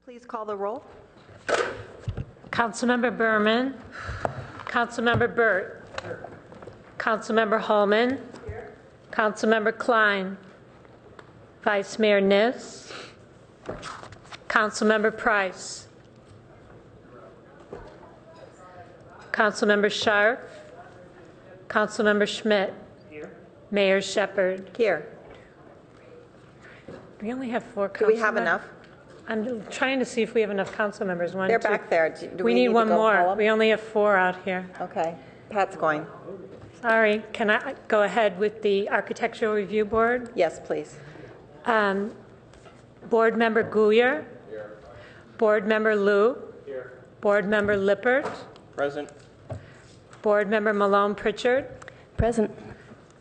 Please call the roll. Councilmember Berman. Councilmember Burt. Councilmember Holman. Councilmember Klein. Vice Mayor Niss. Councilmember Price. Councilmember Scharf. Councilmember Schmidt. Here. Mayor Shepherd. Here. We only have 4 council Do we have enough? I'm trying to see if we have enough council members. They're back there. Do we need one to go more. call them? We only have 4 out here. Okay. Pat's going. Sorry. Can I go ahead with the Architectural Review Board? Yes, please. Board Member Guyer. Here. Board Member Liu. Here. Board Member Lippert. Present. Board Member Malone Pritchard. Present.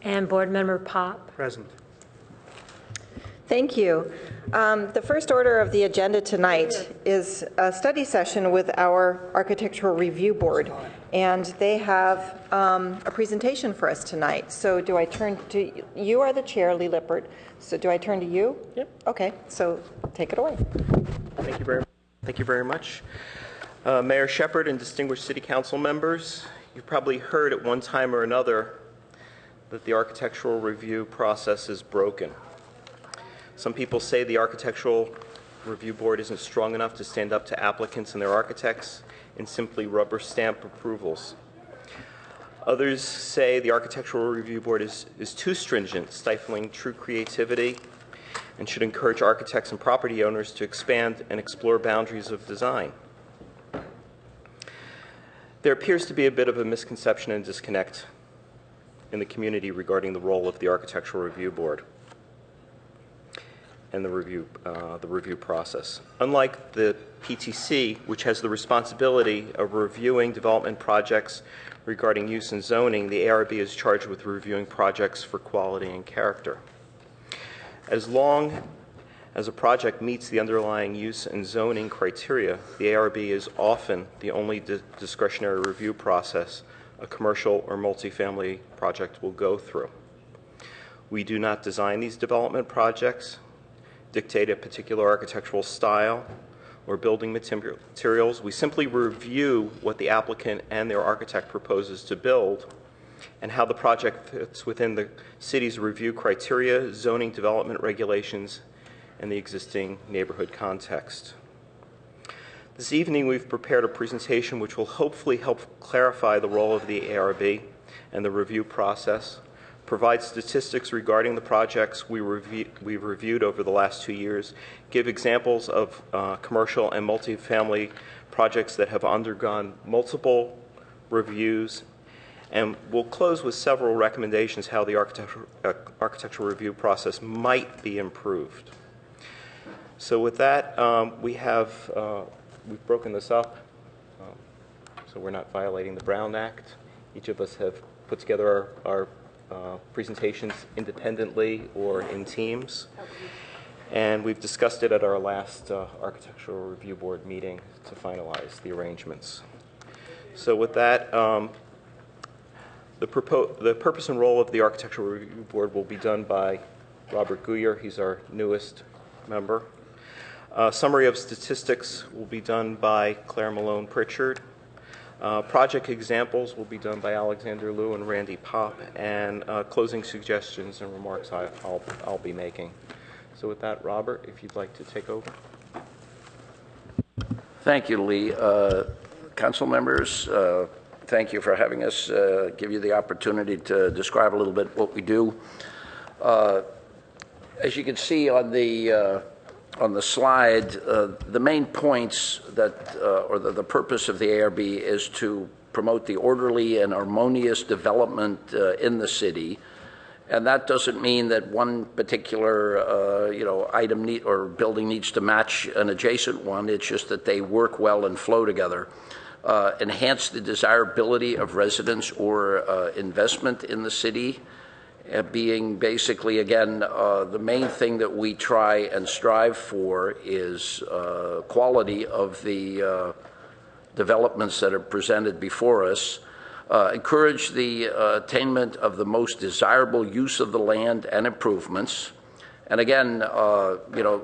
And Board Member Pop. Present. Thank you. The first order of the agenda tonight is a study session with our Architectural Review Board, and they have a presentation for us tonight. So do I turn to, you are the chair, Lee Lippert, so do I turn to you? Yep. Okay, so take it away. Thank you very much. Mayor Shepherd and distinguished City Council members, you've probably heard at one time or another that the architectural review process is broken. Some people say the Architectural Review Board isn't strong enough to stand up to applicants and their architects and simply rubber stamp approvals. Others say the Architectural Review Board is too stringent, stifling true creativity, and should encourage architects and property owners to expand and explore boundaries of design. There appears to be a bit of a misconception and disconnect in the community regarding the role of the Architectural Review Board and the review process. Unlike the PTC, which has the responsibility of reviewing development projects regarding use and zoning, the ARB is charged with reviewing projects for quality and character. As long as a project meets the underlying use and zoning criteria, the ARB is often the only discretionary review process a commercial or multifamily project will go through. We do not design these development projects, dictate a particular architectural style, or building materials. We simply review what the applicant and their architect proposes to build and how the project fits within the city's review criteria, zoning development regulations, and the existing neighborhood context. This evening we've prepared a presentation which will hopefully help clarify the role of the ARB and the review process, provide statistics regarding the projects we've reviewed over the last 2 years, give examples of commercial and multifamily projects that have undergone multiple reviews, and we'll close with several recommendations how the architectural review process might be improved. So with that, we've broken this up so we're not violating the Brown Act. Each of us have put together our presentations independently or in teams, and we've discussed it at our last Architectural Review Board meeting to finalize the arrangements. So with that, the purpose and role of the Architectural Review Board will be done by Robert Guyer. He's our newest member. Summary of statistics will be done by Claire Malone Pritchard. Project examples will be done by Alexander Liu and Randy Pop, and closing suggestions and remarks I'll be making. So with that, Robert, if you'd like to take over. Thank you, Lee. Council members, thank you for having us give you the opportunity to describe a little bit what we do. As you can see on the slide, the main points that, or the purpose of the ARB is to promote the orderly and harmonious development in the city. And that doesn't mean that one particular, item or building needs to match an adjacent one. It's just that they work well and flow together. Enhance the desirability of residents or investment in the city. Being basically, again, the main thing that we try and strive for is quality of the developments that are presented before us. Encourage the attainment of the most desirable use of the land and improvements. And again,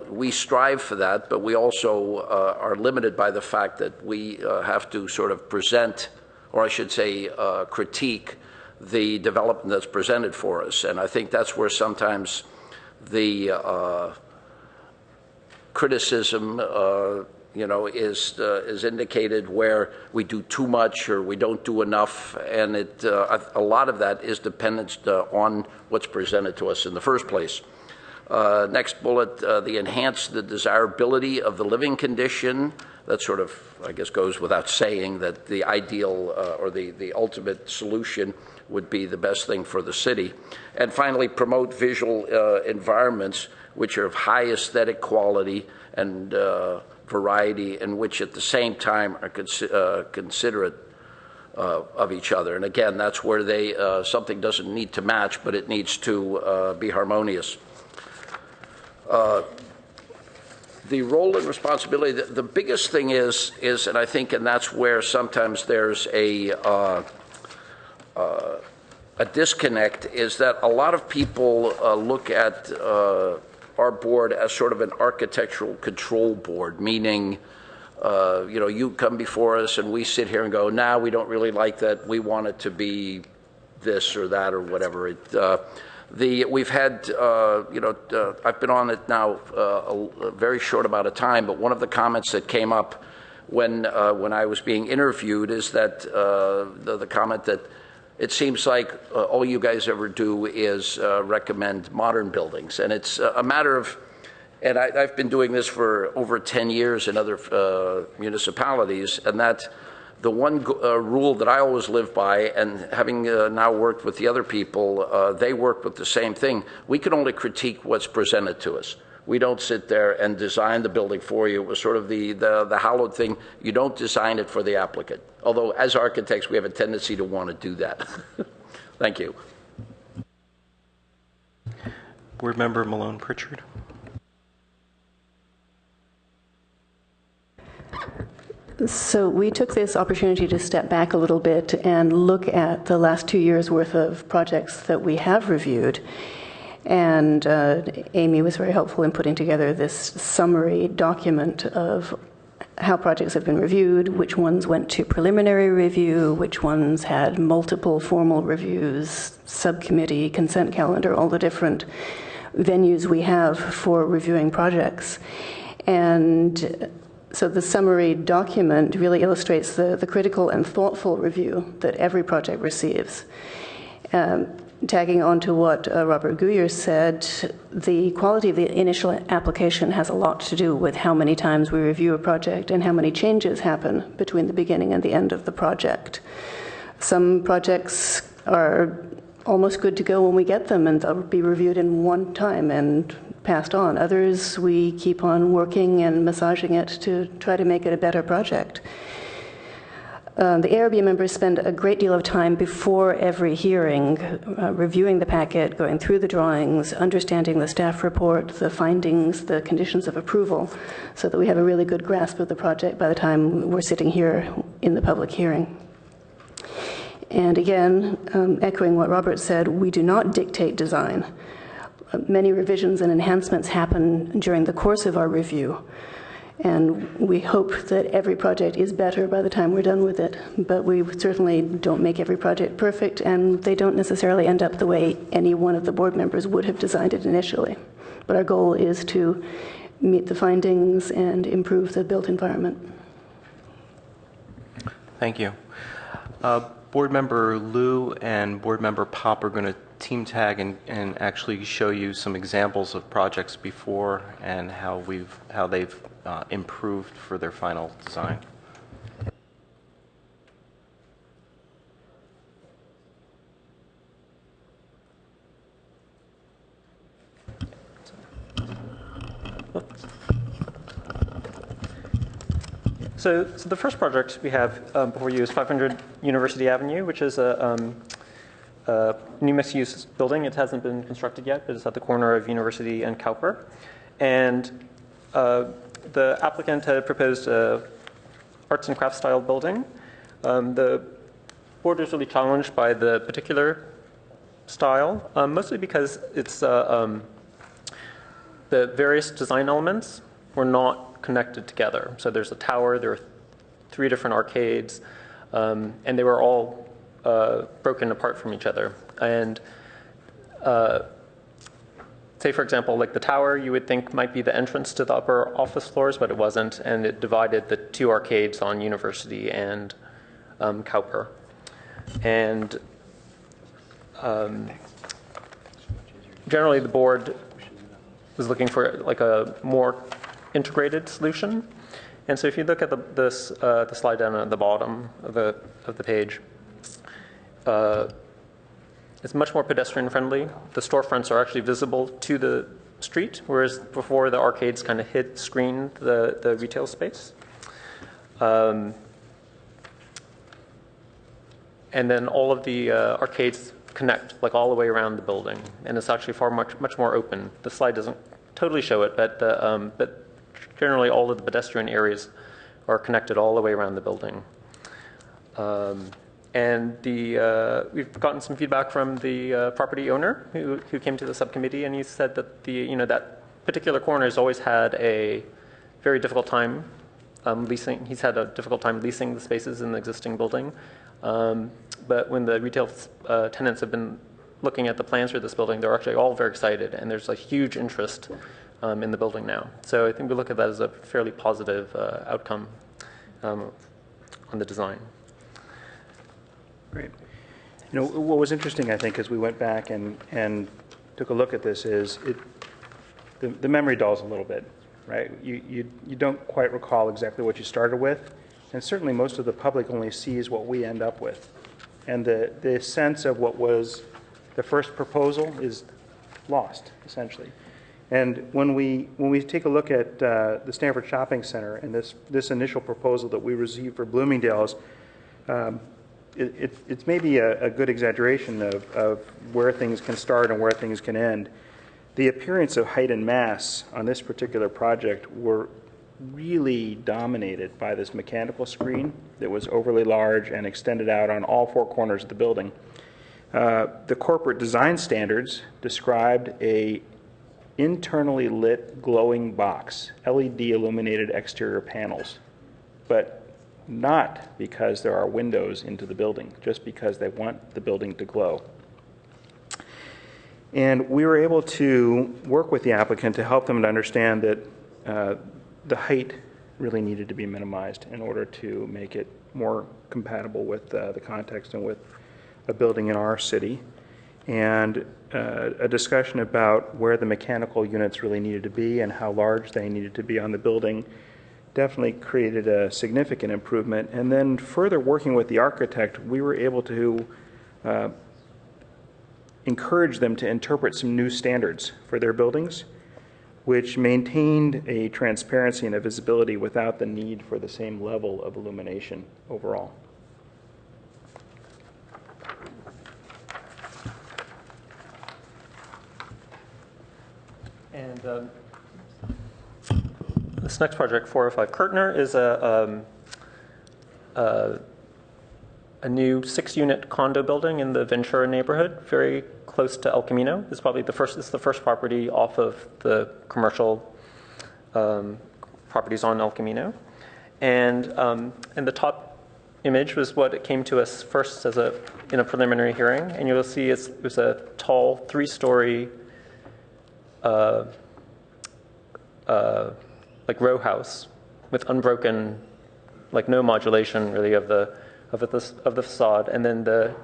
we strive for that, but we also are limited by the fact that we have to sort of present, or I should say critique, the development that's presented for us. And I think that's where sometimes the criticism is indicated, where we do too much or we don't do enough, and a lot of that is dependent on what's presented to us in the first place. Next bullet, the enhance the desirability of the living condition. That sort of, I guess, goes without saying that the ideal or the ultimate solution would be the best thing for the city. And finally, promote visual environments which are of high aesthetic quality and variety, and which at the same time are considerate of each other. And again, that's where something doesn't need to match, but it needs to be harmonious. The role and responsibility, the biggest thing is, and I think, and that's where sometimes there's a disconnect, is that a lot of people look at our board as sort of an architectural control board, meaning, you come before us and we sit here and go, nah, we don't really like that. We want it to be this or that or whatever. We've had, I've been on it now a very short amount of time, but one of the comments that came up when I was being interviewed is that the comment that it seems like all you guys ever do is recommend modern buildings. And it's a matter of, and I've been doing this for over 10 years in other municipalities, and that the one rule that I always live by, and having now worked with the other people, they work with the same thing. We can only critique what's presented to us. We don't sit there and design the building for you. It was sort of the hallowed thing. You don't design it for the applicant. Although as architects, we have a tendency to want to do that. Thank you. Board Member Malone Pritchard. So we took this opportunity to step back a little bit and look at the last 2 years' worth of projects that we have reviewed. And Amy was very helpful in putting together this summary document of how projects have been reviewed, which ones went to preliminary review, which ones had multiple formal reviews, subcommittee, consent calendar, all the different venues we have for reviewing projects. And so the summary document really illustrates the critical and thoughtful review that every project receives. Tagging on to what Robert Guyer said, the quality of the initial application has a lot to do with how many times we review a project and how many changes happen between the beginning and the end of the project. Some projects are almost good to go when we get them, and they'll be reviewed in one time and passed on. Others, we keep on working and massaging it to try to make it a better project. The ARB members spend a great deal of time before every hearing reviewing the packet, going through the drawings, understanding the staff report, the findings, the conditions of approval, so that we have a really good grasp of the project by the time we're sitting here in the public hearing. And again, echoing what Robert said, we do not dictate design. Many revisions and enhancements happen during the course of our review. And we hope that every project is better by the time we're done with it. But we certainly don't make every project perfect, and they don't necessarily end up the way any one of the board members would have designed it initially. But our goal is to meet the findings and improve the built environment. Thank you. Board Member Liu and Board Member Pop are going to team tag and actually show you some examples of projects before and how they've improved for their final design. So the first project we have before you is 500 University Avenue, which is a new mixed-use building. It hasn't been constructed yet, but it's at the corner of University and Cowper. And the applicant had proposed a arts and crafts style building. The board is really challenged by the particular style, mostly because it's the various design elements were not connected together. So there's a tower, there are 3 different arcades, and they were all broken apart from each other. And say, for example, like the tower, you would think might be the entrance to the upper office floors, but it wasn't, and it divided the 2 arcades on University and Cowper. And generally, the board was looking for like a more integrated solution. And so if you look at the slide down at the bottom of the page, it's much more pedestrian friendly. The storefronts are actually visible to the street, whereas before the arcades kind of screened the retail space. And then all of the arcades connect like all the way around the building, and it's actually much more open. The slide doesn't totally show it, but generally all of the pedestrian areas are connected all the way around the building. And we've gotten some feedback from the property owner who came to the subcommittee, and he said that that particular corner has always had a very difficult time leasing. He's had a difficult time leasing the spaces in the existing building. But when the retail tenants have been looking at the plans for this building, they're actually all very excited, and there's a huge interest in the building now. So I think we look at that as a fairly positive outcome on the design. Great. You know, what was interesting, I think, as we went back and took a look at this is the memory dulls a little bit, right? You don't quite recall exactly what you started with, and certainly most of the public only sees what we end up with. And the sense of what was the first proposal is lost, essentially. And when we take a look at the Stanford Shopping Center and this initial proposal that we received for Bloomingdale's, it's maybe a good exaggeration of where things can start and where things can end. The appearance of height and mass on this particular project were really dominated by this mechanical screen that was overly large and extended out on all 4 corners of the building. The corporate design standards described a internally lit glowing box, LED illuminated exterior panels, but not because there are windows into the building, just because they want the building to glow. And we were able to work with the applicant to help them to understand that the height really needed to be minimized in order to make it more compatible with the context and with a building in our city. And a discussion about where the mechanical units really needed to be and how large they needed to be on the building definitely created a significant improvement. And then further working with the architect, we were able to encourage them to interpret some new standards for their buildings, which maintained a transparency and a visibility without the need for the same level of illumination overall. And this next project, 405 Kirtner, is a new 6-unit condo building in the Ventura neighborhood, very close to El Camino. It's probably the first property off of the commercial properties on El Camino. And the top image was what it came to us first in a preliminary hearing. And you'll see it was a tall 3-story like row house with unbroken, like no modulation really of the facade. And then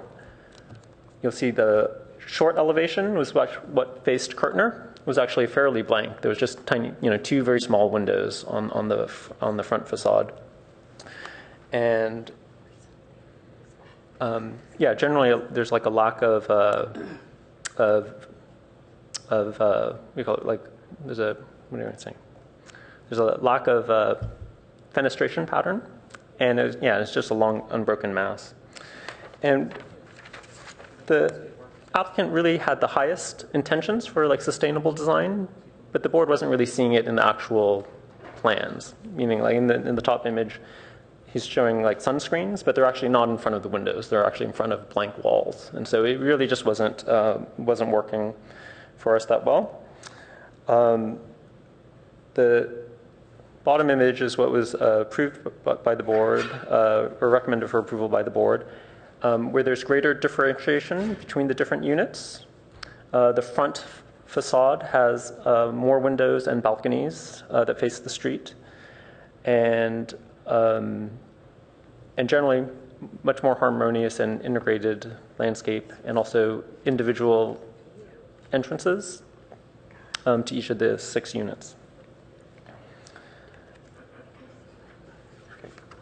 you'll see the short elevation was what faced Kirtner, was actually fairly blank. There was just tiny, 2 very small windows on the front facade. And generally there's like a lack of we call it like there's a lack of fenestration pattern, and it's just a long unbroken mass. And the applicant really had the highest intentions for like sustainable design, but the board wasn't really seeing it in the actual plans. Meaning, like in the top image, he's showing like sunscreens, but they're actually not in front of the windows. They're actually in front of blank walls, and so it really just wasn't working for us that well. The bottom image is what was approved by the board, or recommended for approval by the board, where there's greater differentiation between the different units. The front facade has more windows and balconies that face the street, and generally much more harmonious and integrated landscape, and also individual entrances to each of the 6 units.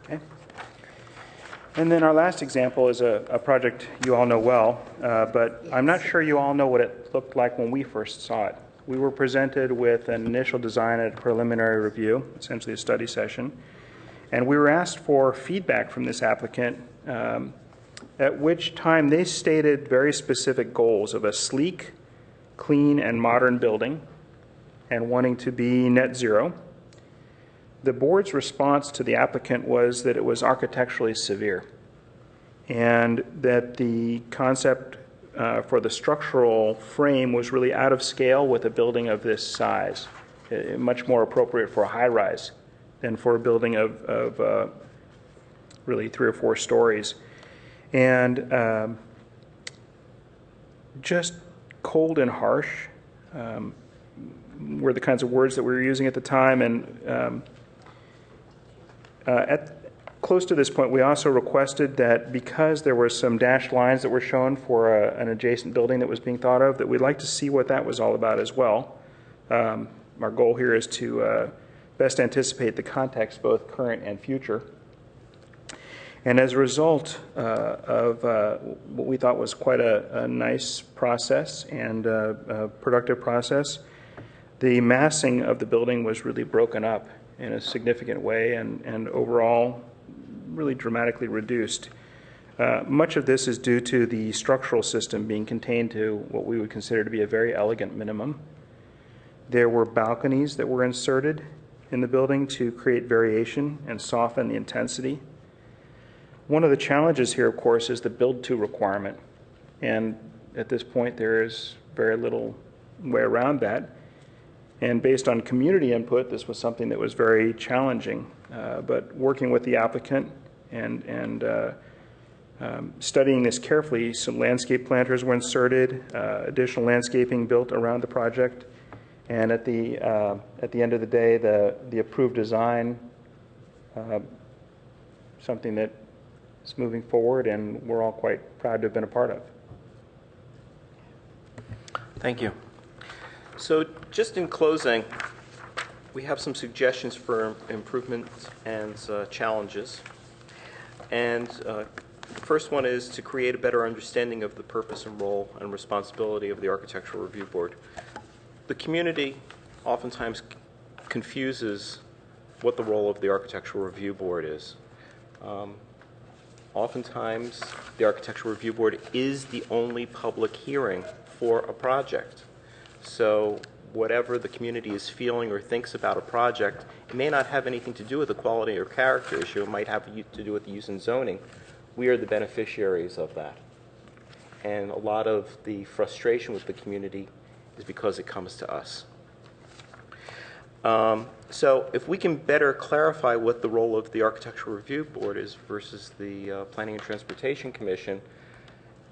Okay. And then our last example is a project you all know well, but I'm not sure you all know what it looked like when we first saw it. We were presented with an initial design at a preliminary review, essentially a study session, and we were asked for feedback from this applicant, at which time they stated very specific goals of a sleek, clean, and modern building, and wanting to be net zero. The board's response to the applicant was that it was architecturally severe, and that the concept for the structural frame was really out of scale with a building of this size, much more appropriate for a high-rise than for a building of really 3 or 4 stories. And just cold and harsh were the kinds of words that we were using at the time. And close to this point, we also requested that because there were some dashed lines that were shown for an adjacent building that was being thought of, that we'd like to see what that was all about as well. Our goal here is to best anticipate the context, both current and future. And as a result of what we thought was quite a nice process and a productive process, the massing of the building was really broken up in a significant way, and overall really dramatically reduced. Much of this is due to the structural system being contained to what we would consider to be a very elegant minimum. There were balconies that were inserted in the building to create variation and soften the intensity. One of the challenges here, of course, is the build-to requirement, and at this point there is very little way around that. And based on community input, this was something that was very challenging. But working with the applicant and studying this carefully, some landscape planters were inserted, additional landscaping built around the project, and at the end of the day, the approved design, something that is moving forward, and we're all quite proud to have been a part of. Thank you. So just in closing, we have some suggestions for improvements and challenges. And the first one is to create a better understanding of the purpose and role and responsibility of the Architectural Review Board. The community oftentimes confuses what the role of the Architectural Review Board is. Oftentimes, the Architectural Review Board is the only public hearing for a project. So whatever the community is feeling or thinks about a project, it may not have anything to do with the quality or character issue. It might have to do with the use and zoning. We are the beneficiaries of that. And a lot of the frustration with the community is because it comes to us. So if we can better clarify what the role of the Architectural Review Board is versus the Planning and Transportation Commission,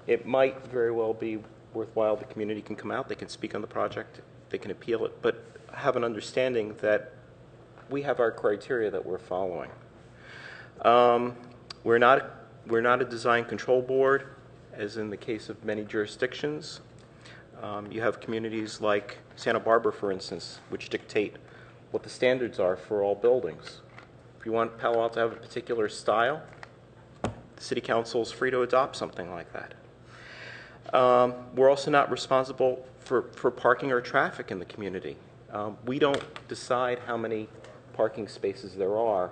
it might very well be worthwhile. The community can come out, they can speak on the project, they can appeal it, but have an understanding that we have our criteria that we're following. We're not a design control board, as in the case of many jurisdictions. You have communities like Santa Barbara, for instance, which dictate what the standards are for all buildings. If you want Palo Alto to have a particular style, the City Council is free to adopt something like that. We're also not responsible for parking or traffic in the community. We don't decide how many parking spaces there are.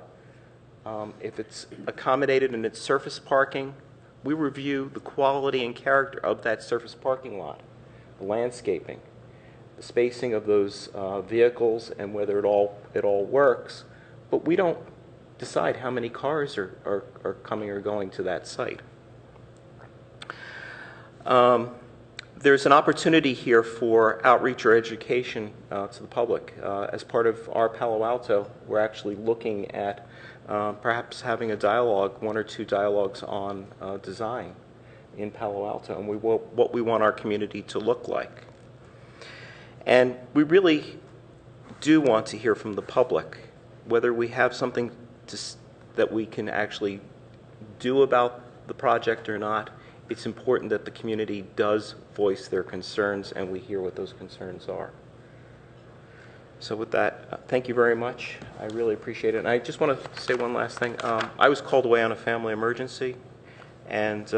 If it's accommodated and it's surface parking, we review the quality and character of that surface parking lot, the landscaping, the spacing of those vehicles, and whether it all works. But we don't decide how many cars are coming or going to that site. there's an opportunity here for outreach or education to the public. As part of our Palo Alto, we're actually looking at perhaps having a dialogue, 1 or 2 dialogues on design in Palo Alto and what we want our community to look like. And we really do want to hear from the public, whether we have something that we can actually do about the project or not. It's important that the community does voice their concerns and we hear what those concerns are. So with that, thank you very much. I really appreciate it. And I just want to say one last thing. I was called away on a family emergency, and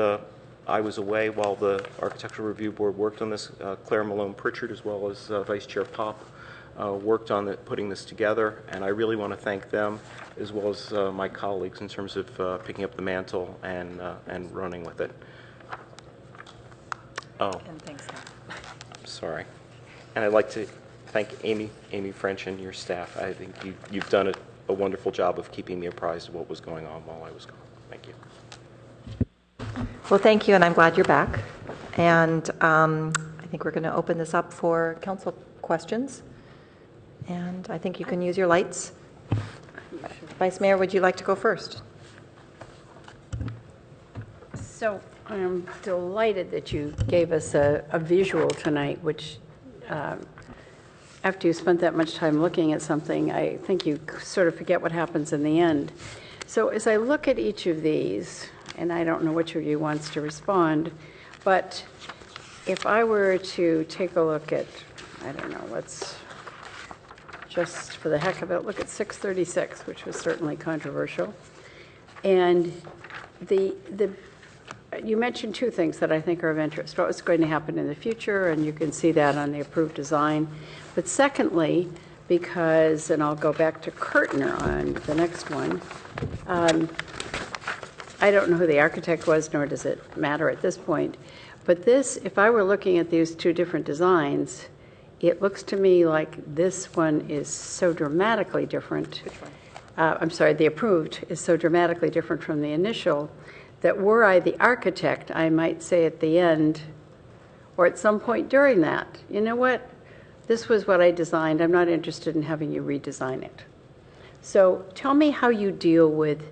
I was away while the Architectural Review Board worked on this. Claire Malone-Pritchard, as well as Vice Chair Pop, worked on putting this together, and I really want to thank them as well as my colleagues in terms of picking up the mantle and running with it. Oh, And thanks, Tom. sorry. And I'd like to thank Amy French and your staff. I think you've done a wonderful job of keeping me apprised of what was going on while I was gone. Thank you. Well, thank you, and I'm glad you're back. And I think we're going to open this up for council questions. And I think you can use your lights. Vice Mayor, would you like to go first? So I'm delighted that you gave us a visual tonight, which after you spent that much time looking at something, I think you sort of forget what happens in the end. So as I look at each of these, and I don't know which of you wants to respond, but if I were to take a look at, I don't know, let's just for the heck of it, look at 636, which was certainly controversial. And you mentioned 2 things that I think are of interest. What was going to happen in the future, and you can see that on the approved design. But secondly, because, and I'll go back to Kurtner on the next one, I don't know who the architect was, nor does it matter at this point. But this, if I were looking at these 2 different designs, it looks to me like this one is so dramatically different. Which one? I'm sorry, the approved is so dramatically different from the initial that were I the architect, I might say at the end or at some point during that, you know what, this was what I designed. I'm not interested in having you redesign it. So tell me how you deal with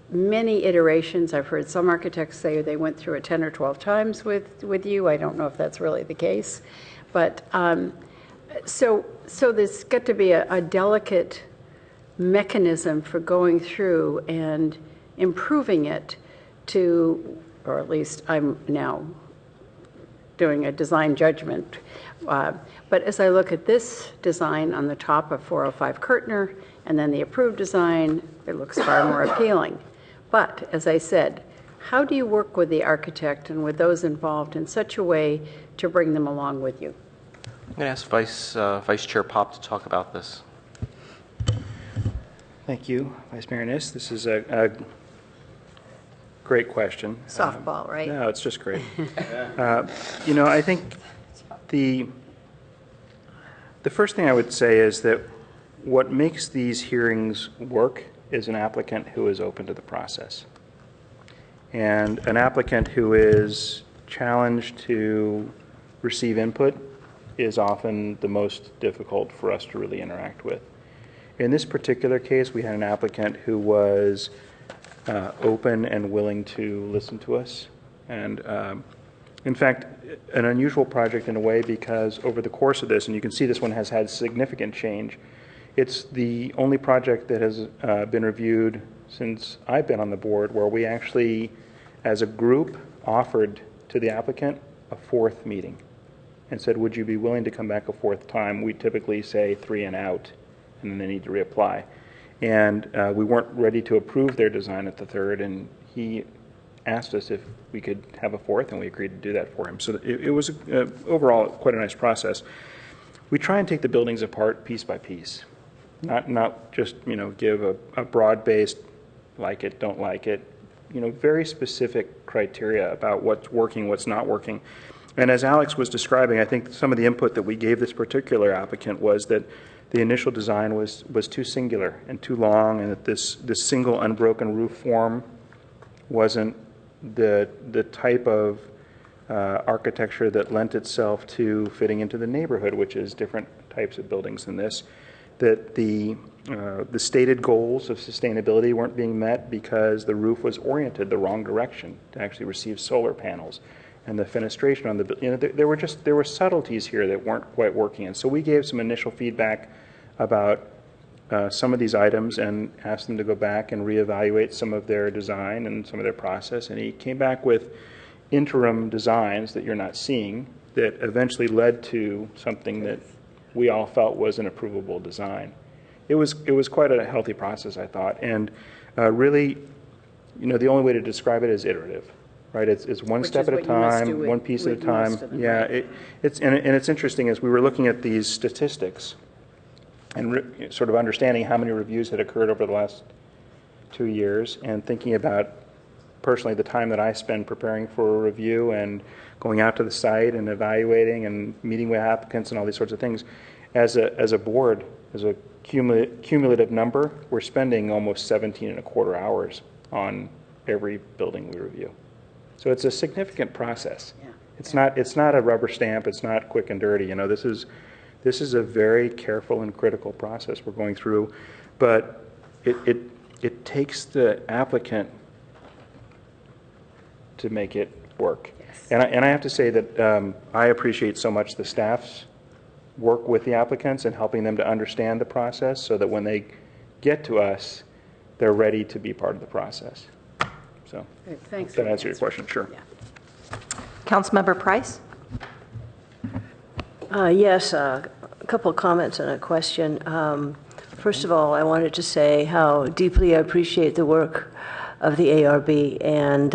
many iterations. I've heard some architects say they went through it 10 or 12 times with you. I don't know if that's really the case. But so there's got to be a delicate mechanism for going through and improving it to, or at least I'm now doing a design judgment. But as I look at this design on the top of 405 Kurtner and then the approved design, it looks far more appealing. But as I said, how do you work with the architect and with those involved in such a way to bring them along with you? I'm going to ask Vice Chair Pop to talk about this. Thank you, Vice Mayor Niss. This is a great question. Softball, right? No, it's just great. You know, I think the first thing I would say is that what makes these hearings work is an applicant who is open to the process. And an applicant who is challenged to receive input is often the most difficult for us to really interact with. In this particular case, we had an applicant who was open and willing to listen to us. And in fact, an unusual project in a way, because over the course of this, and you can see this one has had significant change, it's the only project that has been reviewed since I've been on the board where we actually, as a group, offered to the applicant a 4th meeting and said, would you be willing to come back a 4th time? We typically say 3 and out, and then they need to reapply. And we weren't ready to approve their design at the 3rd, and he asked us if we could have a 4th, and we agreed to do that for him. So it was overall quite a nice process. We try and take the buildings apart piece by piece, not just give a broad-based like it, don't like it, very specific criteria about what's working, what's not working. And as Alex was describing, I think some of the input that we gave this particular applicant was that the initial design was too singular and too long, and that this single unbroken roof form wasn't the type of architecture that lent itself to fitting into the neighborhood, which is different types of buildings than this, that the stated goals of sustainability weren't being met because the roof was oriented the wrong direction to actually receive solar panels, and the fenestration on the, there were subtleties here that weren't quite working. And so we gave some initial feedback about some of these items and asked them to go back and reevaluate some of their design and some of their process. And he came back with interim designs that you're not seeing that eventually led to something that we all felt was an approvable design. It was quite a healthy process, I thought, and really, the only way to describe it is iterative, right? It's one step at a time, one piece at a time. Yeah, it's interesting as we were looking at these statistics and sort of understanding how many reviews had occurred over the last 2 years, and thinking about personally the time that I spend preparing for a review and going out to the site and evaluating and meeting with applicants and all these sorts of things. As a board, as a cumulative number, we're spending almost 17 and a quarter hours on every building we review. So it's a significant process. Yeah. It's not a rubber stamp. It's not quick and dirty. This is a very careful and critical process we're going through, but it takes the applicant to make it work. Yes. And I have to say that I appreciate so much the staff's work with the applicants and helping them to understand the process so that when they get to us, they're ready to be part of the process. So, great. Thanks. That answer your question? Sure. Yeah. Councilmember Price? Yes, a couple of comments and a question. First of all, I wanted to say how deeply I appreciate the work of the ARB and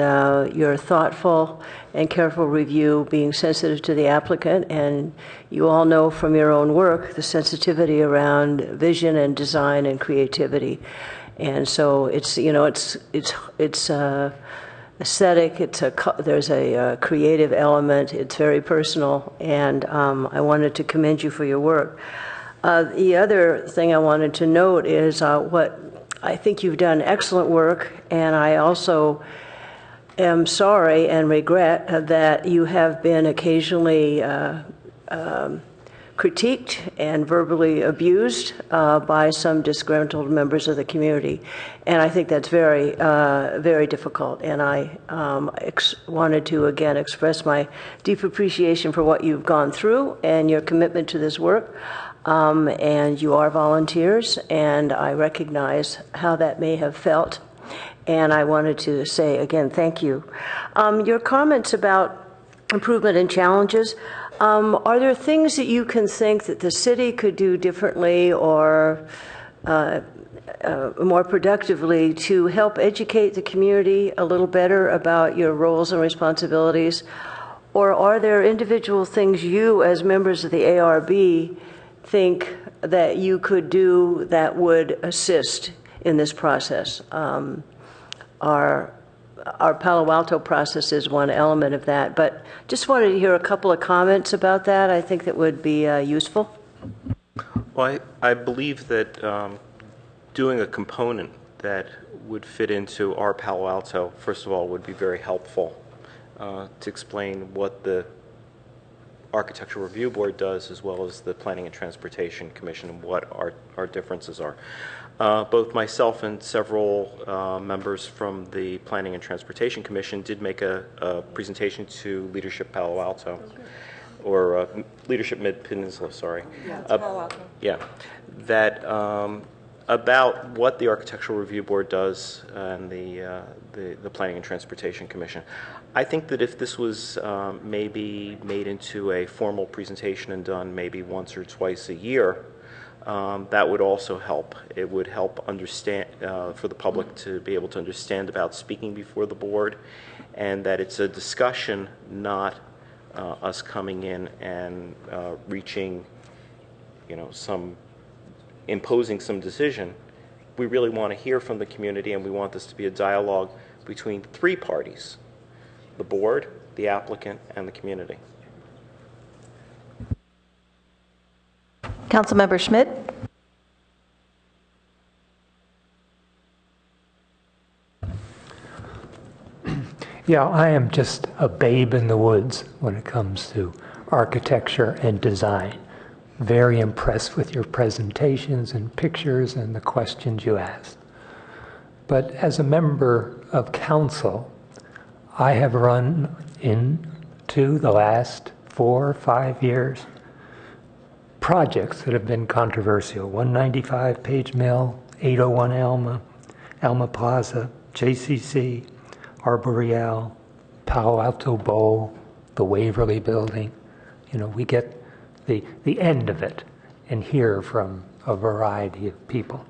your thoughtful and careful review, being sensitive to the applicant. And you all know from your own work the sensitivity around vision and design and creativity. And so it's aesthetic. There's a creative element. It's very personal, and I wanted to commend you for your work. The other thing I wanted to note is what I think you've done excellent work, and I also am sorry and regret that you have been occasionally critiqued and verbally abused by some disgruntled members of the community. And I think that's very, very difficult. And I wanted to, again, express my deep appreciation for what you've gone through and your commitment to this work. And you are volunteers, and I recognize how that may have felt. And I wanted to say, again, thank you. Your comments about improvement and challenges, are there things that you can think that the city could do differently or more productively to help educate the community a little better about your roles and responsibilities? Or are there individual things you, as members of the ARB, think that you could do that would assist in this process? Our Palo Alto process is one element of that, but just wanted to hear a couple of comments about that. I think that would be useful. Well, I believe that doing a component that would fit into our Palo Alto, first of all, would be very helpful to explain what the Architectural Review Board does, as well as the Planning and Transportation Commission, and what our differences are. Both myself and several members from the Planning and Transportation Commission did make a presentation to Leadership Palo Alto, or Leadership Mid-Peninsula, sorry. Yeah, it's Palo Alto. Yeah, that about what the Architectural Review Board does and the Planning and Transportation Commission. I think that if this was maybe made into a formal presentation and done maybe once or twice a year, that would also help. It would help understand for the public to be able to understand about speaking before the board, and that it's a discussion, not us coming in and reaching, imposing some decision. We really want to hear from the community, and we want this to be a dialogue between three parties: the board, the applicant, and the community. Councilmember Schmidt? Yeah, I am just a babe in the woods when it comes to architecture and design. Very impressed with your presentations and pictures and the questions you asked. But as a member of council, I have run into the last 4 or 5 years projects that have been controversial. 195 Page Mill, 801 Alma Plaza, JCC, Arbor Real, Palo Alto Bowl, the Waverly Building. You know, we get the end of it and hear from a variety of people.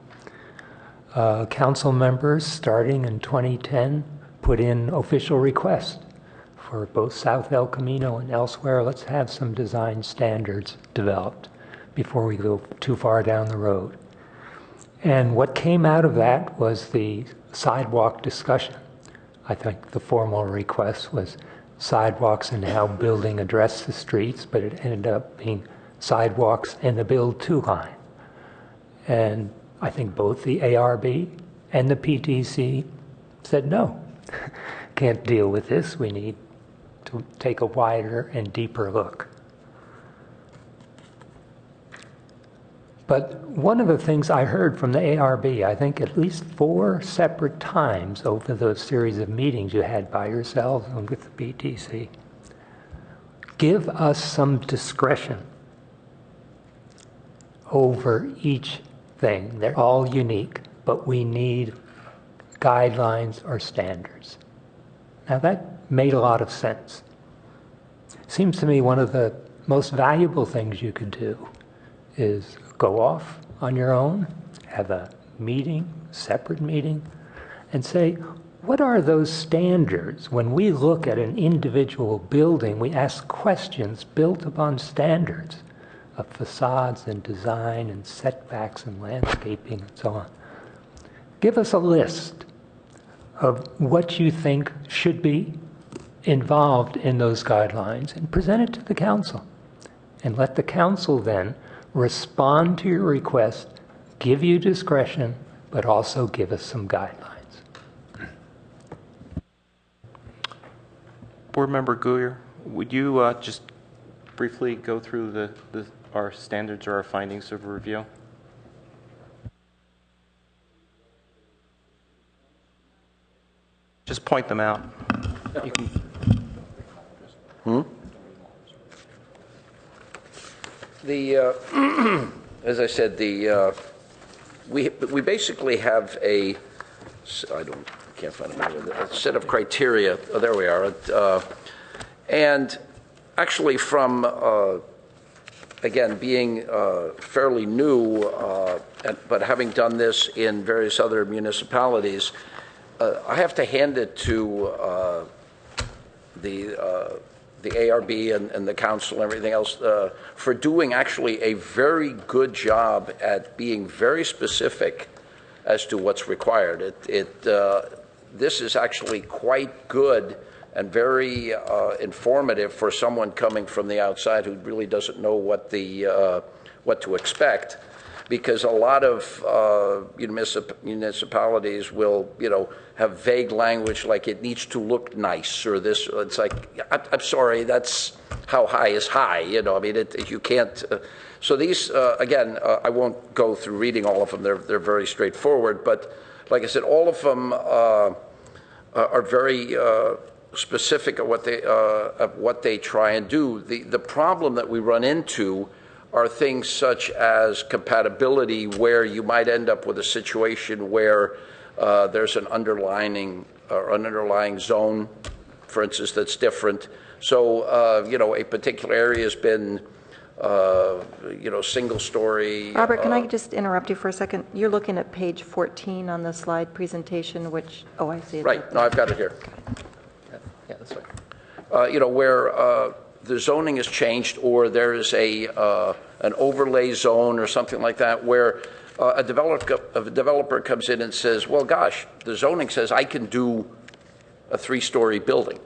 Council members, starting in 2010, put in official requests for both South El Camino and elsewhere. Let's have some design standards developed before we go too far down the road. And what came out of that was the sidewalk discussion. I think the formal request was sidewalks and how building addressed the streets, but it ended up being sidewalks and the build to line. And I think both the ARB and the PTC said no, can't deal with this. We need to take a wider and deeper look. But one of the things I heard from the ARB, I think at least 4 separate times over those series of meetings you had by yourselves and with the PTC, give us some discretion over each thing. They're all unique, but we need guidelines or standards. Now that made a lot of sense. Seems to me one of the most valuable things you could do is go off on your own, have a meeting, separate meeting, and say, what are those standards? When we look at an individual building, we ask questions built upon standards of facades and design and setbacks and landscaping and so on. Give us a list of what you think should be involved in those guidelines and present it to the council. And let the council then respond to your request, give you discretion, but also give us some guidelines. Board Member Guyer, would you just briefly go through our standards or our findings of review? Just point them out. You can. As I said, we basically have a set of criteria. Oh, there we are. And actually, from again being fairly new, but having done this in various other municipalities, I have to hand it to the ARB and the council and everything else for doing actually a very good job at being very specific as to what's required. This is actually quite good and very informative for someone coming from the outside who really doesn't know what to expect, because a lot of municipalities will, have vague language like it needs to look nice or this. It's like, I'm sorry, that's how high is high. You can't. So these, again, I won't go through reading all of them. They're very straightforward. But like I said, all of them are very specific of what they try and do. The problem that we run into are things such as compatibility, where you might end up with a situation where there's an underlying zone, for instance, that's different. So, a particular area has been, single story. Robert, can I just interrupt you for a second? You're looking at page 14 on the slide presentation, which, I see it. Right, no, I've got it here. Yeah, that's right. Where the zoning is changed, or there is an overlay zone or something like that, where a developer comes in and says, well, gosh, the zoning says I can do a 3-story building.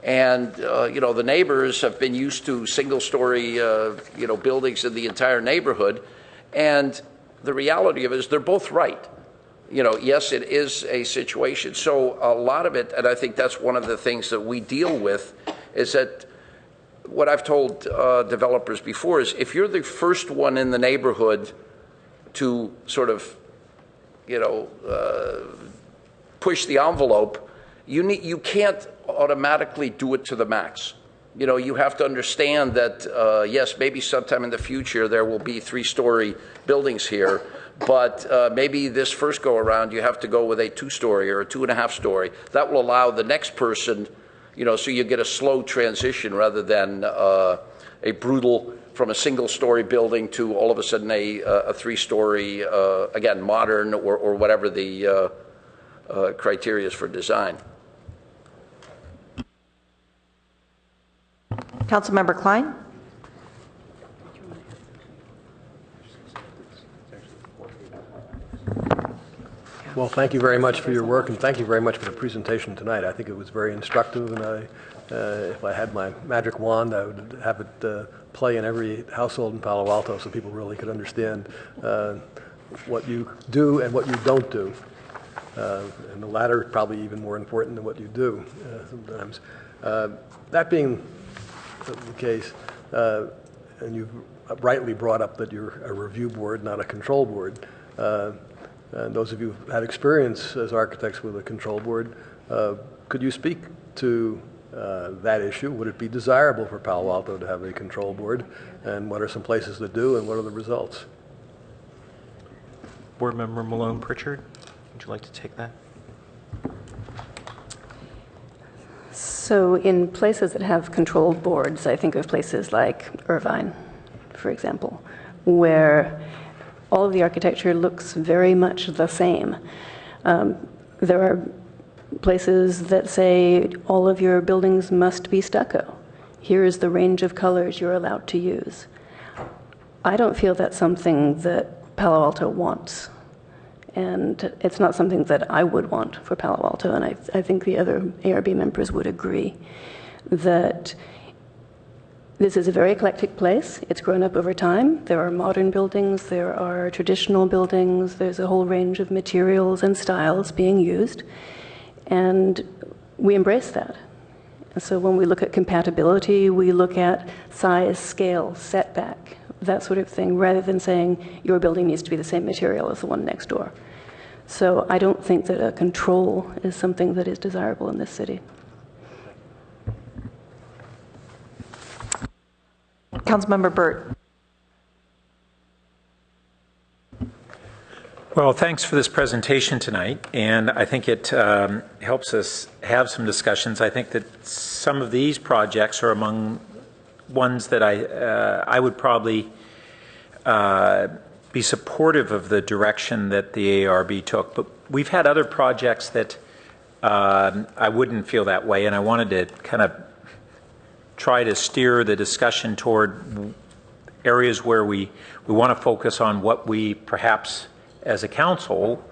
And, the neighbors have been used to single-story, buildings in the entire neighborhood. And the reality of it is they're both right. yes, it is a situation. So a lot of it, and I think that's one of the things that we deal with, is that what I've told developers before is if you're the first one in the neighborhood to sort of, push the envelope, you can't automatically do it to the max. You have to understand that, yes, maybe sometime in the future there will be 3-story buildings here, but maybe this first go around you have to go with a 2-story or a 2.5-story. That will allow the next person, so you get a slow transition rather than a brutal from a single-story building to all of a sudden a 3-story, again, modern or whatever the criteria is for design. Councilmember Klein? Well, thank you very much for your work, and thank you very much for the presentation tonight. I think it was very instructive, and if I had my magic wand, I would have it play in every household in Palo Alto so people really could understand what you do and what you don't do. And the latter is probably even more important than what you do sometimes. That being the case, and you've rightly brought up that you're a review board, not a control board. And those of you who've had experience as architects with a control board, could you speak to that issue? Would it be desirable for Palo Alto to have a control board? And what are some places that do, and what are the results? Board Member Malone Pritchard, would you like to take that? So in places that have controlled boards, I think of places like Irvine, for example, where all of the architecture looks very much the same. There are places that say all of your buildings must be stucco. Here is the range of colors you're allowed to use. I don't feel that's something that Palo Alto wants. And it's not something that I would want for Palo Alto, and I think the other ARB members would agree that this is a very eclectic place. It's grown up over time. There are modern buildings, there are traditional buildings, there's a whole range of materials and styles being used, and we embrace that. And so when we look at compatibility, we look at size, scale, setback, that sort of thing, rather than saying your building needs to be the same material as the one next door. So I don't think that a control is something that is desirable in this city. Councilmember Burt. Well, thanks for this presentation tonight, and I think it helps us have some discussions. I think that some of these projects are among ones that I would probably be supportive of the direction that the ARB took. But we've had other projects that I wouldn't feel that way, and I wanted to kind of try to steer the discussion toward areas where we want to focus on what we perhaps as a council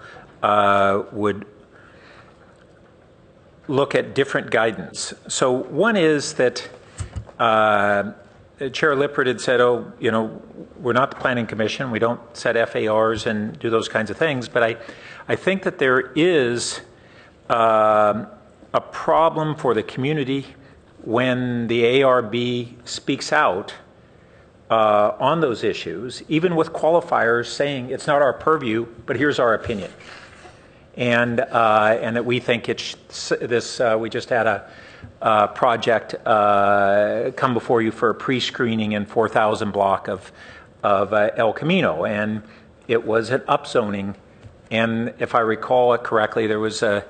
would look at different guidance. So one is that Chair Lippert had said, oh, you know, we're not the Planning Commission, we don't set FARs and do those kinds of things, but I think that there is a problem for the community when the ARB speaks out on those issues, even with qualifiers saying it's not our purview, but here's our opinion. And that we think it's this, we just had a project come before you for a pre-screening in 4,000 block of El Camino, and it was an upzoning. And if I recall it correctly, there was a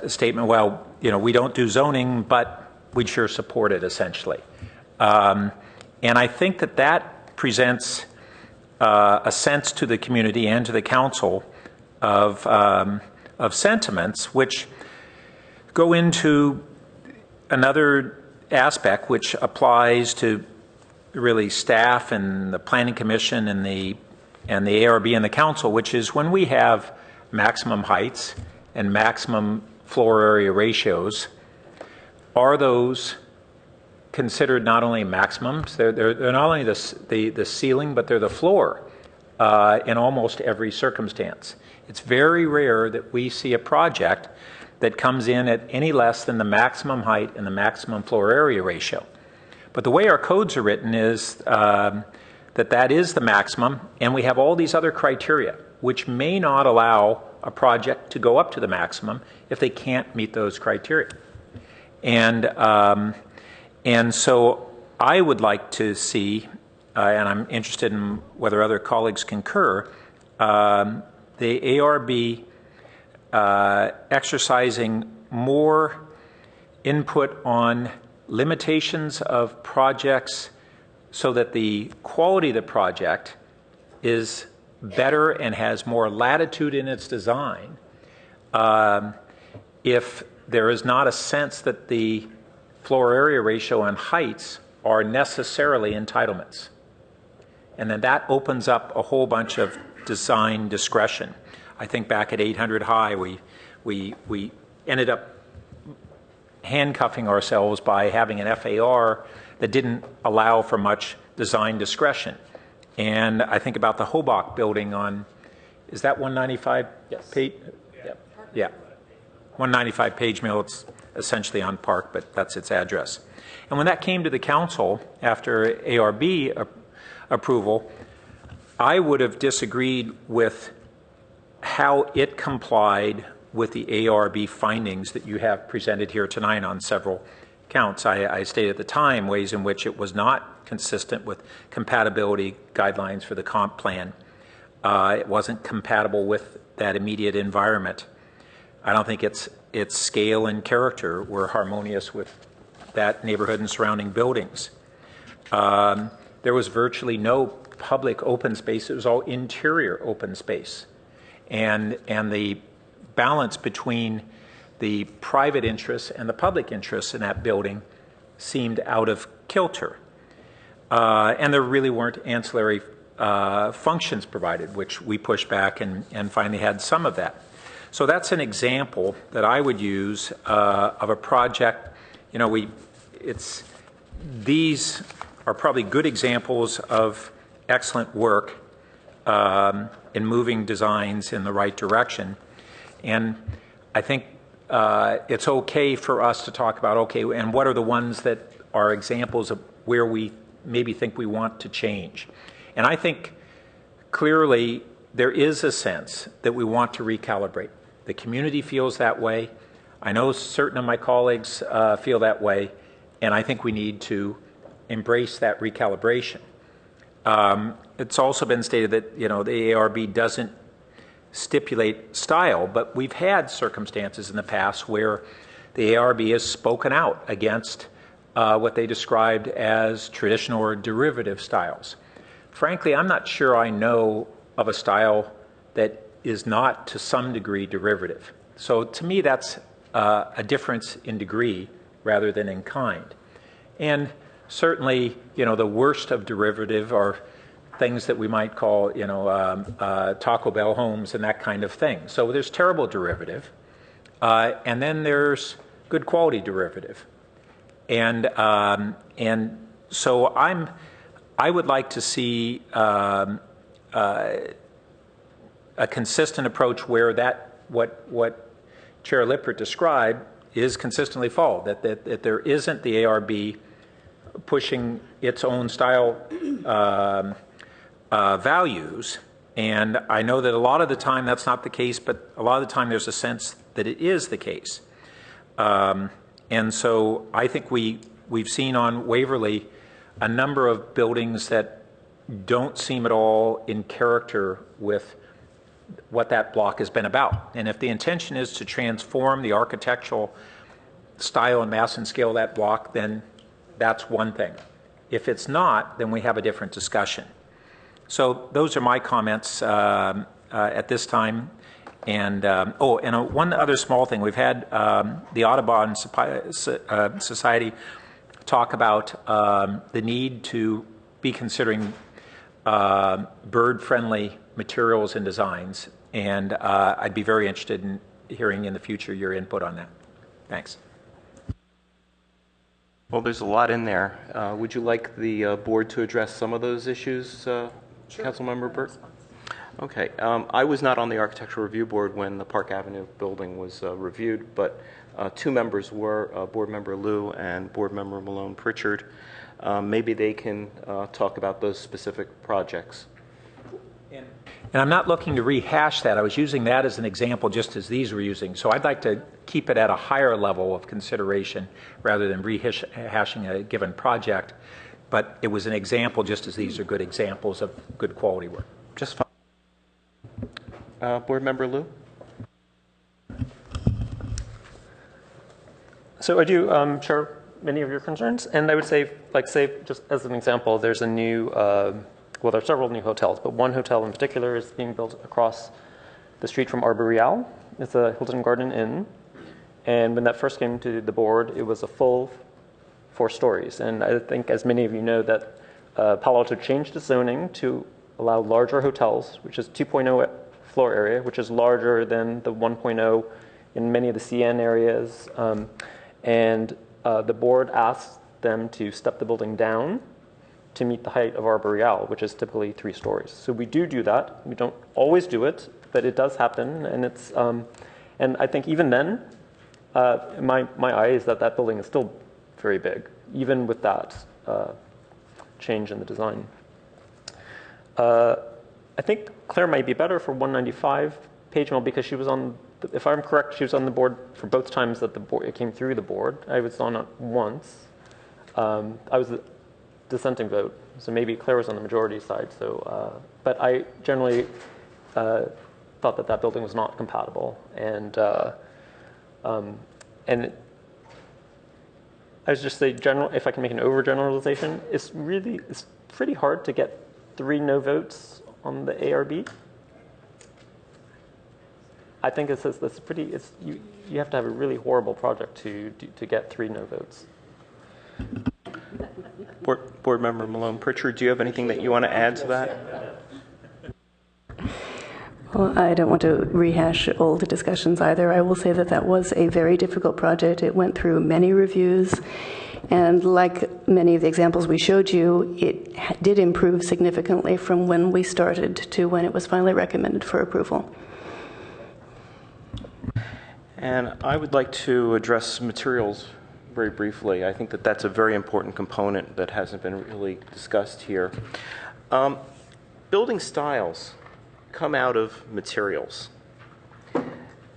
statement, well, you know, we don't do zoning, but we'd sure support it, essentially. And I think that that presents a sense to the community and to the council of sentiments which go into another aspect which applies to really staff and the Planning Commission and the ARB and the council, which is when we have maximum heights and maximum floor area ratios, are those considered not only maximums, they're not only the ceiling, but they're the floor in almost every circumstance. It's very rare that we see a project that comes in at any less than the maximum height and the maximum floor area ratio. But the way our codes are written is that is the maximum, and we have all these other criteria, which may not allow a project to go up to the maximum if they can't meet those criteria. And so I would like to see, and I'm interested in whether other colleagues concur, the ARB exercising more input on limitations of projects so that the quality of the project is better and has more latitude in its design if there is not a sense that the floor area ratio and heights are necessarily entitlements. And then that opens up a whole bunch of design discretion. I think back at 800 High, we ended up handcuffing ourselves by having an FAR that didn't allow for much design discretion. And I think about the Hobach building on, is that 195? Yes. Yeah. 195 Page Mill, it's essentially on Park, but that's its address. And when that came to the council after ARB approval, I would have disagreed with how it complied with the ARB findings that you have presented here tonight on several counts. I stated at the time ways in which it was not consistent with compatibility guidelines for the comp plan. It wasn't compatible with that immediate environment. I don't think its scale and character were harmonious with that neighborhood and surrounding buildings. There was virtually no public open space. It was all interior open space. And the balance between the private interests and the public interests in that building seemed out of kilter. And there really weren't ancillary functions provided, which we pushed back and finally had some of that. So that's an example that I would use of a project. You know, these are probably good examples of excellent work in moving designs in the right direction. And I think it's okay for us to talk about, okay, and what are the ones that are examples of where we maybe think we want to change. And I think clearly there is a sense that we want to recalibrate. The community feels that way. I know certain of my colleagues feel that way, and I think we need to embrace that recalibration. It's also been stated that, you know, the ARB doesn't stipulate style, but we've had circumstances in the past where the ARB has spoken out against what they described as traditional or derivative styles. Frankly, I'm not sure I know of a style that is not to some degree derivative. So to me, that's a difference in degree rather than in kind. And certainly, you know, the worst of derivative are things that we might call, you know, Taco Bell homes and that kind of thing. So there's terrible derivative, and then there's good quality derivative. And so I would like to see a consistent approach where what Chair Lippert described is consistently followed, that there isn't the ARB pushing its own style values. And I know that a lot of the time that's not the case, but a lot of the time there's a sense that it is the case. And so I think we've seen on Waverly a number of buildings that don't seem at all in character with what that block has been about. And if the intention is to transform the architectural style and mass and scale of that block, then that's one thing. If it's not, then we have a different discussion. So those are my comments at this time. And one other small thing. We've had the Audubon Society talk about the need to be considering bird-friendly materials and designs. And I'd be very interested in hearing in the future your input on that. Thanks. Well, there's a lot in there. Would you like the board to address some of those issues, Councilmember Burke? Okay. I was not on the Architectural Review Board when the Park Avenue building was reviewed, but two members were, Board Member Liu and Board Member Malone Pritchard. Maybe they can talk about those specific projects. And I'm not looking to rehash that. I was using that as an example just as these were using. So I'd like to keep it at a higher level of consideration rather than rehashing a given project. But it was an example just as these are good examples of good quality work. Just fine. Board Member Liu? So I do share many of your concerns, and I would say, just as an example, there's a new, well, there are several new hotels, but one hotel in particular is being built across the street from Arbor Real. It's a Hilton Garden Inn, and when that first came to the board, it was a full 4 stories, and I think, as many of you know, that Palo Alto changed its zoning to allow larger hotels, which is 2.0 floor area, which is larger than the 1.0 in many of the CN areas, and the board asked them to step the building down to meet the height of Arbor Real, which is typically 3 stories. So we do that. We don't always do it, but it does happen, and it's and I think even then, my eye is that building is still very big, even with that change in the design. I think Claire might be better for 195 Page Mill because she was on, if I'm correct, she was on the board for both times that it came through the board. I was on it once. I was the dissenting vote, so maybe Claire was on the majority side. So, but I generally thought that building was not compatible, and I was just say general. If I can make an overgeneralization, it's pretty hard to get 3 no votes on the ARB. I think that's pretty. You have to have a really horrible project to get 3 no votes. Board Member Malone Pritchard, do you have anything that you want to add to that? Well, I don't want to rehash old discussions either. I will say that was a very difficult project. It went through many reviews, and like many of the examples we showed you, it did improve significantly from when we started to when it was finally recommended for approval. And I would like to address materials very briefly. I think that that's a very important component that hasn't been really discussed here. Building styles come out of materials.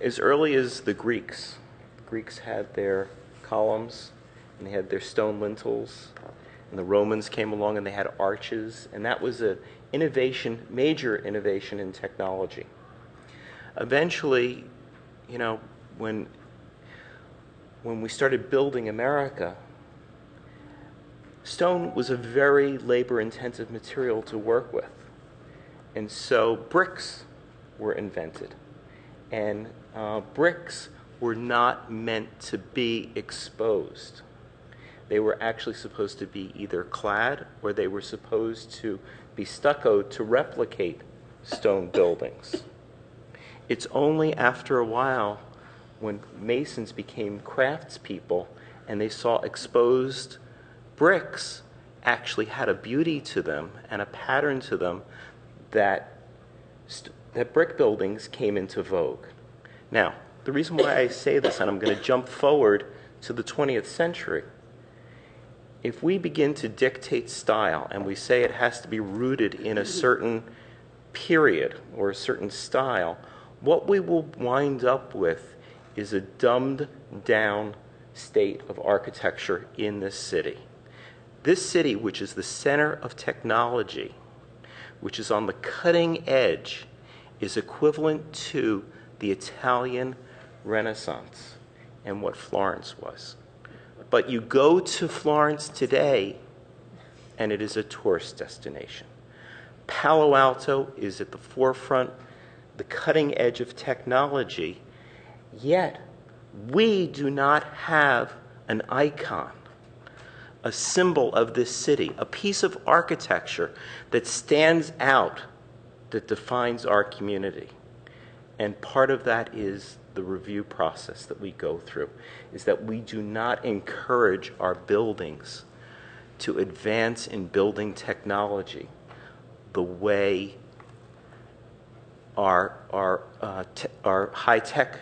As early as the Greeks had their columns and they had their stone lintels, and the Romans came along and they had arches, and that was a major innovation in technology. Eventually, when we started building America, stone was a very labor-intensive material to work with. And so bricks were invented. And bricks were not meant to be exposed. They were actually supposed to be either clad or they were supposed to be stuccoed to replicate stone buildings. It's only after a while when masons became craftspeople and they saw exposed bricks actually had a beauty to them and a pattern to them that brick buildings came into vogue. Now, the reason why I say this, and I'm going to jump forward to the 20th century, if we begin to dictate style and we say it has to be rooted in a certain period or a certain style, what we will wind up with is a dumbed down state of architecture in this city. This city, which is the center of technology, which is on the cutting edge, is equivalent to the Italian Renaissance and what Florence was. But you go to Florence today, and it is a tourist destination. Palo Alto is at the forefront, the cutting edge of technology, yet we do not have an icon, a symbol of this city, a piece of architecture that stands out, that defines our community. And part of that is the review process that we go through, is that we do not encourage our buildings to advance in building technology the way our high-tech,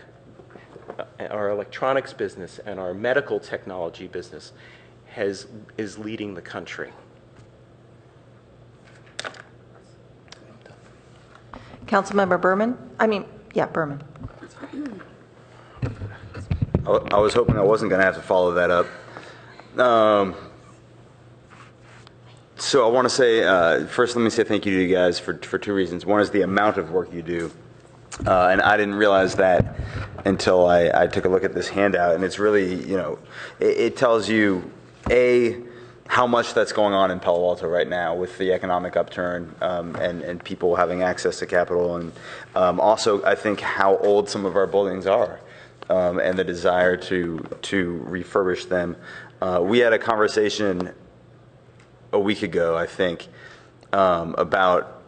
our electronics business and our medical technology business is leading the country. Councilmember Berman? Berman. I was hoping I wasn't going to have to follow that up. So I want to say, first let me say thank you to you guys for two reasons. One is the amount of work you do. And I didn't realize that until I took a look at this handout. And it's really, it tells you, how much that's going on in Palo Alto right now with the economic upturn and people having access to capital. And also, I think, how old some of our buildings are and the desire to refurbish them. We had a conversation a week ago, I think, about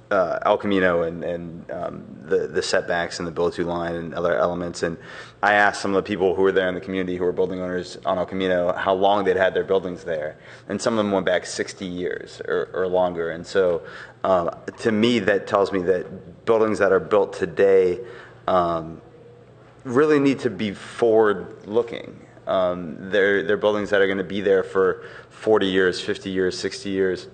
El Camino and the setbacks and the build-to line and other elements. And I asked some of the people who were there in the community who were building owners on El Camino how long they'd had their buildings there. And some of them went back 60 years or longer. And so to me, that tells me that buildings that are built today really need to be forward-looking. They're buildings that are going to be there for 40 years, 50 years, 60 years.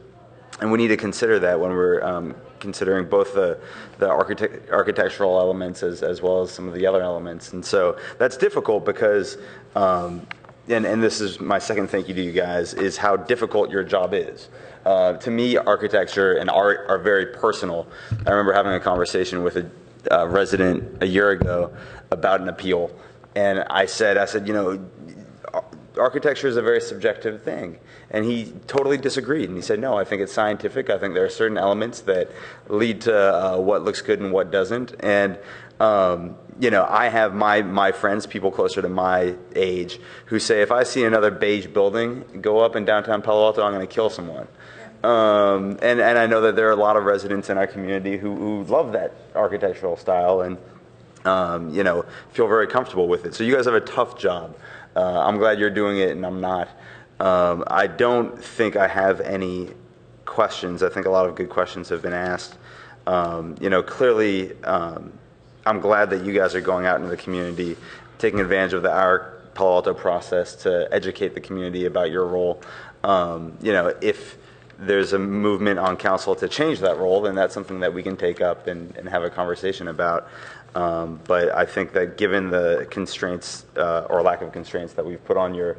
And we need to consider that when we're considering both the architectural elements as well as some of the other elements. And so that's difficult because, and this is my second thank you to you guys, is how difficult your job is. To me, architecture and art are very personal. I remember having a conversation with a resident a year ago about an appeal. And I said, architecture is a very subjective thing. And he totally disagreed. And he said, no, I think it's scientific. I think there are certain elements that lead to what looks good and what doesn't. And, I have my friends, people closer to my age, who say, if I see another beige building go up in downtown Palo Alto, I'm going to kill someone. And I know that there are a lot of residents in our community who love that architectural style and, feel very comfortable with it. So you guys have a tough job. I'm glad you're doing it, and I'm not. I don't think I have any questions. I think a lot of good questions have been asked. Clearly, I'm glad that you guys are going out into the community, taking advantage of our Palo Alto process to educate the community about your role. If there's a movement on council to change that role, then that's something that we can take up and have a conversation about. But I think that given the constraints or lack of constraints that we've put on your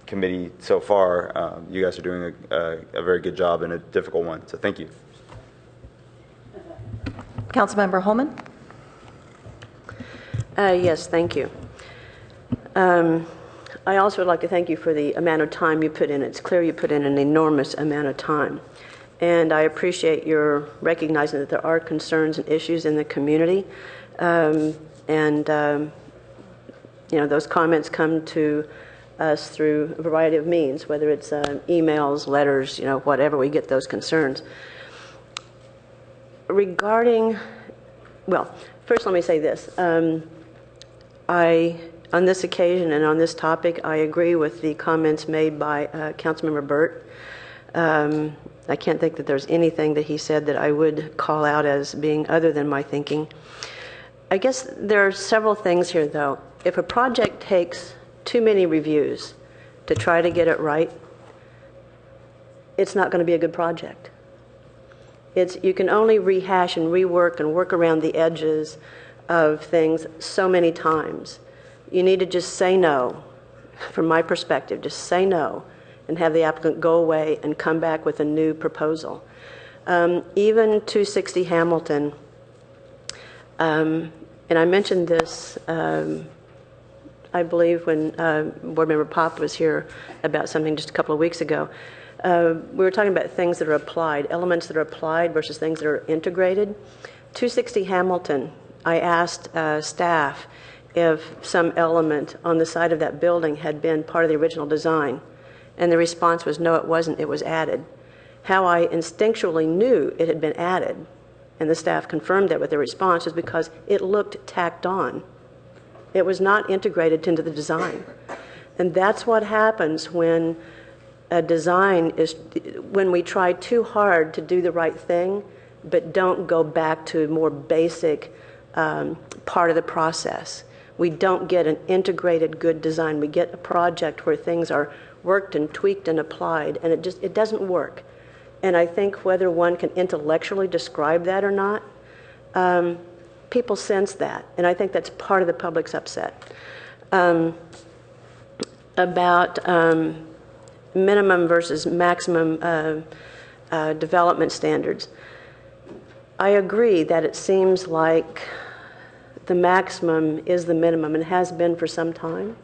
committee so far, you guys are doing a very good job and a difficult one. So thank you. Councilmember Holman? Yes, thank you. I also would like to thank you for the amount of time you put in. It's clear you put in an enormous amount of time. And I appreciate your recognizing that there are concerns and issues in the community. Those comments come to us through a variety of means, whether it's emails, letters, whatever, we get those concerns. First let me say this. On this occasion and on this topic, I agree with the comments made by Councilmember Burt. I can't think that there's anything that he said that I would call out as being other than my thinking. I guess there are several things here, though. If a project takes too many reviews to try to get it right, it's not going to be a good project. You can only rehash and rework and work around the edges of things so many times. You need to just say no. From my perspective, just say no and have the applicant go away and come back with a new proposal. Even 260 Hamilton, and I mentioned this, I believe, when Board Member Pop was here about something just a couple of weeks ago. We were talking about things that are applied, elements that are applied versus things that are integrated. 260 Hamilton, I asked staff if some element on the side of that building had been part of the original design. And the response was, no, it wasn't, it was added. How I instinctually knew it had been added, and the staff confirmed that with their response, is because it looked tacked on. It was not integrated into the design. And that's what happens when a design when we try too hard to do the right thing, but don't go back to a more basic part of the process. We don't get an integrated good design. We get a project where things are worked and tweaked and applied, and it doesn't work. And I think whether one can intellectually describe that or not, people sense that, and I think that's part of the public's upset. About minimum versus maximum development standards. I agree that it seems like the maximum is the minimum and has been for some time.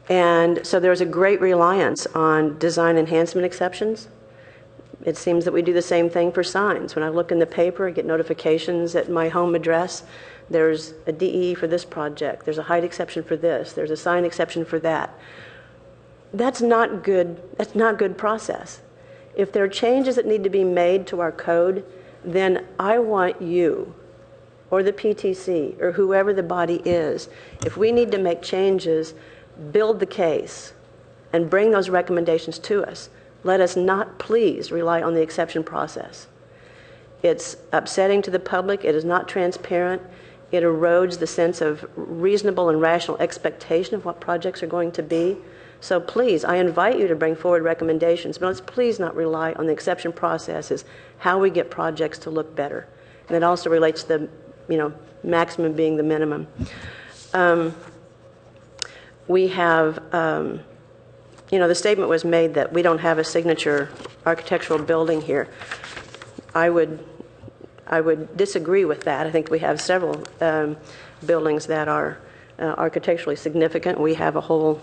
And so there's a great reliance on design enhancement exceptions. It seems that we do the same thing for signs. When I look in the paper, I get notifications at my home address. There's a DE for this project. There's a height exception for this. There's a sign exception for that. That's not good. That's not good process. If there are changes that need to be made to our code, then I want you or the PTC or whoever the body is, if we need to make changes, build the case and bring those recommendations to us. Let us not please rely on the exception process. It's upsetting to the public. It is not transparent. It erodes the sense of reasonable and rational expectation of what projects are going to be. So please, I invite you to bring forward recommendations, but let's please not rely on the exception process as how we get projects to look better. And it also relates to the maximum being the minimum. We have, the statement was made that we don't have a signature architectural building here. I would disagree with that. I think we have several buildings that are architecturally significant. We have a whole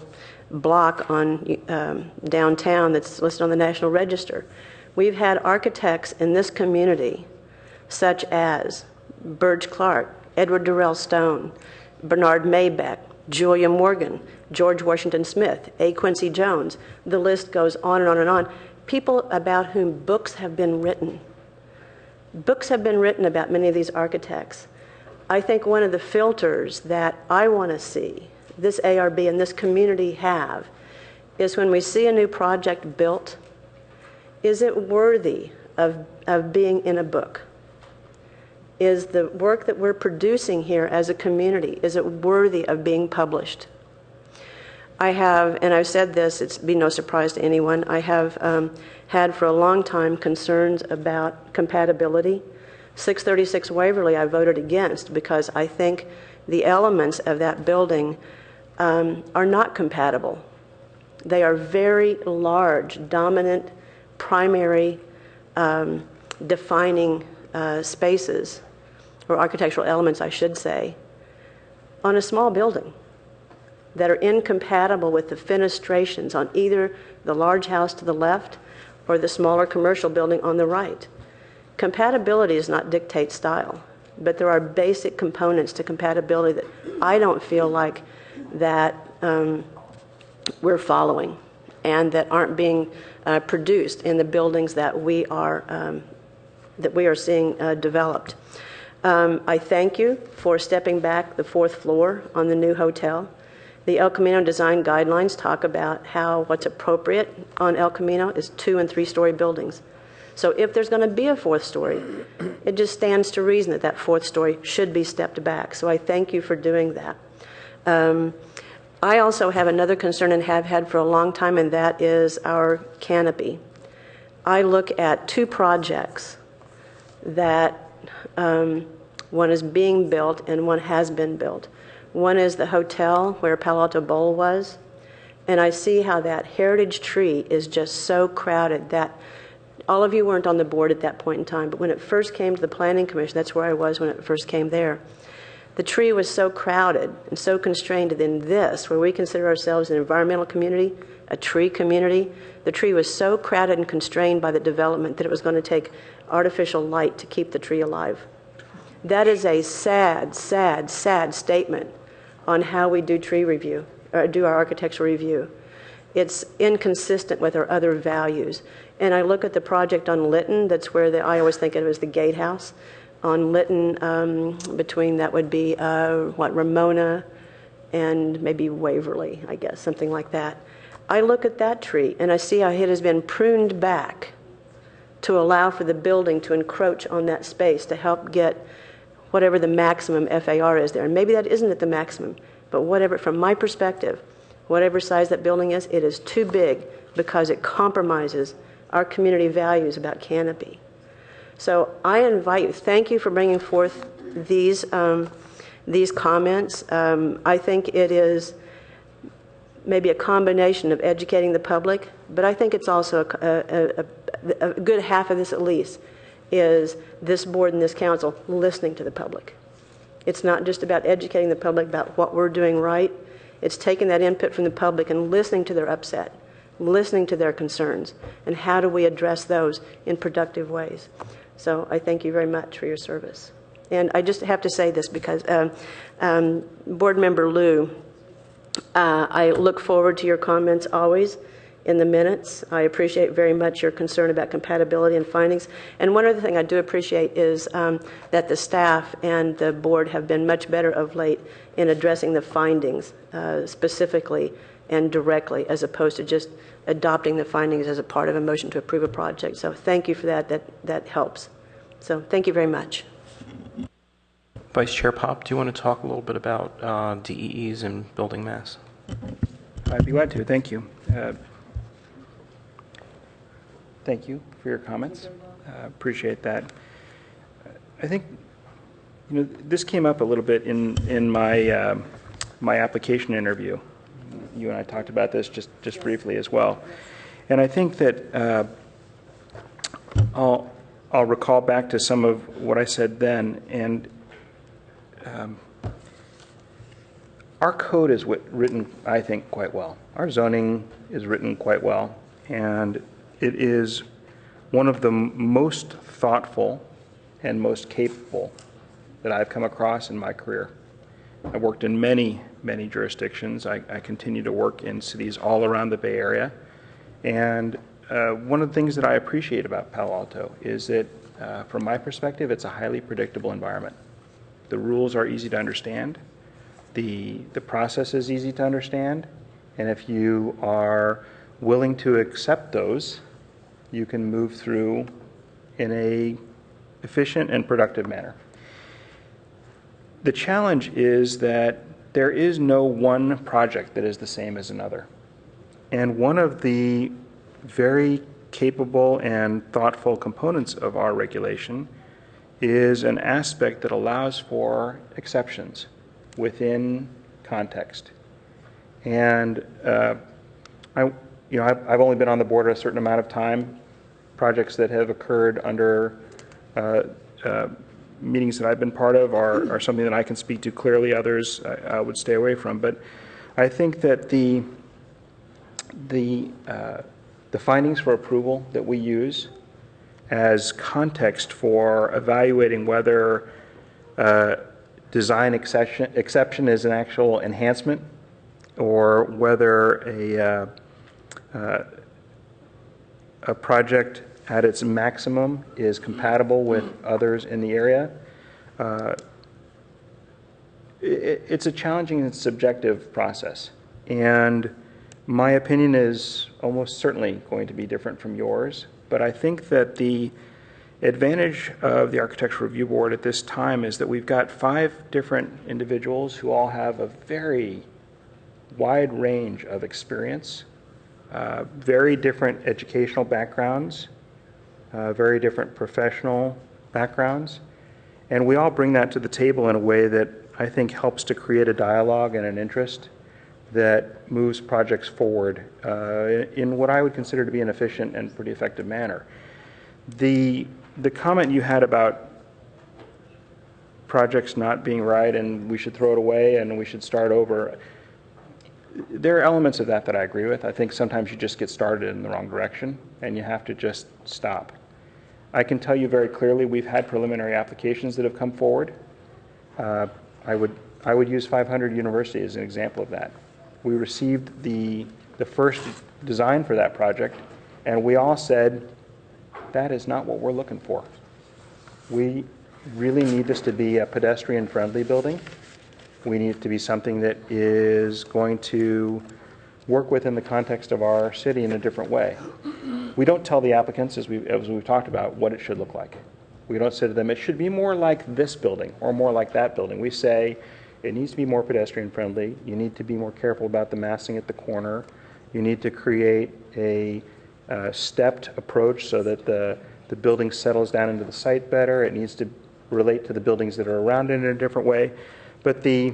block on downtown that's listed on the National Register. We've had architects in this community such as Burge Clark, Edward Durrell Stone, Bernard Maybeck, Julia Morgan, George Washington Smith, A. Quincy Jones. The list goes on and on and on. People about whom books have been written. Books have been written about many of these architects. I think one of the filters that I want to see this ARB and this community have is when we see a new project built, is it worthy of being in a book? Is the work that we're producing here as a community, is it worthy of being published? I have, and I've said this, it's be no surprise to anyone, I have had for a long time concerns about compatibility. 636 Waverly I voted against because I think the elements of that building are not compatible. They are very large, dominant, primary defining spaces, or architectural elements, I should say, on a small building that are incompatible with the fenestrations on either the large house to the left or the smaller commercial building on the right. Compatibility does not dictate style, but there are basic components to compatibility that I don't feel like that we're following and that aren't being produced in the buildings that we are seeing developed. I thank you for stepping back the fourth floor on the new hotel. The El Camino design guidelines talk about how what's appropriate on El Camino is 2- and 3-story buildings. So if there's going to be a fourth story, it just stands to reason that that fourth story should be stepped back. So I thank you for doing that. I also have another concern and have had for a long time, and that is our canopy. I look at 2 projects that one is being built and one has been built. One is the hotel where Palo Alto Bowl was, and I see how that heritage tree is just so crowded that all of you weren't on the board at that point in time, but when it first came to the Planning Commission, that's where I was when it first came there, the tree was so crowded and so constrained that in this, where we consider ourselves an environmental community, a tree community, the tree was so crowded and constrained by the development that it was going to take artificial light to keep the tree alive. That is a sad, sad, sad statement on how we do tree review, or do our architectural review. It's inconsistent with our other values. And I look at the project on Lytton, that's where I always think of it as the gatehouse. On Lytton, between that would be, Ramona and maybe Waverly, I guess, something like that. I look at that tree and I see how it has been pruned back to allow for the building to encroach on that space to help get whatever the maximum FAR is there. And maybe that isn't at the maximum, but whatever, from my perspective, whatever size that building is, it is too big because it compromises our community values about canopy. So I invite you, thank you for bringing forth these comments. I think it is maybe a combination of educating the public, but I think it's also a good half of this at least is this board and this council listening to the public. It's not just about educating the public about what we're doing right. It's taking that input from the public and listening to their upset, listening to their concerns, and how do we address those in productive ways. So I thank you very much for your service. And I just have to say this because Board Member Liu, I look forward to your comments always in the minutes. I appreciate very much your concern about compatibility and findings. And one other thing I do appreciate is that the staff and the board have been much better of late in addressing the findings specifically and directly, as opposed to just adopting the findings as a part of a motion to approve a project. So thank you for that. That helps. So thank you very much. Vice Chair Pop, do you want to talk a little bit about DEEs and building mass? I'd be glad to. Thank you. Thank you for your comments. Appreciate that. I think this came up a little bit in my my application interview. You and I talked about this just briefly as well, and I think that I'll recall back to some of what I said then. And our code is written, I think, quite well. Our zoning is written quite well, and it is one of the most thoughtful and most capable that I've come across in my career. I've worked in many, many jurisdictions. I continue to work in cities all around the Bay Area. And one of the things that I appreciate about Palo Alto is that, from my perspective, it's a highly predictable environment. The rules are easy to understand. The process is easy to understand. And if you are willing to accept those, you can move through in a efficient and productive manner. The challenge is that there is no one project that is the same as another. And one of the very capable and thoughtful components of our regulation is an aspect that allows for exceptions within context. And I've only been on the board a certain amount of time. Projects that have occurred under meetings that I've been part of are something that I can speak to clearly. Others I would stay away from. But I think that the findings for approval that we use as context for evaluating whether design exception is an actual enhancement or whether a project at its maximum is compatible with others in the area. It's a challenging and subjective process. And my opinion is almost certainly going to be different from yours. But I think that the advantage of the Architectural Review Board at this time is that we've got 5 different individuals who all have a very wide range of experience, very different educational backgrounds, very different professional backgrounds, and we all bring that to the table in a way that I think helps to create a dialogue and an interest that moves projects forward in what I would consider to be an efficient and pretty effective manner. The comment you had about projects not being right and we should throw it away and we should start over, there are elements of that I agree with. I think sometimes you just get started in the wrong direction and you have to just stop. I can tell you very clearly we've had preliminary applications that have come forward. I would use 500 University as an example of that. We received the first design for that project, and we all said, that is not what we're looking for. We really need this to be a pedestrian-friendly building. We need it to be something that is going to work within the context of our city in a different way. We don't tell the applicants, as we've talked about, what it should look like. We don't say to them, it should be more like this building or more like that building. We say it needs to be more pedestrian friendly. You need to be more careful about the massing at the corner. You need to create a stepped approach so that the building settles down into the site better. It needs to relate to the buildings that are around it in a different way. But the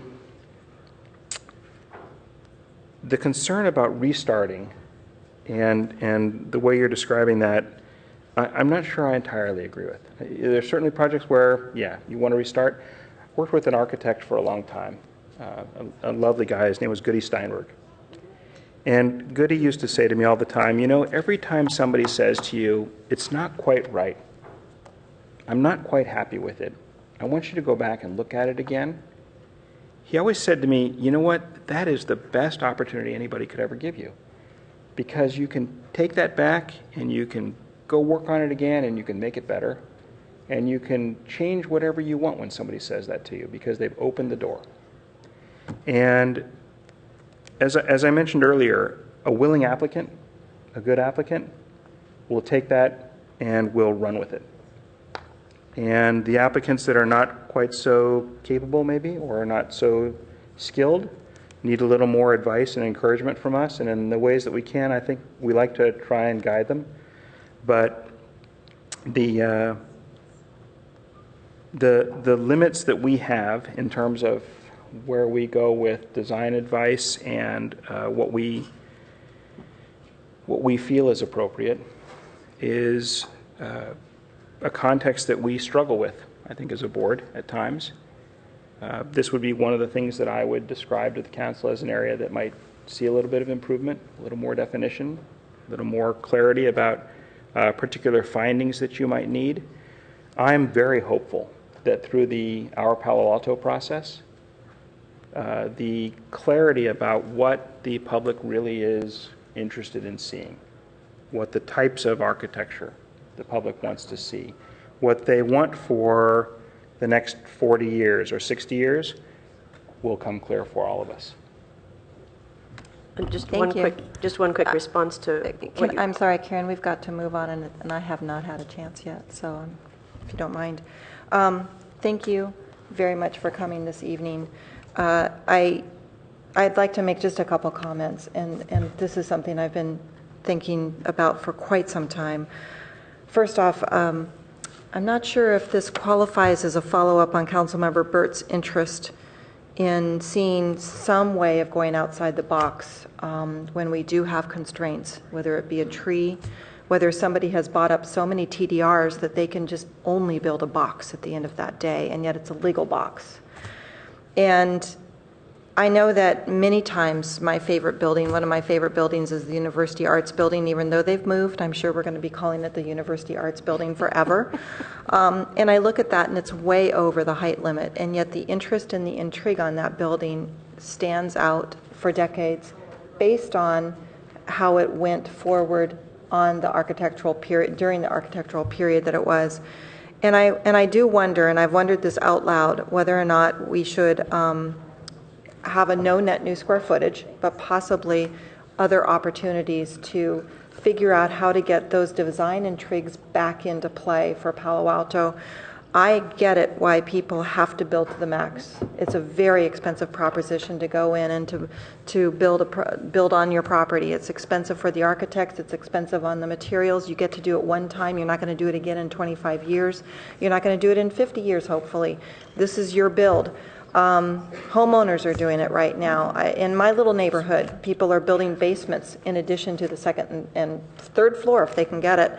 concern about restarting and the way you're describing that, I'm not sure I entirely agree with. There's certainly projects where, yeah, you want to restart. Worked with an architect for a long time, a lovely guy. His name was Goody Steinberg. And Goody used to say to me all the time, you know, every time somebody says to you, it's not quite right, I'm not quite happy with it, I want you to go back and look at it again. He always said to me, you know what, that is the best opportunity anybody could ever give you. Because you can take that back and you can go work on it again and you can make it better. And you can change whatever you want when somebody says that to you because they've opened the door. And as I mentioned earlier, a willing applicant, a good applicant, will take that and will run with it. And the applicants that are not quite so capable maybe or are not so skilled need a little more advice and encouragement from us. And in the ways that we can, I think we like to try and guide them. But the limits that we have in terms of where we go with design advice and what we feel is appropriate is a context that we struggle with, I think, as a board at times. This would be one of the things that I would describe to the council as an area that might see a little bit of improvement, a little more definition, a little more clarity about particular findings that you might need. I'm very hopeful that through our Palo Alto process, the clarity about what the public really is interested in seeing, what the types of architecture the public wants to see, what they want for the next 40 years or 60 years will come clear for all of us. And just Thank you. one quick response to what you... I'm sorry, Karen, we've got to move on, and I have not had a chance yet, so if you don't mind. Thank you very much for coming this evening. I'd like to make just a couple comments, and this is something I've been thinking about for quite some time. First off, I'm not sure if this qualifies as a follow-up on Councilmember Burt's interest in seeing some way of going outside the box when we do have constraints, whether it be a tree, whether somebody has bought up so many TDRs that they can just only build a box at the end of that day, and yet it's a legal box. And I know that many times my favorite building, one of my favorite buildings is the University Arts Building. Even though they've moved, I'm sure we're going to be calling it the University Arts Building forever. And I look at that and it's way over the height limit. And yet the interest and the intrigue on that building stands out for decades based on how it went forward on the architectural period, during the architectural period that it was. And I do wonder, and I've wondered this out loud, whether or not we should have a no net new square footage, but possibly other opportunities to figure out how to get those design intrigues back into play for Palo Alto. I get it why people have to build to the max. It's a very expensive proposition to go in and to build on your property. It's expensive for the architects. It's expensive on the materials. You get to do it one time. You're not going to do it again in 25 years. You're not going to do it in 50 years, hopefully. This is your build. Homeowners are doing it right now. In my little neighborhood, people are building basements in addition to the second and third floor if they can get it.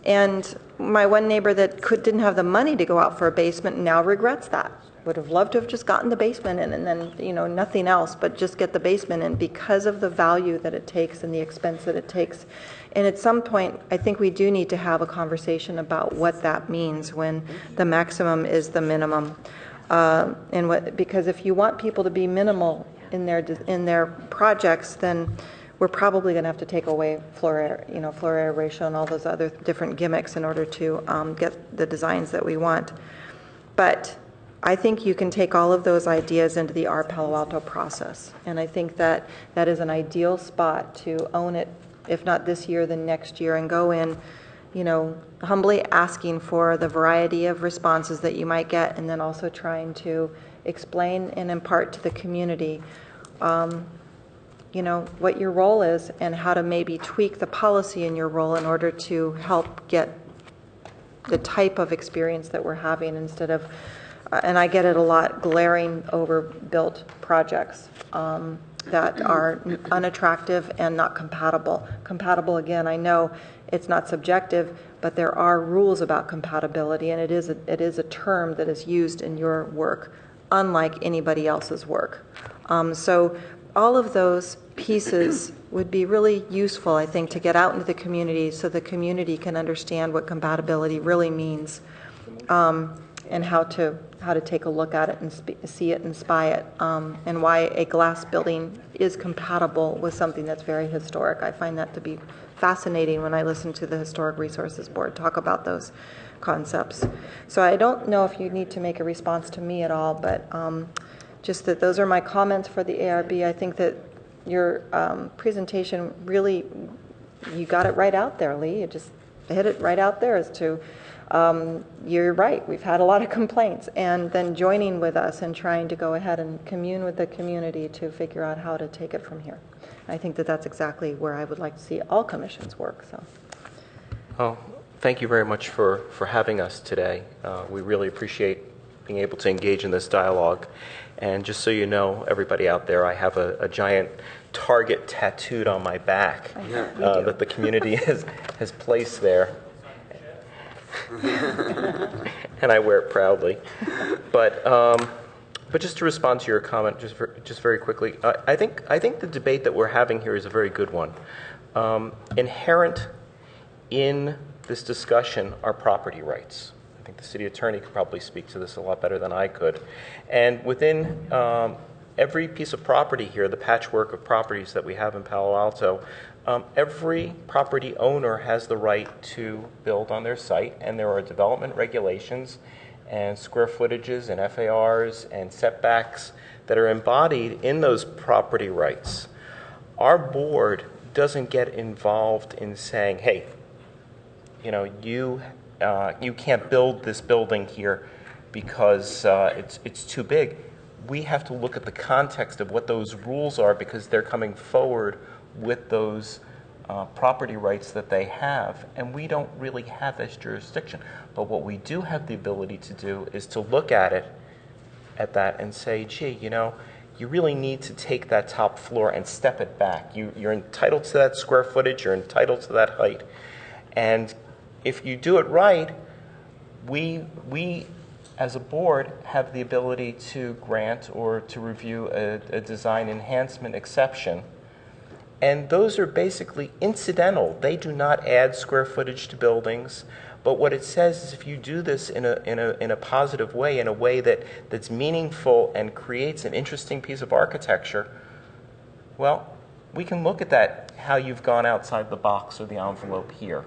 And my one neighbor that didn't have the money to go out for a basement now regrets that. Would have loved to have just gotten the basement in and then, nothing else, but just get the basement in because of the value that it takes and the expense that it takes. And at some point, I think we do need to have a conversation about what that means when the maximum is the minimum. Because if you want people to be minimal in their projects, then we're probably going to have to take away floor area ratio and all those other different gimmicks in order to get the designs that we want. But I think you can take all of those ideas into the Palo Alto process, and I think that is an ideal spot to own it if not this year, then next year, and go in, humbly asking for the variety of responses that you might get, and then also trying to explain and impart to the community, what your role is and how to maybe tweak the policy in your role in order to help get the type of experience that we're having instead of, and I get it a lot, glaring overbuilt projects that are unattractive and not compatible. Compatible, again, I know it's not subjective, but there are rules about compatibility, and it is a term that is used in your work, unlike anybody else's work. So all of those pieces would be really useful, I think, to get out into the community so the community can understand what compatibility really means, and how to take a look at it and see it and spy it, and why a glass building is compatible with something that's very historic. I find that to be fascinating when I listen to the Historic Resources Board talk about those concepts. So I don't know if you need to make a response to me at all, but just that those are my comments for the ARB. I think that your presentation really, you got it right out there, Lee. You just hit it right out there as to, you're right, we've had a lot of complaints, and then joining with us and trying to go ahead and commune with the community to figure out how to take it from here. I think that that's exactly where I would like to see all commissions work. So. Oh, thank you very much for having us today. We really appreciate being able to engage in this dialogue. And just so you know, everybody out there, I have a giant target tattooed on my back that the community has placed there. And I wear it proudly. But just to respond to your comment, just very quickly, I think the debate that we're having here is a very good one. Inherent in this discussion are property rights. I think the city attorney could probably speak to this a lot better than I could. And within every piece of property here, the patchwork of properties that we have in Palo Alto, every property owner has the right to build on their site, and there are development regulations and square footages and FARs and setbacks that are embodied in those property rights. Our board doesn't get involved in saying, hey, you can't build this building here because it's too big. We have to look at the context of what those rules are because they're coming forward with those property rights that they have, and we don't really have this jurisdiction. But what we do have the ability to do is to look at that and say, gee, you really need to take that top floor and step it back. You're entitled to that square footage, you're entitled to that height. And if you do it right, we as a board have the ability to grant or to review a design enhancement exception. And those are basically incidental. They do not add square footage to buildings. But what it says is if you do this in a positive way, in a way that's meaningful and creates an interesting piece of architecture, well, we can look at that, how you've gone outside the box or the envelope here.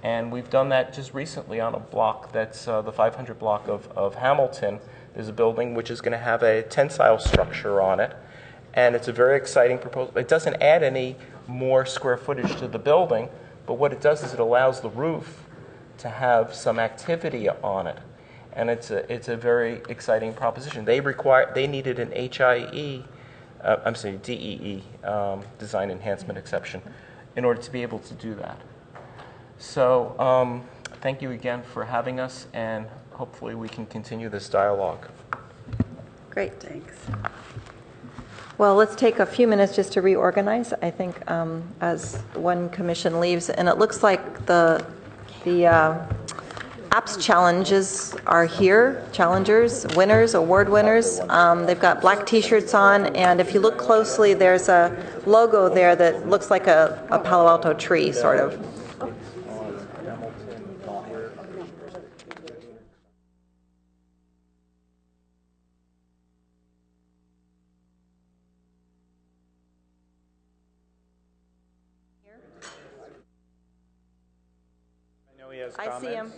And we've done that just recently on a block that's the 500 block of Hamilton. There's a building which is going to have a tensile structure on it. And it's a very exciting proposal. It doesn't add any more square footage to the building, but what it does is it allows the roof to have some activity on it. And it's a very exciting proposition. They needed an DEE, design enhancement exception, in order to be able to do that. So thank you again for having us, and hopefully we can continue this dialogue. Great, thanks. Well, let's take a few minutes just to reorganize, I think, as one commission leaves. And it looks like the apps challenges are here, challengers, winners, award winners. They've got black T-shirts on, and if you look closely, there's a logo there that looks like a Palo Alto tree, sort of. I see him.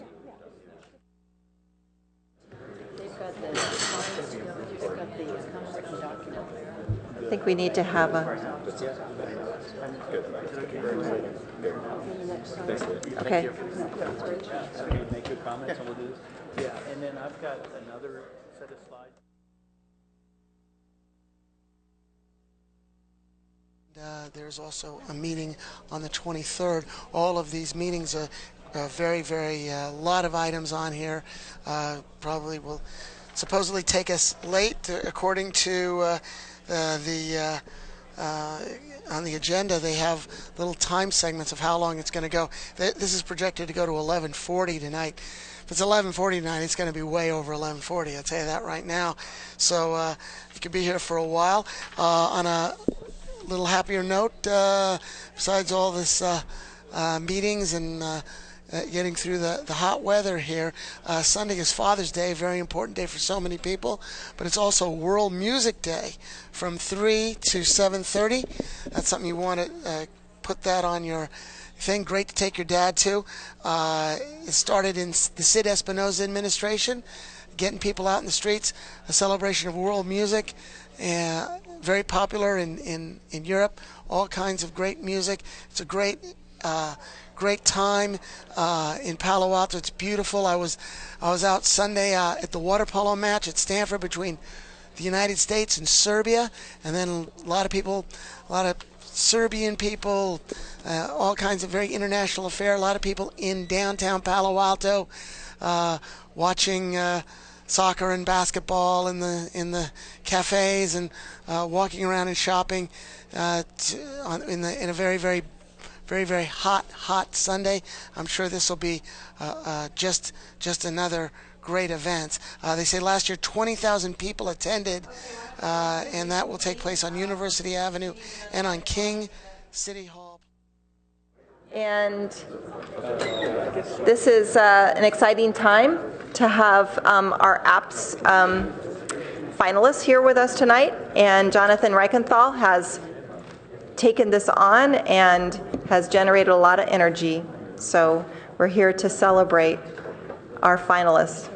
They've got the document. I think we need to have a... Okay. Make good comments, and we'll do this. Yeah, and then I've got another set of slides. There's also a meeting on the 23rd. All of these meetings are very, very lot of items on here. Probably will supposedly take us late, according to on the agenda. They have little time segments of how long it's going to go. This is projected to go to 11:40 tonight. If it's 11:40 tonight, it's going to be way over 11:40. I'll tell you that right now. So you could be here for a while. On a little happier note, besides all this meetings and getting through the hot weather here, Sunday is Father's Day, a very important day for so many people, but it's also World Music Day from 3 to 7:30. That's something you want to put that on your thing. Great to take your dad to. It started in the Sid Espinoza administration, getting people out in the streets, a celebration of world music. Very popular in Europe, all kinds of great music. It's a great time in Palo Alto. It's beautiful. I was out Sunday at the water polo match at Stanford between the United States and Serbia, and then a lot of Serbian people, all kinds of very international affair. A lot of people in downtown Palo Alto watching soccer and basketball in the cafes and walking around and shopping in a very, very, very, very hot Sunday. I'm sure this will be just another great event. They say last year 20,000 people attended, and that will take place on University Avenue and on King City Hall. And this is an exciting time to have our apps finalists here with us tonight. And Jonathan Reichenthal has taken this on and has generated a lot of energy. So we're here to celebrate our finalists.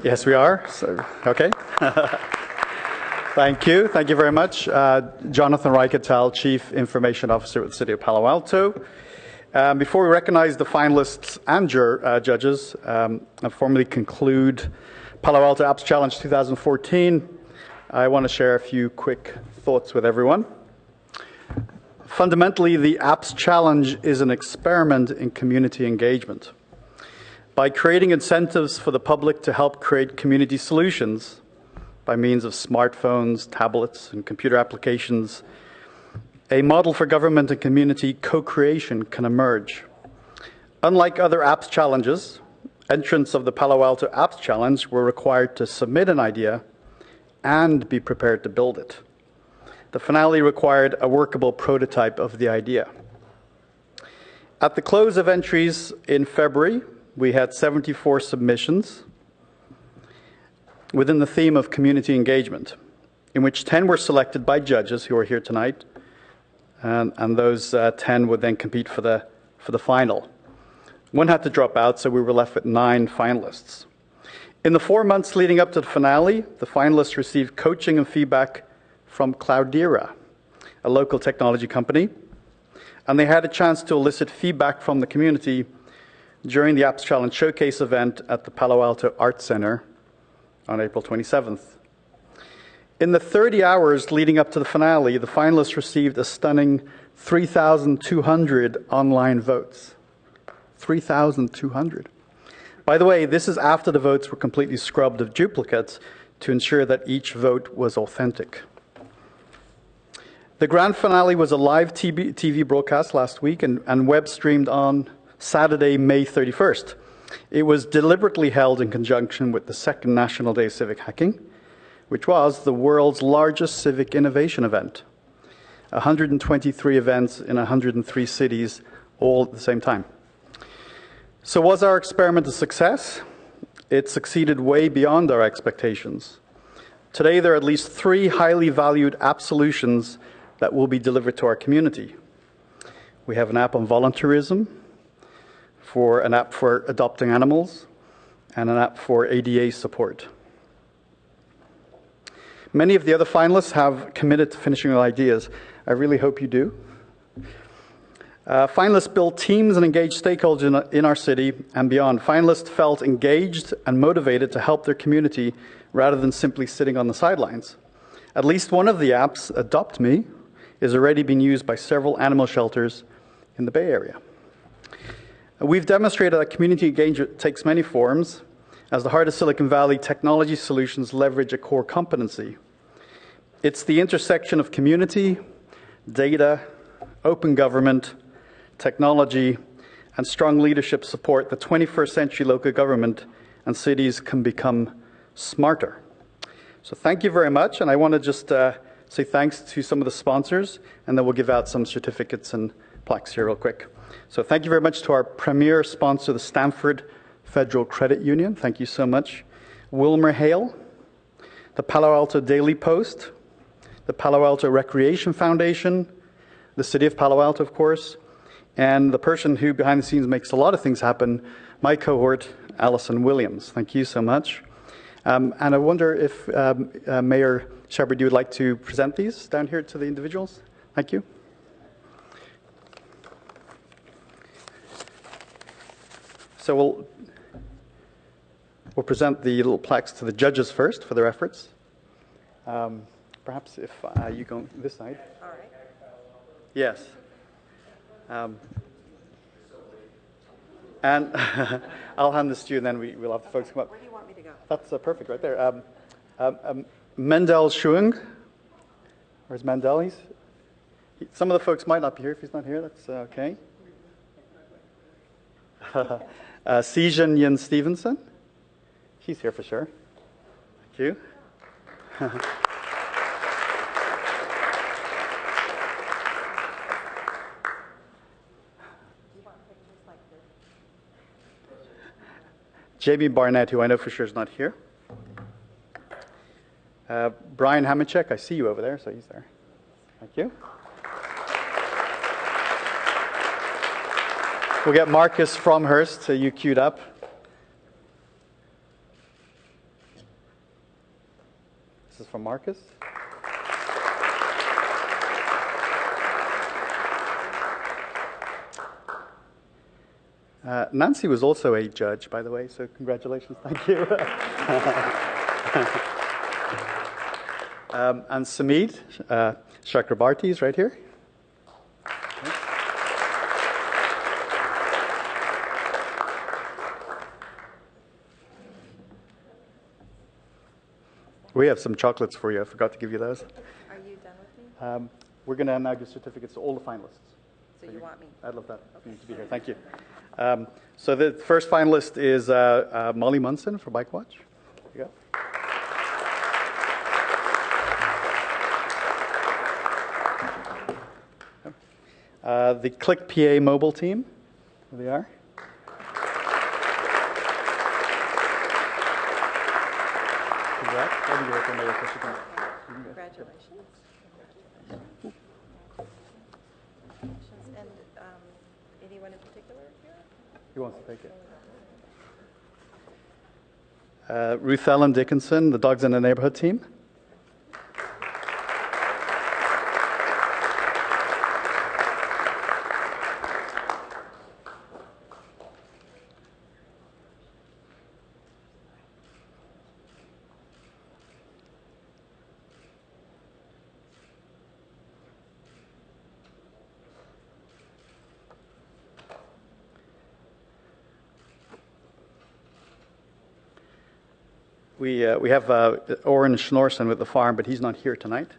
Yes, we are. So, okay. Thank you. Thank you very much. Jonathan Reichenthal, Chief Information Officer with the City of Palo Alto. Before we recognize the finalists and judges and formally conclude Palo Alto Apps Challenge 2014, I want to share a few quick thoughts with everyone. Fundamentally, the Apps Challenge is an experiment in community engagement. By creating incentives for the public to help create community solutions by means of smartphones, tablets, and computer applications, a model for government and community co-creation can emerge. Unlike other apps challenges, entrants of the Palo Alto Apps Challenge were required to submit an idea and be prepared to build it. The finale required a workable prototype of the idea. At the close of entries in February, we had 74 submissions within the theme of community engagement, in which 10 were selected by judges who are here tonight, and those 10 would then compete for the final. One had to drop out, so we were left with 9 finalists. In the 4 months leading up to the finale, the finalists received coaching and feedback from Cloudera, a local technology company, and they had a chance to elicit feedback from the community during the Apps Challenge Showcase event at the Palo Alto Art Center on April 27th. In the 30 hours leading up to the finale, the finalists received a stunning 3,200 online votes. 3,200. By the way, this is after the votes were completely scrubbed of duplicates to ensure that each vote was authentic. The grand finale was a live TV broadcast last week and web streamed on Saturday, May 31st. It was deliberately held in conjunction with the second National Day of Civic Hacking, which was the world's largest civic innovation event. 123 events in 103 cities, all at the same time. So was our experiment a success? It succeeded way beyond our expectations. Today, there are at least 3 highly valued app solutions that will be delivered to our community. We have an app on volunteerism, an app for adopting animals, and an app for ADA support. Many of the other finalists have committed to finishing their ideas. I really hope you do. Finalists built teams and engaged stakeholders in our city and beyond. Finalists felt engaged and motivated to help their community rather than simply sitting on the sidelines. At least one of the apps, Adopt Me, is already being used by several animal shelters in the Bay Area. We've demonstrated that community engagement takes many forms, as the heart of Silicon Valley technology solutions leverage a core competency. It's the intersection of community, data, open government, technology, and strong leadership support that 21st century local government and cities can become smarter. So thank you very much, and I want to just say thanks to some of the sponsors, and then we'll give out some certificates and plaques here real quick. So thank you very much to our premier sponsor, the Stanford Federal Credit Union. Thank you so much. Wilmer Hale, the Palo Alto Daily Post, the Palo Alto Recreation Foundation, the City of Palo Alto, of course, and the person who behind the scenes makes a lot of things happen, my cohort, Allison Williams. Thank you so much. And I wonder if Mayor Shepard, you would like to present these down here to the individuals? Thank you. So we'll present the little plaques to the judges first for their efforts. Perhaps if you go this side. All right. Yes. And I'll hand this to you, and then we'll have the folks come up. Where do you want me to go? That's perfect right there. Mendel Schuing. Where's Mendel? Some of the folks might not be here. If he's not here, that's okay. Sejan Yin Stevenson. He's here for sure. Thank you. Jamie Barnett, who I know for sure is not here. Brian Hamachek, I see you over there, so he's there. Thank you. We'll get Marcus Fromhurst, so you queued up. This is from Marcus. Nancy was also a judge, by the way, so congratulations. Thank you. And Samid Chakrabarti is right here. We have some chocolates for you. I forgot to give you those. Are you done with me? We're going to now give certificates to all the finalists. So you want me? I'd love that. Okay. You need to be here. Thank you. So the first finalist is Molly Munson for Bike Watch. Here you go. The Click PA mobile team. Here they are. Congratulations. And anyone in particular here? Who wants to take it? Ruth Ellen Dickinson, the Dogs in the Neighborhood team. We have Oren Schnorson with the farm, but he's not here tonight.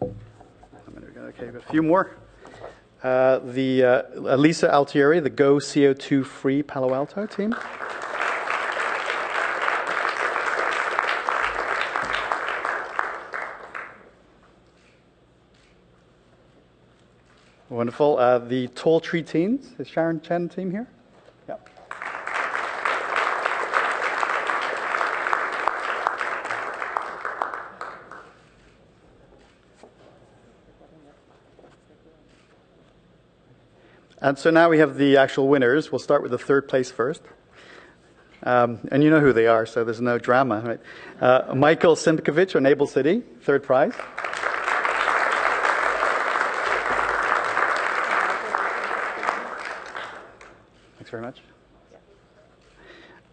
Okay, a few more. Lisa Altieri, the Go CO2 Free Palo Alto team. Wonderful. The Tall Tree Teens, is Sharon Chen team here? Yep. And so now we have the actual winners. We'll start with the third place first. And you know who they are, so there's no drama. Right? Michael Simkovich, on Able City, third prize. Thanks very much.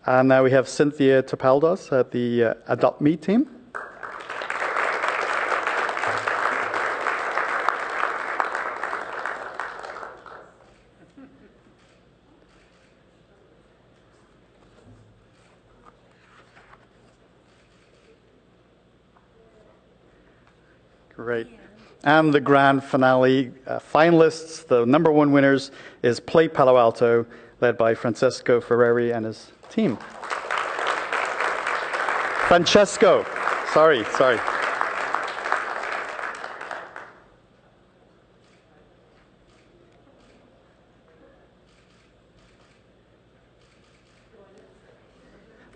And now we have Cynthia Topaldos at the Adopt Me team. Great. And the grand finale finalists, the #1 winners is Play Palo Alto, led by Francesco Ferreri and his team. Francesco, sorry.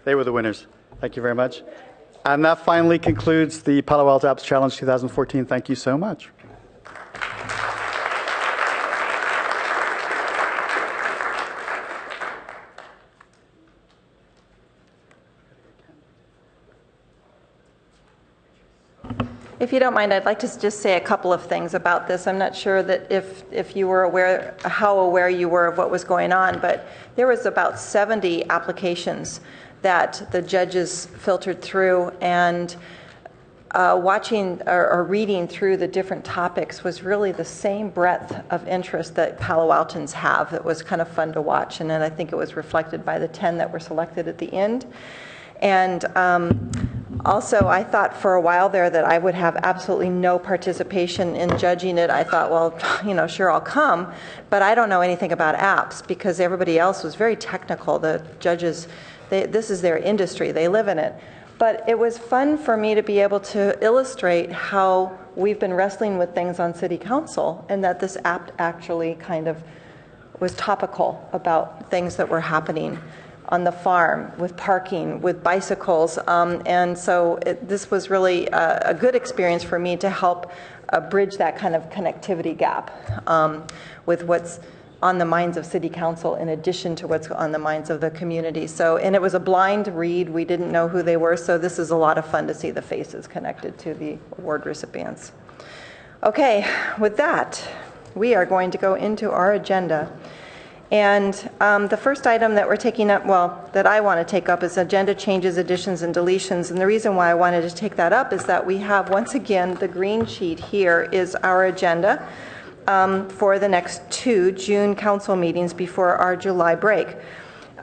They were the winners. Thank you very much. And that finally concludes the Palo Alto Apps Challenge 2014. Thank you so much. If you don't mind, I'd like to just say a couple of things about this. I'm not sure that if you were aware, how aware you were of what was going on, but there was about 70 applications that the judges filtered through, and watching or reading through the different topics was really the same breadth of interest that Palo Altans have. It was kind of fun to watch, and then I think it was reflected by the 10 that were selected at the end. And also, I thought for a while there that I would have absolutely no participation in judging it. I thought, well, sure, I'll come, but I don't know anything about apps because everybody else was very technical. The judges, this is their industry. They live in it. But it was fun for me to be able to illustrate how we've been wrestling with things on City Council, and that this app actually kind of was topical about things that were happening on the farm, with parking, with bicycles. And so this was really a good experience for me to help bridge that kind of connectivity gap with what's on the minds of City Council in addition to what's on the minds of the community. So, and it was a blind read. We didn't know who they were, so this is a lot of fun to see the faces connected to the award recipients. Okay, with that, we are going to go into our agenda. And the first item that we're taking up, that I want to take up is agenda changes, additions, and deletions. And the reason why I wanted to take that up is that we have, once again, the green sheet here is our agenda for the next 2 June council meetings before our July break.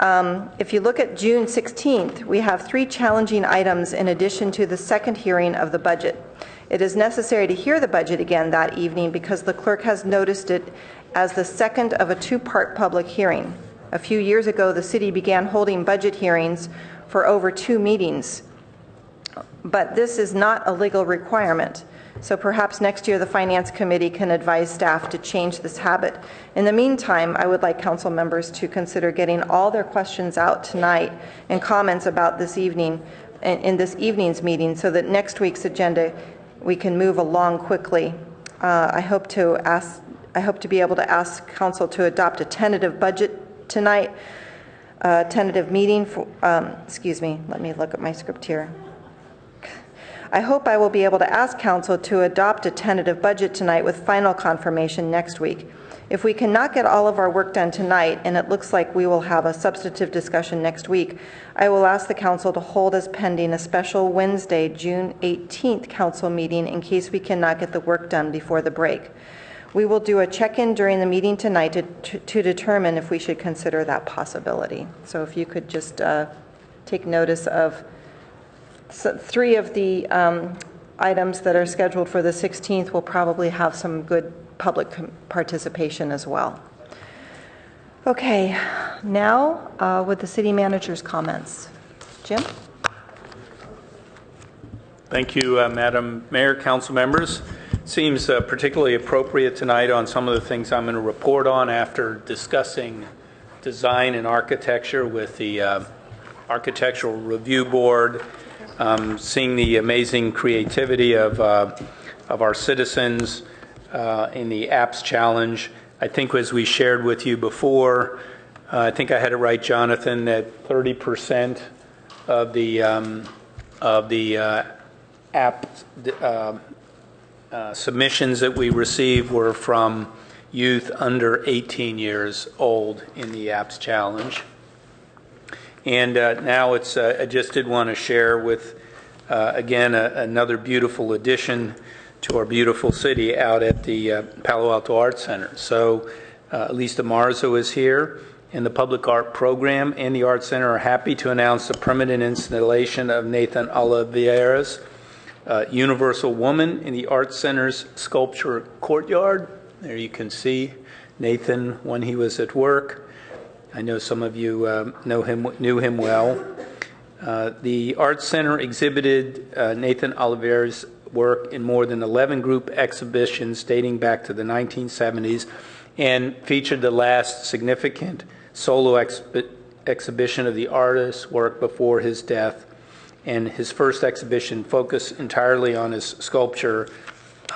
If you look at June 16th, we have 3 challenging items in addition to the second hearing of the budget. It is necessary to hear the budget again that evening because the clerk has noticed it as the second of a 2-part public hearing. A few years ago, the city began holding budget hearings for over 2 meetings, but this is not a legal requirement. So perhaps next year the Finance Committee can advise staff to change this habit. In the meantime, I would like council members to consider getting all their questions out tonight and comments about this evening, in this evening's meeting, so that next week's agenda we can move along quickly. I hope to be able to ask council to adopt a tentative budget tonight, tentative meeting for, excuse me, let me look at my script here. I hope I will be able to ask council to adopt a tentative budget tonight with final confirmation next week. If we cannot get all of our work done tonight, and it looks like we will have a substantive discussion next week, I will ask the council to hold as pending a special Wednesday, June 18th council meeting in case we cannot get the work done before the break. We will do a check-in during the meeting tonight to determine if we should consider that possibility. So if you could just take notice of 3 of the items that are scheduled for the 16th will probably have some good public participation as well. Okay, now with the city manager's comments. Jim? Thank you, Madam Mayor, council members. Seems particularly appropriate tonight on some of the things I'm going to report on after discussing design and architecture with the Architectural Review Board, seeing the amazing creativity of our citizens in the Apps Challenge. I think as we shared with you before, I think I had it right, Jonathan, that 30% of the app submissions that we received were from youth under 18 years old in the apps challenge. And now it's, I just did want to share with, again, another beautiful addition to our beautiful city out at the Palo Alto Arts Center. So Lisa Marzo is here, and the Public Art Program and the Art Center are happy to announce the permanent installation of Nathan Oliveira's Universal Woman in the Art Center's sculpture courtyard. There you can see Nathan when he was at work. I know some of you knew him well. The Art Center exhibited Nathan Oliveira's work in more than 11 group exhibitions dating back to the 1970s and featured the last significant solo exhibition of the artist's work before his death. And his first exhibition focused entirely on his sculpture,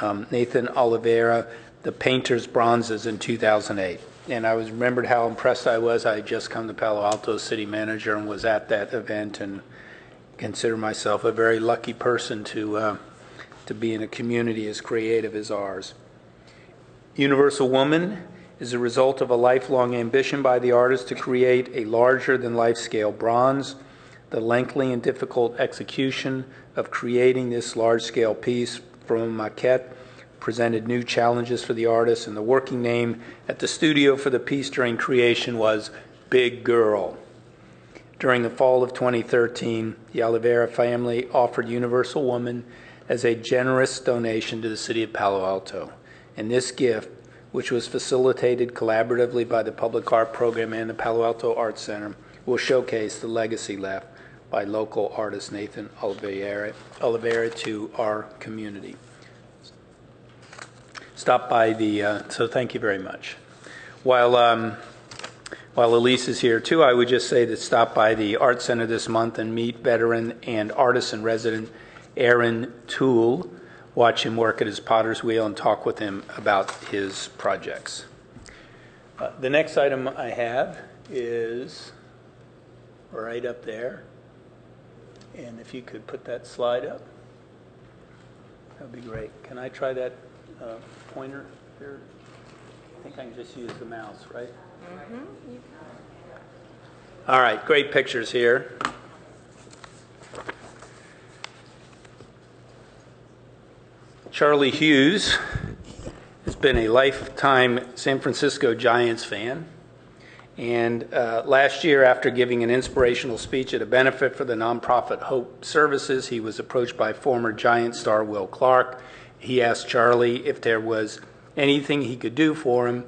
Nathan Oliveira, The Painter's Bronzes, in 2008. And I remembered how impressed I was. I had just come to Palo Alto city manager and was at that event, and consider myself a very lucky person to be in a community as creative as ours. Universal Woman is a result of a lifelong ambition by the artist to create a larger-than-life scale bronze. The lengthy and difficult execution of creating this large-scale piece from a maquette presented new challenges for the artist, and the working name at the studio for the piece during creation was Big Girl. During the fall of 2013, the Oliveira family offered Universal Woman as a generous donation to the city of Palo Alto. And this gift, which was facilitated collaboratively by the Public Art Program and the Palo Alto Arts Center, will showcase the legacy left by local artist Nathan Oliveira to our community. Stop by the, so thank you very much. While Elise is here too, I would just say that stop by the Art Center this month and meet veteran and artist in resident Aaron Toole, watch him work at his potter's wheel, and talk with him about his projects. The next item I have is right up there. And if you could put that slide up, that would be great. Can I try that pointer here? I think I can just use the mouse, right? Mm-hmm. All right, great pictures here. Charlie Hughes has been a lifetime San Francisco Giants fan. And last year, after giving an inspirational speech at a benefit for the nonprofit Hope Services, he was approached by former Giant star Will Clark. He asked Charlie if there was anything he could do for him,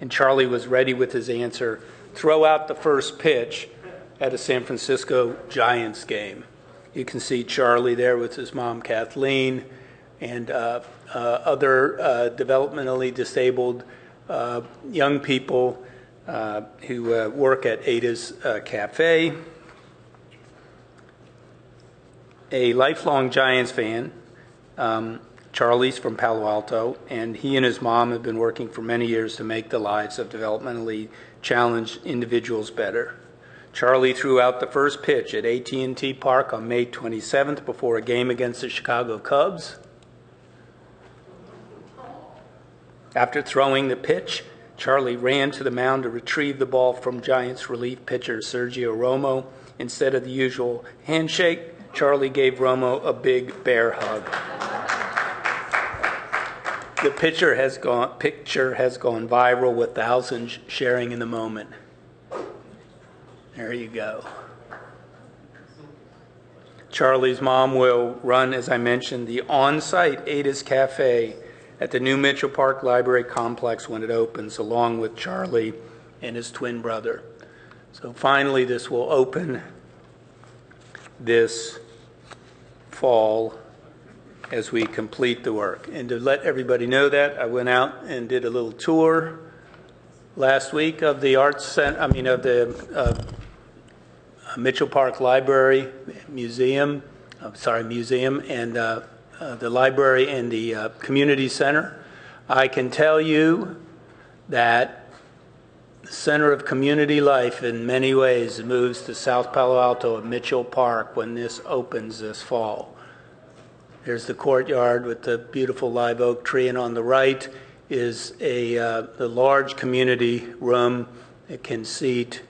and Charlie was ready with his answer: throw out the first pitch at a San Francisco Giants game. You can see Charlie there with his mom, Kathleen, and other developmentally disabled young people who work at Ada's Cafe. A lifelong Giants fan, Charlie's from Palo Alto, and he and his mom have been working for many years to make the lives of developmentally challenged individuals better. Charlie threw out the first pitch at AT&T Park on May 27th before a game against the Chicago Cubs. After throwing the pitch, Charlie ran to the mound to retrieve the ball from Giants relief pitcher Sergio Romo. Instead of the usual handshake, Charlie gave Romo a big bear hug. The picture has gone viral with thousands sharing in the moment. There you go. Charlie's mom will run, as I mentioned, the on-site Ada's Cafe at the new Mitchell Park Library Complex when it opens, along with Charlie and his twin brother. So finally, this will open this fall as we complete the work. And to let everybody know that, I went out and did a little tour last week of the Arts Center, of the Mitchell Park Library Museum, and the library and the community center. I can tell you that the center of community life in many ways. It moves to South Palo Alto at Mitchell Park when this opens this fall. There's the courtyard with the beautiful live oak tree, and on the right is the large community room. It can seat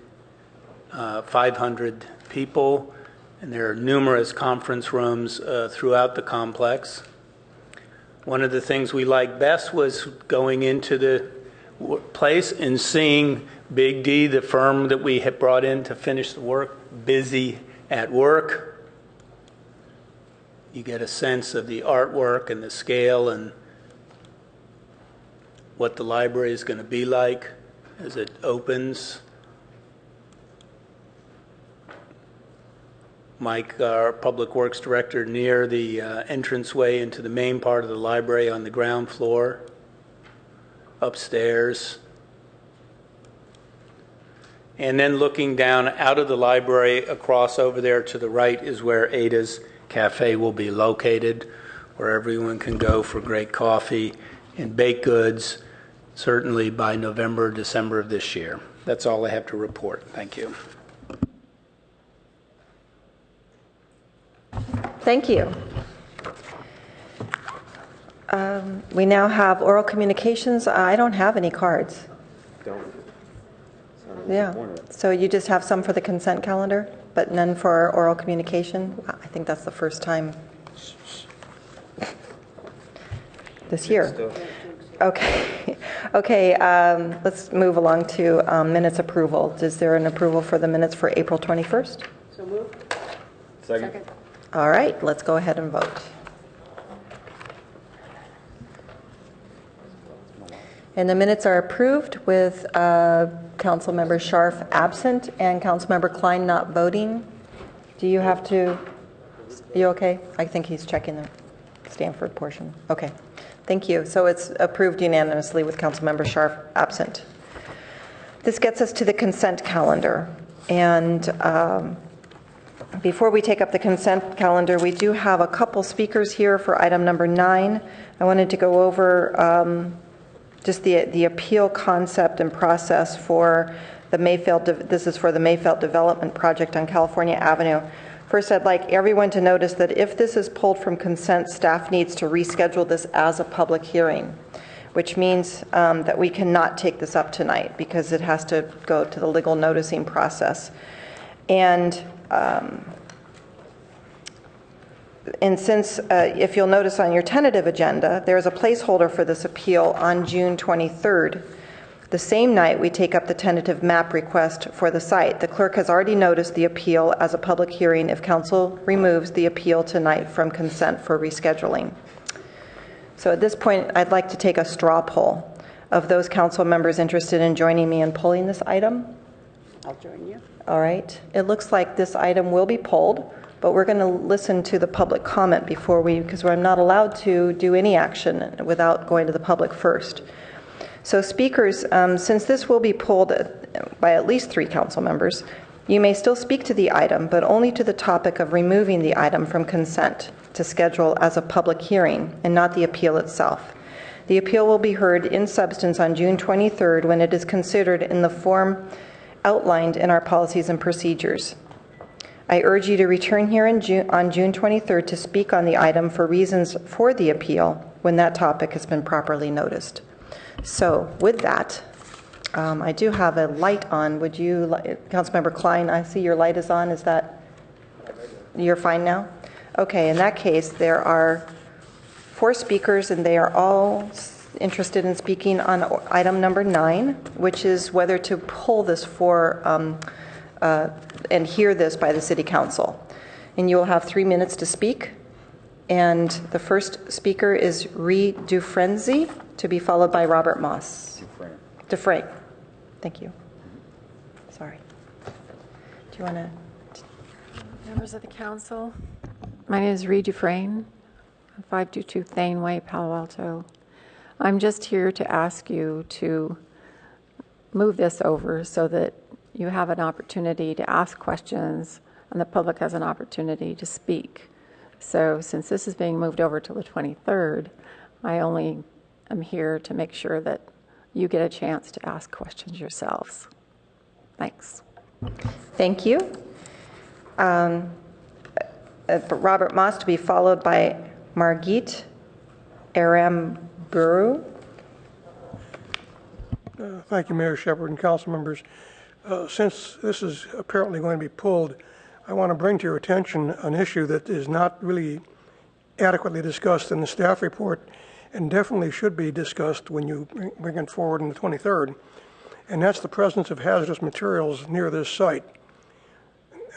500 people, and there are numerous conference rooms throughout the complex. One of the things we liked best was going into the place and seeing Big D, the firm that we had brought in to finish the work, busy at work. You get a sense of the artwork and the scale and what the library is going to be like as it opens. Mike, our Public Works Director, near the entranceway into the main part of the library on the ground floor, upstairs. And then looking down out of the library across over there to the right is where Ada's Cafe will be located, where everyone can go for great coffee and baked goods, certainly by November, December of this year. That's all I have to report. Thank you. Thank you. We now have oral communications. I don't have any cards. Yeah. So you just have some for the consent calendar, but none for oral communication? I think that's the first time this year. Okay. Okay. Let's move along to minutes approval. Is there an approval for the minutes for April 21st? So moved. Second. All right, let's go ahead and vote. And the minutes are approved with Councilmember Scharf absent and Councilmember Klein not voting. Do you have to, you okay? I think he's checking the Stanford portion. Okay, thank you. So it's approved unanimously with Councilmember Scharf absent. This gets us to the consent calendar. And before we take up the consent calendar, we do have a couple speakers here for item number 9. I wanted to go over just the appeal concept and process for the Mayfield. This is for the Mayfield Development Project on California Avenue. First, I'd like everyone to notice that if this is pulled from consent, staff needs to reschedule this as a public hearing, which means that we cannot take this up tonight because it has to go to the legal noticing process. And since, if you'll notice on your tentative agenda, there's a placeholder for this appeal on June 23rd. The same night we take up the tentative map request for the site. The clerk has already noticed the appeal as a public hearing if council removes the appeal tonight from consent for rescheduling. So at this point, I'd like to take a straw poll of those council members interested in joining me in pulling this item. I'll join you. All right. It looks like this item will be pulled, but we're going to listen to the public comment before because I'm not allowed to do any action without going to the public first. So speakers, since this will be pulled by at least 3 council members, you may still speak to the item, but only to the topic of removing the item from consent to schedule as a public hearing and not the appeal itself. The appeal will be heard in substance on June 23rd when it is considered in the form outlined in our policies and procedures. I urge you to return here on June 23rd to speak on the item for reasons for the appeal when that topic has been properly noticed. So with that, I do have a light on. Would you, Councilmember Klein, I see your light is on. Is that, you're fine now? Okay, in that case, there are 4 speakers and they are all interested in speaking on item number 9, which is whether to pull this for and hear this by the City Council. And you will have 3 minutes to speak. And the first speaker is Ree Dufresne, to be followed by Robert Moss. Dufresne. Thank you. Sorry. Do you want to? Members of the council, my name is Ree Dufresne, 522 Thane Way, Palo Alto. I'm just here to ask you to move this over so that you have an opportunity to ask questions and the public has an opportunity to speak. So since this is being moved over to the 23rd, I only am here to make sure that you get a chance to ask questions yourselves. Thanks. Thank you. Robert Moss to be followed by Margit Aramburu. Thank you, Mayor Shepherd and council members. Since this is apparently going to be pulled, I want to bring to your attention an issue that is not really adequately discussed in the staff report and definitely should be discussed when you bring it forward on the 23rd, and that's the presence of hazardous materials near this site.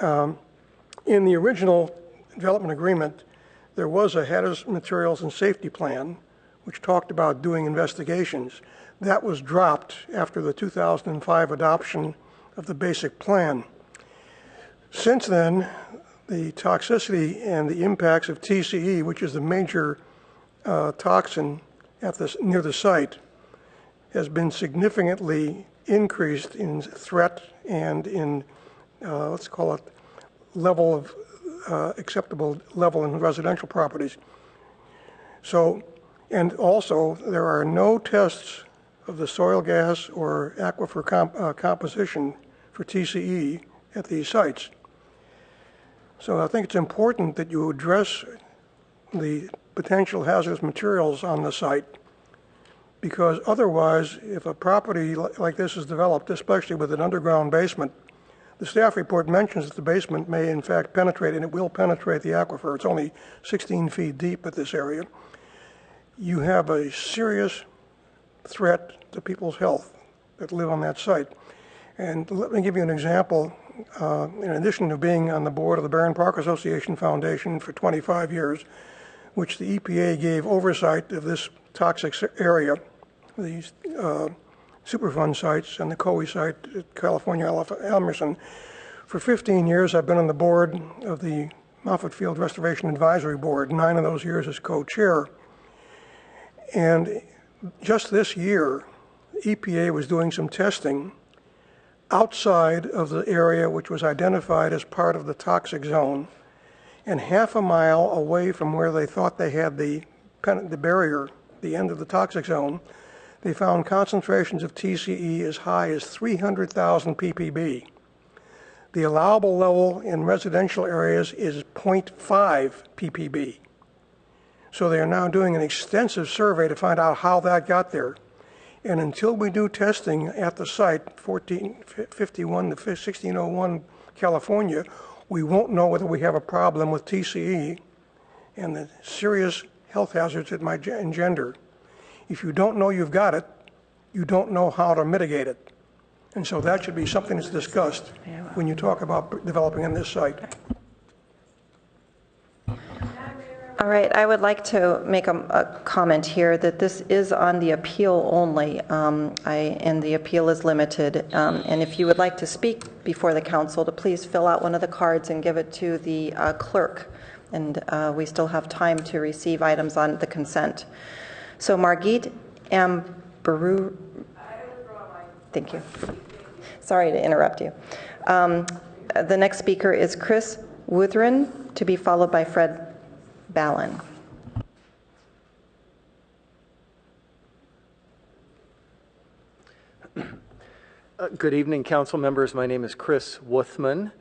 In the original development agreement, there was a hazardous materials and safety plan which talked about doing investigations. That was dropped after the 2005 adoption of the basic plan. Since then, the toxicity and the impacts of TCE, which is the major toxin near the site, has been significantly increased in threat and in, let's call it, level of acceptable level in residential properties. So, and also there are no tests of the soil gas or aquifer composition for TCE at these sites. So I think it's important that you address the potential hazardous materials on the site, because otherwise, if a property like this is developed, especially with an underground basement, the staff report mentions that the basement may in fact penetrate, and it will penetrate the aquifer. It's only 16 feet deep at this area. You have a serious threat to people's health that live on that site. And let me give you an example. In addition to being on the board of the Barron Park Association Foundation for 25 years, which the EPA gave oversight of this toxic area, these Superfund sites and the COE site at California Emerson. For 15 years, I've been on the board of the Moffett Field Restoration Advisory Board, 9 of those years as co-chair. And just this year, EPA was doing some testing outside of the area which was identified as part of the toxic zone, and half a mile away from where they thought they had the barrier, the end of the toxic zone, they found concentrations of TCE as high as 300,000 ppb. The allowable level in residential areas is 0.5 ppb. So they are now doing an extensive survey to find out how that got there. And until we do testing at the site, 1451 to 1601 California, we won't know whether we have a problem with TCE and the serious health hazards it might engender. If you don't know you've got it, you don't know how to mitigate it. And so that should be something that's discussed when you talk about developing on this site. All right, I would like to make a comment here that this is on the appeal only, and the appeal is limited. And if you would like to speak before the council, to please fill out one of the cards and give it to the clerk. And we still have time to receive items on the consent. So Margit Ambaru, thank you. Sorry to interrupt you. The next speaker is Chris Wuthrin, to be followed by Fred Ballin. Good evening, council members. My name is Chris Wuthman,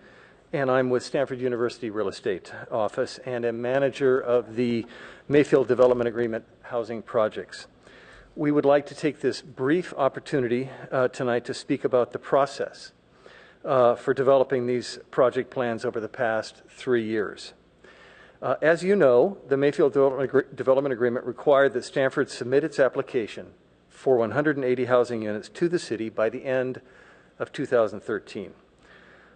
and I'm with Stanford University Real Estate Office and am manager of the Mayfield Development Agreement housing projects. We would like to take this brief opportunity tonight to speak about the process for developing these project plans over the past 3 years. As you know, the Mayfield Development Agreement required that Stanford submit its application for 180 housing units to the city by the end of 2013.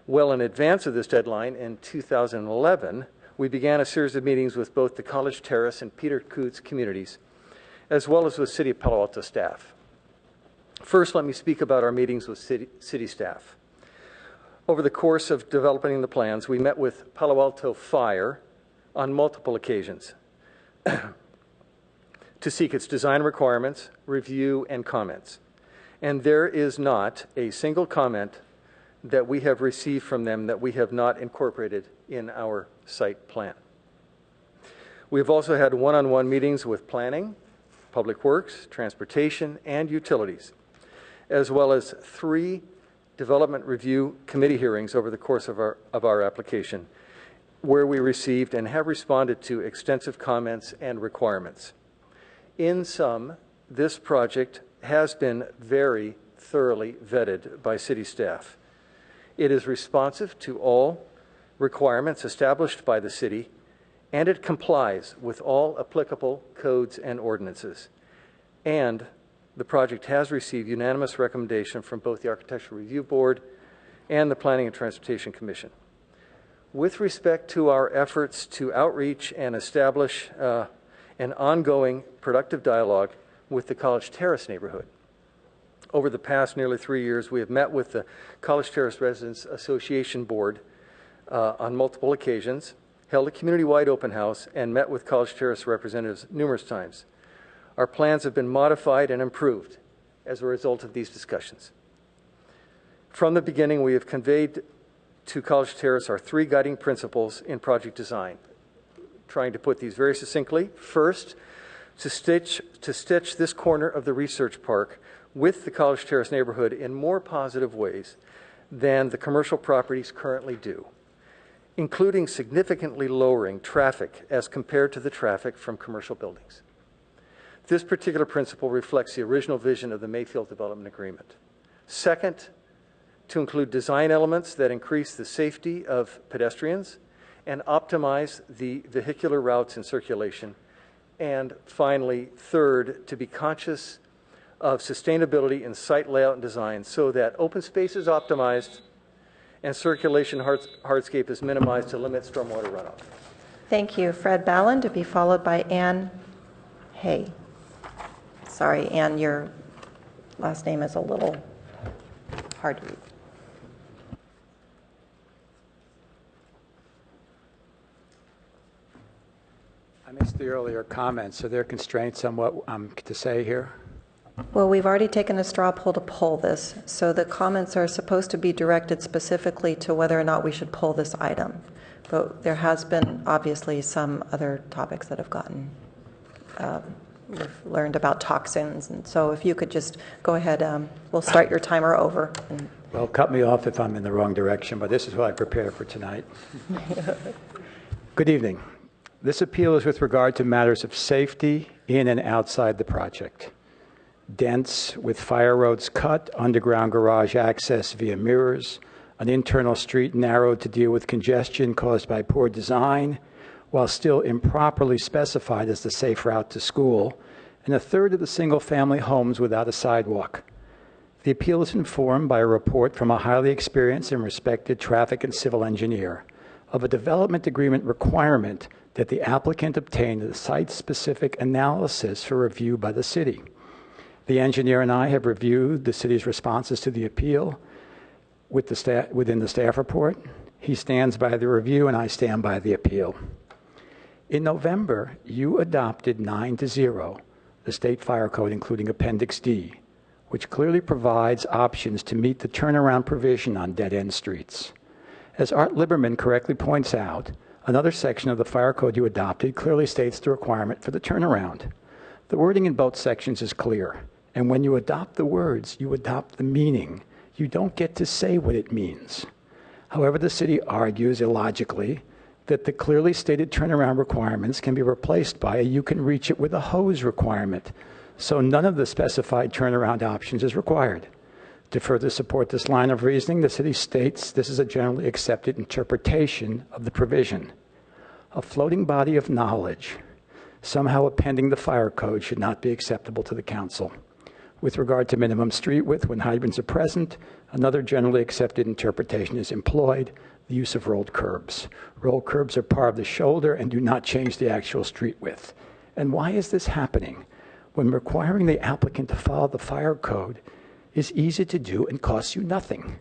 Well in advance of this deadline, in 2011, we began a series of meetings with both the College Terrace and Peter Coots communities, as well as with City of Palo Alto staff. First, let me speak about our meetings with city staff. Over the course of developing the plans, we met with Palo Alto Fire on multiple occasions to seek its design requirements, review, and comments. And there is not a single comment that we have received from them that we have not incorporated in our site plan. We've also had one-on-one meetings with planning, public works, transportation, and utilities. as well as 3 development review committee hearings over the course of our application, where we received and have responded to extensive comments and requirements. In sum, this project has been very thoroughly vetted by city staff. It is responsive to all requirements established by the city, and it complies with all applicable codes and ordinances. And the project has received unanimous recommendation from both the Architectural Review Board and the Planning and Transportation Commission. With respect to our efforts to outreach and establish an ongoing productive dialogue with the College Terrace neighborhood, over the past nearly 3 years, we have met with the College Terrace Residents Association Board on multiple occasions, held a community-wide open house, and met with College Terrace representatives numerous times. Our plans have been modified and improved as a result of these discussions. From the beginning, we have conveyed to College Terrace our 3 guiding principles in project design. Trying to put these very succinctly. First, to stitch this corner of the research park with the College Terrace neighborhood in more positive ways than the commercial properties currently do, including significantly lowering traffic as compared to the traffic from commercial buildings. This particular principle reflects the original vision of the Mayfield Development Agreement. Second, to include design elements that increase the safety of pedestrians and optimize the vehicular routes in circulation. And finally, third, to be conscious of sustainability in site layout and design so that open space is optimized and circulation hardscape is minimized to limit stormwater runoff. Thank you. Fred Ballin, to be followed by Ann Hay. Sorry, Ann, your last name is a little hard to read. I missed the earlier comments. Are there constraints on what I'm to say here? Well, we've already taken a straw poll to pull this, so the comments are supposed to be directed specifically to whether or not we should pull this item. But there has been obviously some other topics that have gotten, we've learned about toxins, and so if you could just go ahead, we'll start your timer over. Well, cut me off if I'm in the wrong direction, but this is what I prepared for tonight. Good evening. This appeal is with regard to matters of safety in and outside the project. Dense with fire roads cut, underground garage access via mirrors, an internal street narrowed to deal with congestion caused by poor design, while still improperly specified as the safe route to school, and a third of the single-family homes without a sidewalk. The appeal is informed by a report from a highly experienced and respected traffic and civil engineer of a development agreement requirement that the applicant obtain the site-specific analysis for review by the city. The engineer and I have reviewed the city's responses to the appeal within the staff report. He stands by the review and I stand by the appeal. In November, you adopted 9-0, the state fire code, including Appendix D, which clearly provides options to meet the turnaround provision on dead-end streets. As Art Liberman correctly points out, another section of the fire code you adopted clearly states the requirement for the turnaround. The wording in both sections is clear, and when you adopt the words, you adopt the meaning. You don't get to say what it means. However, the city argues illogically that the clearly stated turnaround requirements can be replaced by a you can reach it with a hose requirement, so none of the specified turnaround options is required. To further support this line of reasoning, the city states this is a generally accepted interpretation of the provision. A floating body of knowledge somehow appending the fire code should not be acceptable to the council. With regard to minimum street width when hydrants are present, another generally accepted interpretation is employed, the use of rolled curbs. Rolled curbs are part of the shoulder and do not change the actual street width. And why is this happening? When requiring the applicant to follow the fire code is easy to do and costs you nothing.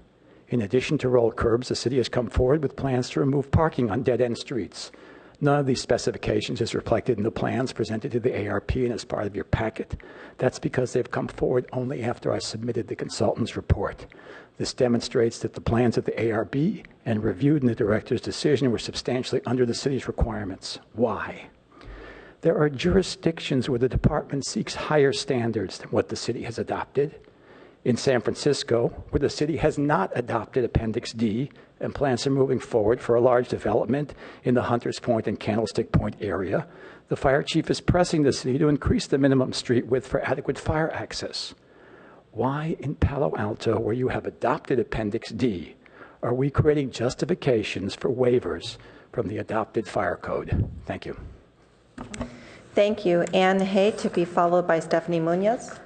In addition to rolled curbs, the city has come forward with plans to remove parking on dead-end streets. None of these specifications is reflected in the plans presented to the ARP and as part of your packet. That's because they've come forward only after I submitted the consultant's report. This demonstrates that the plans of the ARB and reviewed in the director's decision were substantially under the city's requirements. Why? There are jurisdictions where the department seeks higher standards than what the city has adopted. in San Francisco, where the city has not adopted Appendix D and plans are moving forward for a large development in the Hunters Point and Candlestick Point area, the fire chief is pressing the city to increase the minimum street width for adequate fire access. Why in Palo Alto, where you have adopted Appendix D, are we creating justifications for waivers from the adopted fire code? Thank you. Thank you. Anne Hay, to be followed by Stephanie Munoz.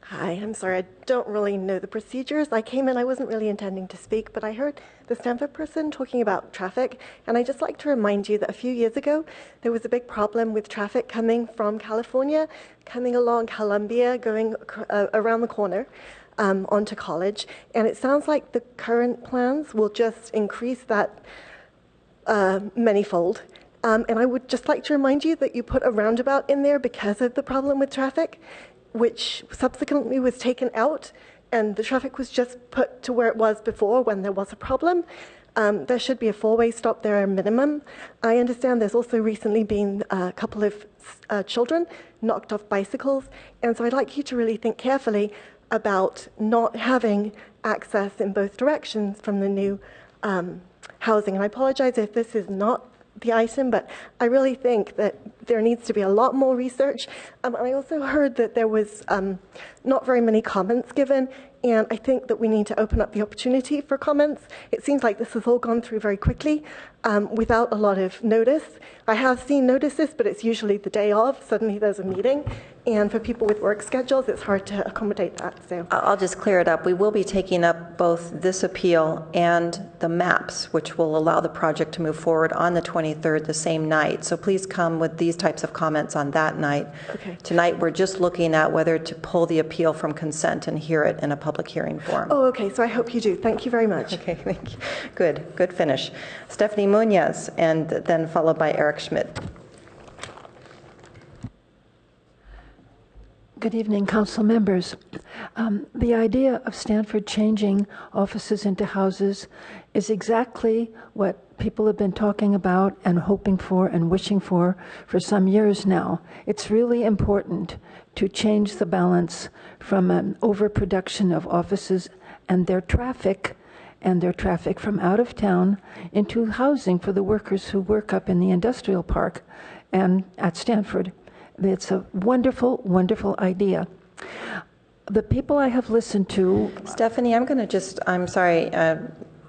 Hi, I'm sorry, I don't really know the procedures. I came in, I wasn't really intending to speak, but I heard the Stanford person talking about traffic, and I'd just like to remind you that a few years ago, there was a big problem with traffic coming from California, coming along Columbia, going around the corner onto College, and it sounds like the current plans will just increase that manyfold. And I would just like to remind you that you put a roundabout in there because of the problem with traffic, which subsequently was taken out, and the traffic was just put to where it was before when there was a problem. There should be a four-way stop there minimum. I understand there's also recently been a couple of children knocked off bicycles, and so I'd like you to really think carefully about not having access in both directions from the new housing. And I apologize if this is not the item, but I really think that there needs to be a lot more research. I also heard that there was not very many comments given, and I think that we need to open up the opportunity for comments. It seems like this has all gone through very quickly without a lot of notice. I have seen notices, but it's usually the day of. Suddenly there's a meeting, and for people with work schedules, it's hard to accommodate that. So I'll just clear it up. We will be taking up both this appeal and the maps, which will allow the project to move forward on the 23rd, the same night. So please come with these types of comments on that night. Okay. Tonight, we're just looking at whether to pull the appeal from consent and hear it in a public hearing forum. Oh, okay. So I hope you do. Thank you very much. Okay, thank you. Good finish. Stephanie Munoz, and then followed by Eric Schmidt. Good evening, council members. The idea of Stanford changing offices into houses is exactly what people have been talking about and hoping for and wishing for some years now. It's really important to change the balance from an overproduction of offices and their traffic from out of town into housing for the workers who work up in the industrial park and at Stanford. It's a wonderful, wonderful idea. The people I have listened to... Stephanie, I'm sorry.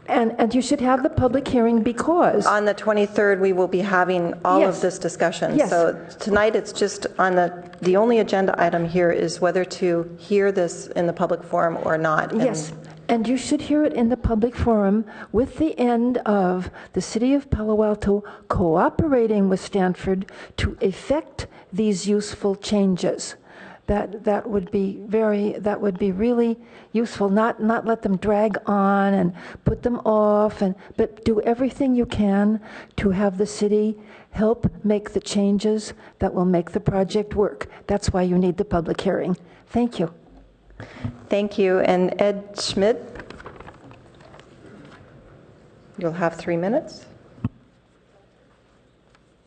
And you should have the public hearing because... On the 23rd, we will be having all of this discussion. Yes. So tonight, it's just on the only agenda item here is whether to hear this in the public forum or not. Yes. And you should hear it in the public forum with the end of the city of Palo Alto cooperating with Stanford to effect these useful changes. That would be really useful. Not let them drag on and put them off, but do everything you can to have the city help make the changes that will make the project work. That's why you need the public hearing. Thank you. Thank you. And Ed Schmidt, you'll have 3 minutes.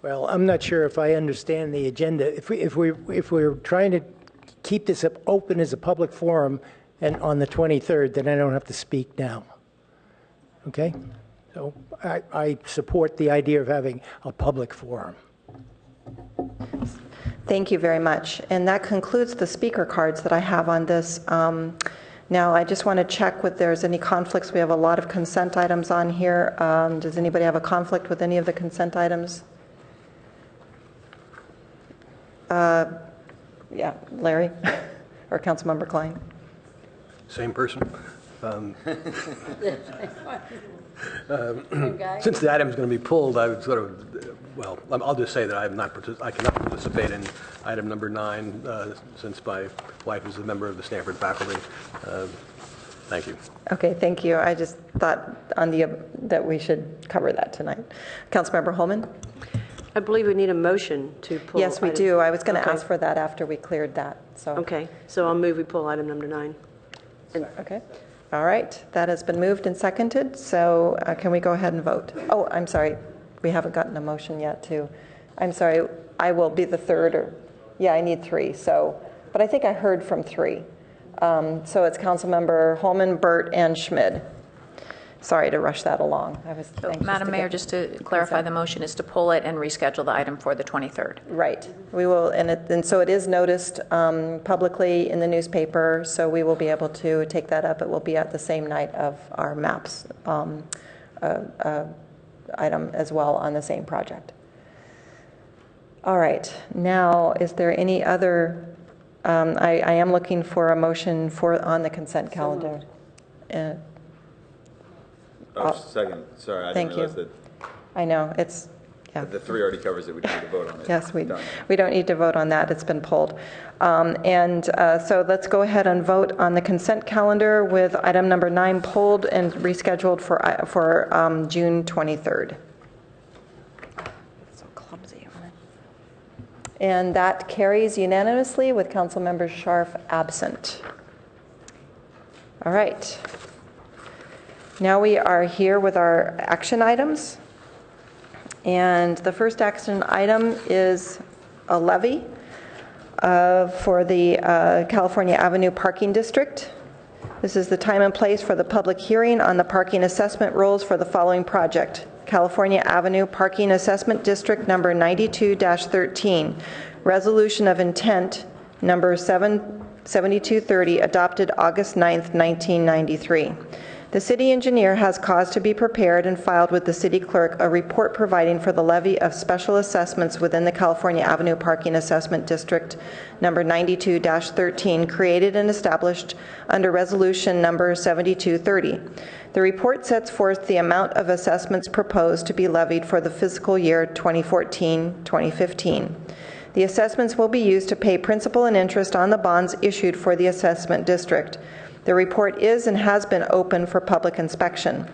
Well, I'm not sure if I understand the agenda. If we're trying to keep this up open as a public forum and on the 23rd, then I don't have to speak now. Okay? So I support the idea of having a public forum. Thank you very much. And that concludes the speaker cards that I have on this. Now, I just want to check if there's any conflicts. We have a lot of consent items on here. Does anybody have a conflict with any of the consent items? Yeah, Larry or Councilmember Klein. Same person. Since the item is going to be pulled, I would I'll just say that I cannot participate in item number 9 since my wife is a member of the Stanford faculty. Thank you. Okay, thank you. I just thought that we should cover that tonight. Councilmember Holman? I believe we need a motion to pull. Yes, we do. I was going to ask for that after we cleared that. So. Okay, so I'll move we pull item number 9. Okay. All right. That has been moved and seconded. So can we go ahead and vote? Oh, I'm sorry. We haven't gotten a motion yet, too. I'm sorry. I will be the third. Yeah, I need 3. So, but I think I heard from 3. So it's Councilmember Holman, Burt, and Schmid. Sorry to rush that along. I was So, Madam Mayor, just to clarify, the motion is to pull it and reschedule the item for the 23rd. Right. We will, and so it is noticed publicly in the newspaper, so we will be able to take that up. It will be at the same night of our maps item as well on the same project. All right. Now, is there any other? I am looking for a motion on the consent calendar. Second. Sorry, I Thank didn't realize you. that. I know it's. Yeah. The 3 already covers it. We don't need to vote on it. Yes, we Done. don't need to vote on that. It's been pulled. So let's go ahead and vote on the consent calendar with item number 9 pulled and rescheduled for June 23rd. So clumsy on it. And that carries unanimously with Councilmember Scharf absent. All right. Now we are here with our action items. And the first action item is a levy for the California Avenue Parking District. This is the time and place for the public hearing on the parking assessment rules for the following project. California Avenue Parking Assessment District number 92-13, Resolution of Intent number 7230, adopted August 9th, 1993. The city engineer has caused to be prepared and filed with the city clerk a report providing for the levy of special assessments within the California Avenue Parking Assessment District number 92-13, created and established under resolution number 7230. The report sets forth the amount of assessments proposed to be levied for the fiscal year 2014-2015. The assessments will be used to pay principal and interest on the bonds issued for the assessment district. The report is and has been open for public inspection.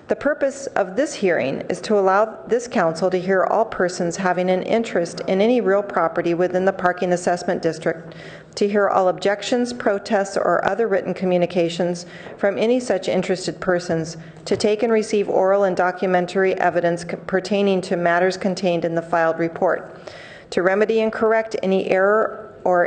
The purpose of this hearing is to allow this council to hear all persons having an interest in any real property within the parking assessment district, to hear all objections, protests, or other written communications from any such interested persons, to take and receive oral and documentary evidence pertaining to matters contained in the filed report, to remedy and correct any error or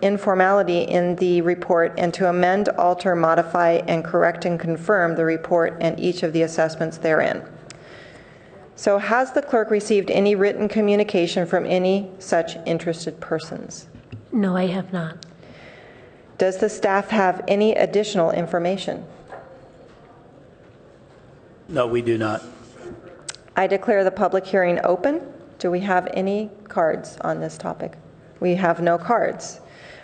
informality in the report, and to amend, alter, modify, and correct and confirm the report and each of the assessments therein. So has the clerk received any written communication from any such interested persons? No, I have not. Does the staff have any additional information? No, we do not. I declare the public hearing open. Do we have any cards on this topic? We have no cards.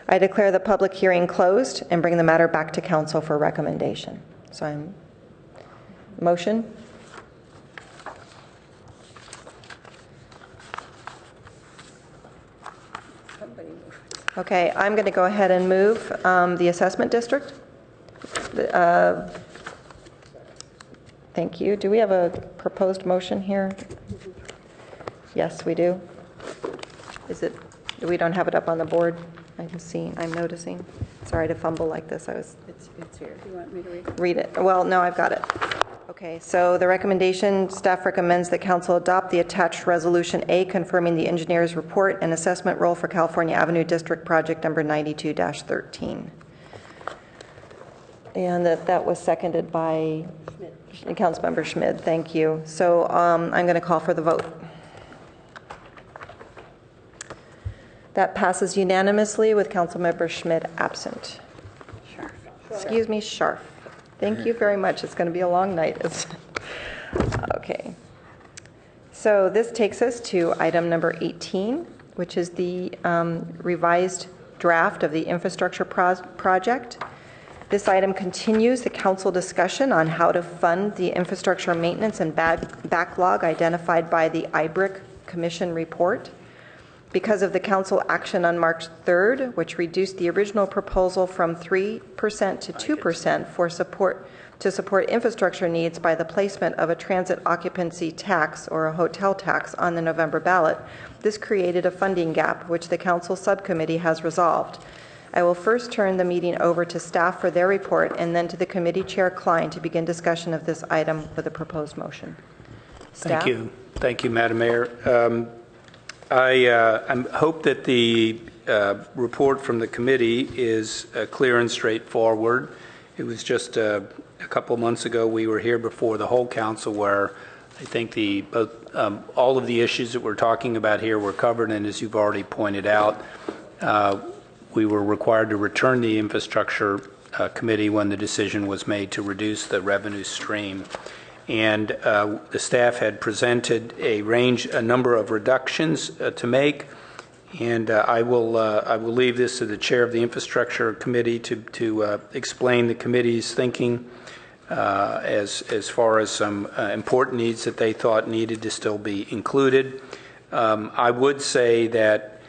I declare the public hearing closed and bring the matter back to council for recommendation. So I'm motion. Okay, I'm going to go ahead and move the assessment district. Thank you. Do we have a proposed motion here? Yes, we do. Is it? We don't have it up on the board. I'm noticing. Sorry to fumble like this. It's here. Do you want me to Read it. Well, no, I've got it. Okay, so the recommendation, staff recommends that council adopt the attached resolution A confirming the engineer's report and assessment role for California Avenue District project number 92-13. And that was seconded by Councilmember Schmid. Thank you. So I'm going to call for the vote. That passes unanimously with Councilmember Schmid absent. Scharf. Excuse me, Scharf. Thank you very much. It's going to be a long night. Okay. So this takes us to item number 18, which is the revised draft of the infrastructure project. This item continues the council discussion on how to fund the infrastructure maintenance and backlog identified by the IBRIC Commission report. Because of the council action on March 3rd, which reduced the original proposal from 3% to 2% to support infrastructure needs by the placement of a transit occupancy tax or a hotel tax on the November ballot, this created a funding gap, which the council subcommittee has resolved. I will first turn the meeting over to staff for their report and then to the committee chair Klein to begin discussion of this item with a proposed motion. Staff? Thank you. Thank you, Madam Mayor. I hope that the report from the committee is clear and straightforward. It was just a couple months ago we were here before the whole council where I think all of the issues that we're talking about here were covered, and as you've already pointed out, we were required to return the infrastructure committee when the decision was made to reduce the revenue stream. And the staff had presented a number of reductions to make, and I will leave this to the chair of the infrastructure committee to explain the committee's thinking as far as some important needs that they thought needed to still be included. I would say that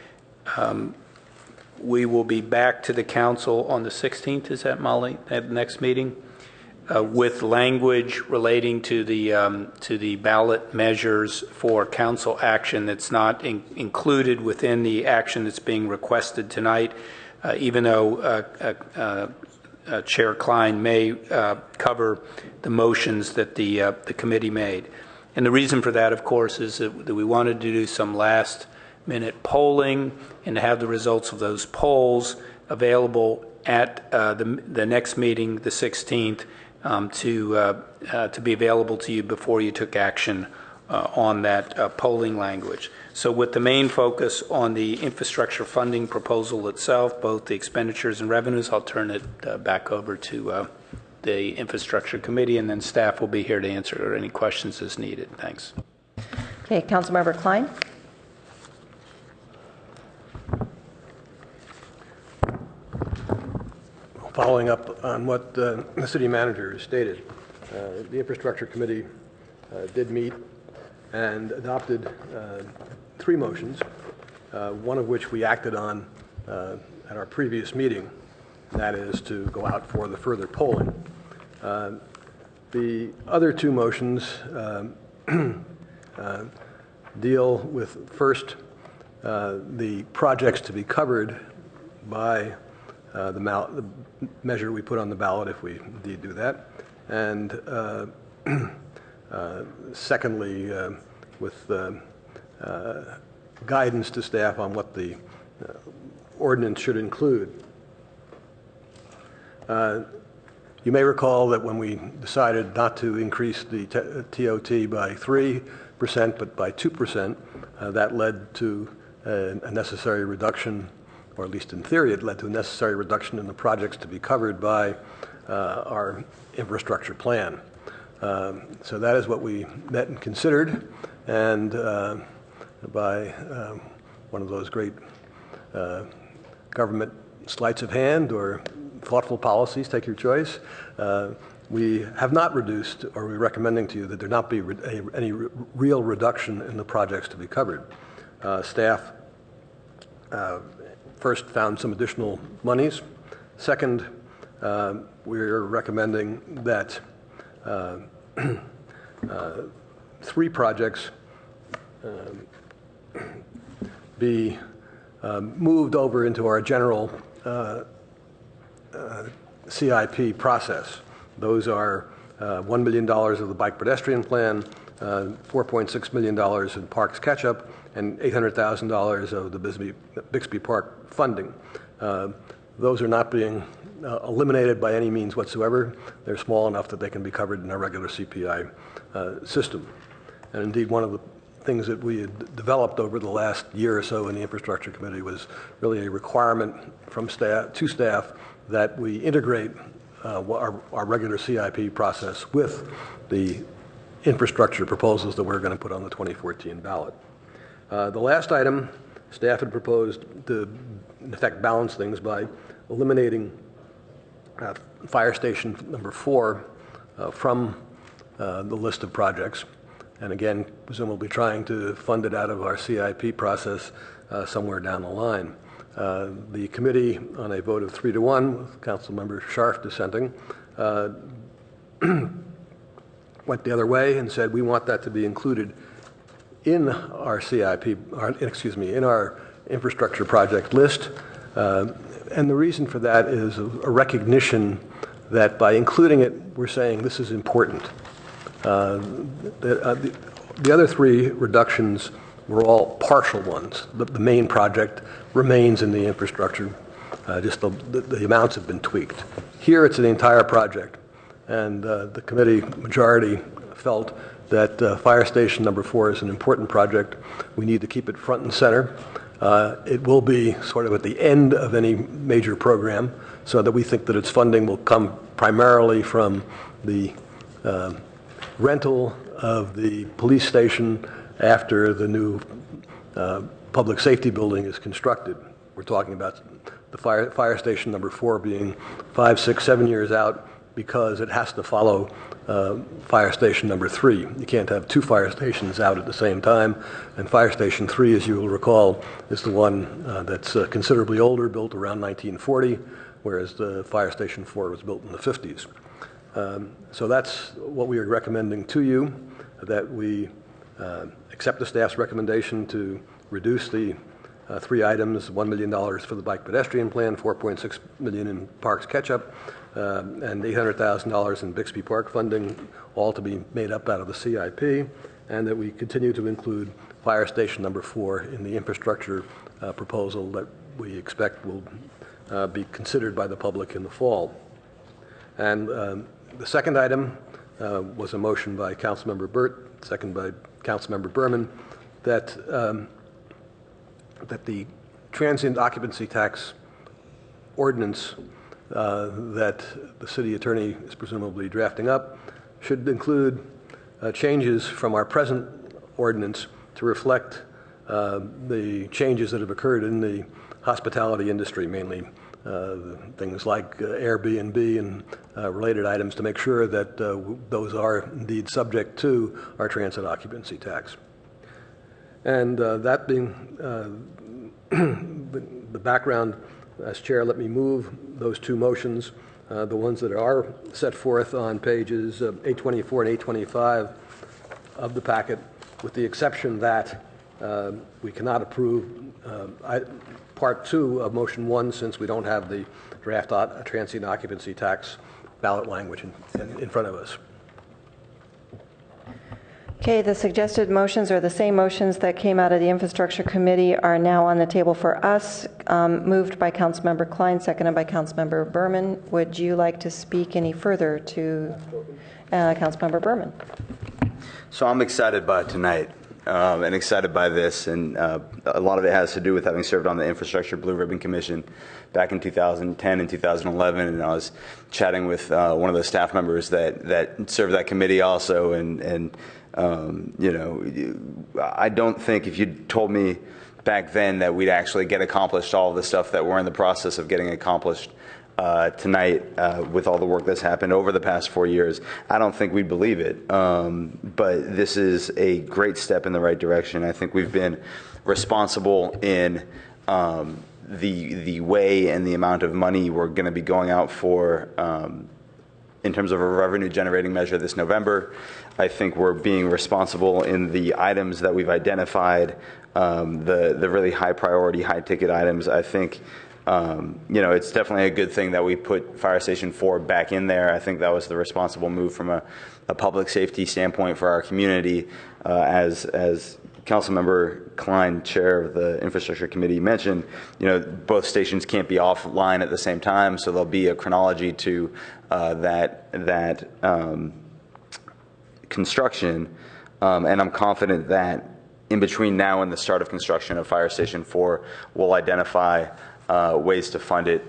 we will be back to the council on the 16th. Is that, Molly, at the next meeting? With language relating to the ballot measures for council action that's not included within the action that's being requested tonight, even though Chair Klein may cover the motions that the committee made. And the reason for that, of course, is that we wanted to do some last-minute polling and to have the results of those polls available at the next meeting, the 16th, to be available to you before you took action on that polling language. So with the main focus on the infrastructure funding proposal itself, both the expenditures and revenues, I'll turn it back over to the infrastructure committee, and then staff will be here to answer any questions as needed. Thanks. Okay, Councilmember Klein. Following up on what the city manager stated, the infrastructure committee did meet and adopted 3 motions, one of which we acted on at our previous meeting, and that is to go out for the further polling. The other 2 motions deal with, first, the projects to be covered by the measure we put on the ballot if we indeed do that, and secondly, with guidance to staff on what the ordinance should include. You may recall that when we decided not to increase the TOT by 3%, but by 2%, that led to a necessary reduction, or at least in theory, it led to a necessary reduction in the projects to be covered by our infrastructure plan. So that is what we met and considered, and by one of those great government sleights of hand or thoughtful policies, take your choice, we have not reduced, or we're recommending to you that there not be any real reduction in the projects to be covered. Staff first found some additional monies. Second, we're recommending that 3 projects be moved over into our general CIP process. Those are $1 million of the bike pedestrian plan, $4.6 million in parks catch-up, and $800,000 of the Bixby Park funding. Those are not being eliminated by any means whatsoever. They're small enough that they can be covered in our regular CPI system. And indeed, one of the things that we had developed over the last year or so in the infrastructure committee was really a requirement from staff to staff that we integrate our regular CIP process with the infrastructure proposals that we're going to put on the 2014 ballot. The last item, staff had proposed to, in effect, balance things by eliminating fire station number 4 from the list of projects, and again, presumably trying to fund it out of our CIP process somewhere down the line. The committee, on a vote of 3-1, with Councilmember Scharf dissenting, went the other way and said we want that to be included in our CIP, in our infrastructure project list. And the reason for that is a recognition that by including it, we're saying this is important. The other 3 reductions were all partial ones. The main project remains in the infrastructure. Just the amounts have been tweaked. Here it's the entire project. And the committee majority felt that Fire Station number 4 is an important project. We need to keep it front and center. It will be sort of at the end of any major program, so that we think that its funding will come primarily from the rental of the police station after the new public safety building is constructed. We're talking about the fire station number 4 being 5, 6, 7 years out, because it has to follow fire station number 3. You can't have 2 fire stations out at the same time. And fire station 3, as you will recall, is the one that's considerably older, built around 1940, whereas the fire station 4 was built in the 50s. So that's what we are recommending to you, that we accept the staff's recommendation to reduce the 3 items, $1 million for the bike pedestrian plan, $4.6 million in parks catch-up, and $800,000 in Bixby Park funding, all to be made up out of the CIP, and that we continue to include fire station number 4 in the infrastructure proposal that we expect will be considered by the public in the fall. And the second item was a motion by Councilmember Burt, second by Councilmember Berman, that that the transient occupancy tax ordinance that the city attorney is presumably drafting up should include changes from our present ordinance to reflect the changes that have occurred in the hospitality industry, mainly things like Airbnb and related items, to make sure that those are indeed subject to our transit occupancy tax. And that being the background, as chair, let me move those 2 motions, the ones that are set forth on pages 824 and 825 of the packet, with the exception that we cannot approve part 2 of motion 1, since we don't have the draft transient occupancy tax ballot language in front of us. Okay, the suggested motions are the same motions that came out of the Infrastructure Committee, are now on the table for us, moved by Councilmember Klein, seconded by Councilmember Berman. Would you like to speak any further to Councilmember Berman? So I'm excited by tonight and excited by this, and a lot of it has to do with having served on the Infrastructure Blue Ribbon Commission back in 2010 and 2011, and I was chatting with one of the staff members that served that committee also, and you know, I don't think if you told me back then that we'd actually get accomplished all of the stuff that we're in the process of getting accomplished tonight with all the work that's happened over the past 4 years, I don't think we'd believe it. But this is a great step in the right direction. I think we've been responsible in the way and the amount of money we're going to be going out for in terms of a revenue generating measure this November. I think we're being responsible in the items that we've identified, the really high priority, high ticket items. I think you know, it's definitely a good thing that we put Fire Station 4 back in there. I think that was the responsible move from a public safety standpoint for our community. As Councilmember Klein, chair of the Infrastructure Committee, mentioned, you know, both stations can't be offline at the same time, so there'll be a chronology to that construction, and I'm confident that in between now and the start of construction of Fire Station 4, we'll identify ways to fund it.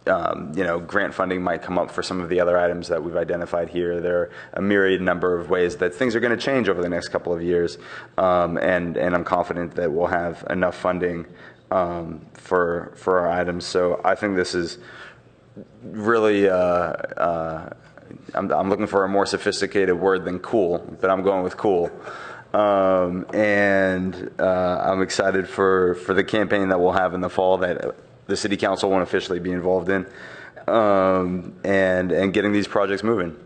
You know, grant funding might come up for some of the other items that we've identified here. There are a myriad number of ways that things are going to change over the next couple of years, and I'm confident that we'll have enough funding for our items. So I think this is really, I'm looking for a more sophisticated word than cool, but I'm going with cool. And I'm excited for the campaign that we'll have in the fall that the City Council won't officially be involved in, and getting these projects moving.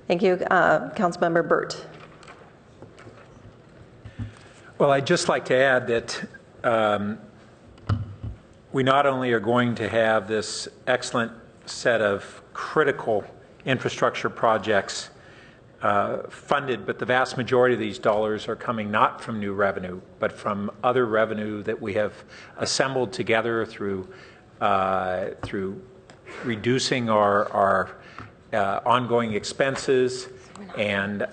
Thank you. Councilmember Burt. Well, I'd just like to add that we not only are going to have this excellent set of critical infrastructure projects funded, but the vast majority of these dollars are coming not from new revenue, but from other revenue that we have assembled together through reducing our ongoing expenses and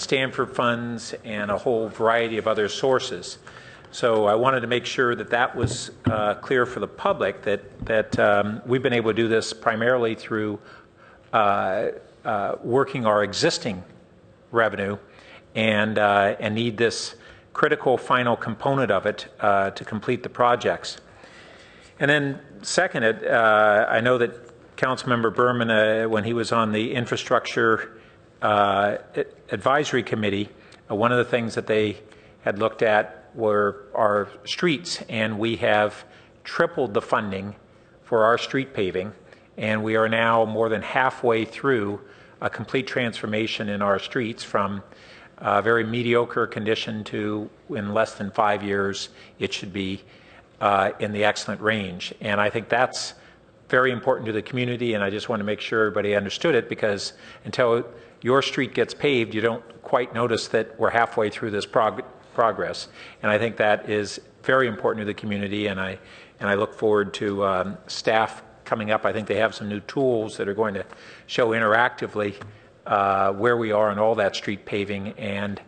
Stanford funds and a whole variety of other sources. So I wanted to make sure that that was clear for the public, that we've been able to do this primarily through working our existing revenue and need this critical final component of it to complete the projects. And then second, I know that Councilmember Berman, when he was on the Infrastructure Advisory Committee, one of the things that they had looked at were our streets, and we have tripled the funding for our street paving, and we are now more than halfway through a complete transformation in our streets from very mediocre condition to, in less than 5 years, it should be in the excellent range. And I think that's very important to the community, and I just want to make sure everybody understood it, because until your street gets paved, you don't quite notice that we're halfway through this progress. And I think that is very important to the community, and I look forward to staff coming up. I think they have some new tools that are going to show interactively where we are on all that street paving, and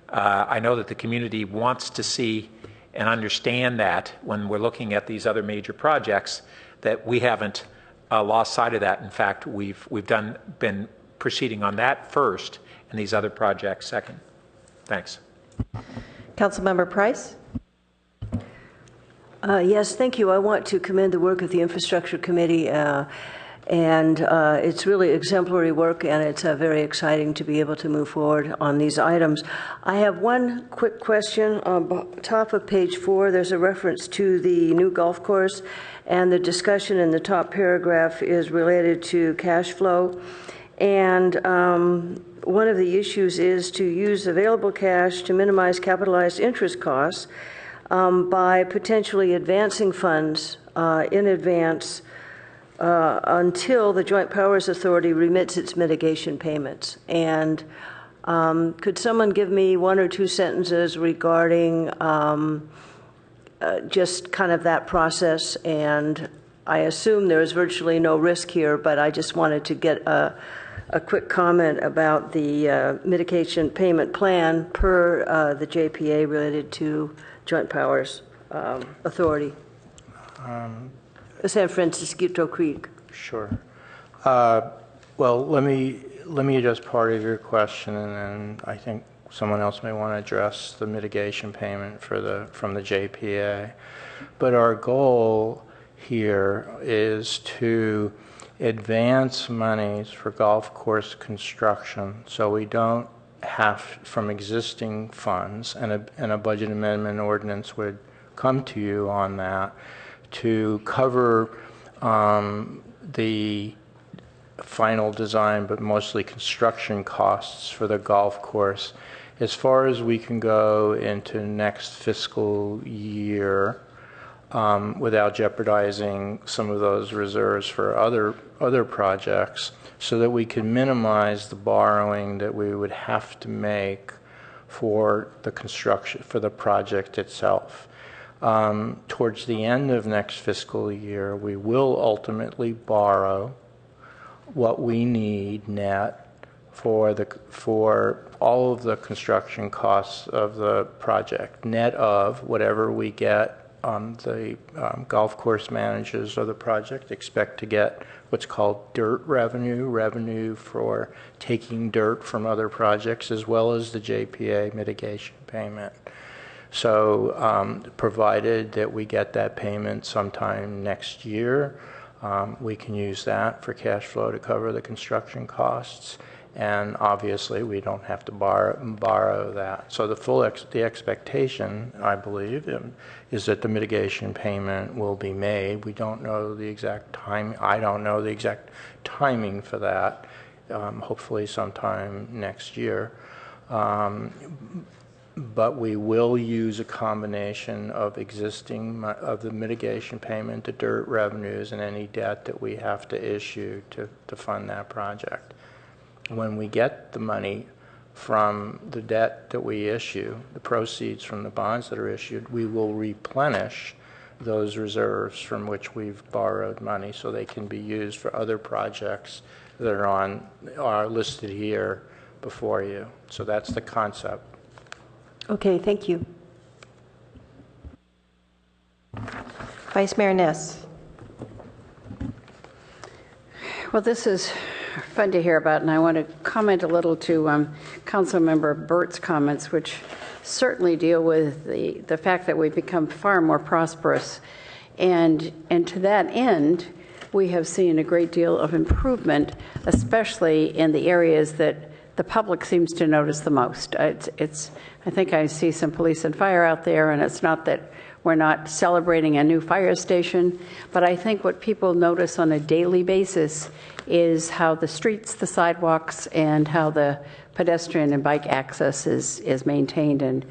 I know that the community wants to see and understand that when we're looking at these other major projects, that we haven't lost sight of that. In fact, we've been proceeding on that first and these other projects second. Thanks. Councilmember Price? Yes, thank you. I want to commend the work of the Infrastructure Committee, and it's really exemplary work, and it's very exciting to be able to move forward on these items. I have one quick question. On top of page 4, there's a reference to the new golf course, and the discussion in the top paragraph is related to cash flow. And one of the issues is to use available cash to minimize capitalized interest costs by potentially advancing funds in advance until the Joint Powers Authority remits its mitigation payments. And could someone give me 1 or 2 sentences regarding just kind of that process? And I assume there is virtually no risk here, but I just wanted to get a quick comment about the mitigation payment plan per the JPA related to Joint Powers Authority. San Francisco Creek. Sure. Well, let me address part of your question, and then I think someone else may want to address the mitigation payment from the JPA. But our goal here is to advance monies for golf course construction, so we don't have from existing funds, and a budget amendment ordinance would come to you on that, to cover the final design, but mostly construction costs for the golf course. As far as we can go into next fiscal year, without jeopardizing some of those reserves for other projects, so that we can minimize the borrowing that we would have to make for the construction, for the project itself. Towards the end of next fiscal year, we will ultimately borrow what we need net for all of the construction costs of the project, net of whatever we get. The golf course managers of the project expect to get what's called dirt revenue for taking dirt from other projects, as well as the JPA mitigation payment. So provided that we get that payment sometime next year, we can use that for cash flow to cover the construction costs. And obviously, we don't have to borrow that. So the expectation, I believe, is that the mitigation payment will be made. We don't know the exact time. I don't know the exact timing for that. Hopefully, sometime next year. But we will use a combination of the mitigation payment, the dirt revenues, and any debt that we have to issue to fund that project. When we get the money from the debt that we issue, the proceeds from the bonds that are issued, we will replenish those reserves from which we've borrowed money so they can be used for other projects that are listed here before you. So that's the concept. Okay, thank you. Vice Mayor Niss. Well, this is fun to hear about, and I want to comment a little to Councilmember Burt's comments, which certainly deal with the fact that we've become far more prosperous. And to that end, we have seen a great deal of improvement, especially in the areas that the public seems to notice the most. I think I see some police and fire out there, and it's not that we're not celebrating a new fire station, but I think what people notice on a daily basis is how the streets, the sidewalks, and how the pedestrian and bike access is maintained and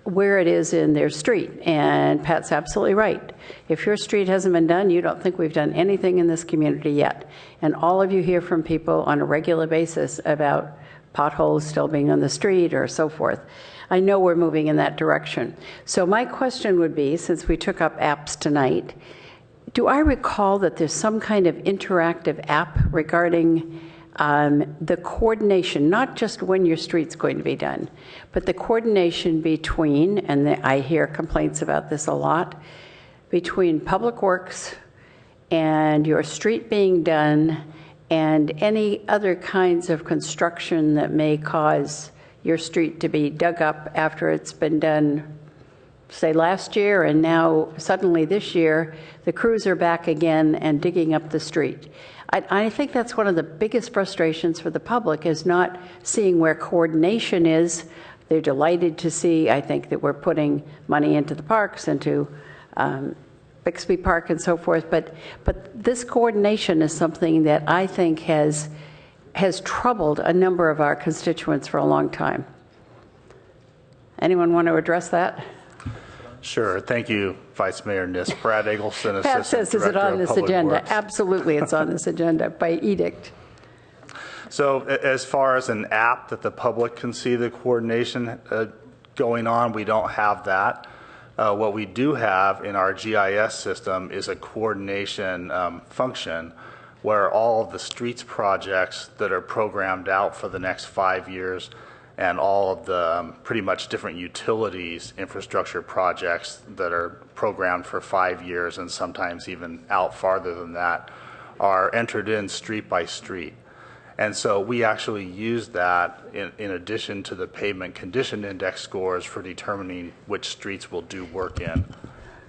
where it is in their street. And Pat's absolutely right. If your street hasn't been done, you don't think we've done anything in this community yet. And all of you hear from people on a regular basis about potholes still being on the street or so forth. I know we're moving in that direction. So my question would be, since we took up apps tonight, do I recall that there's some kind of interactive app regarding the coordination, not just when your street's going to be done, but the coordination between, and I hear complaints about this a lot, between Public Works and your street being done and any other kinds of construction that may cause your street to be dug up after it's been done, say last year, and now suddenly this year, the crews are back again and digging up the street. I think that's one of the biggest frustrations for the public, is not seeing where coordination is. They're delighted to see, I think, that we're putting money into the parks, into Bixby Park and so forth, but this coordination is something that I think has troubled a number of our constituents for a long time. Anyone want to address that? Sure. Thank you, Vice Mayor Niss. Brad Eggleston, Pat Assistant says, is it Director on of this Public agenda? Works. Absolutely, it's on this agenda by edict. So as far as an app that the public can see the coordination going on, we don't have that. What we do have in our GIS system is a coordination function where all of the streets projects that are programmed out for the next 5 years and all of the pretty much different utilities infrastructure projects that are programmed for 5 years and sometimes even out farther than that are entered in street by street. And so we actually use that in addition to the pavement condition index scores for determining which streets we'll do work in.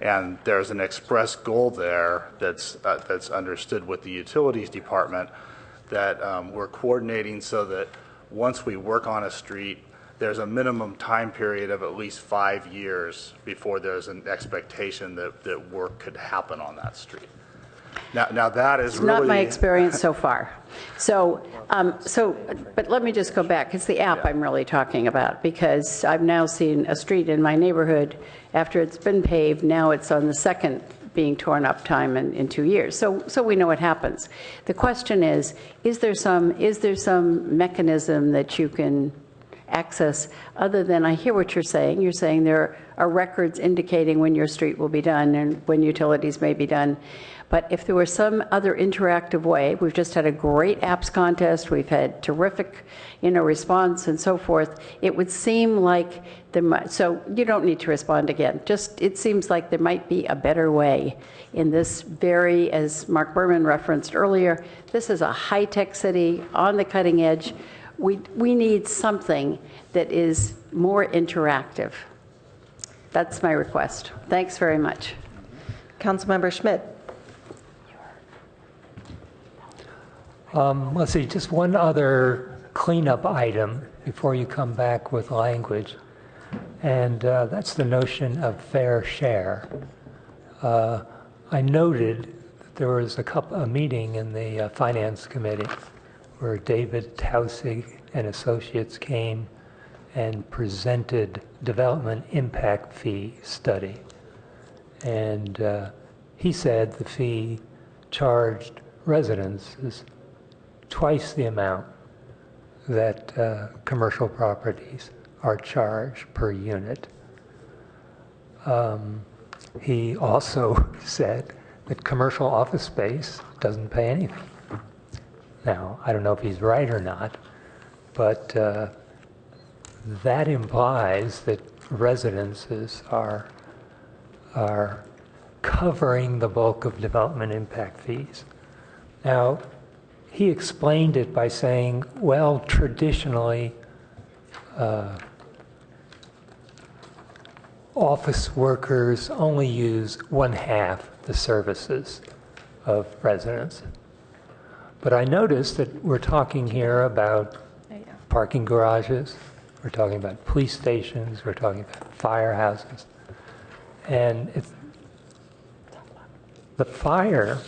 And there's an express goal there that's understood with the utilities department that we're coordinating so that once we work on a street, there's a minimum time period of at least 5 years before there's an expectation that work could happen on that street. Now that is really not my experience so far. But let me just go back. It's the app I'm really talking about, because I've now seen a street in my neighborhood after it's been paved. Now it's on the second being torn up time in 2 years. So we know what happens. The question is there some mechanism that you can access other than, I hear what you're saying. You're saying there are records indicating when your street will be done and when utilities may be done. But if there were some other interactive way, we've just had a great apps contest, we've had terrific, response and so forth, it would seem like there might, so you don't need to respond again, just it seems like there might be a better way in this very, as Mark Berman referenced earlier, this is a high-tech city on the cutting edge. We need something that is more interactive. That's my request. Thanks very much. Councilmember Schmidt. Let's see, just one other cleanup item before you come back with language, and that's the notion of fair share. I noted that there was a meeting in the Finance Committee where David Tausig and Associates came and presented development impact fee study. And he said the fee charged residents is twice the amount that commercial properties are charged per unit. He also said that commercial office space doesn't pay anything. Now, I don't know if he's right or not, but that implies that residences are covering the bulk of development impact fees. Now, he explained it by saying, well, traditionally, office workers only use 1/2 the services of residents. But I noticed that we're talking here about parking garages, we're talking about police stations, we're talking about firehouses. And the fire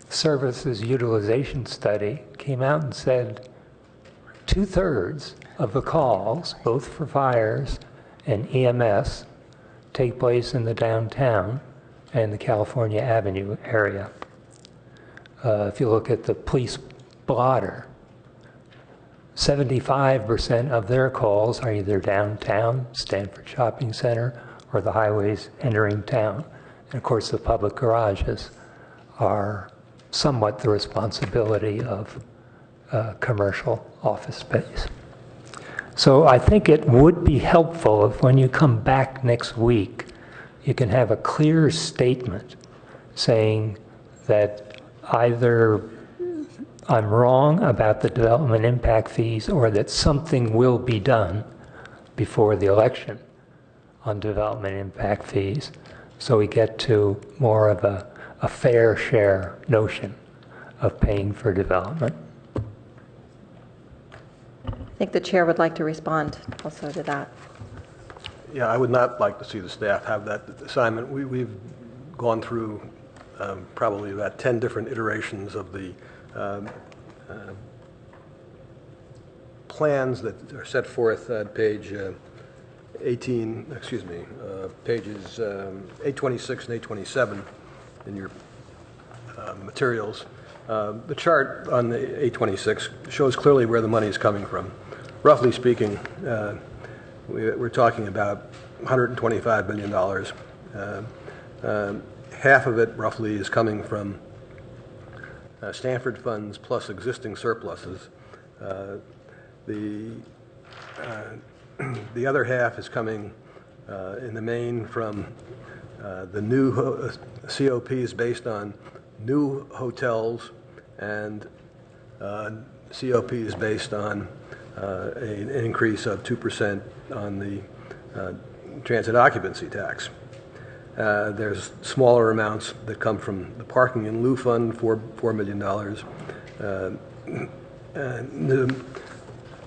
services utilization study came out and said 2/3 of the calls, both for fires and EMS, take place in the downtown and the California Avenue area. If you look at the police blotter, 75% of their calls are either downtown, Stanford Shopping Center, or the highways entering town. And of course, the public garages are somewhat the responsibility of commercial office space. So I think it would be helpful if when you come back next week, you can have a clear statement saying that either I'm wrong about the development impact fees or that something will be done before the election on development impact fees, so we get to more of a fair share notion of paying for development. I think the chair would like to respond also to that. Yeah, I would not like to see the staff have that assignment. We've gone through probably about 10 different iterations of the plans that are set forth at page pages 826 and 827 in your materials. The chart on the 826 shows clearly where the money is coming from. Roughly speaking, we're talking about $125 billion. Half of it, roughly, is coming from Stanford funds plus existing surpluses. The other half is coming in the main from the new COPs based on new hotels and COPs based on an increase of 2% on the transit occupancy tax. There's smaller amounts that come from the parking in lieu fund, $4 million.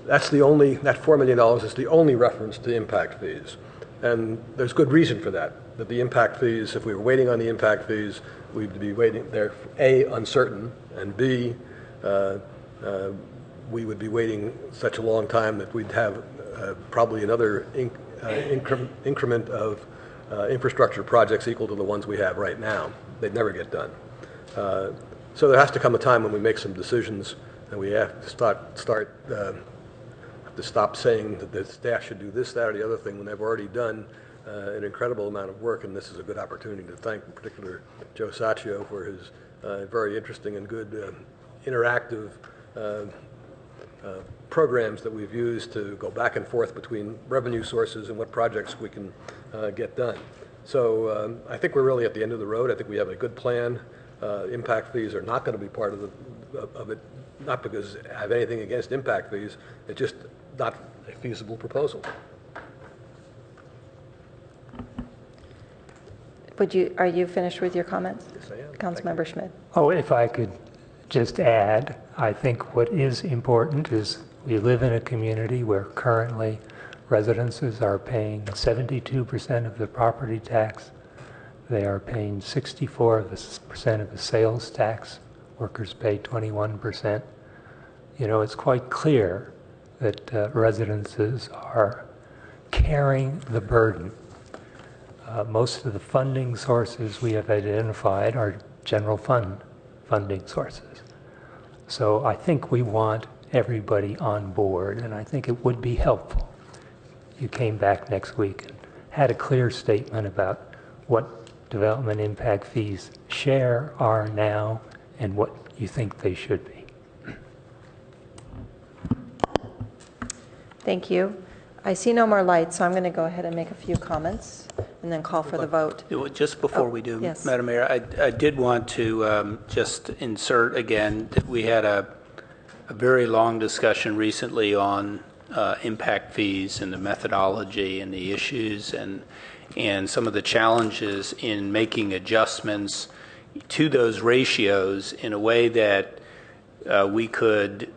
That's the only, that $4 million is the only reference to impact fees. And there's good reason for that the impact fees, if we were waiting on the impact fees, we'd be waiting, they're A, uncertain, and B, we would be waiting such a long time that we'd have probably another increment of infrastructure projects equal to the ones we have right now. They'd never get done. So there has to come a time when we make some decisions and we have to stop saying that the staff should do this, that, or the other thing when they've already done an incredible amount of work. And this is a good opportunity to thank in particular Joe Saccio for his very interesting and good interactive programs that we've used to go back and forth between revenue sources and what projects we can get done. So I think we're really at the end of the road. I think we have a good plan. Impact fees are not going to be part of it, not because I have anything against impact fees. It's just not a feasible proposal. Are you finished with your comments? Yes, I am. Councilmember Schmidt. Oh, if I could just add, I think what is important is we live in a community where currently residences are paying 72% of the property tax. They are paying 64% of the sales tax. Workers pay 21%. You know, it's quite clear that residences are carrying the burden. Most of the funding sources we have identified are general fund funding sources. So I think we want everybody on board, and I think it would be helpful. You came back next week and had a clear statement about what development impact fees share are now and what you think they should be. Thank you. I see no more lights, so I'm going to go ahead and make a few comments and then call for the vote. Just before we do, yes. Madam Mayor, I did want to just insert again that we had a very long discussion recently on impact fees and the methodology and the issues and some of the challenges in making adjustments to those ratios in a way that we could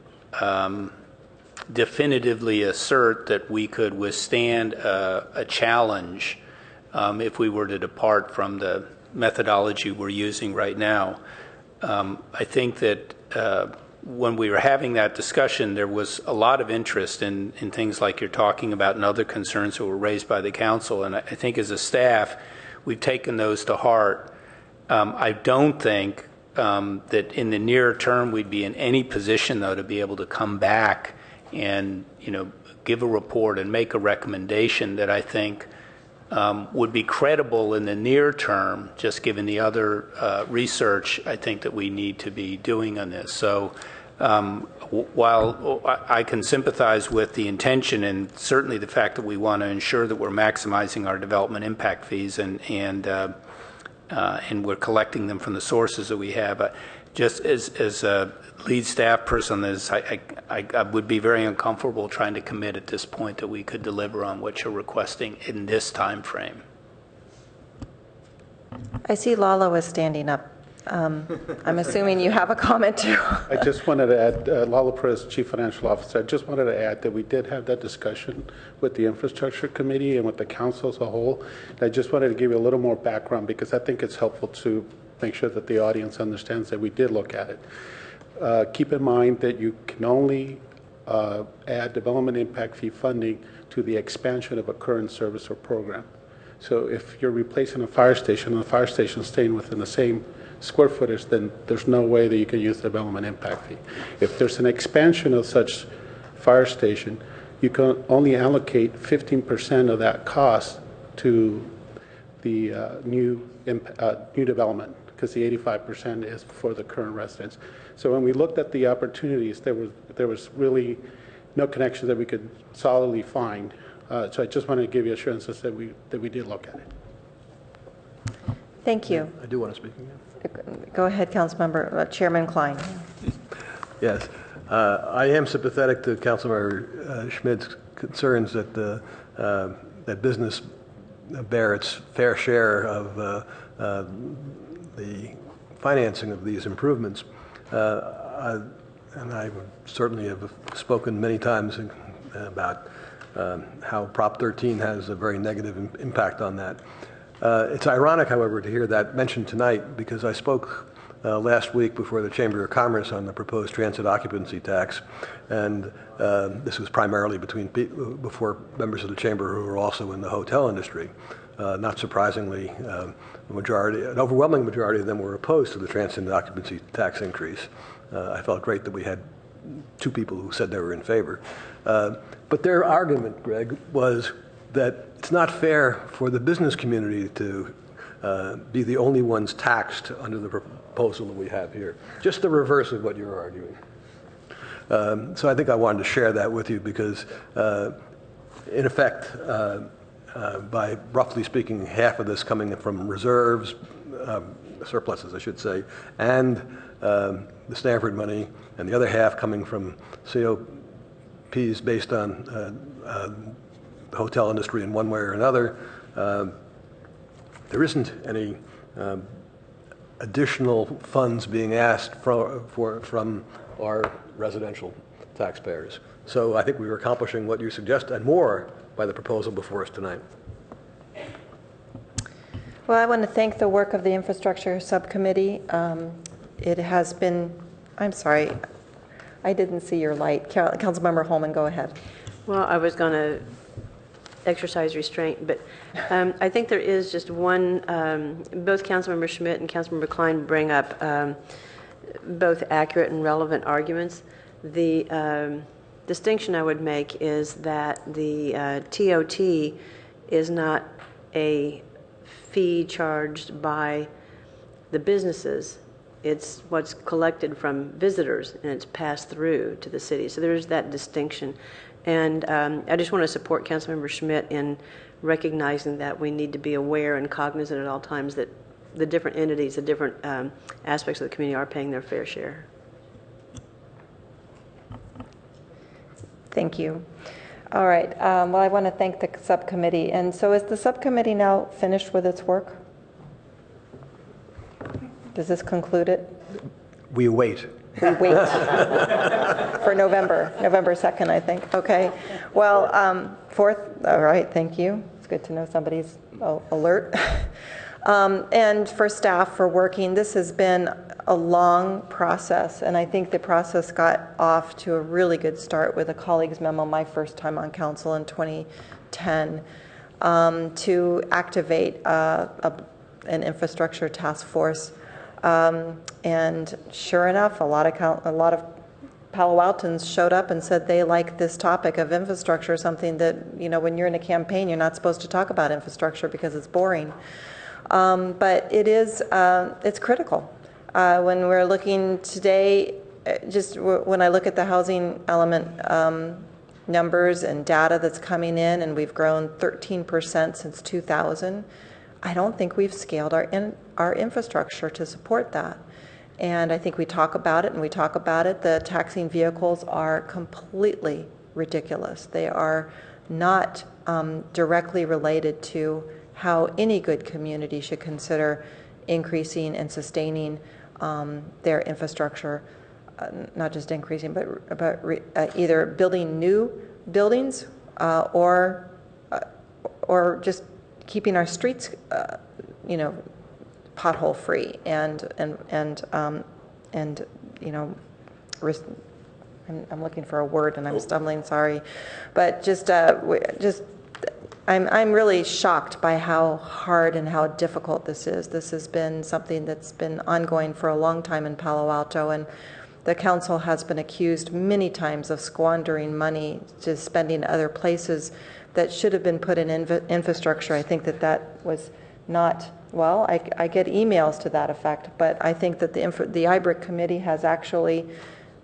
definitively assert that we could withstand a challenge if we were to depart from the methodology we're using right now. I think that when we were having that discussion, there was a lot of interest in things like you're talking about and other concerns that were raised by the council. And I think as a staff, we've taken those to heart. I don't think that in the near term we'd be in any position, though, to be able to come back and give a report and make a recommendation that I think would be credible in the near term, just given the other research I think that we need to be doing on this. So while I can sympathize with the intention and certainly the fact that we want to ensure that we're maximizing our development impact fees and we're collecting them from the sources that we have, just as a lead staff person, I would be very uncomfortable trying to commit at this point that we could deliver on what you're requesting in this time frame. I see Lalo is standing up. I'm assuming you have a comment too. I just wanted to add, Lalo Perez, Chief Financial Officer, I just wanted to add that we did have that discussion with the Infrastructure Committee and with the Council as a whole. And I just wanted to give you a little more background because I think it's helpful to make sure that the audience understands that we did look at it. Keep in mind that you can only add development impact fee funding to the expansion of a current service or program. So if you're replacing a fire station and the fire station is staying within the same square footage, then there's no way that you can use the development impact fee. If there's an expansion of such fire station, you can only allocate 15% of that cost to the new development, because the 85% is for the current residents. So when we looked at the opportunities, there was really no connection that we could solidly find. So I just wanted to give you assurances that we did look at it. Thank you. I do want to speak again. Go ahead, Councilmember Chairman Klein. Yes, I am sympathetic to Councilmember Schmidt's concerns that that business bear its fair share of the financing of these improvements. And I certainly have spoken many times about how Prop 13 has a very negative impact on that. It's ironic, however, to hear that mentioned tonight because I spoke last week before the Chamber of Commerce on the proposed transit occupancy tax, and this was primarily before members of the Chamber who were also in the hotel industry. Not surprisingly, an overwhelming majority of them were opposed to the transit occupancy tax increase. I felt great that we had two people who said they were in favor. But their argument, Greg, was that it's not fair for the business community to be the only ones taxed under the proposal that we have here. Just the reverse of what you're arguing. So I think I wanted to share that with you because, in effect, by roughly speaking, half of this coming from reserves, surpluses, I should say, and the Stanford money, and the other half coming from COPs based on the hotel industry in one way or another, there isn't any additional funds being asked from our residential taxpayers. So I think we were accomplishing what you suggest and more by the proposal before us tonight. Well, I want to thank the work of the Infrastructure Subcommittee. It has been, I'm sorry, I didn't see your light. Councilmember Holman, go ahead. Well, I was going to exercise restraint, but I think there is just one, both Councilmember Schmidt and Councilmember Klein bring up both accurate and relevant arguments. The distinction I would make is that the TOT is not a fee charged by the businesses. It's what's collected from visitors, and it's passed through to the city. So there's that distinction. And I just want to support Councilmember Schmidt in recognizing that we need to be aware and cognizant at all times that the different entities, the different aspects of the community are paying their fair share. Thank you. All right. Well, I want to thank the subcommittee. And so is the subcommittee now finished with its work? Does this conclude it? We wait. We wait for November 2nd, I think. Okay. Well, 4th. All right. Thank you. It's good to know somebody's alert. And for staff for working, this has been a long process, and I think the process got off to a really good start with a colleague's memo my first time on council in 2010 to activate an infrastructure task force. And sure enough, a lot of Palo Altans showed up and said they like this topic of infrastructure, something that, you know, when you're in a campaign, you're not supposed to talk about infrastructure because it's boring. But it is, it's critical. When we're looking today, just when I look at the housing element numbers and data that's coming in, and we've grown 13% since 2000, I don't think we've scaled our infrastructure to support that. And I think we talk about it, and we talk about it. The taxing vehicles are completely ridiculous. They are not directly related to how any good community should consider increasing and sustaining their infrastructure, not just increasing, but either building new buildings or just keeping our streets, you know, pothole free and you know, I'm looking for a word and I'm stumbling. Sorry, but I'm really shocked by how hard and how difficult this is. This has been something that's been ongoing for a long time in Palo Alto, and the council has been accused many times of squandering money to spending other places that should have been put in infrastructure. I think that was not, well, I get emails to that effect, but I think that the IBRIC committee has actually,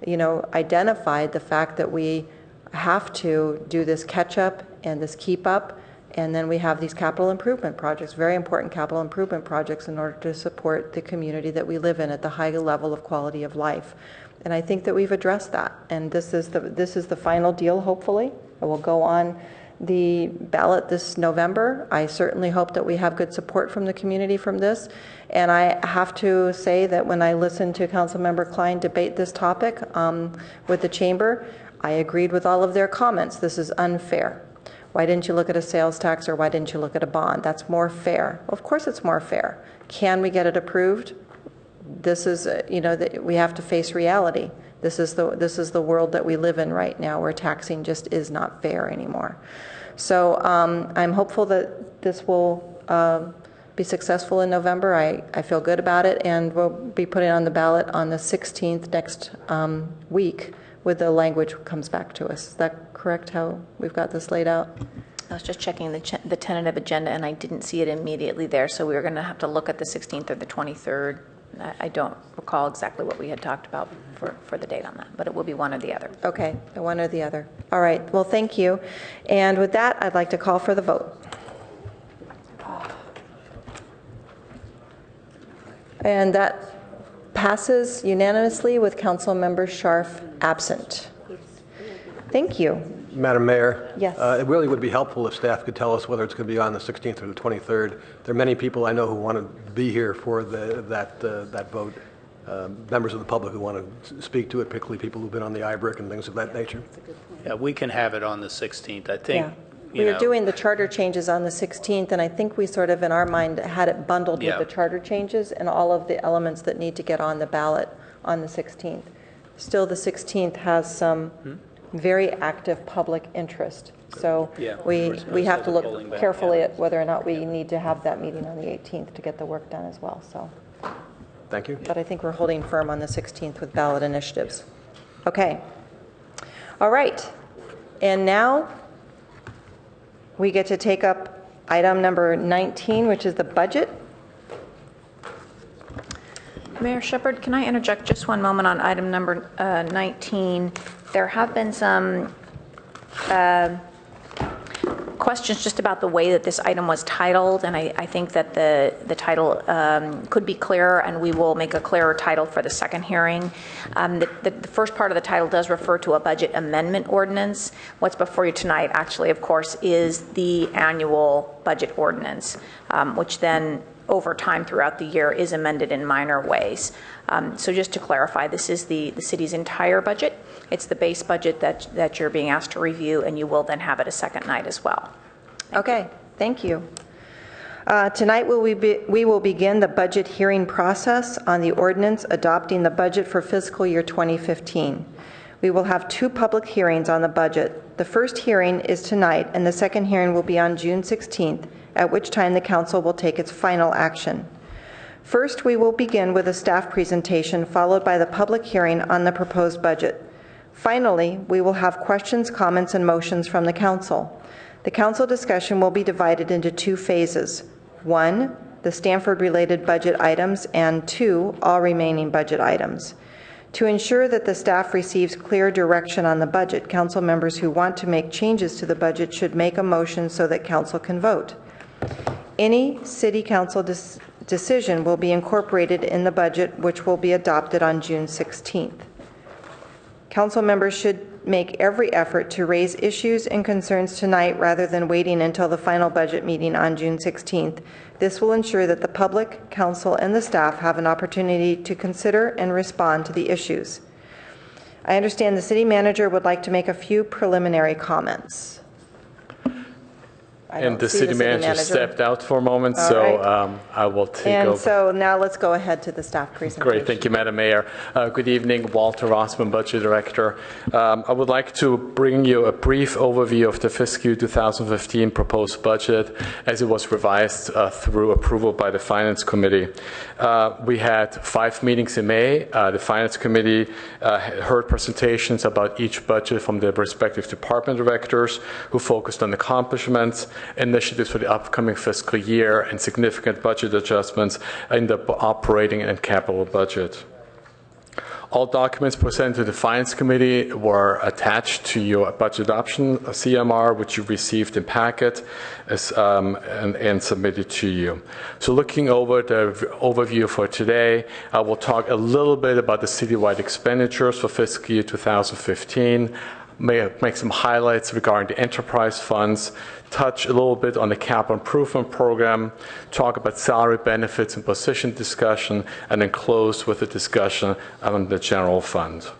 you know, identified the fact that we have to do this catch up and this keep up. And then we have these capital improvement projects, very important capital improvement projects, in order to support the community that we live in at the high level of quality of life. And I think that we've addressed that. And this is the final deal, hopefully. It will go on the ballot this November. I certainly hope that we have good support from the community from this. And I have to say that when I listened to Councilmember Klein debate this topic with the chamber, I agreed with all of their comments. This is unfair. Why didn't you look at a sales tax, or why didn't you look at a bond? That's more fair. Of course it's more fair. Can we get it approved? This is, you know, we have to face reality. This is the world that we live in right now, where taxing just is not fair anymore. So I'm hopeful that this will be successful in November. I feel good about it, and we'll be putting it on the ballot on the 16th next week, with the language comes back to us. Is that correct, how we've got this laid out? I was just checking the tentative agenda, and I didn't see it immediately there, so we were going to have to look at the 16th or the 23rd. I don't recall exactly what we had talked about for the date on that, but it will be one or the other. Okay, one or the other. All right, well, thank you. And with that, I'd like to call for the vote. And that passes unanimously with Councilmember Scharf absent. Thank you. Madam Mayor? Yes. It really would be helpful if staff could tell us whether it's going to be on the 16th or the 23rd. There are many people I know who want to be here for that vote. Members of the public who want to speak to it, particularly people who've been on the IBRIC and things of that nature. Yeah, we can have it on the 16th. I think. Yeah. We were doing the charter changes on the 16th, and I think we sort of, in our mind, had it bundled with the charter changes and all of the elements that need to get on the ballot on the 16th. Still, the 16th has some very active public interest. So we have to look carefully at whether or not we need to have that meeting on the 18th to get the work done as well. So, thank you. But I think we're holding firm on the 16th with ballot initiatives. Okay. All right. And now we get to take up item number 19, which is the budget. Mayor Shepherd, can I interject just one moment on item number 19? There have been some questions just about the way that this item was titled, and I think that the title could be clearer, and we will make a clearer title for the second hearing. The first part of the title does refer to a budget amendment ordinance. What's before you tonight actually, of course, is the annual budget ordinance, which then over time throughout the year is amended in minor ways. So just to clarify, this is the city's entire budget. It's the base budget that you're being asked to review, and you will then have it a second night as well. Okay, thank you. Tonight we will begin the budget hearing process on the ordinance adopting the budget for fiscal year 2015. We will have 2 public hearings on the budget. The first hearing is tonight, and the second hearing will be on June 16th, at which time the council will take its final action. First, we will begin with a staff presentation, followed by the public hearing on the proposed budget. Finally, we will have questions, comments, and motions from the council. The council discussion will be divided into 2 phases. 1, the Stanford-related budget items, and 2, all remaining budget items. To ensure that the staff receives clear direction on the budget, council members who want to make changes to the budget should make a motion so that council can vote. Any city council decision will be incorporated in the budget, which will be adopted on June 16th. Council members should make every effort to raise issues and concerns tonight rather than waiting until the final budget meeting on June 16th. This will ensure that the public, council, and the staff have an opportunity to consider and respond to the issues. I understand the city manager would like to make a few preliminary comments. And the city manager stepped out for a moment, so I will take over. And so now let's go ahead to the staff presentation. Great, thank you, Madam Mayor. Good evening, Walter Rossman, Budget Director. I would like to bring you a brief overview of the fiscal year 2015 proposed budget as it was revised through approval by the Finance Committee. We had 5 meetings in May. The Finance Committee heard presentations about each budget from the respective department directors who focused on accomplishments, initiatives for the upcoming fiscal year, and significant budget adjustments in the operating and capital budget. All documents presented to the Finance Committee were attached to your budget adoption CMR, which you received in packet and submitted to you. So looking over the overview for today, I will talk a little bit about the citywide expenditures for fiscal year 2015, make some highlights regarding the enterprise funds, touch a little bit on the capital improvement program, talk about salary benefits and position discussion, and then close with a discussion on the general fund.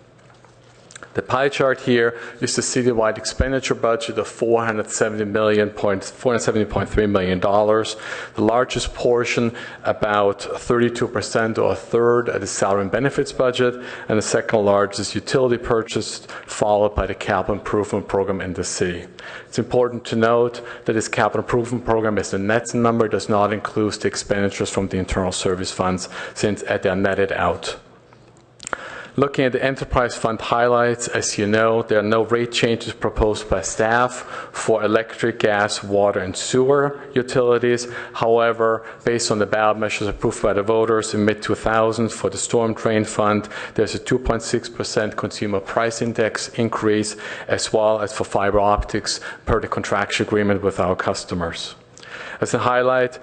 The pie chart here is the citywide expenditure budget of $470.3 million. The largest portion, about 32% or a third, is the salary and benefits budget, and the second largest utility purchase, followed by the capital improvement program in the city. It's important to note that this capital improvement program is the net number, does not include the expenditures from the internal service funds since they are netted out. Looking at the enterprise fund highlights, as you know, there are no rate changes proposed by staff for electric, gas, water, and sewer utilities. However, based on the ballot measures approved by the voters in mid-2000 for the storm drain fund, there's a 2.6% consumer price index increase, as well as for fiber optics per the contractual agreement with our customers. As a highlight,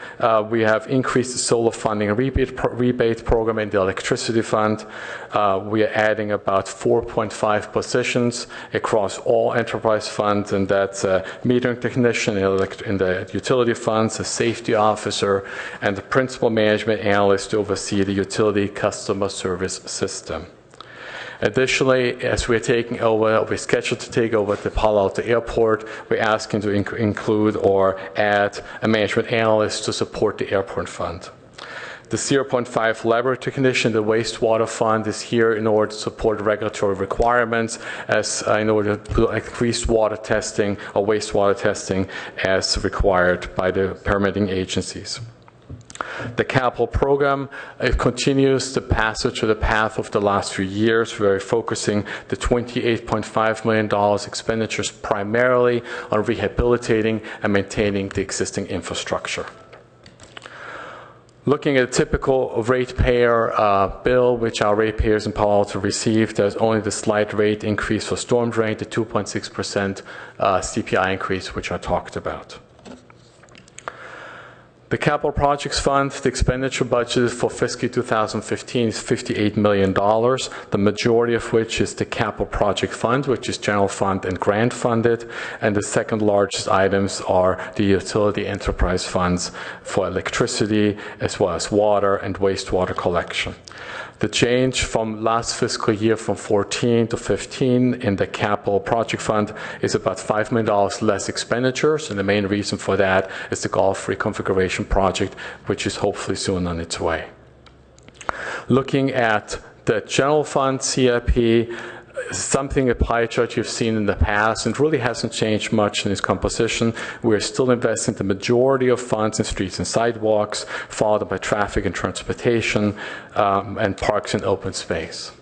we have increased the solar funding rebate program in the electricity fund. We are adding about 4.5 positions across all enterprise funds, and that's a metering technician in the utility funds, a safety officer, and the principal management analyst to oversee the utility customer service system. Additionally, as we're scheduled to take over the Palo Alto Airport, we're asking to include or add a management analyst to support the airport fund. The 0.5 laboratory technician, the wastewater fund, is here in order to support regulatory requirements in order to do increased water testing or wastewater testing as required by the permitting agencies. The capital program, it continues the passage of the path of the last few years. We're focusing the $28.5 million expenditures primarily on rehabilitating and maintaining the existing infrastructure. Looking at a typical ratepayer bill, which our ratepayers in Palo Alto received, there's only the slight rate increase for storm drain, the 2.6% CPI increase, which I talked about. The Capital Projects Fund, the expenditure budget for fiscal 2015 is $58 million, the majority of which is the Capital Project Fund, which is general fund and grant funded, and the second largest items are the utility enterprise funds for electricity, as well as water and wastewater collection. The change from last fiscal year from 14 to 15 in the Capital Project Fund is about $5 million less expenditures, and the main reason for that is the Gulf reconfiguration project, which is hopefully soon on its way. Looking at the general fund CIP, something, a pie chart you've seen in the past, and really hasn't changed much in its composition. We're still investing the majority of funds in streets and sidewalks, followed by traffic and transportation, and parks and open space.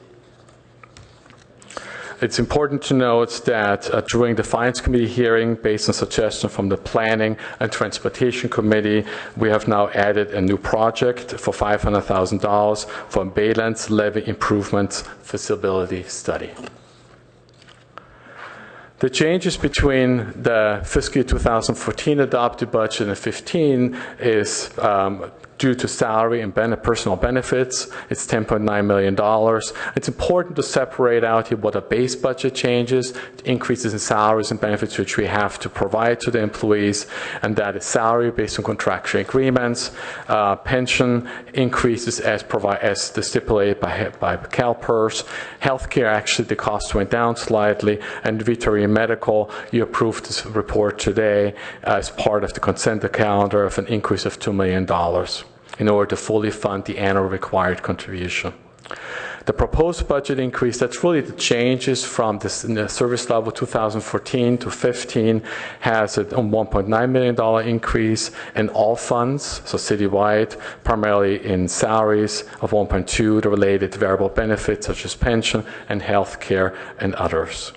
It's important to note that during the Finance Committee hearing, based on suggestion from the Planning and Transportation Committee, we have now added a new project for $500,000 for Baylands Levee Improvements Feasibility Study. The changes between the fiscal year 2014 adopted budget and 15 is due to salary and personal benefits. It's $10.9 million. It's important to separate out here what are base budget changes, increases in salaries and benefits which we have to provide to the employees, and that is salary based on contractual agreements, pension increases as stipulated by CalPERS, healthcare, actually the cost went down slightly, and veterinary medical, you approved this report today as part of the consent calendar of an increase of $2 million. In order to fully fund the annual required contribution. The proposed budget increase, that's really the changes from this in the service level 2014 to 15, has a $1.9 million increase in all funds, so citywide, primarily in salaries of 1.2, the related variable benefits such as pension and health care and others.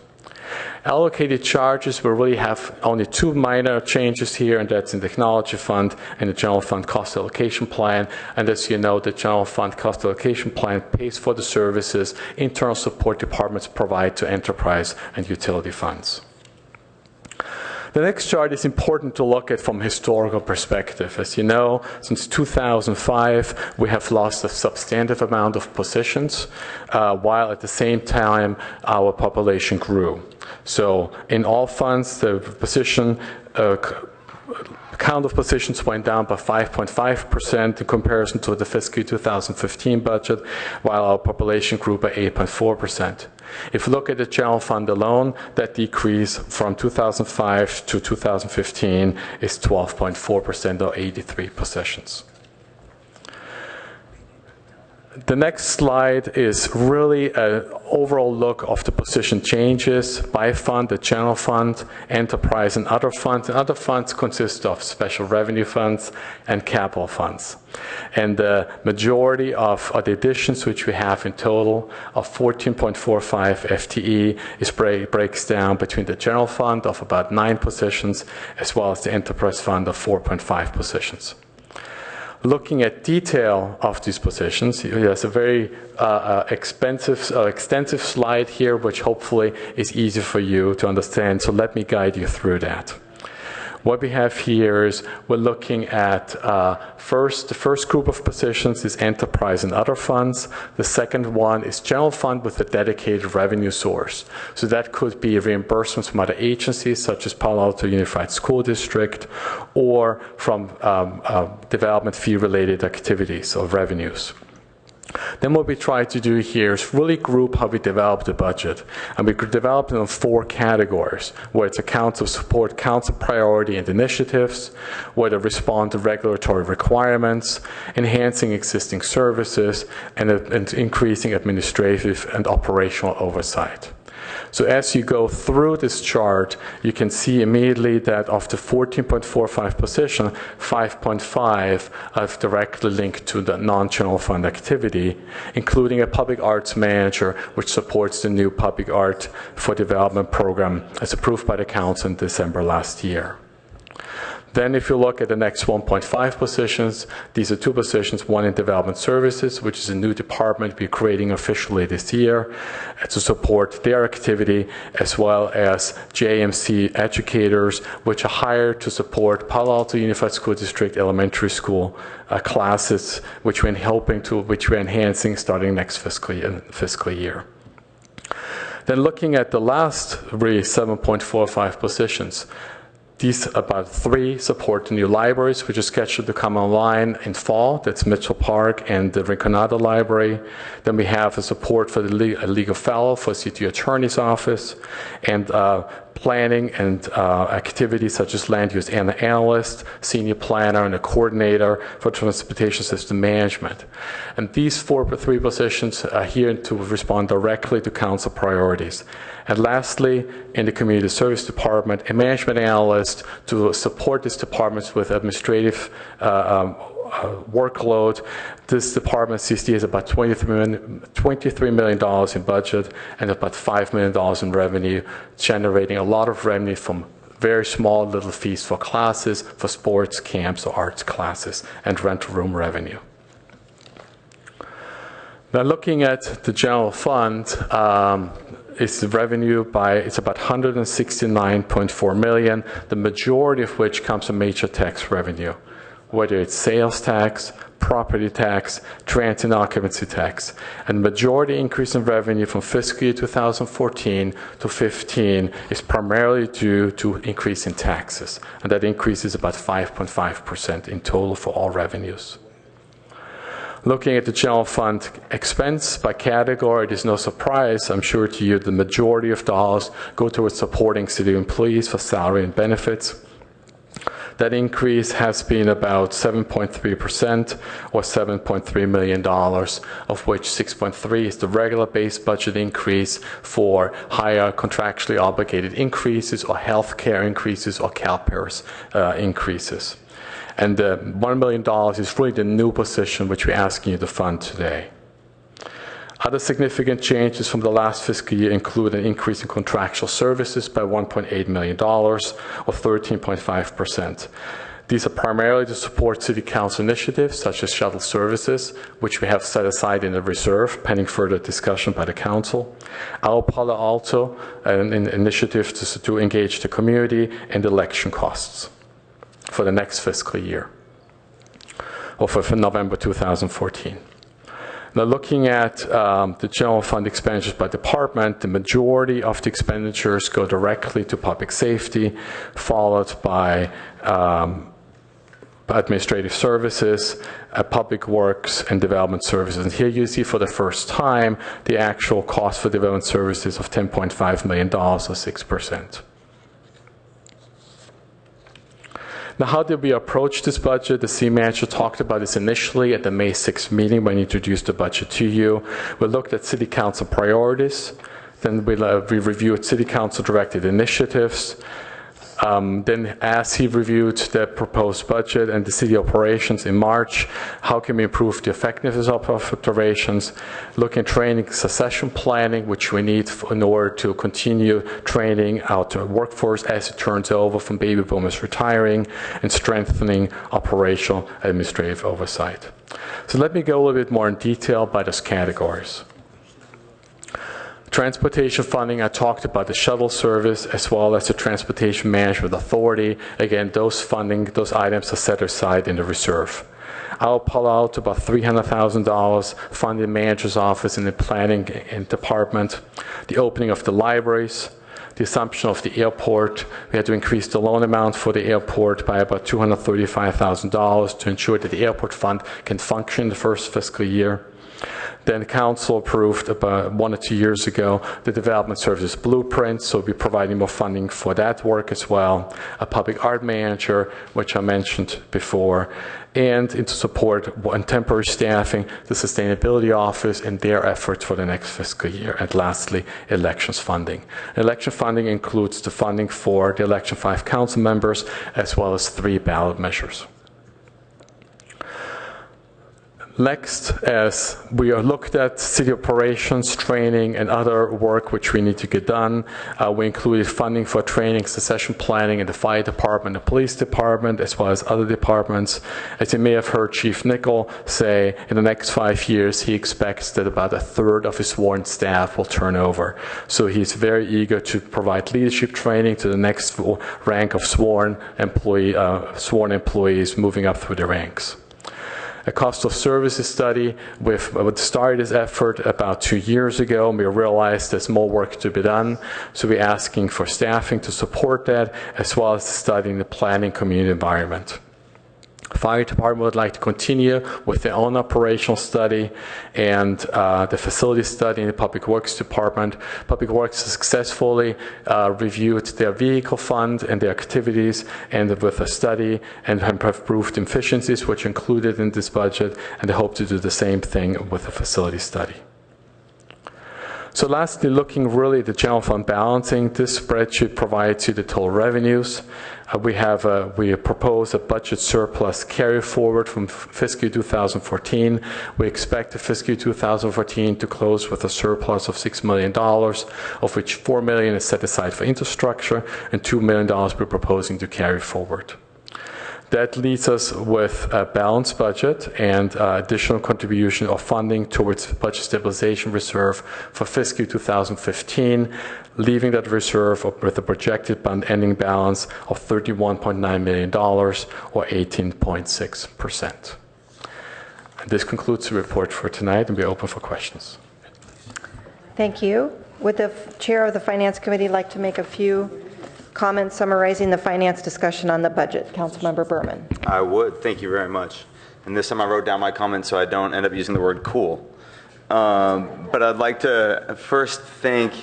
Allocated charges, we really have only two minor changes here, and that's in the technology fund and the general fund cost allocation plan. And as you know, the general fund cost allocation plan pays for the services internal support departments provide to enterprise and utility funds. The next chart is important to look at from a historical perspective. As you know, since 2005, we have lost a substantive amount of positions, while at the same time, our population grew. So in all funds, the position count of positions went down by 5.5% in comparison to the fiscal 2015 budget, while our population grew by 8.4%. If you look at the general fund alone, that decrease from 2005 to 2015 is 12.4%, or 83 positions. The next slide is really an overall look of the position changes by fund, the general fund, enterprise, and other funds. And other funds consist of special revenue funds and capital funds. And the majority of the additions which we have in total of 14.45 FTE breaks down between the general fund of about 9 positions as well as the enterprise fund of 4.5 positions. Looking at detail of these positions, there's a very extensive slide here, which hopefully is easy for you to understand. So let me guide you through that. What we have here is we're looking at the first group of positions is enterprise and other funds. The second one is general fund with a dedicated revenue source. So that could be reimbursements from other agencies such as Palo Alto Unified School District, or from development fee related activities or revenues. Then what we try to do here is really group how we develop the budget. And we could develop it in 4 categories, where it's accounts of support council priority and initiatives, where they respond to regulatory requirements, enhancing existing services, and increasing administrative and operational oversight. So as you go through this chart, you can see immediately that of the 14.45 position, 5.5 are directly linked to the non-general fund activity, including a public arts manager, which supports the new public art for development program as approved by the council in December last year. Then if you look at the next 1.5 positions, these are two positions, one in development services, which is a new department we're creating officially this year to support their activity, as well as JMC educators, which are hired to support Palo Alto Unified School District elementary school classes, which we're enhancing starting next fiscal year. Then looking at the last 7.45 positions, these about 3 support the new libraries, which is scheduled to come online in fall. That's Mitchell Park and the Rinconado Library. Then we have a support for the legal fellow for city attorney's office, and planning and activities such as land use analyst, senior planner, and a coordinator for transportation system management. And these 3 positions are here to respond directly to council priorities. And lastly, in the community service department, a management analyst to support these departments with administrative workload. This department CSD has about $23 million in budget and about $5 million in revenue, generating a lot of revenue from very small little fees for classes, for sports, camps, or arts classes, and rental room revenue. Now looking at the general fund, its revenue it's about $169.4 million, the majority of which comes from major tax revenue, whether it's sales tax, property tax, transient occupancy tax. And the majority increase in revenue from fiscal year 2014 to 15 is primarily due to increase in taxes. And that increase is about 5.5% in total for all revenues. Looking at the general fund expense by category, it is no surprise, I'm sure to you, the majority of dollars go towards supporting city employees for salary and benefits. That increase has been about 7.3% or $7.3 million, of which 6.3 is the regular base budget increase for higher contractually obligated increases or health care increases or CalPERS increases. And the $1 million is really the new position which we're asking you to fund today. Other significant changes from the last fiscal year include an increase in contractual services by $1.8 million, or 13.5%. These are primarily to support City Council initiatives such as shuttle services, which we have set aside in the reserve, pending further discussion by the Council. Our Palo Alto, an initiative to engage the community, and election costs for the next fiscal year, or for November 2014. Now looking at the general fund expenditures by department, the majority of the expenditures go directly to public safety, followed by administrative services, public works, and development services. And here you see for the first time the actual cost for development services of $10.5 million, or 6%. Now, how did we approach this budget? The city manager talked about this initially at the May 6th meeting when he introduced the budget to you. We looked at City Council priorities. Then we reviewed City Council directed initiatives. Then as he reviewed the proposed budget and the city operations in March, how can we improve the effectiveness of operations? Looking at training succession planning, which we need in order to continue training our workforce as it turns over from baby boomers retiring, and strengthening operational administrative oversight. So let me go a little bit more in detail by those categories. Transportation funding, I talked about the shuttle service as well as the Transportation Management Authority. Again, those items are set aside in the reserve. I'll pull out about $300,000 funding manager's office in the planning department. The opening of the libraries, the assumption of the airport. We had to increase the loan amount for the airport by about $235,000 to ensure that the airport fund can function the first fiscal year. Then council approved about 1 or 2 years ago the development services blueprint, so we'll be providing more funding for that work as well. A public art manager, which I mentioned before, and to support and temporary staffing, the sustainability office and their efforts for the next fiscal year. And lastly, elections funding. Election funding includes the funding for the election 5 council members as well as 3 ballot measures. Next, as we looked at city operations, training, and other work which we need to get done, we included funding for training, succession planning in the fire department, the police department, as well as other departments. As you may have heard Chief Nickel say, in the next 5 years, he expects that about 1/3 of his sworn staff will turn over. So he's very eager to provide leadership training to the next rank of sworn employees moving up through the ranks. A cost of services study. We've started this effort about 2 years ago, and we realized there's more work to be done. So we're asking for staffing to support that, as well as studying the planning community environment. Fire department would like to continue with their own operational study and the facility study in the public works department. Public works successfully reviewed their vehicle fund and their activities, and with a study and have proved efficiencies which included in this budget, and they hope to do the same thing with the facility study. So lastly, looking really at the general fund balancing, this spreadsheet provides you the total revenues. We propose a budget surplus carry forward from fiscal 2014. We expect the fiscal 2014 to close with a surplus of $6 million, of which $4 million is set aside for infrastructure and $2 million we're proposing to carry forward. That leaves us with a balanced budget and additional contribution of funding towards the budget stabilization reserve for fiscal 2015, leaving that reserve with a projected ending balance of $31.9 million, or 18.6%. This concludes the report for tonight, and we're open for questions. Thank you. Would the chair of the Finance Committee like to make a few comments summarizing the finance discussion on the budget? Councilmember Berman. I would. Thank you very much. And this time I wrote down my comments so I don't end up using the word cool. But I'd like to first thank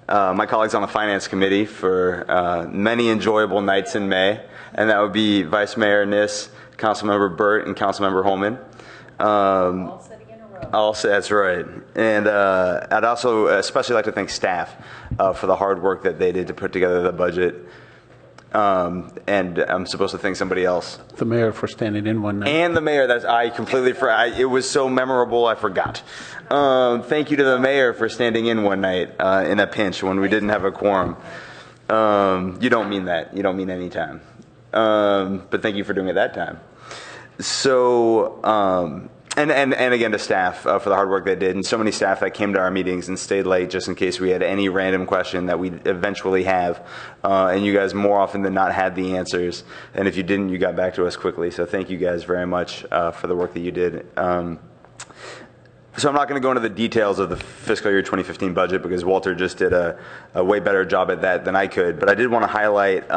my colleagues on the Finance Committee for many enjoyable nights in May, and that would be Vice Mayor Niss, Councilmember Burt, and Councilmember Holman. That's right. And I'd also especially like to thank staff for the hard work that they did to put together the budget. And I'm supposed to thank somebody else. The mayor for standing in one night. And the mayor, I completely forgot. It was so memorable, I forgot. Thank you to the mayor for standing in one night in a pinch when we didn't have a quorum. You don't mean that. You don't mean any time. But thank you for doing it that time. So, and again to staff for the hard work they did, and so many staff that came to our meetings and stayed late just in case we had any random question that we'd eventually have, and you guys more often than not had the answers, and if you didn't, you got back to us quickly. So thank you guys very much for the work that you did. So I'm not going to go into the details of the fiscal year 2015 budget because Walter just did a way better job at that than I could, but I did want to highlight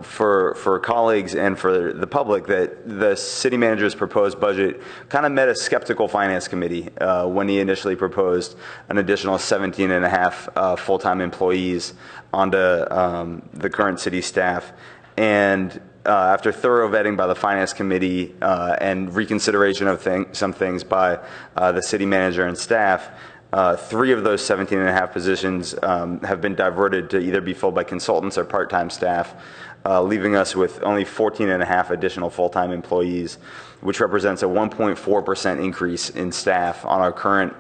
for colleagues and for the public that the city manager's proposed budget kind of met a skeptical finance committee when he initially proposed an additional 17.5 full-time employees onto the current city staff. And after thorough vetting by the finance committee and reconsideration of some things by the city manager and staff, 3 of those 17.5 positions have been diverted to either be filled by consultants or part-time staff, leaving us with only 14.5 additional full-time employees, which represents a 1.4% increase in staff on our current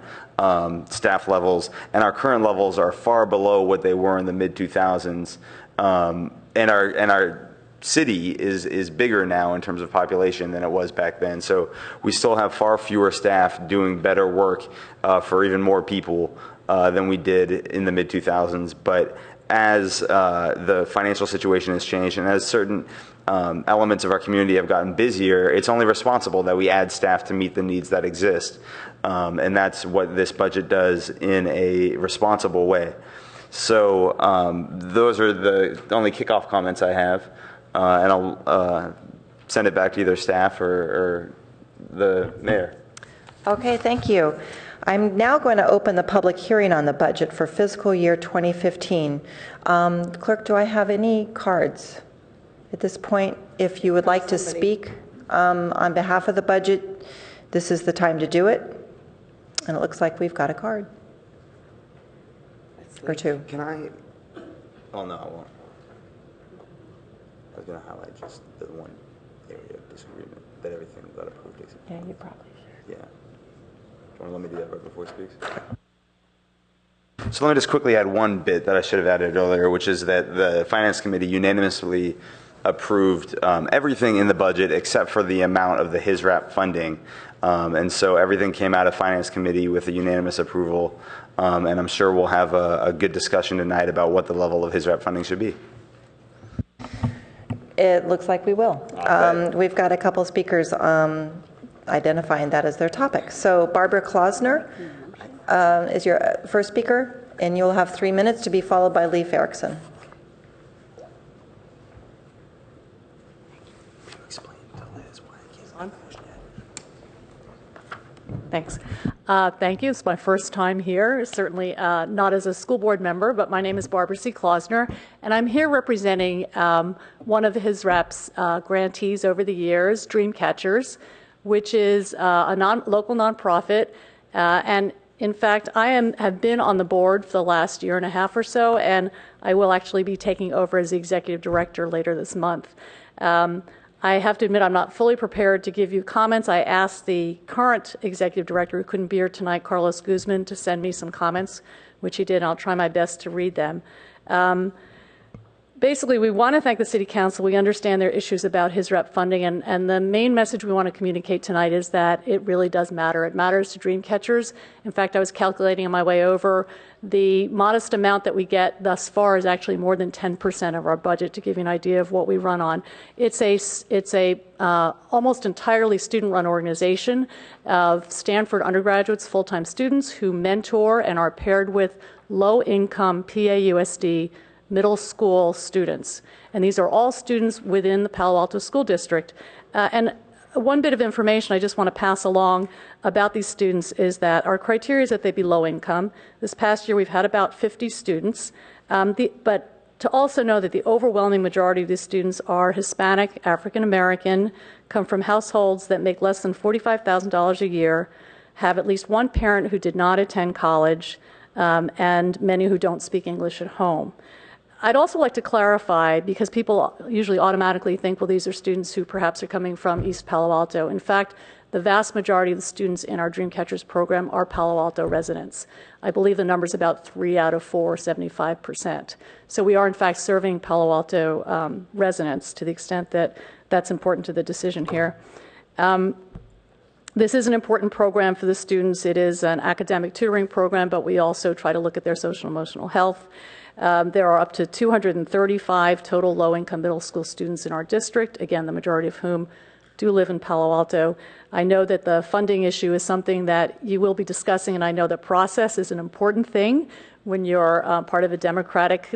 staff levels. And our current levels are far below what they were in the mid-2000s. And our city is bigger now in terms of population than it was back then. So we still have far fewer staff doing better work for even more people than we did in the mid-2000s. But as the financial situation has changed and as certain elements of our community have gotten busier, it's only responsible that we add staff to meet the needs that exist. And that's what this budget does in a responsible way. So those are the only kickoff comments I have. And I'll send it back to either staff or the mayor. Okay, thank you. I'm now going to open the public hearing on the budget for fiscal year 2015. Clerk, do I have any cards? At this point, if you would like to speak on behalf of the budget, this is the time to do it. And it looks like we've got a card. Or two. Can I? Oh, no, I won't. I was going to highlight just the one area of disagreement that everything got approved. Yeah, you probably should. Yeah. Do you want to let me do that right before he speaks? So let me just quickly add one bit that I should have added earlier, which is that the Finance Committee unanimously approved everything in the budget except for the amount of the HISRAP funding. And so everything came out of Finance Committee with a unanimous approval. And I'm sure we'll have a good discussion tonight about what the level of HISRAP funding should be. It looks like we will. We've got a couple speakers identifying that as their topic. So Barbara Klausner is your first speaker, and you'll have 3 minutes to be followed by Leif Erikson. Thanks. Thank you. It's my first time here, certainly not as a school board member, but my name is Barbara C. Klausner, and I'm here representing one of HISRAP's grantees over the years, Dreamcatchers, which is a local nonprofit. And in fact, I have been on the board for the last year and a half or so, and I will actually be taking over as the executive director later this month. I have to admit I'm not fully prepared to give you comments. I asked the current executive director, who couldn't be here tonight, Carlos Guzman, to send me some comments, which he did, and I'll try my best to read them. Basically, we want to thank the City Council. We understand their issues about HISRAP funding, and the main message we want to communicate tonight is that it really does matter. It matters to Dreamcatchers. In fact, I was calculating on my way over, the modest amount that we get thus far is actually more than 10% of our budget, to give you an idea of what we run on. It's a almost entirely student-run organization of Stanford undergraduates, full-time students who mentor and are paired with low-income PAUSD middle school students. And these are all students within the Palo Alto School District. And one bit of information I just want to pass along about these students is that our criteria is that they be low income. This past year we've had about 50 students, but to also know that the overwhelming majority of these students are Hispanic, African American, come from households that make less than $45,000 a year, have at least one parent who did not attend college, and many who don't speak English at home. I'd also like to clarify, because people usually automatically think, well, these are students who perhaps are coming from East Palo Alto. In fact, the vast majority of the students in our Dreamcatchers program are Palo Alto residents. I believe the number is about 3 out of 4, 75%. So we are, in fact, serving Palo Alto residents to the extent that that's important to the decision here. This is an important program for the students. It is an academic tutoring program, but we also try to look at their social and emotional health. There are up to 235 total low-income middle school students in our district, again, the majority of whom do live in Palo Alto. I know that the funding issue is something that you will be discussing, and I know that process is an important thing when you're part of a democratic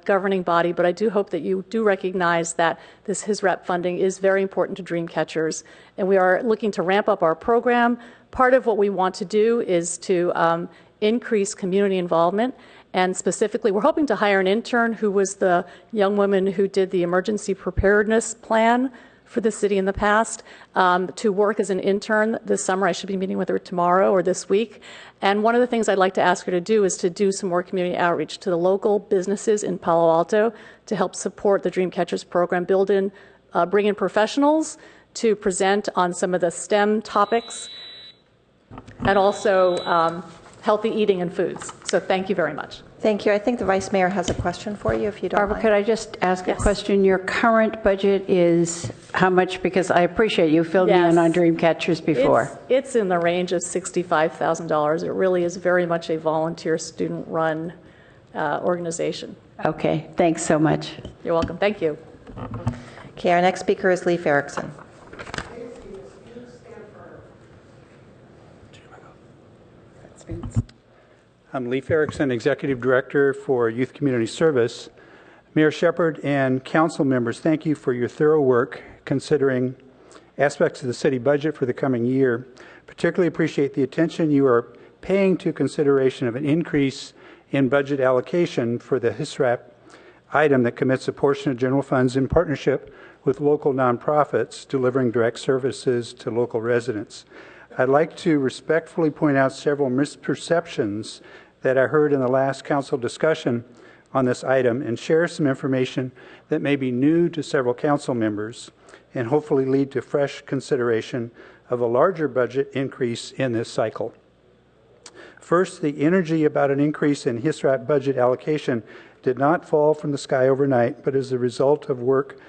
governing body, but I do hope that you do recognize that this HISRAP funding is very important to Dreamcatchers, and we are looking to ramp up our program. Part of what we want to do is to increase community involvement. And specifically, we're hoping to hire an intern who was the young woman who did the emergency preparedness plan for the city in the past, to work as an intern this summer. I should be meeting with her tomorrow or this week. And one of the things I'd like to ask her to do is to do some more community outreach to the local businesses in Palo Alto to help support the Dreamcatchers program, bring in professionals to present on some of the STEM topics, and also healthy eating and foods. So thank you very much. Thank you. I think the Vice Mayor has a question for you, if you don't Barbara, mind. could I just ask a question? Your current budget is how much? Because I appreciate you filled me in on Dreamcatchers before. It's in the range of $65,000. It really is very much a volunteer student-run organization. Okay. Thanks so much. You're welcome. Thank you. Okay, our next speaker is Leif Erikson. I'm Leif Erikson, Executive Director for Youth Community Service. Mayor Shepherd and council members, thank you for your thorough work considering aspects of the city budget for the coming year. Particularly appreciate the attention you are paying to consideration of an increase in budget allocation for the HISRAP item that commits a portion of general funds in partnership with local nonprofits delivering direct services to local residents. I'd like to respectfully point out several misperceptions that I heard in the last council discussion on this item and share some information that may be new to several council members and hopefully lead to fresh consideration of a larger budget increase in this cycle. First, the energy about an increase in HISRAP budget allocation did not fall from the sky overnight, but is the result of work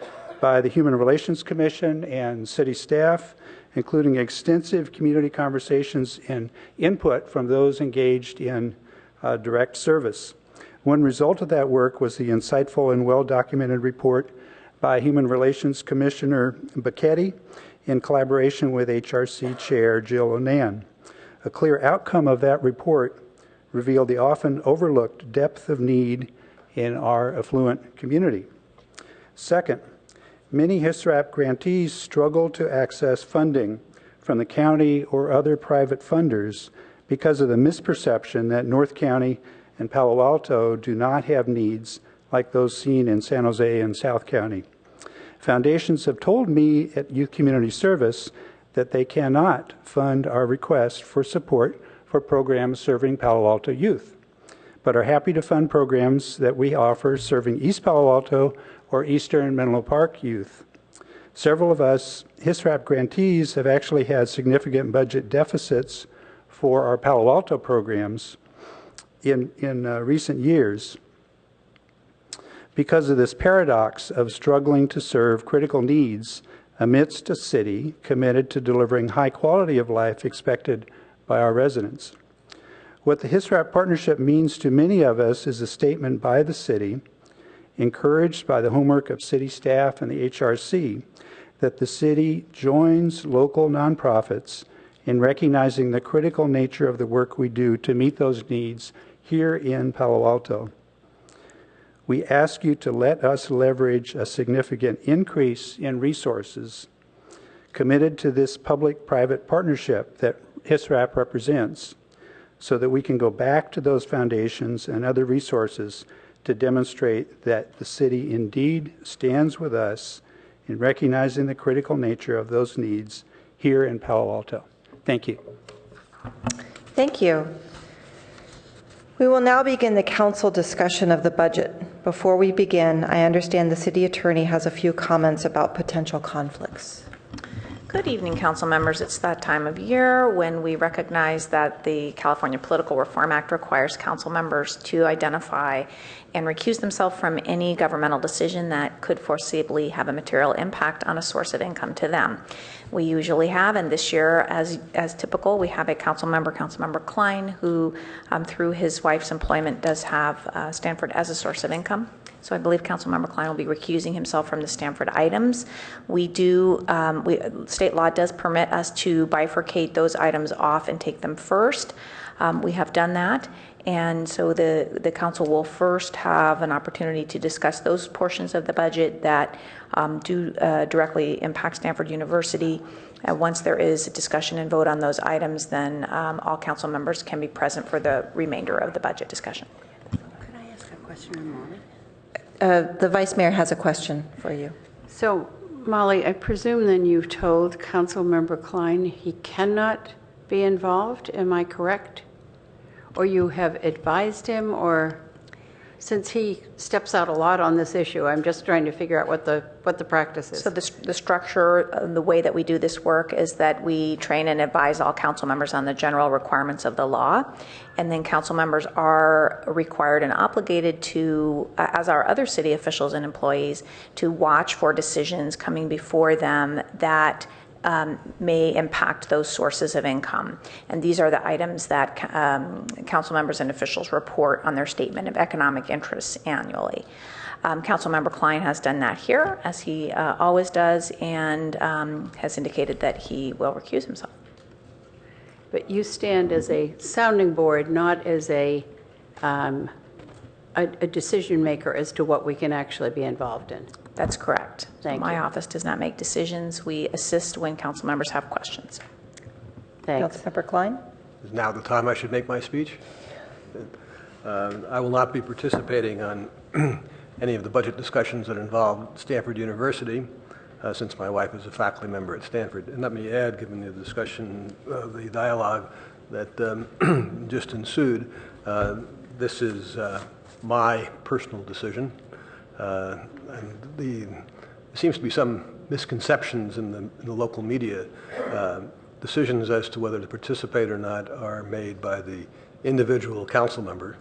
by the Human Relations Commission and city staff, including extensive community conversations and input from those engaged in direct service. One result of that work was the insightful and well-documented report by Human Relations Commissioner Bacchetti in collaboration with HRC Chair Jill Onan. A clear outcome of that report revealed the often overlooked depth of need in our affluent community. Second, many HISRAP grantees struggle to access funding from the county or other private funders because of the misperception that North County and Palo Alto do not have needs like those seen in San Jose and South County. Foundations have told me at Youth Community Service that they cannot fund our request for support for programs serving Palo Alto youth, but are happy to fund programs that we offer serving East Palo Alto or Eastern Menlo Park youth. Several of us HISRAP grantees have actually had significant budget deficits for our Palo Alto programs in recent years because of this paradox of struggling to serve critical needs amidst a city committed to delivering high quality of life expected by our residents. What the HISRAP partnership means to many of us is a statement by the city, encouraged by the homework of city staff and the HRC, that the city joins local nonprofits in recognizing the critical nature of the work we do to meet those needs here in Palo Alto. We ask you to let us leverage a significant increase in resources committed to this public-private partnership that HISRAP represents so that we can go back to those foundations and other resources to demonstrate that the city indeed stands with us in recognizing the critical nature of those needs here in Palo Alto. Thank you. Thank you. We will now begin the council discussion of the budget. Before we begin, I understand the city attorney has a few comments about potential conflicts. Good evening, council members. It's that time of year when we recognize that the California Political Reform Act requires council members to identify and recuse themselves from any governmental decision that could foreseeably have a material impact on a source of income to them. We usually have, and this year, as typical, we have a Councilmember Klein, who through his wife's employment does have Stanford as a source of income. So I believe Councilmember Klein will be recusing himself from the Stanford items. We do, state law does permit us to bifurcate those items off and take them first. We have done that. And so the council will first have an opportunity to discuss those portions of the budget that do directly impact Stanford University. Once there is a discussion and vote on those items, then all council members can be present for the remainder of the budget discussion. Could I ask a question, Molly? The Vice Mayor has a question for you. So, Molly, I presume then you've told Councilmember Klein he cannot be involved, am I correct? Or you have advised him, or since he steps out a lot on this issue, I'm just trying to figure out what the practice is. So the structure, the way that we do this work is that we train and advise all council members on the general requirements of the law, and then council members are required and obligated to, as are other city officials and employees, to watch for decisions coming before them that may impact those sources of income. And these are the items that council members and officials report on their statement of economic interests annually. Councilmember Klein has done that here, as he always does, and has indicated that he will recuse himself. But you stand as a sounding board, not as a decision maker as to what we can actually be involved in. That's correct. Thank My you. office does not make decisions. We assist when council members have questions. Thanks. Councilmember Klein? Is now the time I should make my speech? I will not be participating on any of the budget discussions that involve Stanford University, since my wife is a faculty member at Stanford. And let me add, given the discussion, the dialogue that just ensued, this is my personal decision. And there seems to be some misconceptions in the local media. Decisions as to whether to participate or not are made by the individual council member.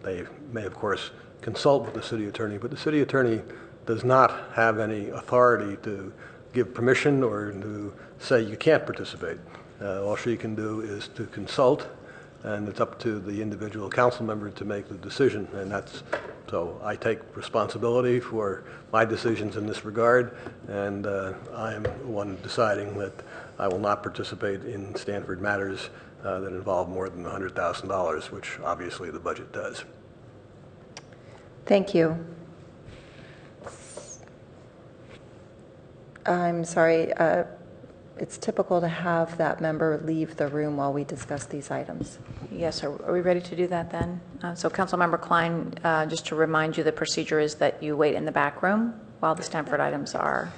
They may, of course, consult with the city attorney, but the city attorney does not have any authority to give permission or to say you can't participate. All she can do is to consult, and it's up to the individual council member to make the decision. And so I take responsibility for my decisions in this regard, and I am the one deciding that I will not participate in Stanford matters that involve more than $100,000, which obviously the budget does. Thank you. I'm sorry, it's typical to have that member leave the room while we discuss these items. Yes, are we ready to do that then? So Councilmember Klein, just to remind you, the procedure is that you wait in the back room while the Stanford items are.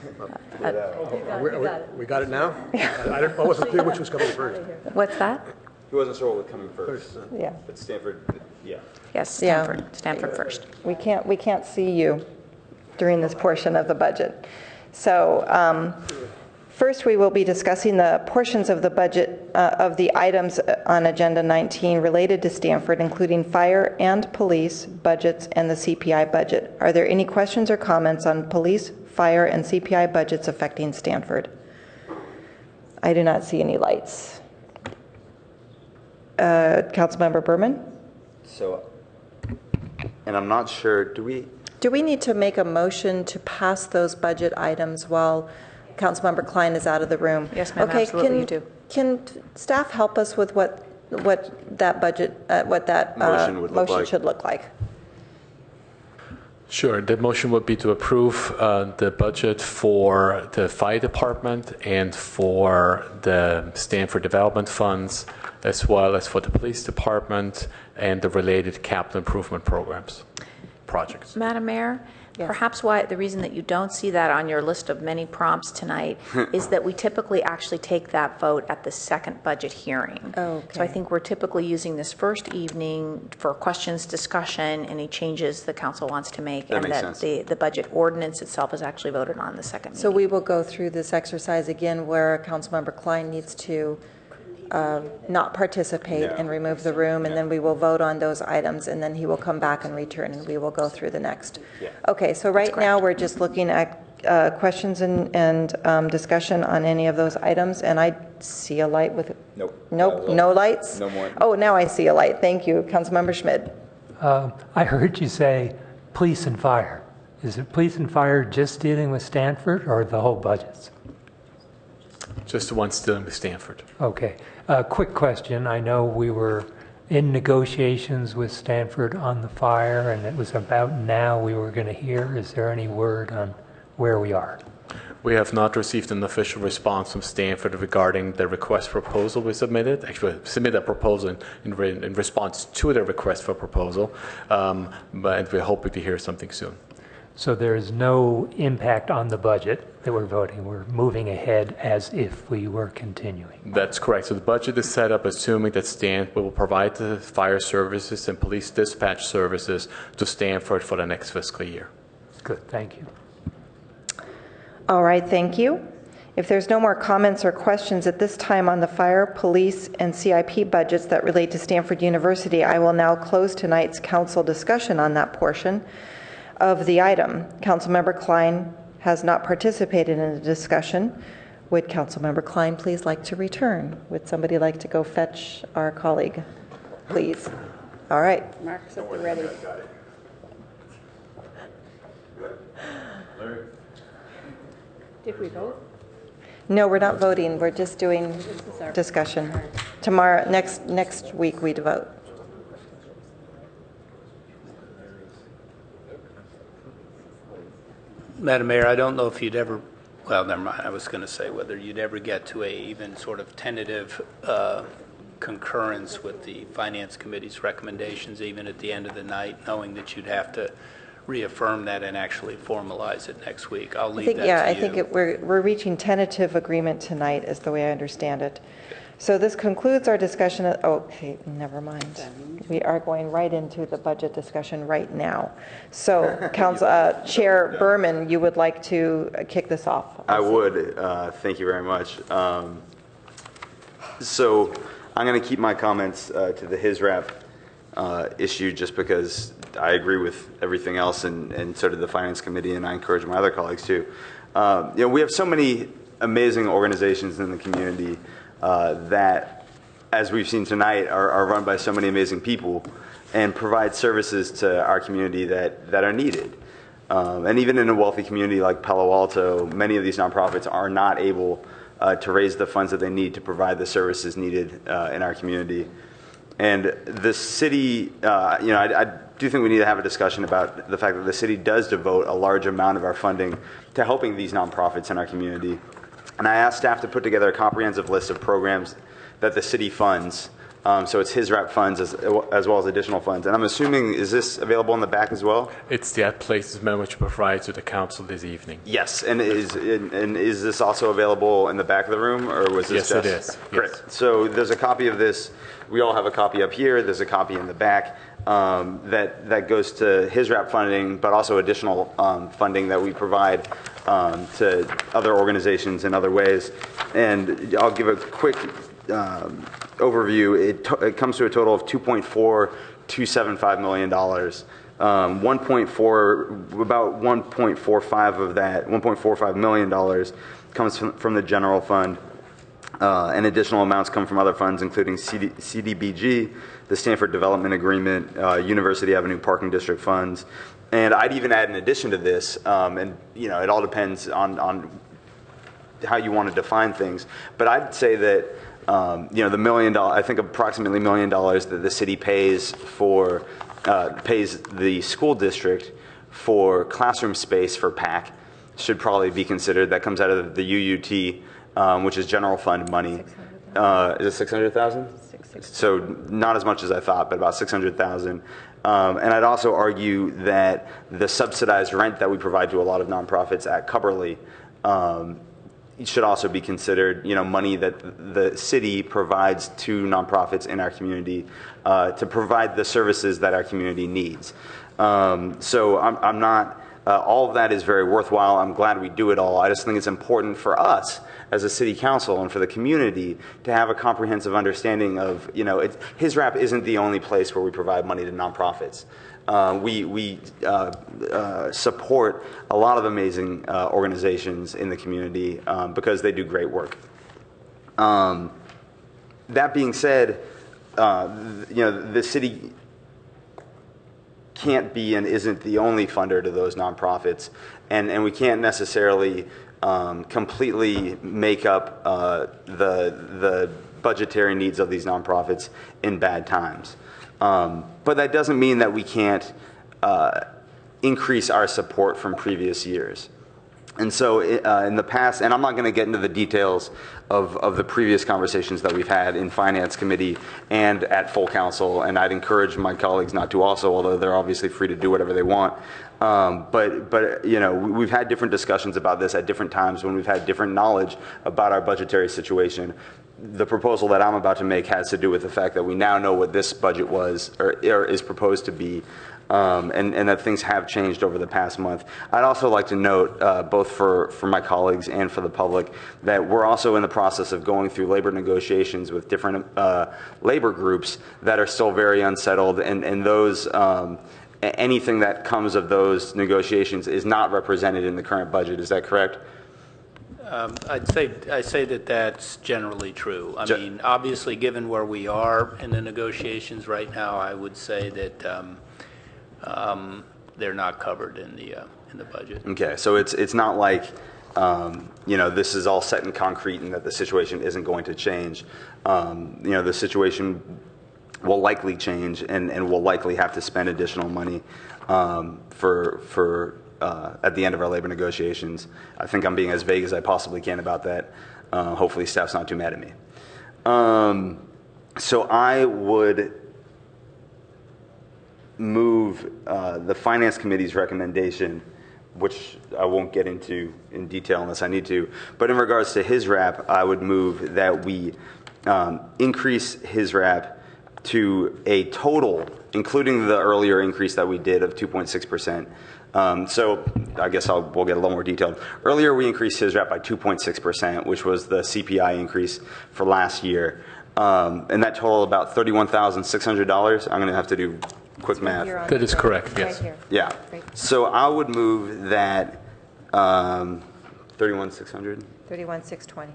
We got it now? I wasn't clear which was coming first. What's that? He wasn't sure what was coming first. Yeah. But Stanford, yeah. Yes, Stanford first. We can't see you during this portion of the budget. So first we will be discussing the portions of the budget of the items on Agenda 19 related to Stanford, including fire and police budgets and the CPI budget. Are there any questions or comments on police, fire, and CPI budgets affecting Stanford? I do not see any lights. Councilmember Berman? So, and I'm not sure, do we need to make a motion to pass those budget items while Councilmember Klein is out of the room? Yes, ma'am, okay, absolutely you do. Can staff help us with what that budget, what that motion should look like? Sure. The motion would be to approve the budget for the fire department and for the Stanford Development Funds, as well as for the police department and the related capital improvement projects. Madam Mayor, perhaps the reason that you don't see that on your list of many prompts tonight is that we typically actually take that vote at the second budget hearing. Okay. So I think we're typically using this first evening for questions, discussion, any changes the council wants to make, and that the budget ordinance itself is actually voted on the second meeting. So we will go through this exercise again where Councilmember Klein needs to not participate and remove the room, and then we will vote on those items, and then he will come back and return, and we will go through the next. Okay, so right now we're just looking at questions and discussion on any of those items, and I see a light with... Nope. No lights? No more. Oh, now I see a light. Thank you. Councilmember Schmidt. I heard you say police and fire. Is it police and fire just dealing with Stanford or the whole budgets? Just the ones dealing with Stanford. Okay. Quick question. I know we were in negotiations with Stanford on the fire, and it was about now we were going to hear. Is there any word on where we are? We have not received an official response from Stanford regarding the request for proposal we submitted. Actually, we submitted a proposal in response to the request for proposal, but we're hoping to hear something soon. So there is no impact on the budget that we're voting. We're moving ahead as if we were continuing. That's correct. So the budget is set up assuming that Stanford will provide the fire services and police dispatch services to Stanford for the next fiscal year. Good. Thank you. All right, thank you. If there's no more comments or questions at this time on the fire, police, and CIP budgets that relate to Stanford University, I will now close tonight's council discussion on that portion of the item. Councilmember Klein has not participated in the discussion. Would Councilmember Klein please like to return? Would somebody like to go fetch our colleague, please? All right. Mark's up and ready. Did we vote? No, we're not voting. We're just doing discussion. Tomorrow, next week, we'd vote. Madam Mayor, I don't know if you'd ever, well, never mind. I was going to say whether you'd ever get to a even sort of tentative concurrence with the Finance Committee's recommendations, even at the end of the night, knowing that you'd have to reaffirm that and actually formalize it next week. I'll leave that to you. I think we're reaching tentative agreement tonight is the way I understand it. So this concludes our discussion. Okay, never mind. We are going right into the budget discussion right now. So, Chair Berman, you would like to kick this off? I would. Thank you very much. So I'm going to keep my comments to the HISRAP issue just because I agree with everything else, and so did the Finance Committee, and I encourage my other colleagues too. We have so many amazing organizations in the community that, as we've seen tonight, are run by so many amazing people and provide services to our community that are needed. And even in a wealthy community like Palo Alto, many of these nonprofits are not able to raise the funds that they need to provide the services needed in our community. And the city, I do think we need to have a discussion about the fact that the city does devote a large amount of our funding to helping these nonprofits in our community. And I asked staff to put together a comprehensive list of programs that the city funds. So it's HISRAP funds as well as additional funds. And I'm assuming, is this available in the back as well? It's the places memo which provided to the council this evening. Yes, and is this also available in the back of the room, or was this Yes, just? it is. Great. Yes. So there's a copy of this. We all have a copy up here. There's a copy in the back that goes to HISRAP funding, but also additional funding that we provide to other organizations in other ways. And I'll give a quick overview. It comes to a total of $2.4275 million. 1.4, about 1.45 of that, $1.45 million comes from the general fund. And additional amounts come from other funds, including CDBG, the Stanford Development Agreement, University Avenue Parking District funds. And I'd even add in addition to this, and it all depends on how you want to define things, but I'd say that the $1 million, I think approximately $1 million that the city pays the school district for classroom space for PAC should probably be considered. That comes out of the UUT, which is general fund money. Is it 600,000? So not as much as I thought, but about 600,000. And I'd also argue that the subsidized rent that we provide to a lot of nonprofits at Cubberley should also be considered, money that the city provides to nonprofits in our community to provide the services that our community needs. So I'm not, all of that is very worthwhile. I'm glad we do it all. I just think it's important for us as a city council and for the community to have a comprehensive understanding of, HISRAP isn't the only place where we provide money to nonprofits. We support a lot of amazing organizations in the community because they do great work. That being said, the city can't be and isn't the only funder to those nonprofits, and we can't necessarily completely make up the budgetary needs of these nonprofits in bad times. But that doesn't mean that we can't increase our support from previous years. And so in the past, and I'm not going to get into the details of the previous conversations that we've had in Finance Committee and at full council, and I'd encourage my colleagues not to also, although they're obviously free to do whatever they want. But we've had different discussions about this at different times when we've had different knowledge about our budgetary situation. The proposal that I'm about to make has to do with the fact that we now know what this budget was or is proposed to be, and that things have changed over the past month. I'd also like to note, both for my colleagues and for the public, that we're also in the process of going through labor negotiations with different labor groups that are still very unsettled, and those anything that comes of those negotiations is not represented in the current budget. Is that correct? I say that that's generally true. I mean, obviously, given where we are in the negotiations right now, I would say that they're not covered in the budget. Okay, so it's not like this is all set in concrete and that the situation isn't going to change. The situation will likely change, and we'll likely have to spend additional money for at the end of our labor negotiations. I think I'm being as vague as I possibly can about that. Hopefully staff's not too mad at me. So I would move the Finance Committee's recommendation, which I won't get into in detail unless I need to. But in regards to his RAP, I would move that we increase his RAP to a total, including the earlier increase that we did of 2.6%. So I guess we'll get a little more detailed. Earlier, we increased his RAP by 2.6%, which was the CPI increase for last year. And that totaled about $31,600. I'm going to have to do quick math. That is correct, yes. Right here. Yeah. So I would move that 31,600. 31,620.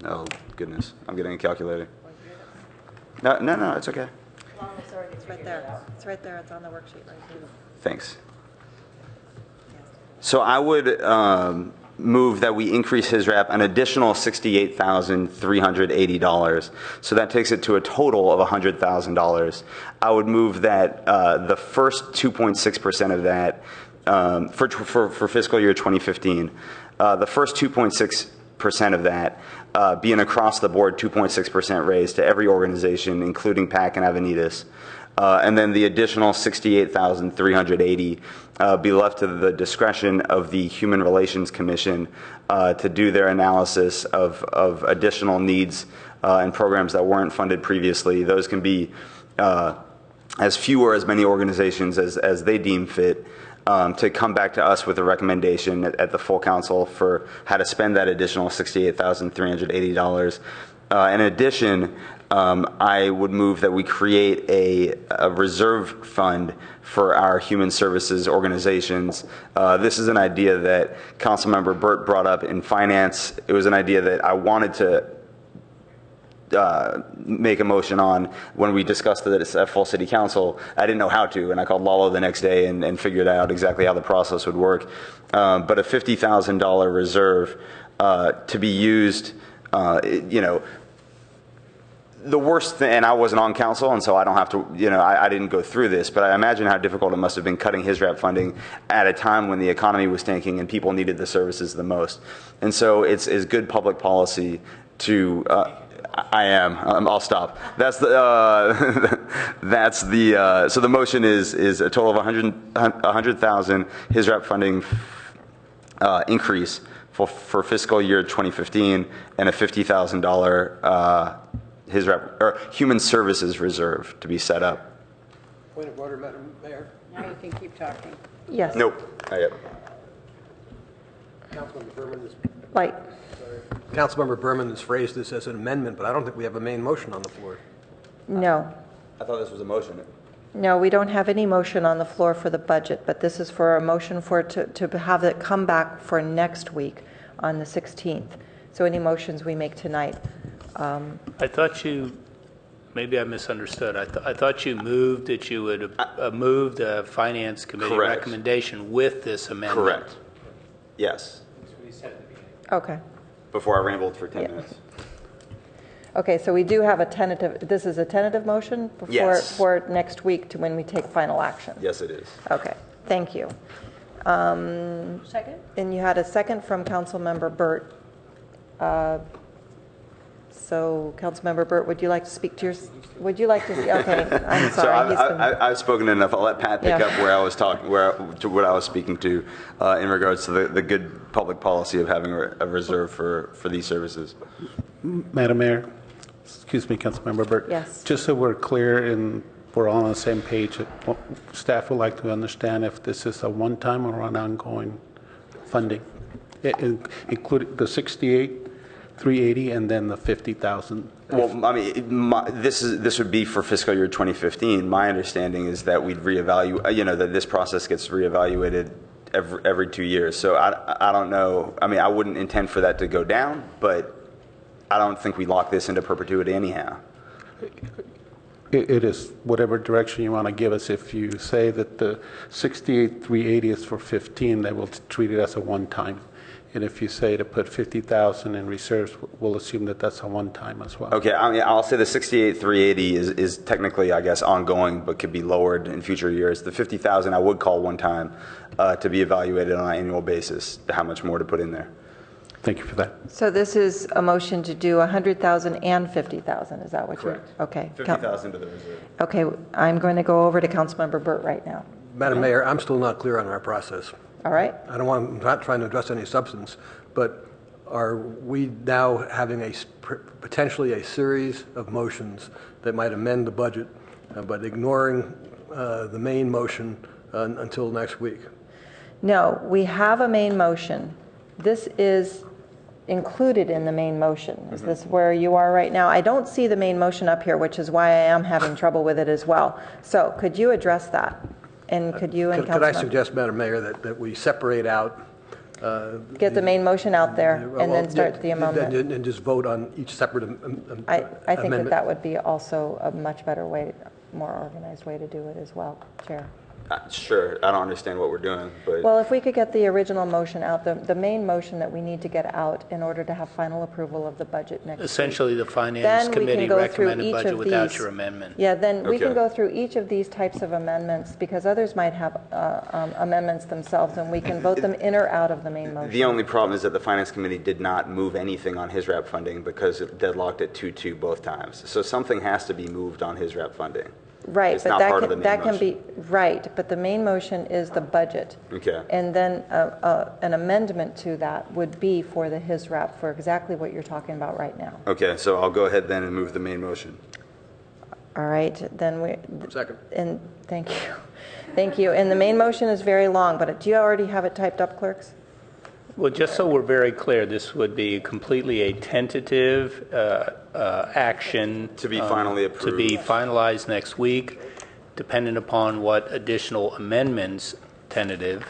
Oh, goodness. I'm getting a calculator. No, it's okay. It's right there. It's right there. It's on the worksheet right here. Thanks. So I would move that we increase his RAP an additional $68,380. So that takes it to a total of $100,000. I would move that the first 2.6% of that for fiscal year 2015, the first 2.6% of that be an across-the-board 2.6% raise to every organization, including PAC and Avenidas. And then the additional $68,380 be left to the discretion of the Human Relations Commission to do their analysis of additional needs and programs that weren't funded previously. Those can be as few or as many organizations as they deem fit, to come back to us with a recommendation at the full council for how to spend that additional $68,380. In addition, I would move that we create a reserve fund for our human services organizations. This is an idea that Councilmember Burt brought up in finance. It was an idea that I wanted to make a motion on when we discussed this at full city council. I didn't know how to, and I called Lalo the next day and figured out exactly how the process would work. But a $50,000 reserve to be used, the worst thing, and I wasn't on council, and so I don't have to, I didn't go through this, but I imagine how difficult it must have been cutting his RAP funding at a time when the economy was tanking and people needed the services the most. And so it's good public policy to, I'll stop. So the motion is a total of 100,000 his RAP funding increase for fiscal year 2015 and a $50,000 his RAP or human services reserve to be set up. Point of order, Madam Mayor. Now you can keep talking. Yes. Nope. Councilmember Berman has Light. Councilmember Berman has phrased this as an amendment, but I don't think we have a main motion on the floor. No. I thought this was a motion. No, we don't have any motion on the floor for the budget, but this is for a motion to have it come back for next week on the 16th. So any motions we make tonight. I thought maybe I misunderstood. I thought you moved that you would move the Finance Committee recommendation with this amendment. Correct. Yes. Okay. Before I rambled for 10 minutes. Okay, so we do have this is a tentative motion for next week to when we take final action. Yes, it is. Okay, thank you. Second? And you had a second from Councilmember Burt. So, Councilmember Burt, would you like to speak to okay, I'm sorry. So I've spoken enough. I'll let Pat pick up where I was talking, what I was speaking to in regards to the good public policy of having a reserve for these services. Madam Mayor, excuse me, Councilmember Burt. Yes. Just so we're clear and we're all on the same page, staff would like to understand if this is a one-time or an ongoing funding, including the 68,380 and then the 50,000. Well, I mean, this would be for fiscal year 2015. My understanding is that we'd reevaluate, that this process gets reevaluated every 2 years. So I don't know. I mean, I wouldn't intend for that to go down, but I don't think we lock this into perpetuity anyhow. It is whatever direction you want to give us. If you say that the 68,380 is for 15, they will treat it as a one-time. And if you say to put 50,000 in reserves, we'll assume that that's a one-time as well. Okay, I mean, I'll say the 68,380 is technically, I guess, ongoing, but could be lowered in future years. The 50,000 I would call one time to be evaluated on an annual basis, how much more to put in there. Thank you for that. So this is a motion to do 100,000 and 50,000, is that what you're? Correct. Okay. 50,000 to the reserve. Okay, I'm going to go over to Councilmember Burt right now. Madam Mayor, I'm still not clear on our process. All right. I'm not trying to address any substance, but are we now having potentially a series of motions that might amend the budget, but ignoring the main motion until next week? No, we have a main motion. This is included in the main motion. Is this where you are right now? I don't see the main motion up here, which is why I am having trouble with it as well. So could you address that? And could you and Could I Councilmember suggest, Madam Mayor, that we separate out get the main motion out there and then start the amendment? And just vote on each separate amendment? I think that would be also a much better way, more organized way to do it as well, Chair. Sure, I don't understand what we're doing, but... Well, if we could get the original motion out, the main motion that we need to get out in order to have final approval of the budget next Essentially, week. the Finance Committee recommended budget without these, your amendment. Yeah, then we can Okay. go through each of these types of amendments because others might have amendments themselves and we can vote them in or out of the main motion. The only problem is that the Finance Committee did not move anything on his RAP funding because it deadlocked at 2-2 both times. So something has to be moved on his RAP funding. Right, It's but not that part can, of the main that can motion. be, right, but the main motion is the budget. Okay. And then an amendment to that would be for the HISRAP for exactly what you're talking about right now. Okay, so I'll go ahead then and move the main motion. All right, then we. Second. And thank you. Thank you. And the main motion is very long, but do you already have it typed up, clerks? Well, just so we're very clear, this would be completely a tentative action. To be finally approved. To be finalized next week, dependent upon what additional amendments, tentative,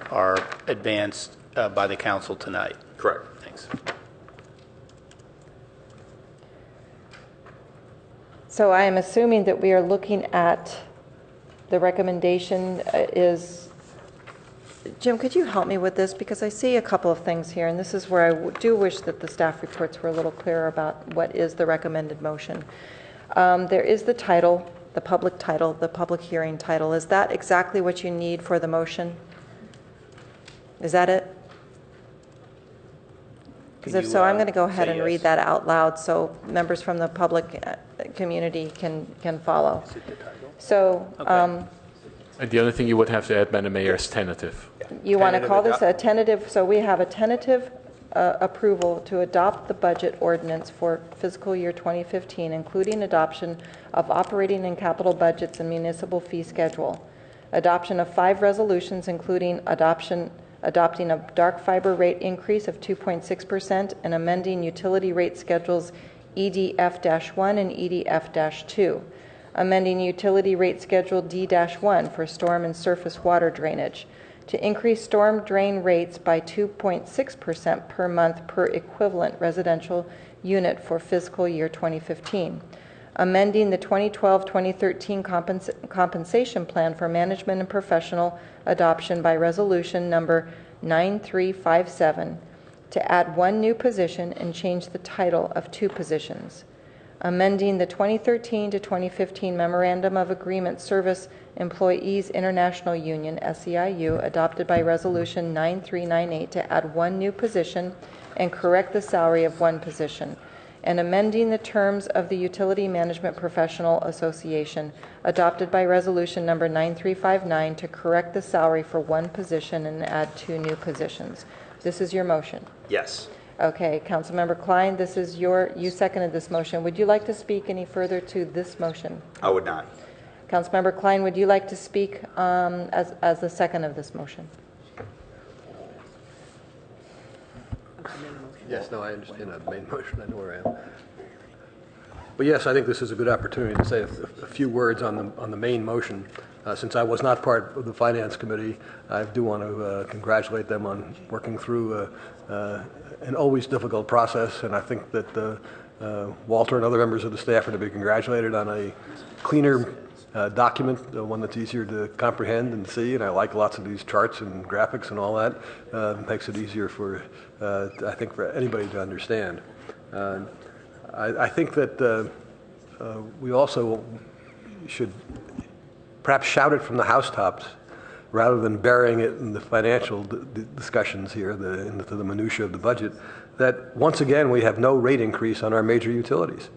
are advanced by the council tonight. Correct. Thanks. So I am assuming that we are looking at the recommendation is, Jim, could you help me with this? Because I see a couple of things here, and this is where I do wish that the staff reports were a little clearer about what is the recommended motion. There is the title, the public hearing title. Is that exactly what you need for the motion? Is that it? Because if so, I'm going to go ahead and read that out loud so members from the public community can follow. So, The only thing you would have to add, Madam Mayor, is tentative. you want to call this a tentative, so we have a tentative approval to adopt the budget ordinance for fiscal year 2015, including adoption of operating and capital budgets and municipal fee schedule, adoption of 5 resolutions, including adopting a dark fiber rate increase of 2.6% and amending utility rate schedules EDF-1 and EDF-2, amending utility rate schedule D-1 for storm and surface water drainage, to increase storm drain rates by 2.6% per month per equivalent residential unit for fiscal year 2015, amending the 2012-2013 compensation plan for management and professional adoption by resolution number 9357 to add 1 new position and change the title of 2 positions, amending the 2013 to 2015 Memorandum of Agreement Service Employees International Union, SEIU, adopted by Resolution 9398 to add 1 new position and correct the salary of 1 position, and amending the terms of the Utility Management Professional Association, adopted by Resolution number 9359 to correct the salary for 1 position and add 2 new positions. This is your motion. Yes. Okay, Councilmember Klein, this is you seconded this motion. Would you like to speak any further to this motion? I would not. Councilmember Klein, would you like to speak as the second of this motion? Yes, no, I understand the main motion. I know where I am. But yes, I think this is a good opportunity to say a few words on the main motion. Since I was not part of the Finance Committee, I do want to congratulate them on working through an always difficult process, and I think that Walter and other members of the staff are to be congratulated on a cleaner document, one that's easier to comprehend and see, and I like lots of these charts and graphics and all that. Makes it easier for, I think, for anybody to understand. I think that we also should perhaps shout it from the housetops rather than burying it in the financial discussions here, into the minutiae of the budget, that once again we have no rate increase on our major utilities.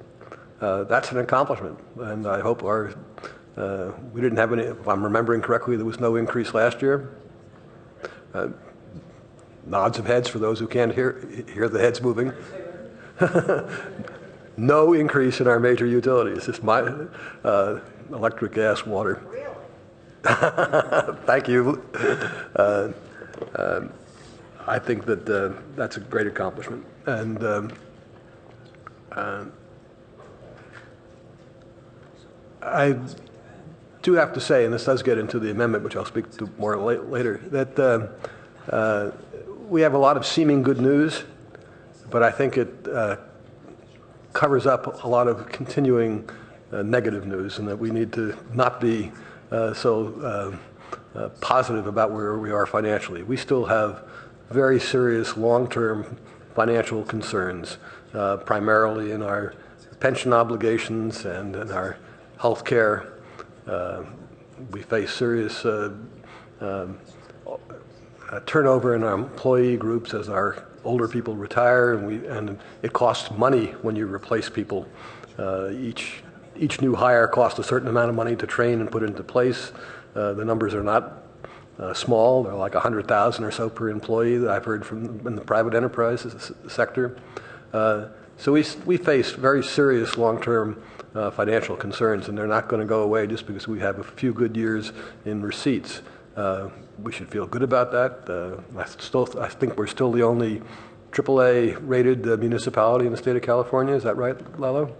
That's an accomplishment, and I hope we didn't have any, if I'm remembering correctly, there was no increase last year. Nods of heads for those who can't hear the heads moving. No increase in our major utilities. It's my electric, gas, water. Thank you. I think that that's a great accomplishment. And I do have to say, and this does get into the amendment, which I'll speak to more later, that we have a lot of seeming good news, but I think it covers up a lot of continuing negative news, and that we need to not be so positive about where we are financially. We still have very serious long-term financial concerns, primarily in our pension obligations and in our health care. We face serious turnover in our employee groups as our older people retire, and it costs money when you replace people. Each new hire costs a certain amount of money to train and put into place. The numbers are not small. They're like 100,000 or so per employee that I've heard from in the private enterprise sector. So we face very serious long-term financial concerns, and they're not going to go away just because we have a few good years in receipts. We should feel good about that. I think we're still the only AAA-rated municipality in the state of California. Is that right, Lalo?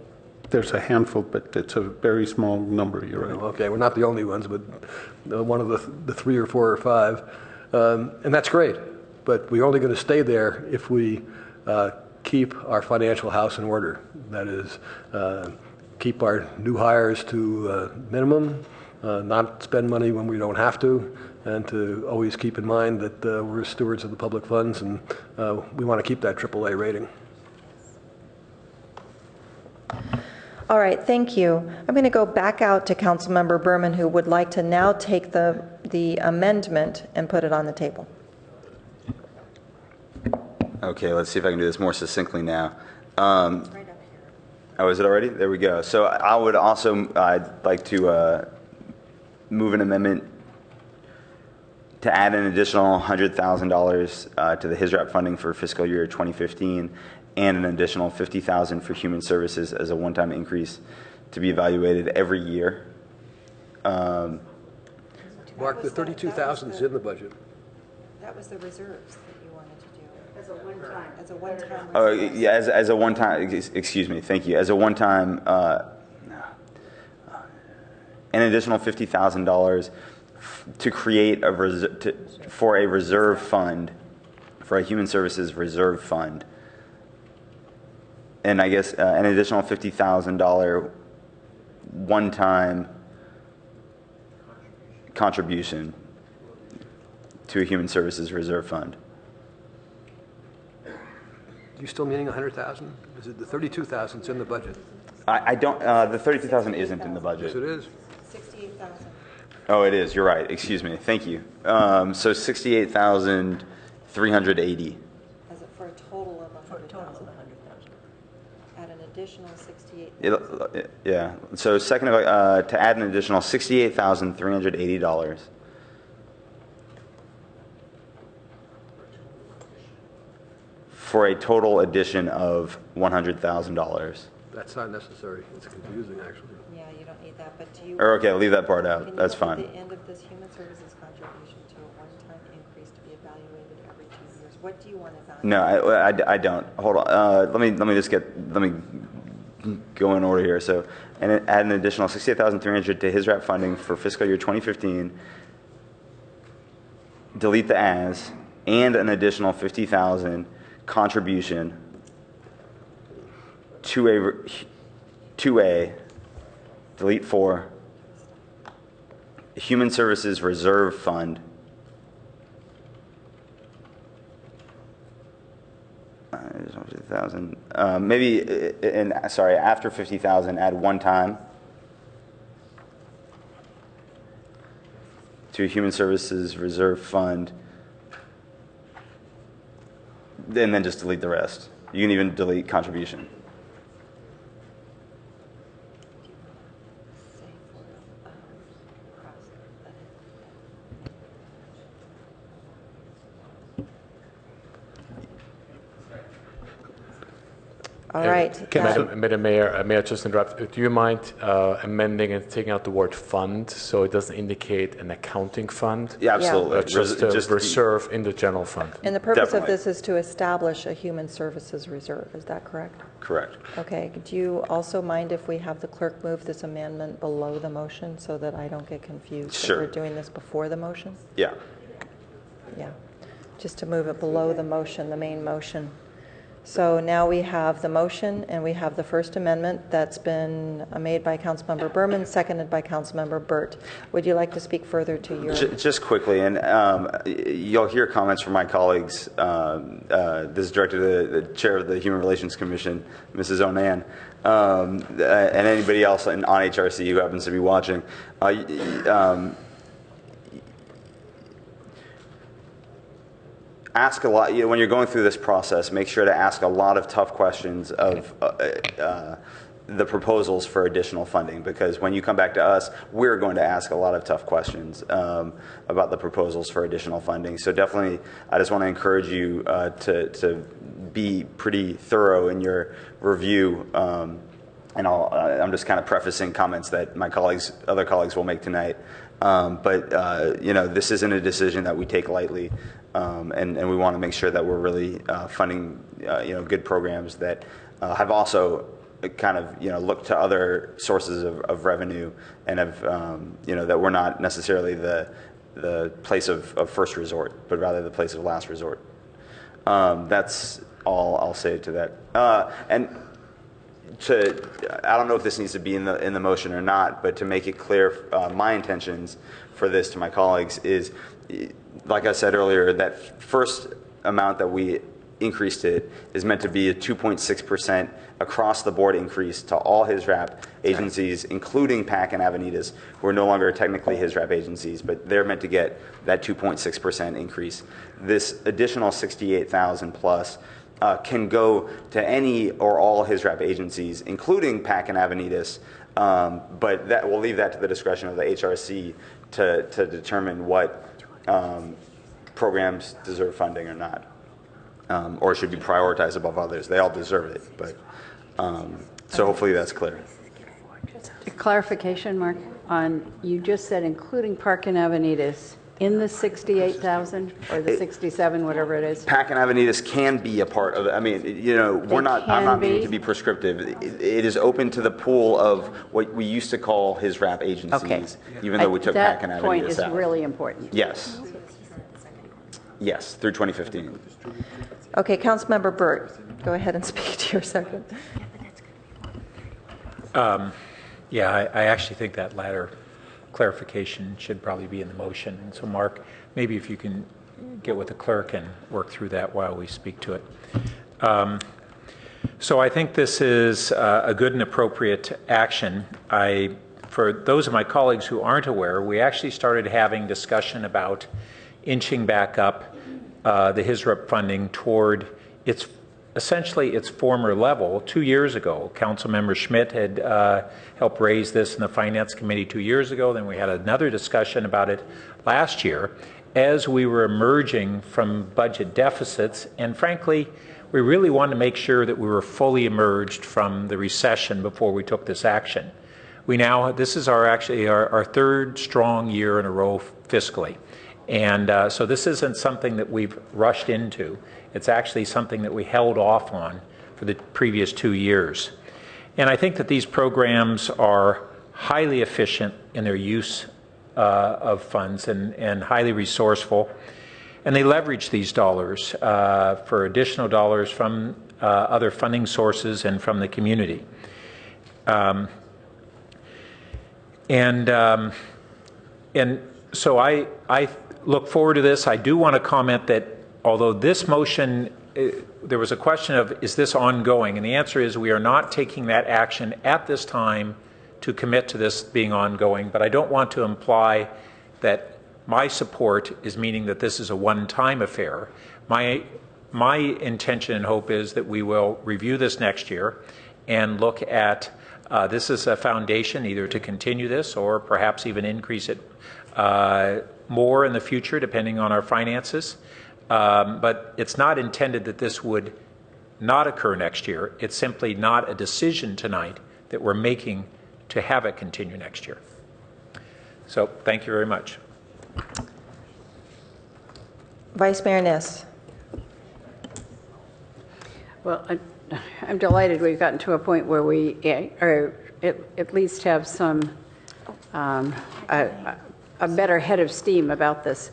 There's a handful, but it's a very small number. You're right. Okay, we're not the only ones, but one of the 3 or 4 or 5. And that's great, but we're only going to stay there if we keep our financial house in order. That is, keep our new hires to minimum, not spend money when we don't have to, and to always keep in mind that we're stewards of the public funds, and we want to keep that AAA rating. All right, thank you. I'm going to go back out to Councilmember Berman, who would like to now take the amendment and put it on the table. Okay, let's see if I can do this more succinctly now. Oh, is it already? There we go. So I would also, I'd like to move an amendment to add an additional $100,000 to the HISRAP funding for fiscal year 2015, and an additional $50,000 for human services as a one-time increase to be evaluated every year. Mark, the $32,000 is in the budget. That was the reserves that you wanted to do. As a one-time. As a one-time. Oh, yeah, as a one-time, excuse me, thank you. As a one-time, an additional $50,000 to create for a reserve fund, for a human services reserve fund. And I guess an additional $50,000 one-time contribution to a human services reserve fund. Are you still meaning 100,000? Is it the 32,000 is in the budget? I don't. The 32,000 isn't in the budget. Yes, it is. 68,000. Oh, it is. You're right. Excuse me. Thank you. So 68,380. As for a total of 100,000. Add an additional 68,000. Yeah. So second, to add an additional $68,380 for a total addition of $100,000. That's not necessary. It's confusing, actually. Yeah, you don't need that, but do you... Or okay, leave that part out. That's fine. At the end of this human services contribution to a one-time increase to be evaluated every 2 years. What do you want to evaluate? No, I don't. Hold on. Let me go in order here. So, and add an additional $68,300 to HISRAP funding for fiscal year 2015. Delete the as, and an additional $50,000 contribution to a delete 4 Human Services Reserve Fund. Maybe, sorry, after 50,000, add one time to Human Services Reserve Fund, and then just delete the rest. You can even delete contribution. All right. Madam Mayor, may I just interrupt? Do you mind amending and taking out the word fund so it doesn't indicate an accounting fund? Yeah, absolutely. Just a reserve in the general fund. And the purpose Definitely. of this is to establish a human services reserve. Is that correct? Correct. Okay. Do you also mind if we have the clerk move this amendment below the motion so that I don't get confused? Sure. That we're doing this before the motion? Yeah. Yeah. Just to move it below the motion, the main motion. So now we have the motion and we have the First Amendment that's been made by Councilmember Berman, seconded by Councilmember Burt. Would you like to speak further to your... Just quickly, and you'll hear comments from my colleagues. This is directed to the chair of the Human Relations Commission, Mrs. Onan, and anybody else on HRC who happens to be watching. Ask a lot, when you're going through this process, make sure to ask a lot of tough questions of the proposals for additional funding, because when you come back to us, we're going to ask a lot of tough questions about the proposals for additional funding. So definitely, I just want to encourage you to be pretty thorough in your review. And I'm just kind of prefacing comments that my other colleagues will make tonight. But this isn't a decision that we take lightly. And we want to make sure that we're really funding good programs that have also kind of looked to other sources of revenue, and have that we're not necessarily the place of first resort, but rather the place of last resort. That's all I'll say to that. And I don't know if this needs to be in the motion or not, but to make it clear, my intentions for this to my colleagues is, like I said earlier, that first amount that we increased it is meant to be a 2.6% across the board increase to all HISRAP agencies, including PAC and Avenidas, who are no longer technically HISRAP agencies, but they're meant to get that 2.6% increase. This additional 68,000 plus can go to any or all HISRAP agencies, including PAC and Avenidas, but we'll leave that to the discretion of the HRC to determine what programs deserve funding or not, or should be prioritized above others. They all deserve it, but so hopefully that's clear. A clarification, Mark, on you just said including Park and Avenidas in the 68,000 or the 67, whatever it is. PAC and Avenidas can be a part of it. I mean, I'm not meaning to be prescriptive. It is open to the pool of what we used to call HISRAP agencies, even though we took PAC and Avenidas out. That point is really important. Yes. Yes, through 2015. Okay, Councilmember Burt, go ahead and speak to your second. Yeah, I actually think that latter clarification should probably be in the motion. And so, Mark, maybe if you can get with the clerk and work through that while we speak to it. So I think this is a good and appropriate action. For those of my colleagues who aren't aware, we actually started having discussion about inching back up the HISRAP funding toward essentially its former level 2 years ago. Councilmember Schmidt had helped raise this in the Finance Committee 2 years ago. Then we had another discussion about it last year as we were emerging from budget deficits. And frankly, we really wanted to make sure that we were fully emerged from the recession before we took this action. This is our third strong year in a row fiscally. And so this isn't something that we've rushed into. It's actually something that we held off on for the previous 2 years. And I think that these programs are highly efficient in their use of funds and highly resourceful. And they leverage these dollars for additional dollars from other funding sources and from the community. And so I look forward to this. I do want to comment that although this motion, there was a question of, is this ongoing? And the answer is we are not taking that action at this time to commit to this being ongoing, but I don't want to imply that my support is meaning that this is a one-time affair. My intention and hope is that we will review this next year and look at this as a foundation either to continue this or perhaps even increase it more in the future depending on our finances. But it's not intended that this would not occur next year. It's simply not a decision tonight that we're making to have it continue next year. So thank you very much. Vice Mayor Ness. Well, I'm delighted we've gotten to a point where we are at least have some a better head of steam about this.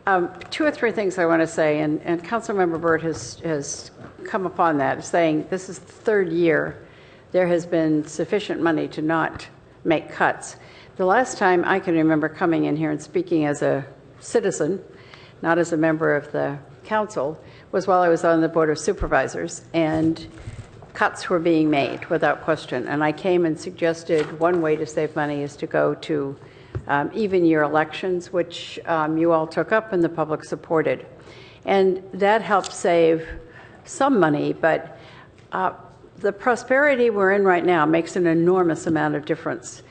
2 or 3 things I want to say, and Councilmember Burt has come upon that, saying this is the 3rd year there has been sufficient money to not make cuts. The last time I can remember coming in here and speaking as a citizen, not as a member of the council, was while I was on the Board of Supervisors, and cuts were being made without question. And I came and suggested one way to save money is to go to even year elections, which you all took up and the public supported. And that helped save some money, but the prosperity we're in right now makes an enormous amount of difference.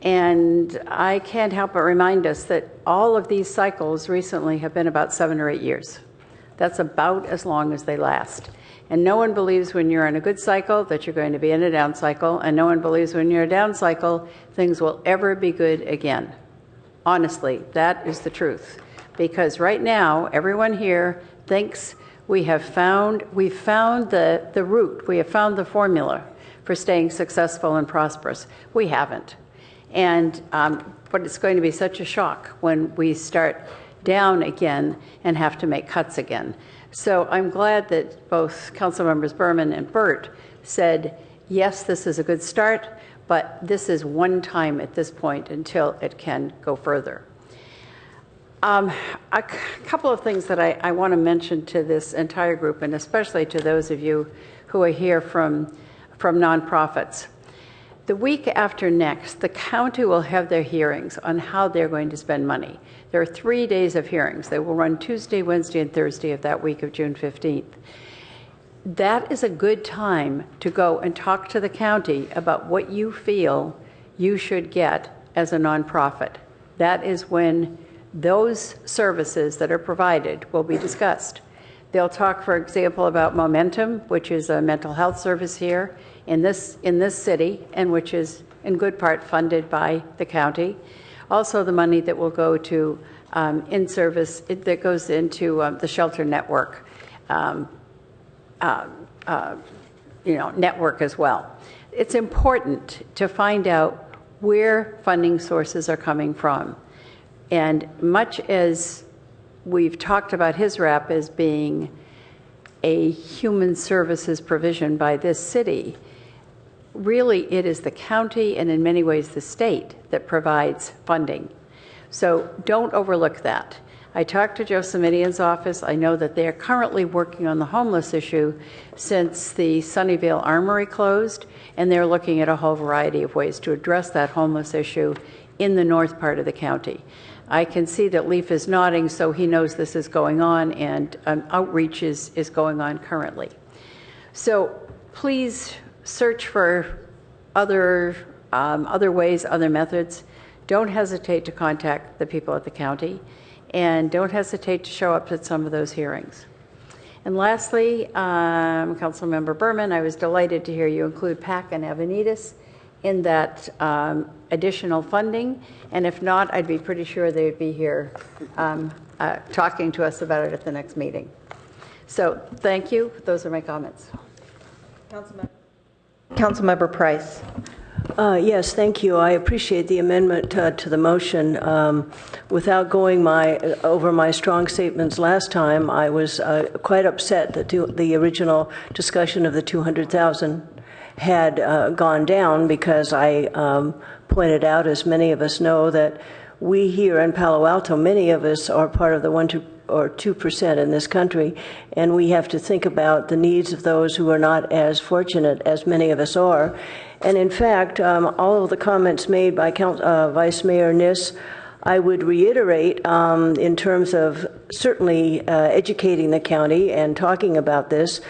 And I can't help but remind us that all of these cycles recently have been about 7 or 8 years. That's about as long as they last. And no one believes when you're in a good cycle that you're going to be in a down cycle, and no one believes when you're in a down cycle things will ever be good again. Honestly, that is the truth. Because right now, everyone here thinks we've found the route, we have found the formula for staying successful and prosperous. We haven't. And but it's going to be such a shock when we start down again and have to make cuts again. So I'm glad that both Councilmembers Berman and Burt said, yes, this is a good start, but this is one time at this point until it can go further. A couple of things that I want to mention to this entire group, and especially to those of you who are here from nonprofits. The week after next, the county will have their hearings on how they're going to spend money. There are 3 days of hearings. They will run Tuesday, Wednesday, and Thursday of that week of June 15th. That is a good time to go and talk to the county about what you feel you should get as a nonprofit. That is when those services that are provided will be discussed. They'll talk, for example, about Momentum, which is a mental health service here in this city, and which is in good part funded by the county. Also, the money that will go to in-service, that goes into the shelter network, network as well. It's important to find out where funding sources are coming from. And much as we've talked about HISRAP as being a human services provision by this city, really it is the county and in many ways the state that provides funding. So don't overlook that. I talked to Joe Simitian's office. I know that they are currently working on the homeless issue since the Sunnyvale Armory closed, and they're looking at a whole variety of ways to address that homeless issue in the north part of the county. I can see that Leaf is nodding, so he knows this is going on, and outreach is going on currently. So please search for other ways, other methods. Don't hesitate to contact the people at the county, and don't hesitate to show up at some of those hearings. And lastly, Councilmember Berman, I was delighted to hear you include PAC and Avenidas in that additional funding, and if not, I'd be pretty sure they'd be here talking to us about it at the next meeting. So thank you. Those are my comments. Councilmember Price. Yes, thank you. I appreciate the amendment to the motion. Without going over my strong statements last time, I was quite upset that the original discussion of the $200,000 had gone down, because I pointed out, as many of us know, that we here in Palo Alto, many of us are part of the 2% in this country, and we have to think about the needs of those who are not as fortunate as many of us are. And in fact, all of the comments made by Vice Mayor Niss, I would reiterate in terms of certainly educating the county and talking about this.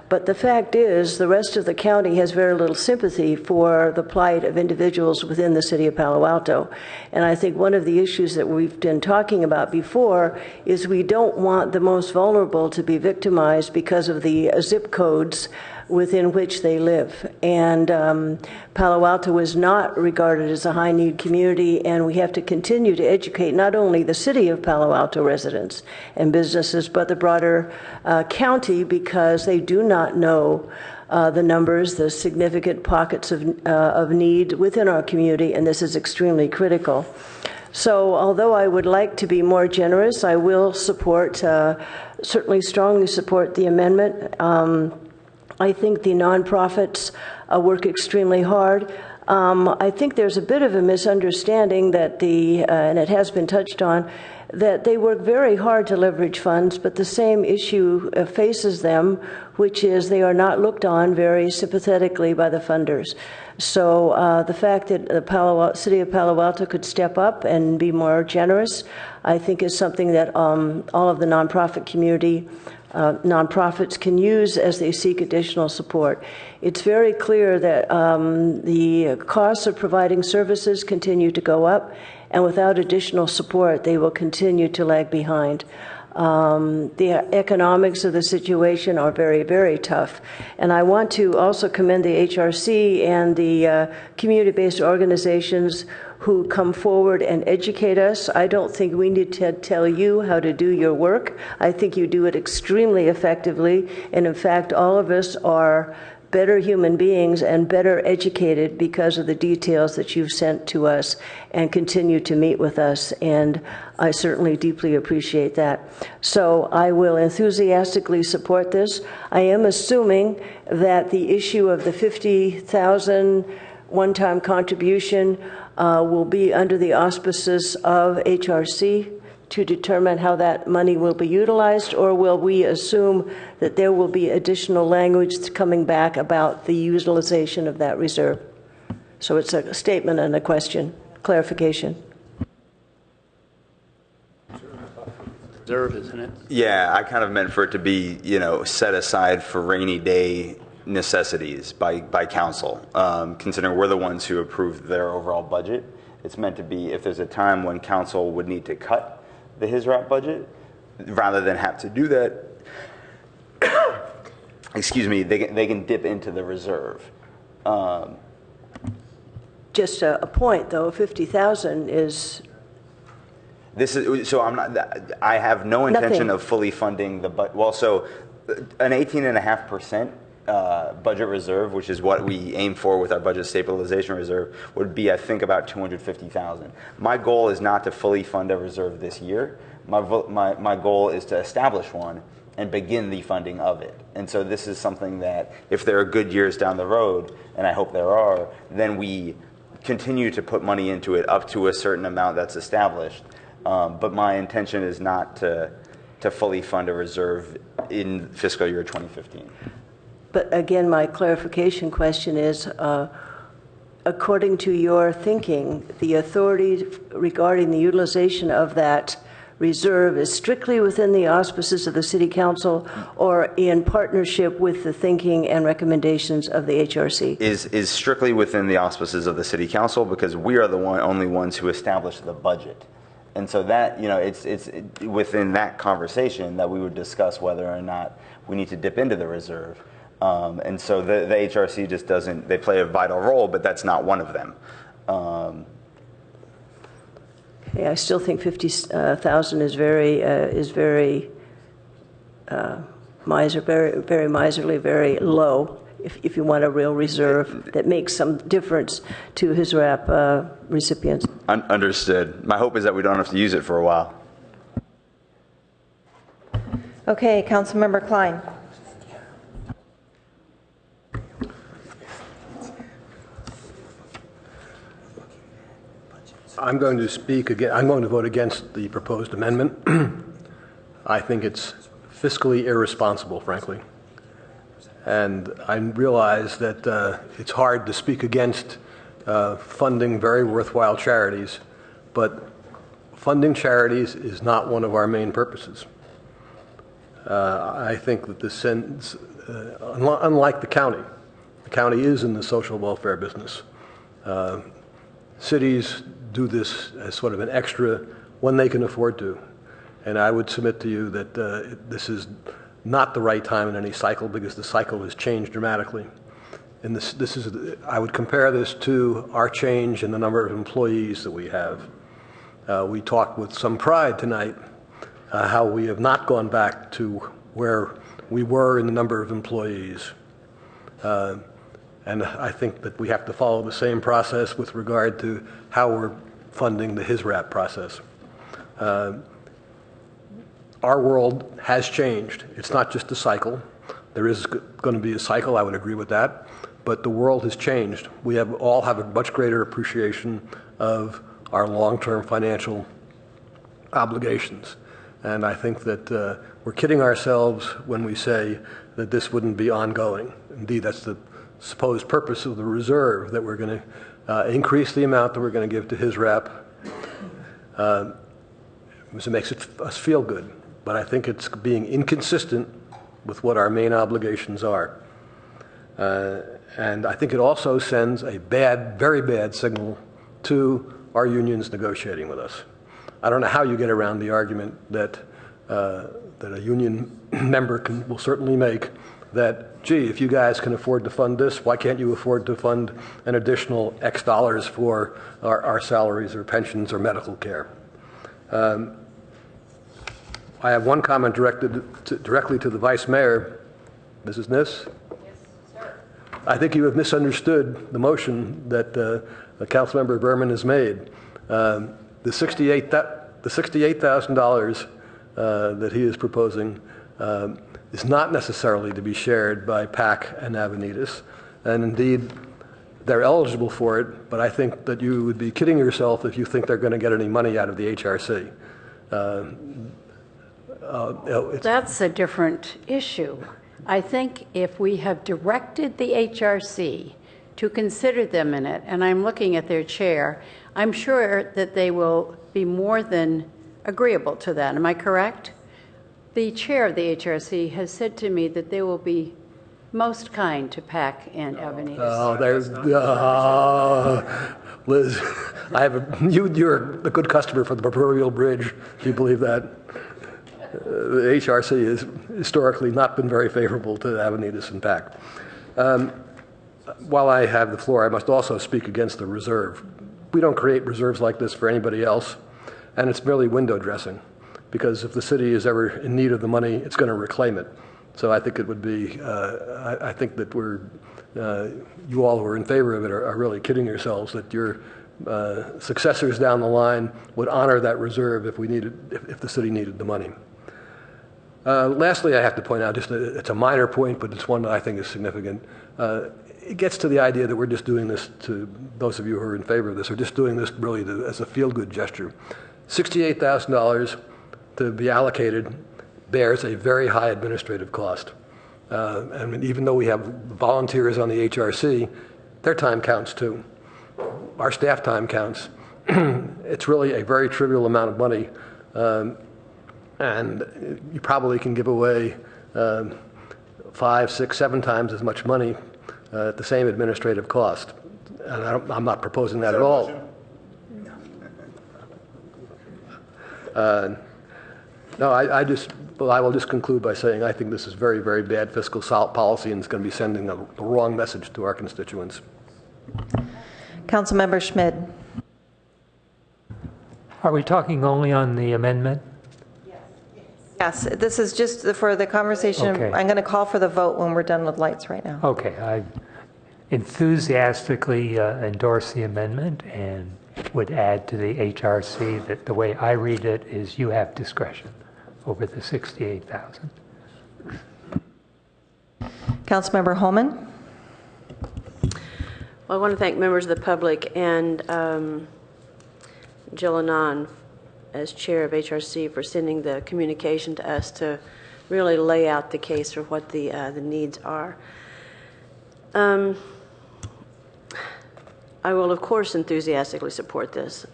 But the fact is, the rest of the county has very little sympathy for the plight of individuals within the city of Palo Alto. And I think one of the issues that we've been talking about before is we don't want the most vulnerable to be victimized because of the zip codes within which they live. And Palo Alto is not regarded as a high-need community, and we have to continue to educate not only the city of Palo Alto residents and businesses, but the broader county, because they do not know the numbers, the significant pockets of need within our community, and this is extremely critical. So although I would like to be more generous, I will support, certainly strongly support the amendment. I think the nonprofits work extremely hard. I think there's a bit of a misunderstanding that and it has been touched on, that they work very hard to leverage funds, but the same issue faces them, which is they are not looked on very sympathetically by the funders. So the fact that the city of Palo Alto could step up and be more generous, I think is something that all of the nonprofit community nonprofits can use as they seek additional support. It's very clear that the costs of providing services continue to go up, and without additional support, they will continue to lag behind. The economics of the situation are very, very tough. And I want to also commend the HRC and the community-based organizations who come forward and educate us. I don't think we need to tell you how to do your work. I think you do it extremely effectively. And in fact, all of us are better human beings and better educated because of the details that you've sent to us and continue to meet with us. And I certainly deeply appreciate that. So I will enthusiastically support this. I am assuming that the issue of the 50,000 one-time contribution will be under the auspices of HRC to determine how that money will be utilized, or will we assume that there will be additional language coming back about the utilization of that reserve? So it's a statement and a question, clarification. Reserve, isn't it? Yeah, I kind of meant for it to be, set aside for rainy day necessities by council, considering we're the ones who approved their overall budget. It's meant to be if there's a time when council would need to cut the HISRAP budget, rather than have to do that, excuse me, they can dip into the reserve. Just a point, though, 50,000 is... This is, so I have no intention of fully funding the budget. Well, so an 18.5% budget reserve, which is what we aim for with our budget stabilization reserve, would be, I think, about $250,000. My goal is not to fully fund a reserve this year. My goal is to establish one and begin the funding of it. And so this is something that, if there are good years down the road, and I hope there are, then we continue to put money into it up to a certain amount that's established. But my intention is not to fully fund a reserve in fiscal year 2015. But again, my clarification question is, according to your thinking, the authority regarding the utilization of that reserve is strictly within the auspices of the City Council, or in partnership with the thinking and recommendations of the HRC? Is strictly within the auspices of the City Council, because we are the only ones who establish the budget. And so that, it's within that conversation that we would discuss whether or not we need to dip into the reserve. And so the HRC just doesn't, they play a vital role, but that's not one of them. Yeah, I still think 50,000 is very miserly, very low. If you want a real reserve that makes some difference to HISRAP recipients. Understood. My hope is that we don't have to use it for a while. Okay, Councilmember Klein. I'm going to speak again. I'm going to vote against the proposed amendment. I think it's fiscally irresponsible, frankly. And I realize that it's hard to speak against funding very worthwhile charities, but funding charities is not one of our main purposes. I think that this sends, unlike the county is in the social welfare business. Cities do this as sort of an extra when they can afford to. And I would submit to you that this is not the right time in any cycle because the cycle has changed dramatically. And I would compare this to our change in the number of employees that we have. We talked with some pride tonight how we have not gone back to where we were in the number of employees. And I think that we have to follow the same process with regard to how we're funding the HISRAP process. Our world has changed. It's not just a cycle. There is going to be a cycle, I would agree with that, but the world has changed. We all have a much greater appreciation of our long-term financial obligations. And I think that we're kidding ourselves when we say that this wouldn't be ongoing. Indeed, that's the supposed purpose of the reserve, that we're going to increase the amount that we're going to give to HISRAP. It makes us feel good. But I think it's being inconsistent with what our main obligations are. And I think it also sends a very bad signal to our unions negotiating with us. I don't know how you get around the argument that a union member will certainly make that, gee, if you guys can afford to fund this, why can't you afford to fund an additional X dollars for our salaries or pensions or medical care? I have one comment directly to the Vice Mayor. Mrs. Niss? Yes, sir. I think you have misunderstood the motion that Councilmember Berman has made. The $68,000 that he is proposing is not necessarily to be shared by PAC and Avenidas. And indeed, they're eligible for it, but I think that you would be kidding yourself if you think they're going to get any money out of the HRC. That's a different issue. I think if we have directed the HRC to consider them in it, and I'm looking at their chair, I'm sure that they will be more than agreeable to that. Am I correct? The chair of the HRC has said to me that they will be most kind to PAC and Avenidas. Liz, you're a good customer for the proverbial bridge. Do you believe that? The HRC has historically not been very favorable to Avenidas and PAC. While I have the floor, I must also speak against the reserve. We don't create reserves like this for anybody else, and it's merely window dressing, because if the city is ever in need of the money, it's going to reclaim it. So I think it would be, I think that you all who are in favor of it are really kidding yourselves that your successors down the line would honor that reserve if the city needed the money. Lastly, I have to point out, it's a minor point, but it's one that I think is significant. It gets to the idea that we're just doing this, to those of you who are in favor of this, are just doing this really as a feel-good gesture. $68,000 to be allocated bears a very high administrative cost. And even though we have volunteers on the HRC, their time counts too. Our staff time counts. It's really a very trivial amount of money. And you probably can give away 5, 6, 7 times as much money at the same administrative cost. And I'm not proposing that at all. No, I will just conclude by saying I think this is very, very bad fiscal policy, and it's going to be sending the wrong message to our constituents. Councilmember Schmid. Are we talking only on the amendment? Yes, this is just for the conversation. Okay. I'm going to call for the vote when we're done with lights right now. Okay, I enthusiastically endorse the amendment and would add to the HRC that the way I read it is you have discretion over the $68,000. Councilmember Holman. Well, I want to thank members of the public and Jill Anand as chair of HRC for sending the communication to us to really lay out the case for what the needs are. I will, of course, enthusiastically support this.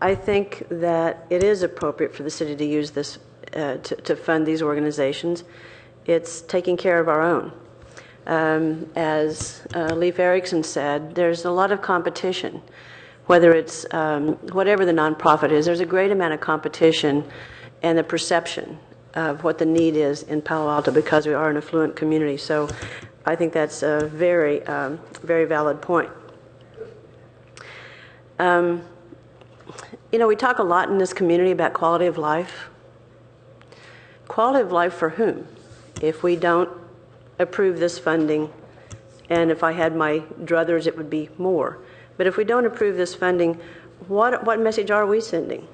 I think that it is appropriate for the city to use this to fund these organizations. It's taking care of our own. As Leif Erikson said, there's a lot of competition. Whether it's whatever the nonprofit is, there's a great amount of competition and the perception of what the need is in Palo Alto because we are an affluent community. So I think that's a very, very valid point. You know, we talk a lot in this community about quality of life. Quality of life for whom? If we don't approve this funding, and if I had my druthers, it would be more. But if we don't approve this funding, what message are we sending?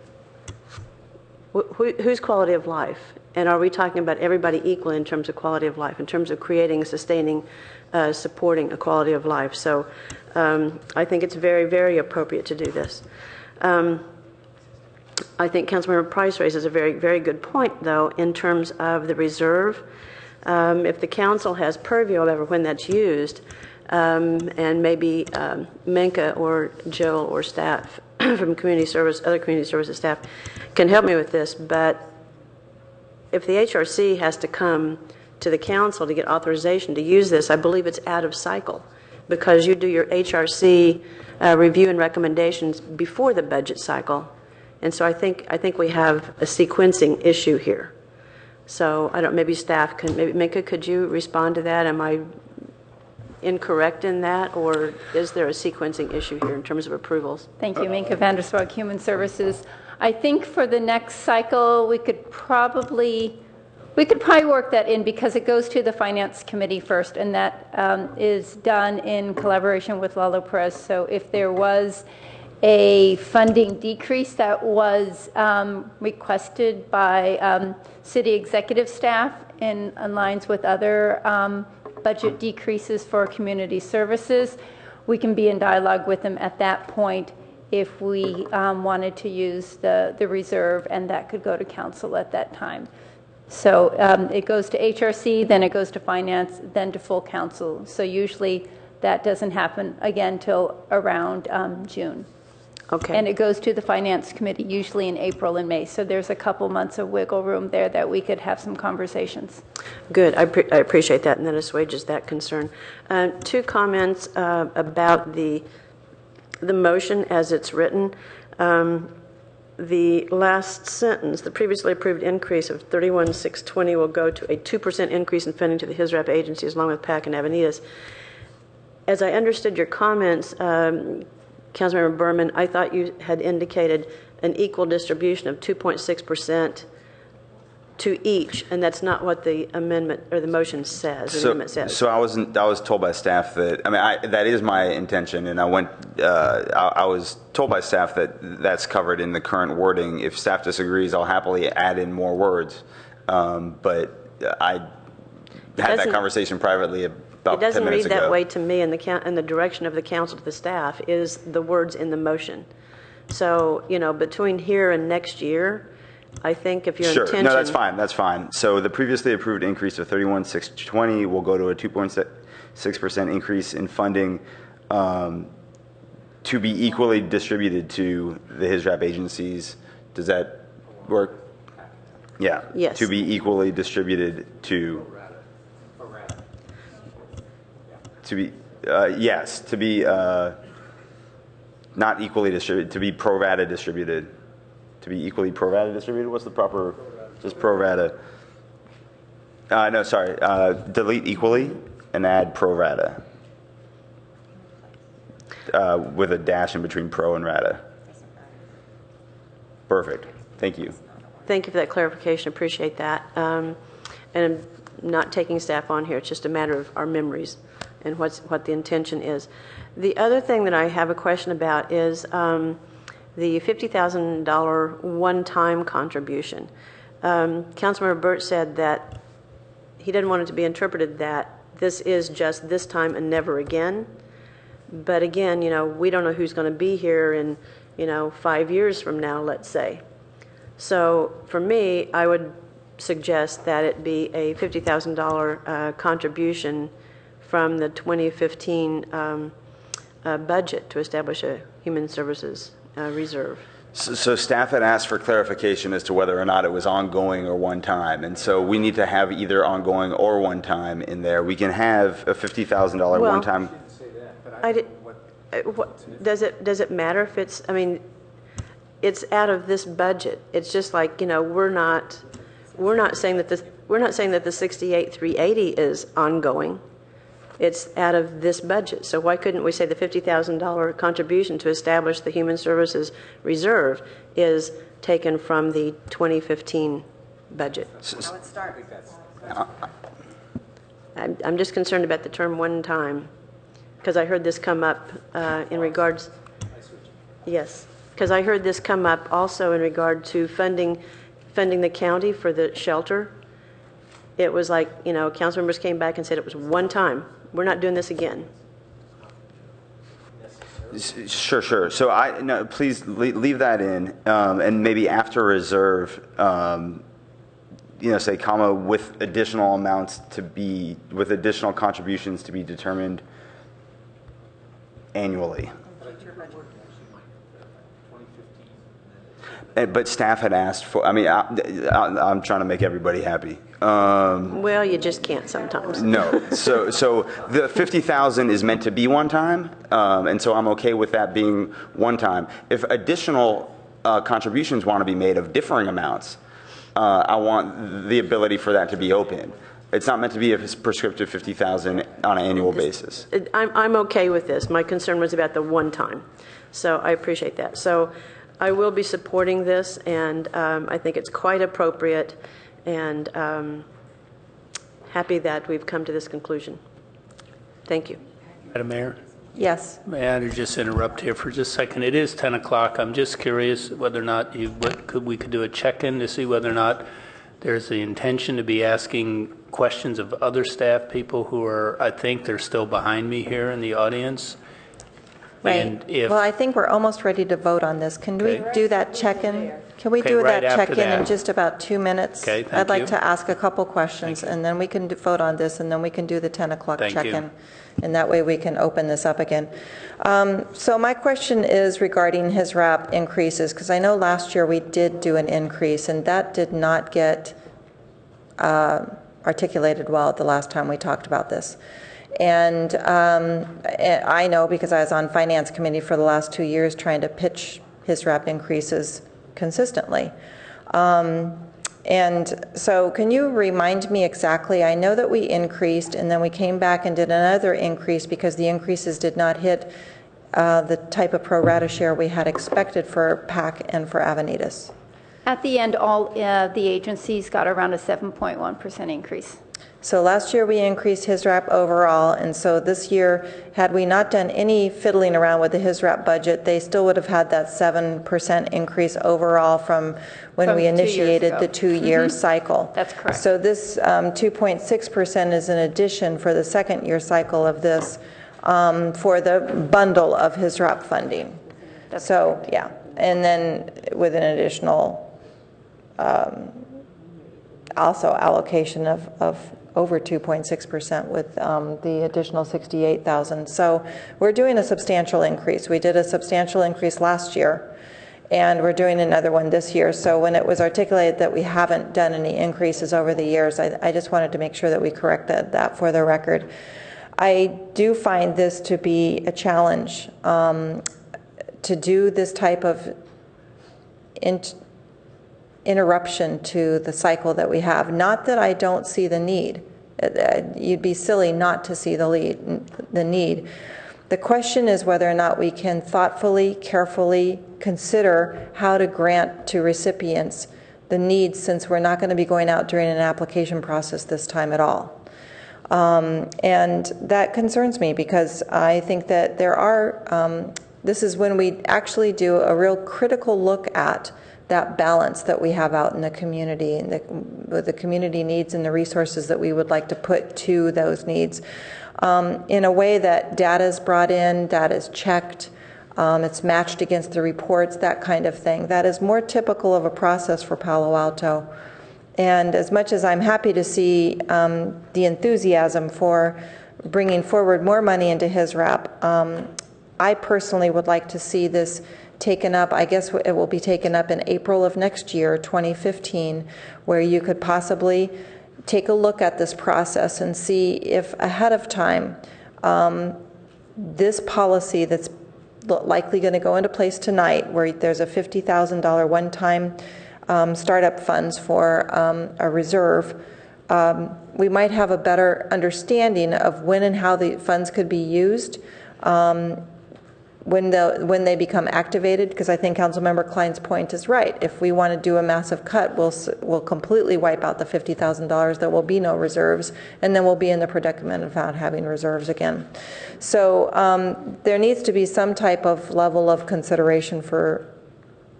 Whose quality of life? And are we talking about everybody equally in terms of quality of life, in terms of creating, sustaining, supporting a quality of life? So I think it's very, very appropriate to do this. I think Councilmember Price raises a very, very good point, though, in terms of the reserve. If the council has purview over when that's used, and maybe Menka or Jill or staff from community service, other community services staff can help me with this, but if the HRC has to come to the council to get authorization to use this, I believe it's out of cycle because you do your HRC review and recommendations before the budget cycle. And so I think we have a sequencing issue here. So I don't, maybe staff can, maybe Minka, could you respond to that? Am I incorrect in that, or is there a sequencing issue here in terms of approvals? Thank you, Minka Vanderswag, Human Services. I think for the next cycle, we could probably work that in because it goes to the Finance Committee first, and that is done in collaboration with Lalo Perez. So if there was a funding decrease that was requested by city executive staff in lines with other budget decreases for community services, we can be in dialogue with them at that point if we wanted to use the reserve, and that could go to council at that time. So it goes to HRC, then it goes to finance, then to full council. So usually that doesn't happen again till around June. Okay. And it goes to the Finance Committee usually in April and May. So there's a couple months of wiggle room there that we could have some conversations. Good. I appreciate that, and that assuages that concern. Two comments about the motion as it's written. The last sentence, the previously approved increase of $31,620 will go to a 2% increase in funding to the HISRAP agencies along with PAC and Avenidas. As I understood your comments, Councilmember Berman, I thought you had indicated an equal distribution of 2.6% to each, and that's not what the amendment or the motion says. The amendment says. So I was told by staff that that is my intention, and I was told by staff that that's covered in the current wording. If staff disagrees, I'll happily add in more words. But I had that conversation privately about 10 minutes ago. It doesn't read that way to me, and the direction of the council to the staff is the words in the motion. So, you know, between here and next year, I think if your intention... No, that's fine. So the previously approved increase of $31,620 will go to a 2.6% increase in funding to be equally distributed to the HISRAP agencies. Does that work? Yeah. Yes. To be equally distributed to... To be, yes, to be not equally distributed, to be pro rata distributed. To be equally pro rata distributed? What's the proper, just pro rata? No, sorry, delete equally and add pro rata. With a dash in between pro and rata. Perfect, thank you. Thank you for that clarification, appreciate that. And I'm not taking staff on here, it's just a matter of our memories and what the intention is. The other thing that I have a question about is the $50,000 one-time contribution. Councilmember Burt said that he didn't want it to be interpreted that this is just this time and never again. But again, we don't know who's going to be here in, 5 years from now, let's say. So for me, I would suggest that it be a $50,000 contribution from the 2015 budget to establish a human services reserve. So staff had asked for clarification as to whether or not it was ongoing or one time, and so we need to have either ongoing or one time in there. We can have a $50,000 one time. Does it matter if it's? I mean, it's out of this budget. It's just like we're not saying that the 68,380 is ongoing. It's out of this budget. So why couldn't we say the $50,000 contribution to establish the Human Services Reserve is taken from the 2015 budget? How it starts. I'm just concerned about the term one time, because I heard this come up in regards. Yes, because I heard this come up also in regard to funding the county for the shelter. It was like, council members came back and said it was one time. We're not doing this again. Sure. So no, please leave that in, and maybe after reserve, say comma with additional amounts with additional contributions to be determined annually. But staff had asked for. I mean, I'm trying to make everybody happy. Well, you just can't sometimes. No. So the 50,000 is meant to be one time, and so I'm okay with that being one time. If additional contributions want to be made of differing amounts, I want the ability for that to be open. It's not meant to be a prescriptive 50,000 on an annual basis. I'm okay with this. My concern was about the one time, so I appreciate that. So I will be supporting this, and I think it's quite appropriate, and happy that we've come to this conclusion. Thank you. Madam Mayor? Yes. May I just interrupt here for just a second? It is 10 o'clock. I'm just curious whether or not we could do a check-in to see whether or not there's the intention to be asking questions of other staff people who are, I think they're still behind me here in the audience. Right. And if, well, I think we're almost ready to vote on this. Can we do that check-in? Can we do right that after check-in in that. just about 2 minutes? Okay, thank I'd like you. to ask a couple questions, and then we can vote on this, and then we can do the 10 o'clock Thank you. check-in. And that way we can open this up again. So my question is regarding his RAP increases, because I know last year we did do an increase, and that did not get articulated well the last time we talked about this. And I know because I was on Finance Committee for the last 2 years trying to pitch his RAP increases consistently. And so can you remind me exactly, I know that we increased and then we came back and did another increase because the increases did not hit the type of pro rata share we had expected for PAC and for Avenidas. At the end, all the agencies got around a 7.1% increase. So last year we increased his RAP overall, and so this year, had we not done any fiddling around with the his RAP budget, they still would have had that 7% increase overall from when we initiated the 2-year cycle. That's correct. So this 2.6% is an addition for the second year cycle of this for the bundle of his RAP funding. That's so correct. Yeah, and then with an additional also allocation of over 2.6% with the additional 68,000. So we're doing a substantial increase. We did a substantial increase last year, and we're doing another one this year. So when it was articulated that we haven't done any increases over the years, I just wanted to make sure that we corrected that for the record. I do find this to be a challenge to do this type of interruption to the cycle that we have. Not that I don't see the need. You'd be silly not to see the need. The question is whether or not we can thoughtfully, carefully consider how to grant to recipients the needs, since we're not going to be going out during an application process this time at all. And that concerns me because I think that there are, this is when we actually do a real critical look at that balance that we have out in the community and the community needs and the resources that we would like to put to those needs in a way that data is brought in, data is checked, it's matched against the reports, that kind of thing. That is more typical of a process for Palo Alto. And as much as I'm happy to see the enthusiasm for bringing forward more money into HISRAP, I personally would like to see this taken up. I guess it will be taken up in April of next year, 2015, where you could possibly take a look at this process and see if ahead of time this policy that's likely going to go into place tonight, where there's a $50,000 one-time startup funds for a reserve, we might have a better understanding of when and how the funds could be used when they become activated, because I think Councilmember Klein's point is right. If we want to do a massive cut, we'll completely wipe out the $50,000. There will be no reserves, and then we'll be in the predicament of not having reserves again. So there needs to be some type of level of consideration for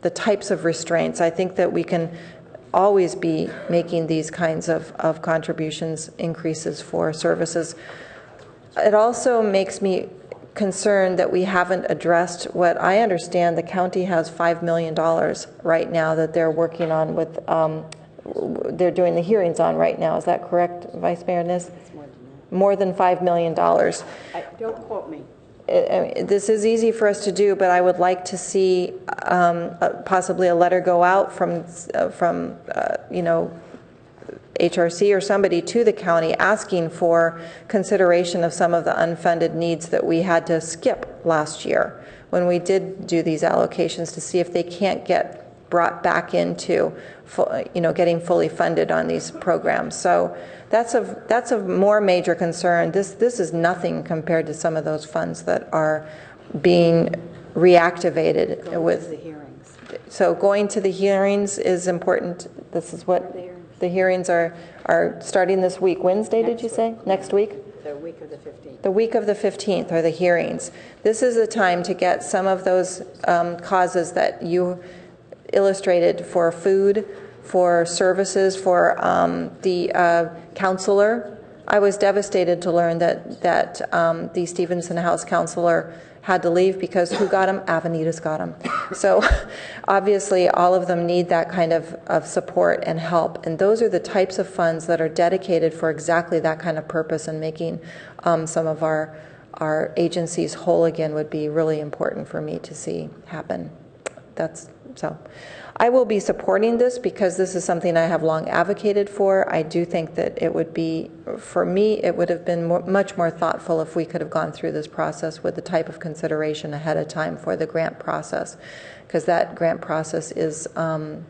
the types of restraints. I think that we can always be making these kinds of contributions, increases for services. It also makes me concerned that we haven't addressed what I understand the county has $5 million right now that they're working on with, they're doing the hearings on right now. Is that correct, Vice Mayor Nis? More than $5 million. Don't quote me. This is easy for us to do, but I would like to see possibly a letter go out from HRC or somebody to the county asking for consideration of some of the unfunded needs that we had to skip last year when we did do these allocations, to see if they can't get brought back into getting fully funded on these programs. So that's a more major concern. This is nothing compared to some of those funds that are being reactivated with the hearings. So going to the hearings is important. This is what the hearings are starting this week. Wednesday, did you say? Next week? The week of the 15th. The week of the 15th are the hearings. This is the time to get some of those causes that you illustrated for food, for services, for the counselor. I was devastated to learn that the Stevenson House counselor had to leave because who got him? Avenidas got him. So obviously all of them need that kind of support and help. And those are the types of funds that are dedicated for exactly that kind of purpose, and making some of our agencies whole again would be really important for me to see happen. So I will be supporting this because this is something I have long advocated for. I do think that it would be, for me, it would have been much more thoughtful if we could have gone through this process with the type of consideration ahead of time for the grant process, because that grant process is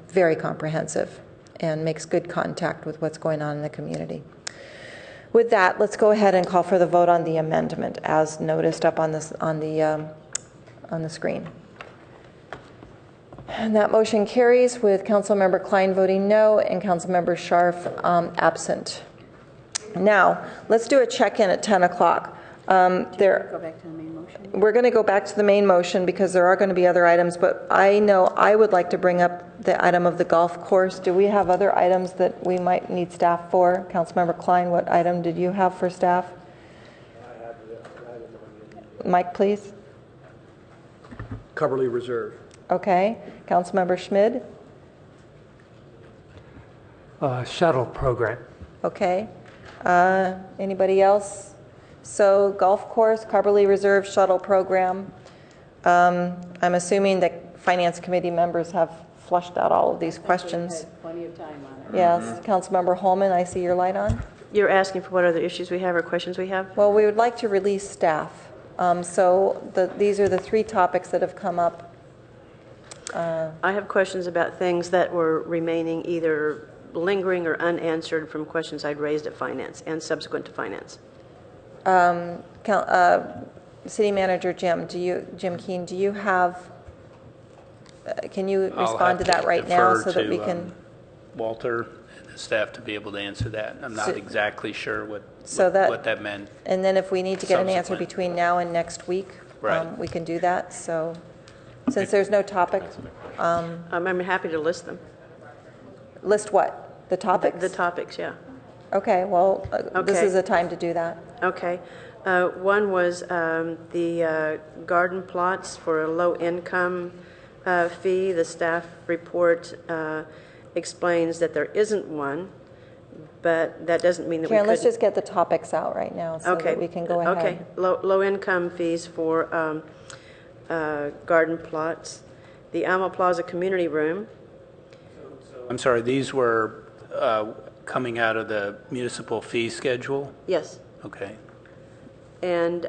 very comprehensive and makes good contact with what's going on in the community. With that, let's go ahead and call for the vote on the amendment as noticed up on the screen. And that motion carries with Councilmember Klein voting no and Councilmember Scharf absent. Now, let's do a check-in at 10 o'clock. Go back to the main motion? We're going to go back to the main motion because there are going to be other items, but I know I would like to bring up the item of the golf course. Do we have other items that we might need staff for? Councilmember Klein, what item did you have for staff? I have the item. Mike, please. Coverly Reserve. Okay. Councilmember Schmid? Shuttle program. Okay. Anybody else? So golf course, Carberly Reserve shuttle program. I'm assuming that Finance Committee members have flushed out all of these questions. Had plenty of time on it. Yes. Councilmember Holman, I see your light on. You're asking for what other issues we have or questions we have? Well, we would like to release staff. These are the three topics that have come up. I have questions about things that were remaining either lingering or unanswered from questions I'd raised at Finance and subsequent to Finance. City Manager Jim Keene, do you have, can you respond to that right now so that we can? Walter and the staff to be able to answer that. I'm not exactly sure what that meant. And then if we need to get an answer between now and next week, right. We can do that. So Since there's no topic, I'm happy to list them. list what? The topics? The topics, yeah. Okay, well, this Okay. is a time to do that. Okay. One was the garden plots for a low-income fee. The staff report explains that there isn't one, but that doesn't mean that Karen, we let's couldn't. just get the topics out right now so that we can go ahead. Okay. Low-income fees for garden plots. The Alma Plaza Community Room. I'm sorry, these were coming out of the municipal fee schedule? Yes. Okay. And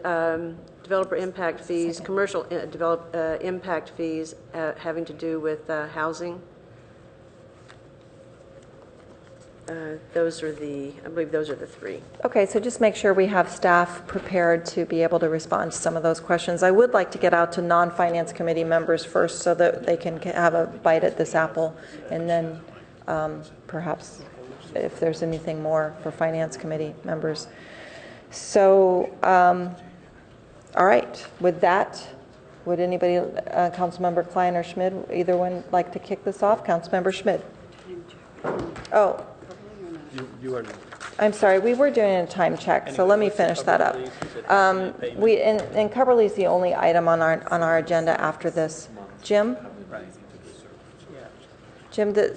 developer impact fees, commercial impact fees having to do with housing. Those are I believe those are the three. Okay, so just make sure we have staff prepared to be able to respond to some of those questions. I would like to get out to non-finance committee members first so that they can have a bite at this apple, and then perhaps if there's anything more for finance committee members. So, all right, with that, would anybody, Councilmember Klein or Schmidt, either one like to kick this off? Councilmember Schmidt. Oh. I'm sorry, we were doing a time check, so let me finish that up. And Coverly is the only item on our agenda after this. Jim? Jim, do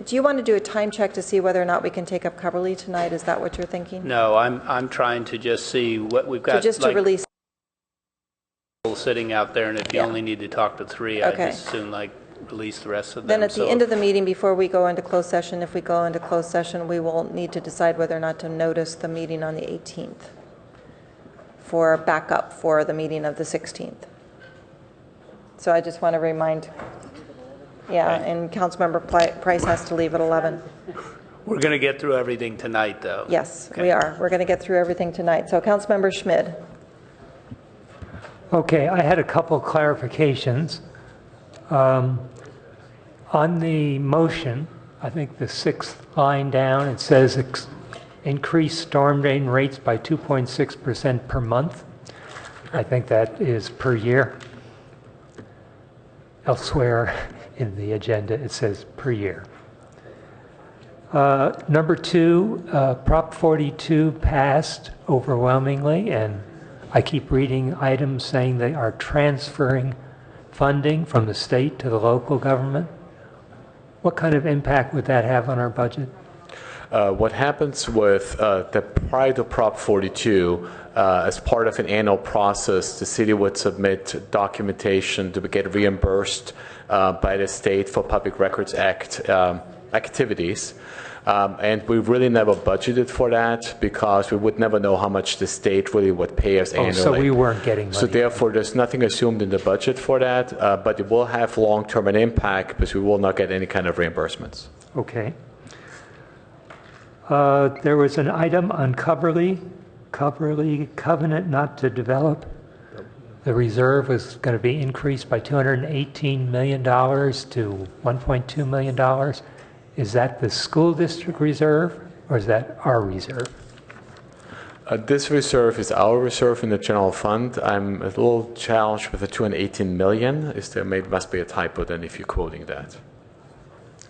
you want to do a time check to see whether or not we can take up Coverly tonight? Is that what you're thinking? No, I'm trying to just see what we've got. Just to release. Sitting out there, and if you only need to talk to three, Okay. I just soon release the rest of them. Then at the end of the meeting, before we go into closed session, if we go into closed session, we will need to decide whether or not to notice the meeting on the 18th for backup for the meeting of the 16th. So I just want to remind, and Councilmember Price has to leave at 11. We're going to get through everything tonight, though. Yes, we are. We're going to get through everything tonight. So Councilmember Schmidt. Okay, I had a couple clarifications. On the motion, I think the 6th line down, it says increase storm drain rates by 2.6% per month. I think that is per year. Elsewhere in the agenda, it says per year. Number 2, Prop 42 passed overwhelmingly, and I keep reading items saying they are transferring funding from the state to the local government. What kind of impact would that have on our budget? What happens with prior to Prop 42, as part of an annual process, the city would submit documentation to get reimbursed by the state for Public Records Act activities. And we really never budgeted for that because we would never know how much the state really would pay us annually. So we weren't getting money. So therefore, there's nothing assumed in the budget for that, but it will have long-term an impact because we will not get any kind of reimbursements. Okay. There was an item on Coverly covenant not to develop. The reserve was going to be increased by $218 million to $1.2 million. Is that the school district reserve, or is that our reserve? This reserve is our reserve in the general fund. I'm a little challenged with the $218 million. Must be a typo then if you're quoting that.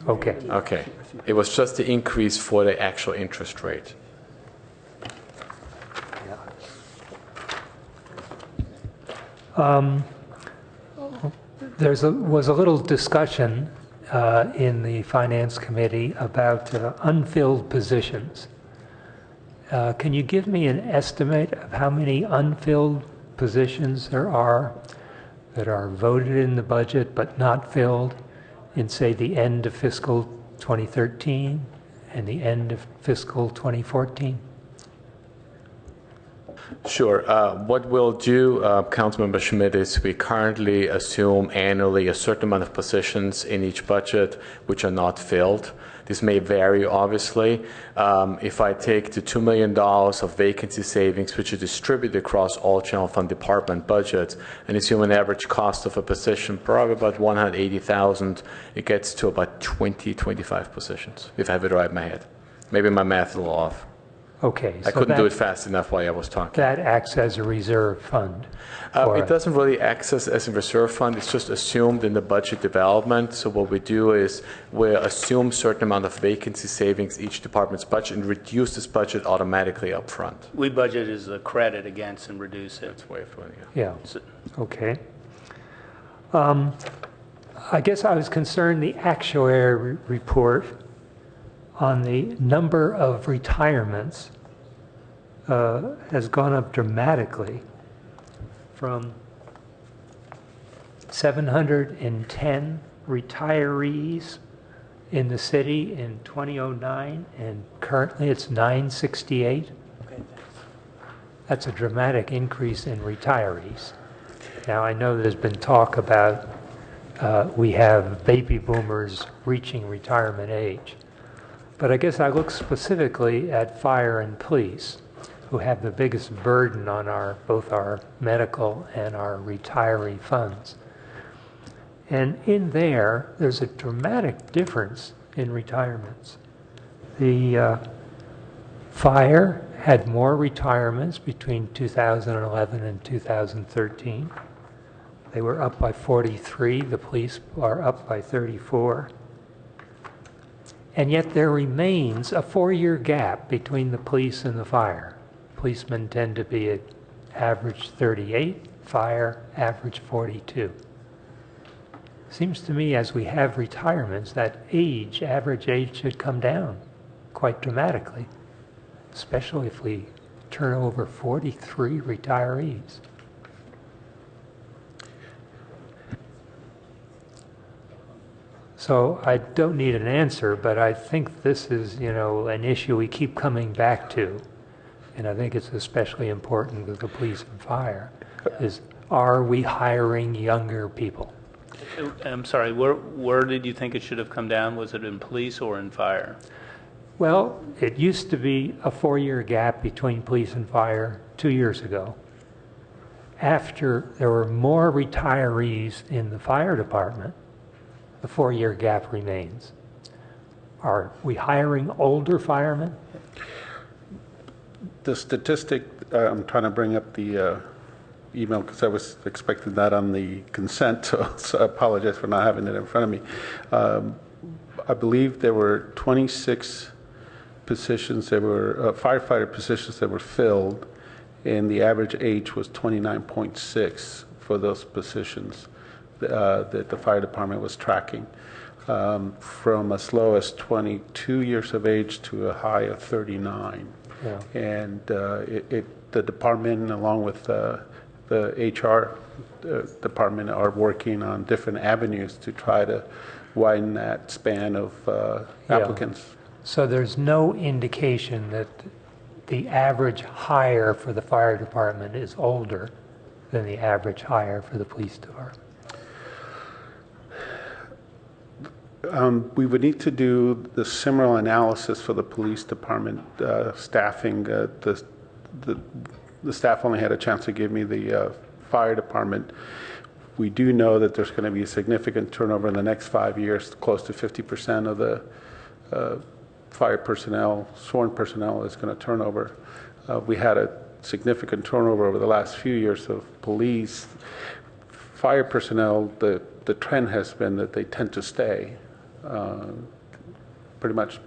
Okay. Okay. It was just the increase for the actual interest rate. There was a little discussion in the Finance Committee about unfilled positions. Can you give me an estimate of how many unfilled positions there are that are voted in the budget but not filled in, say, the end of fiscal 2013 and the end of fiscal 2014? Sure. What we'll do, Councilmember Schmidt, is we currently assume annually a certain amount of positions in each budget which are not filled. This may vary, obviously. If I take the $2 million of vacancy savings, which are distributed across all general fund department budgets, and assume an average cost of a position, probably about $180,000, it gets to about 25 positions, if I have it right in my head. Maybe my math is a little off. Okay. I couldn't do it fast enough while I was talking. That acts as a reserve fund. It doesn't really access as a reserve fund. It's just assumed in the budget development. So what we do is we assume certain amount of vacancy savings each department's budget and reduce this budget automatically up front. We budget as a credit against and reduce it. That's way of doing it. Yeah. Okay. I guess I was concerned the actuary report on the number of retirements has gone up dramatically from 710 retirees in the city in 2009, and currently it's 968. That's a dramatic increase in retirees. Now, I know there's been talk about we have baby boomers reaching retirement age, but I guess I look specifically at fire and police, who have the biggest burden on both our medical and our retiree funds. And in there's a dramatic difference in retirements. The fire had more retirements between 2011 and 2013. They were up by 43. The police are up by 34. And yet there remains a 4-year gap between the police and the fire. Policemen tend to be at average 38, fire average 42. Seems to me as we have retirements, that average age should come down quite dramatically, especially if we turn over 43 retirees. So I don't need an answer, but I think this is, an issue we keep coming back to. And I think it's especially important with the police and fire, is are we hiring younger people? I'm sorry, where did you think it should have come down? Was it in police or in fire? Well, it used to be a 4-year gap between police and fire 2 years ago. After there were more retirees in the fire department, the 4-year gap remains. Are we hiring older firemen? The statistic, I'm trying to bring up the email because I was expecting that on the consent, so I apologize for not having it in front of me. I believe there were 26 positions that were firefighter positions that were filled, and the average age was 29.6 for those positions that the fire department was tracking, from as low as 22 years of age to a high of 39. Yeah. And the department, along with the HR department, are working on different avenues to try to widen that span of applicants. Yeah. So there's no indication that the average hire for the fire department is older than the average hire for the police department. We would need to do the similar analysis for the police department staffing. The staff only had a chance to give me the fire department. We do know that there's going to be a significant turnover in the next 5 years. Close to 50% of the fire personnel, sworn personnel, is going to turn over. We had a significant turnover over the last few years of police. Fire personnel, the trend has been that they tend to stay. Pretty much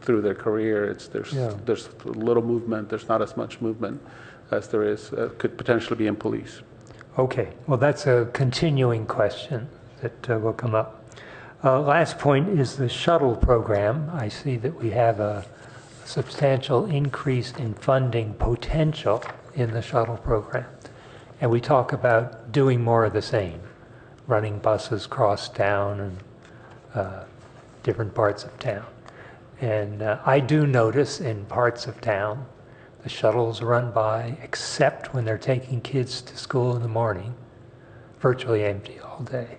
through their career, there's little movement. There's not as much movement as there is could potentially be in police. Okay, well that's a continuing question that will come up. Last point is the shuttle program. I see that we have a substantial increase in funding potential in the shuttle program, and we talk about doing more of the same, running buses across town and different parts of town. And I do notice in parts of town the shuttles run by, except when they're taking kids to school in the morning, virtually empty all day.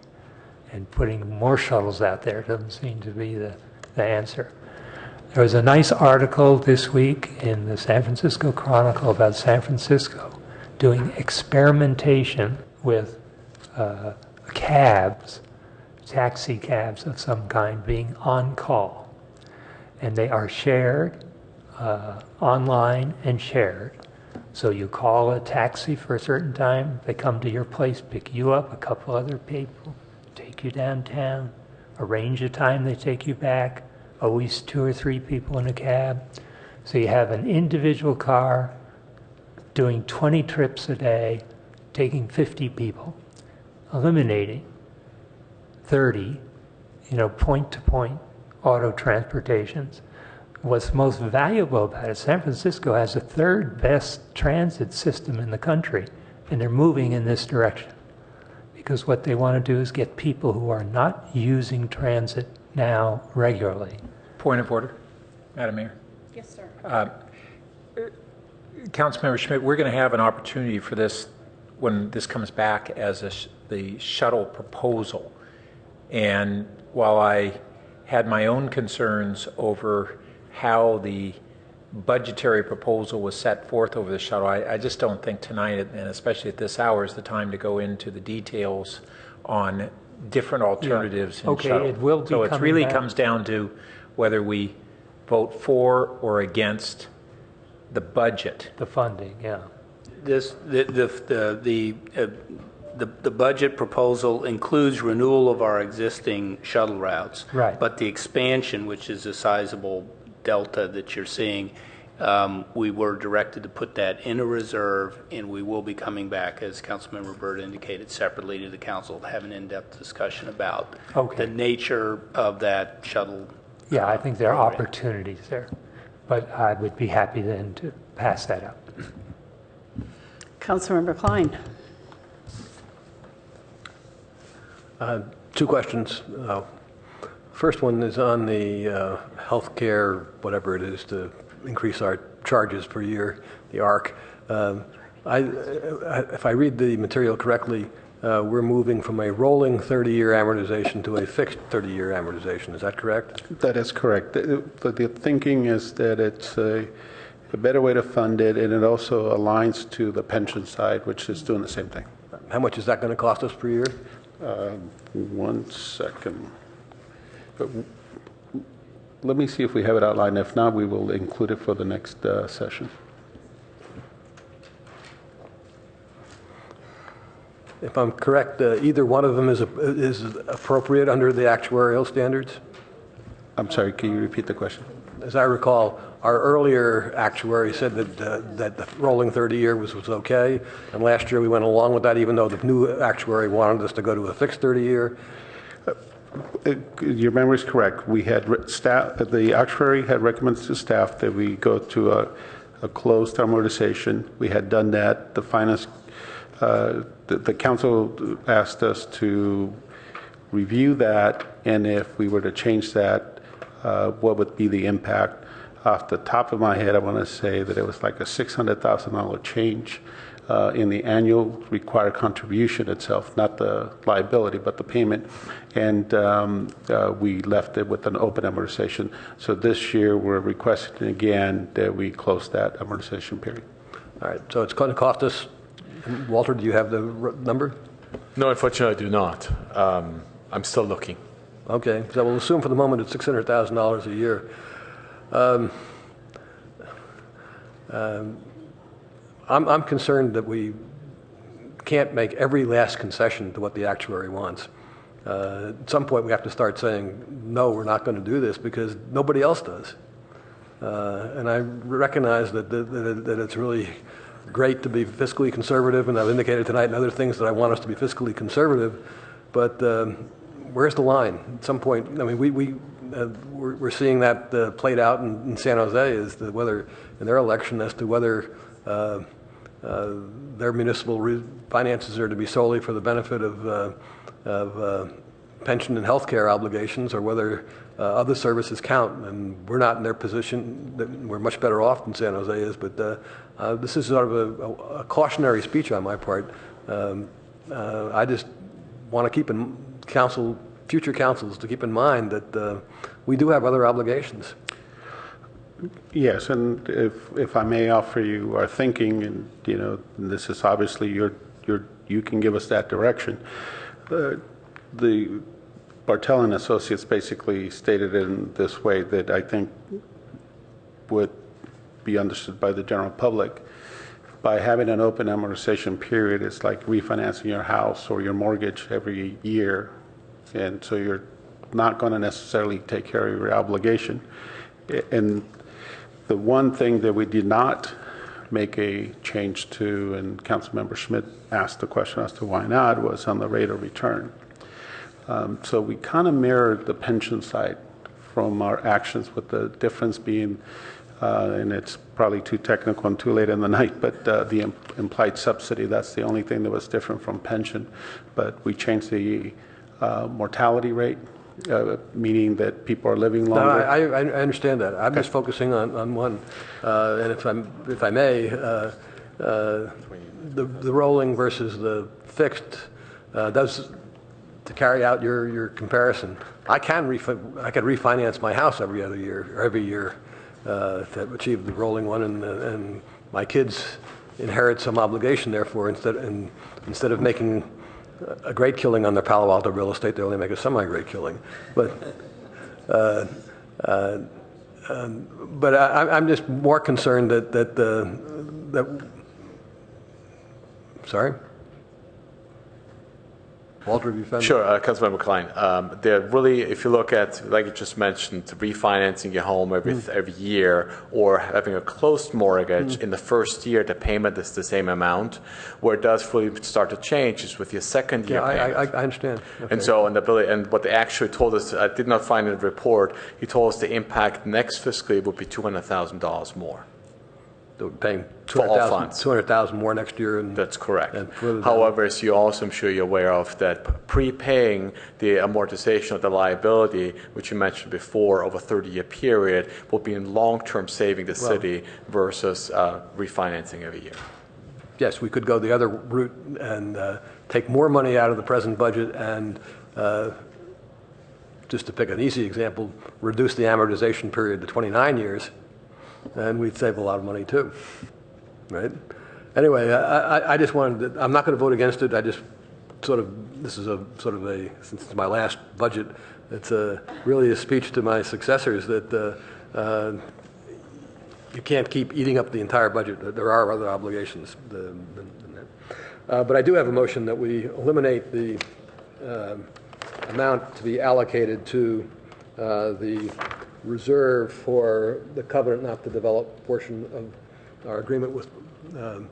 And putting more shuttles out there doesn't seem to be the answer. There was a nice article this week in the San Francisco Chronicle about San Francisco doing experimentation with cabs, taxi cabs of some kind being on call. And they are shared online and shared. So you call a taxi for a certain time, they come to your place, pick you up, a couple other people, take you downtown, arrange a time they take you back, always 2 or 3 people in a cab. So you have an individual car doing 20 trips a day, taking 50 people, eliminating 30, point-to-point auto transportations. What's most valuable about it, San Francisco has the 3rd best transit system in the country, and they're moving in this direction. Because what they want to do is get people who are not using transit now regularly. Point of order, Madam Mayor. Yes, sir. Councilmember Schmidt, we're going to have an opportunity for this when this comes back as the shuttle proposal. And while I had my own concerns over how the budgetary proposal was set forth over the shuttle, I just don't think tonight, and especially at this hour, is the time to go into the details on different alternatives in shuttle. It will be so it coming really back. comes down to whether we vote for or against the budget. The funding, yeah. The budget proposal includes renewal of our existing shuttle routes. Right. But the expansion, which is a sizable delta that you're seeing, we were directed to put that in a reserve, and we will be coming back, as Councilmember Byrd indicated, separately to the council to have an in-depth discussion about the nature of that shuttle. Yeah, I think there are opportunities there, but I would be happy then to pass that up. Councilmember Klein. 2 questions. First one is on the healthcare, whatever it is, to increase our charges per year, the ARC. If I read the material correctly, we're moving from a rolling 30-year amortization to a fixed 30-year amortization. Is that correct? That is correct. The thinking is that it's a better way to fund it, and it also aligns to the pension side, which is doing the same thing. How much is that going to cost us per year? 1 second. But let me see if we have it outlined. If not, we will include it for the next session. If I'm correct, either one of them is appropriate under the actuarial standards? I'm sorry, can you repeat the question? As I recall, our earlier actuary said that the rolling 30-year was okay, and last year we went along with that, even though the new actuary wanted us to go to a fixed 30-year. Your memory is correct. We had the actuary had recommended to staff that we go to a closed amortization. We had done that. The finance, the council asked us to review that, and if we were to change that, what would be the impact? Off the top of my head, I want to say that it was like a $600,000 change in the annual required contribution itself, not the liability, but the payment. And we left it with an open amortization. So this year, we're requesting again that we close that amortization period. All right, so it's going to cost us, Walter, do you have the number? No, unfortunately, I do not. I'm still looking. Okay, so we'll assume for the moment it's $600,000 a year. I'm concerned that we can't make every last concession to what the actuary wants. At some point, we have to start saying, no, we're not going to do this because nobody else does. And I recognize that it's really great to be fiscally conservative, and I've indicated tonight and other things that I want us to be fiscally conservative, but where's the line? At some point, I mean, we're seeing that played out in San Jose is whether in their election as to whether their municipal finances are to be solely for the benefit of pension and health care obligations, or whether other services count. And we're not in their position. We're much better off than San Jose is. But this is sort of a cautionary speech on my part. I just want to keep in future councils to keep in mind that we do have other obligations. Yes, and if I may offer you our thinking, and this is obviously you can give us that direction. The Bartel and Associates basically stated in this way that I think would be understood by the general public. By having an open amortization period, it's like refinancing your house or your mortgage every year. And so you're not going to necessarily take care of your obligation. And the one thing that we did not make a change to, and Councilmember Schmidt asked the question as to why not, was on the rate of return. So we kind of mirrored the pension side from our actions, with the difference being, and it's probably too technical and too late in the night, but the implied subsidy, that's the only thing that was different from pension. But we changed the mortality rate, meaning that people are living longer. No, I understand that. I'm just focusing on one. And if I may, the rolling versus the fixed, to carry out your comparison, I could refinance my house every other year, or every year, to achieve the rolling one, and my kids inherit some obligation. Therefore, instead of making a great killing on their Palo Alto real estate, they only make a semi-great killing. But I'm just more concerned that sorry. Walter, have you found? Sure, Councilmember Klein. They're really, if you look at, like you just mentioned, refinancing your home every year, or having a closed mortgage, in the first year the payment is the same amount. Where it does really start to change is with your second year payment. I understand. Okay. And so, and what they actually told us, I did not find in the report, he told us the impact next fiscal year would be $200,000 more. They're paying $200,000 more next year. That's correct. However, as you also, I'm sure you're aware of, that prepaying the amortization of the liability, which you mentioned before, over a 30-year period, will be in long-term saving the city versus refinancing every year. Yes, we could go the other route and take more money out of the present budget and, just to pick an easy example, reduce the amortization period to 29 years. And we'd save a lot of money too, right? Anyway, I just wanted to, I'm not going to vote against it. I just this is since it's my last budget, it's really a speech to my successors that you can't keep eating up the entire budget. There are other obligations than that. But I do have a motion that we eliminate the amount to be allocated to the reserve for the covenant not to develop portion of our agreement with, I'm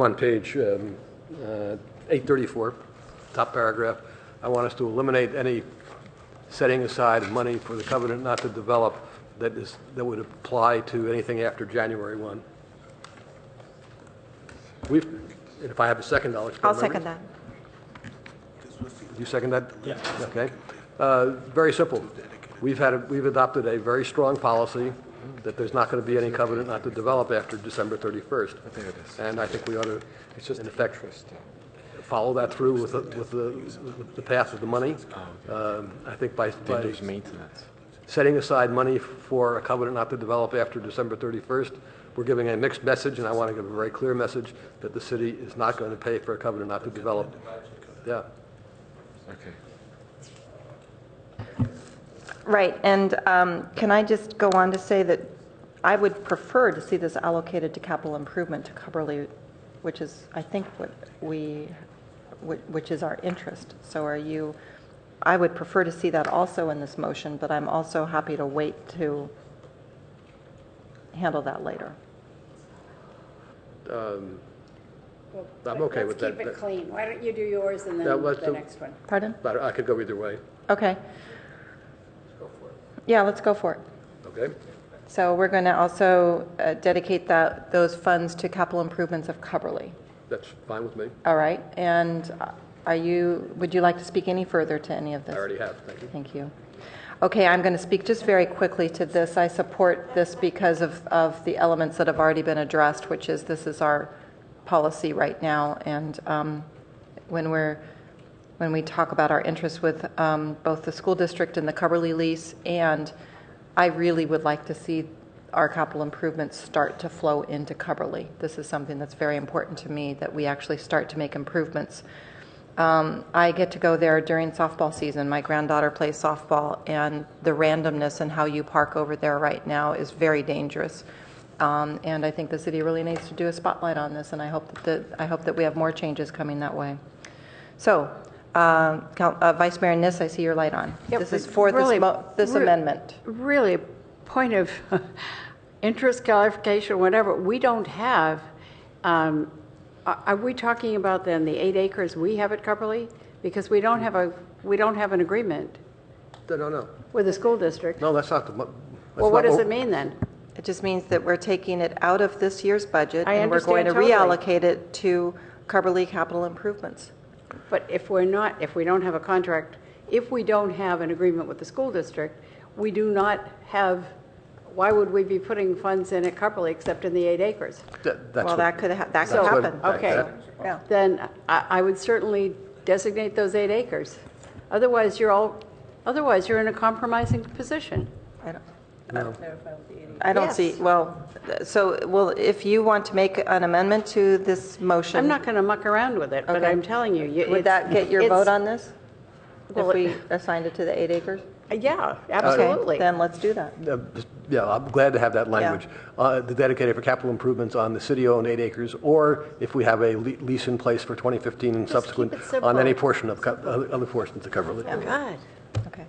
on page 834, top paragraph. I want us to eliminate any setting aside of money for the covenant not to develop that would apply to anything after January 1. If I have a second, I'll second that. You second that? Yeah. Okay. Very simple. We've adopted a very strong policy that there's not going to be any covenant not to develop after December 31st. And I think we ought to, in effect, follow that through with the path of the money. I think by setting aside money for a covenant not to develop after December 31st, we're giving a mixed message, and I want to give a very clear message that the city is not going to pay for a covenant not to develop. Yeah. Okay. Right, and can I just go on to say that I would prefer to see this allocated to capital improvement to Cubberley, which is, I think, which is our interest. So I would prefer to see that also in this motion, but I'm also happy to wait to handle that later. I'm okay with that. Let's keep it clean. Why don't you do yours and then the next one? Pardon? But I could go either way. Okay. Yeah, let's go for it. Okay. So we're going to also dedicate those funds to capital improvements of Cubberley. That's fine with me. All right. And would you like to speak any further to any of this? I already have. Thank you. Thank you. Okay, I'm going to speak just very quickly to this. I support this because of the elements that have already been addressed, which is this is our policy right now. And when we talk about our interests with both the school district and the Cubberley lease, and I really would like to see our capital improvements start to flow into Cubberley. This is something that's very important to me, that we actually start to make improvements I get to go there during softball season. My granddaughter plays softball, and the randomness and how you park over there right now is very dangerous. And I think the city really needs to do a spotlight on this, and I hope that we have more changes coming that way. So, Vice Mayor Niss, I see your light on. Yep, This is for really, this amendment. Really, point of interest, clarification, whatever. We don't have. Are we talking about then the 8 acres we have at Cupperley? Because we don't have an agreement. No. With the school district. No, that's not the. Well, what does it mean then? It just means that we're taking it out of this year's budget I and we're going to understand reallocate it to Cupperley capital improvements. But if we don't have a contract, if we don't have an agreement with the school district, we do not have. Why would we be putting funds in at Cupperley except in the 8 acres? That could happen. Okay. Yeah. Then I would certainly designate those 8 acres. Otherwise, you're in a compromising position. I don't see, if you want to make an amendment to this motion. I'm not going to muck around with it, but Okay. I'm telling you. Would that get your vote on this? Well, if we assigned it to the 8 acres? Yeah, absolutely. Okay, then let's do that. Yeah, I'm glad to have that language. The dedicated for capital improvements on the city-owned 8 acres, or if we have a lease in place for 2015 and subsequent on any portion of other portions of Cumberland. Oh, God. Okay.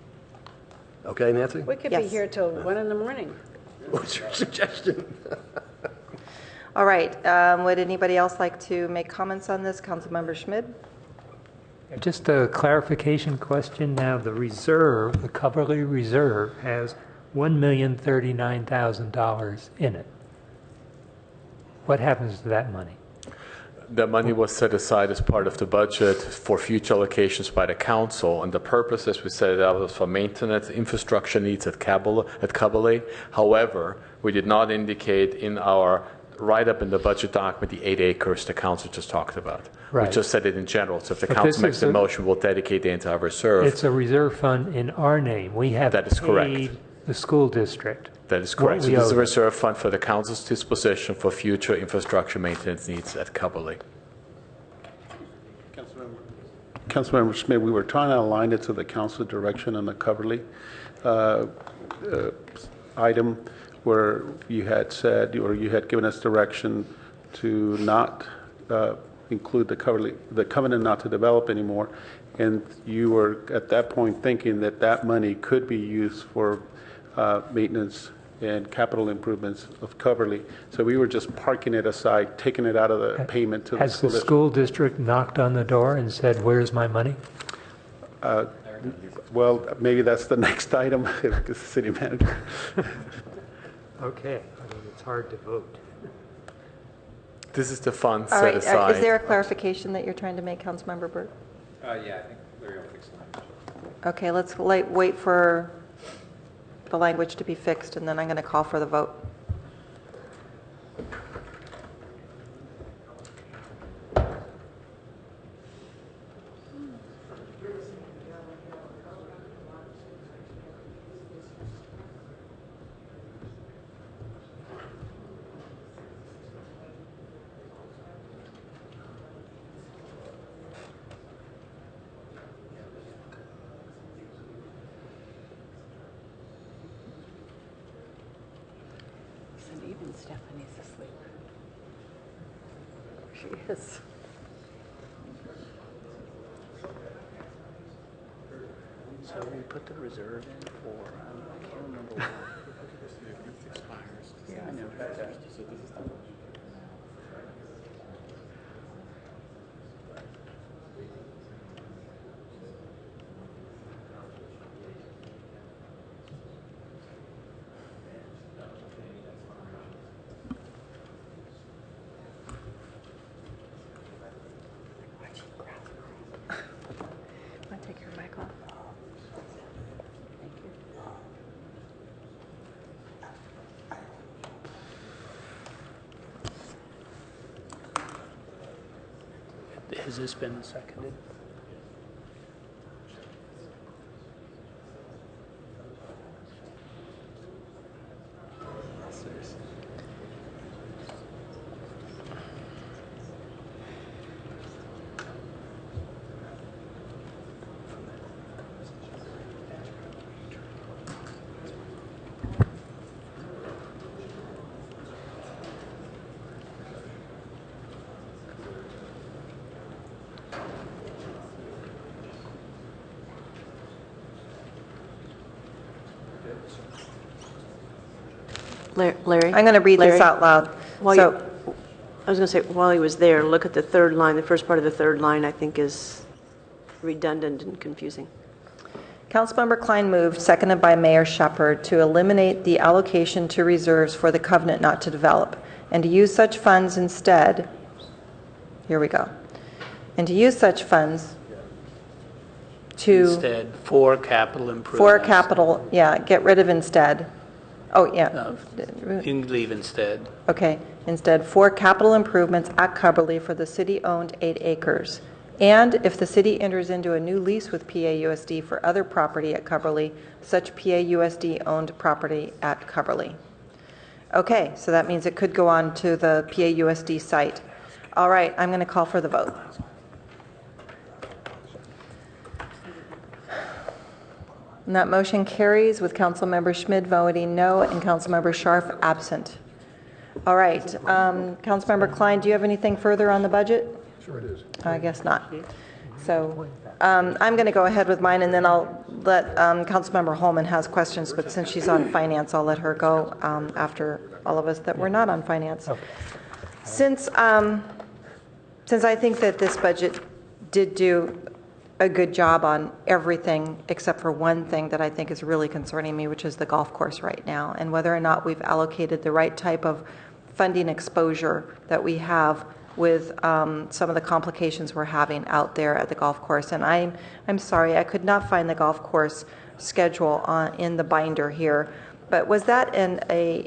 Okay, Nancy? We could be here till 1 in the morning. What's your suggestion? All right. Would anybody else like to make comments on this? Councilmember Schmid? Just a clarification question now. The reserve, the Cumberley Reserve, has $1,039,000 in it. What happens to that money? The money was set aside as part of the budget for future allocations by the council, and the purpose, as we set it out, was for maintenance, infrastructure needs at Cumberley. However, we did not indicate in our write-up in the budget document the 8 acres the council just talked about. Right. We just said it in general. So if the But council makes a motion, we'll dedicate the entire reserve. It's a reserve fund in our name. We have That is correct. paid the school district. That is correct. So we this is owe a them. reserve fund for the council's disposition for future infrastructure maintenance needs at Cumberley. Councilmember Schmidt, we were trying to align it to the council direction on the Cumberley item where you had said, or you had given us direction to not include the covenant not to develop anymore. And you were at that point thinking that that money could be used for maintenance and capital improvements of Cumberley. So we were just parking it aside, taking it out of the payment to the Has school the district. school district knocked on the door and said, where's my money? Well, maybe that's the next item, the city manager. Okay, I mean, it's hard to vote. This is the fund All set right. aside. Is there a clarification that you're trying to make, Councilmember Burt? Yeah, I think Larry will fix the language. Okay, let's wait for the language to be fixed, and then I'm going to call for the vote. Even Stephanie's asleep. She is. So we put the reserve in for, I can't remember what. Yeah, I know. Take your mic off. Has this been seconded? Larry? I'm going to read this Larry? out loud. While So, I was going to say, while he was there, look at the third line. The first part of the third line, I think, is redundant and confusing. Councilmember Klein moved, seconded by Mayor Shepherd, to eliminate the allocation to reserves for the covenant not to develop, and to use such funds instead, here we go, and to use such funds to... Instead, for capital improvements. For capital, yeah, get rid of instead. Oh, yeah. No, you can leave instead. Okay, instead, for capital improvements at Cubberley for the city-owned 8 acres. And if the city enters into a new lease with PAUSD for other property at Cubberley, such PAUSD-owned property at Cubberley. Okay, so that means it could go on to the PAUSD site. All right, I'm going to call for the vote. And that motion carries with Councilmember Schmid voting no and Councilmember Scharf absent. All right, Councilmember Klein, do you have anything further on the budget? Sure it is. I guess not. So I'm going to go ahead with mine, and then I'll let Councilmember Holman has questions, but since she's on finance, I'll let her go after all of us that were not on finance. Okay. Since I think that this budget did do a good job on everything except for one thing that I think is really concerning me, which is the golf course right now, and whether or not we've allocated the right type of funding exposure that we have with some of the complications we're having out there at the golf course. And I'm sorry, I could not find the golf course schedule in the binder here. But was that an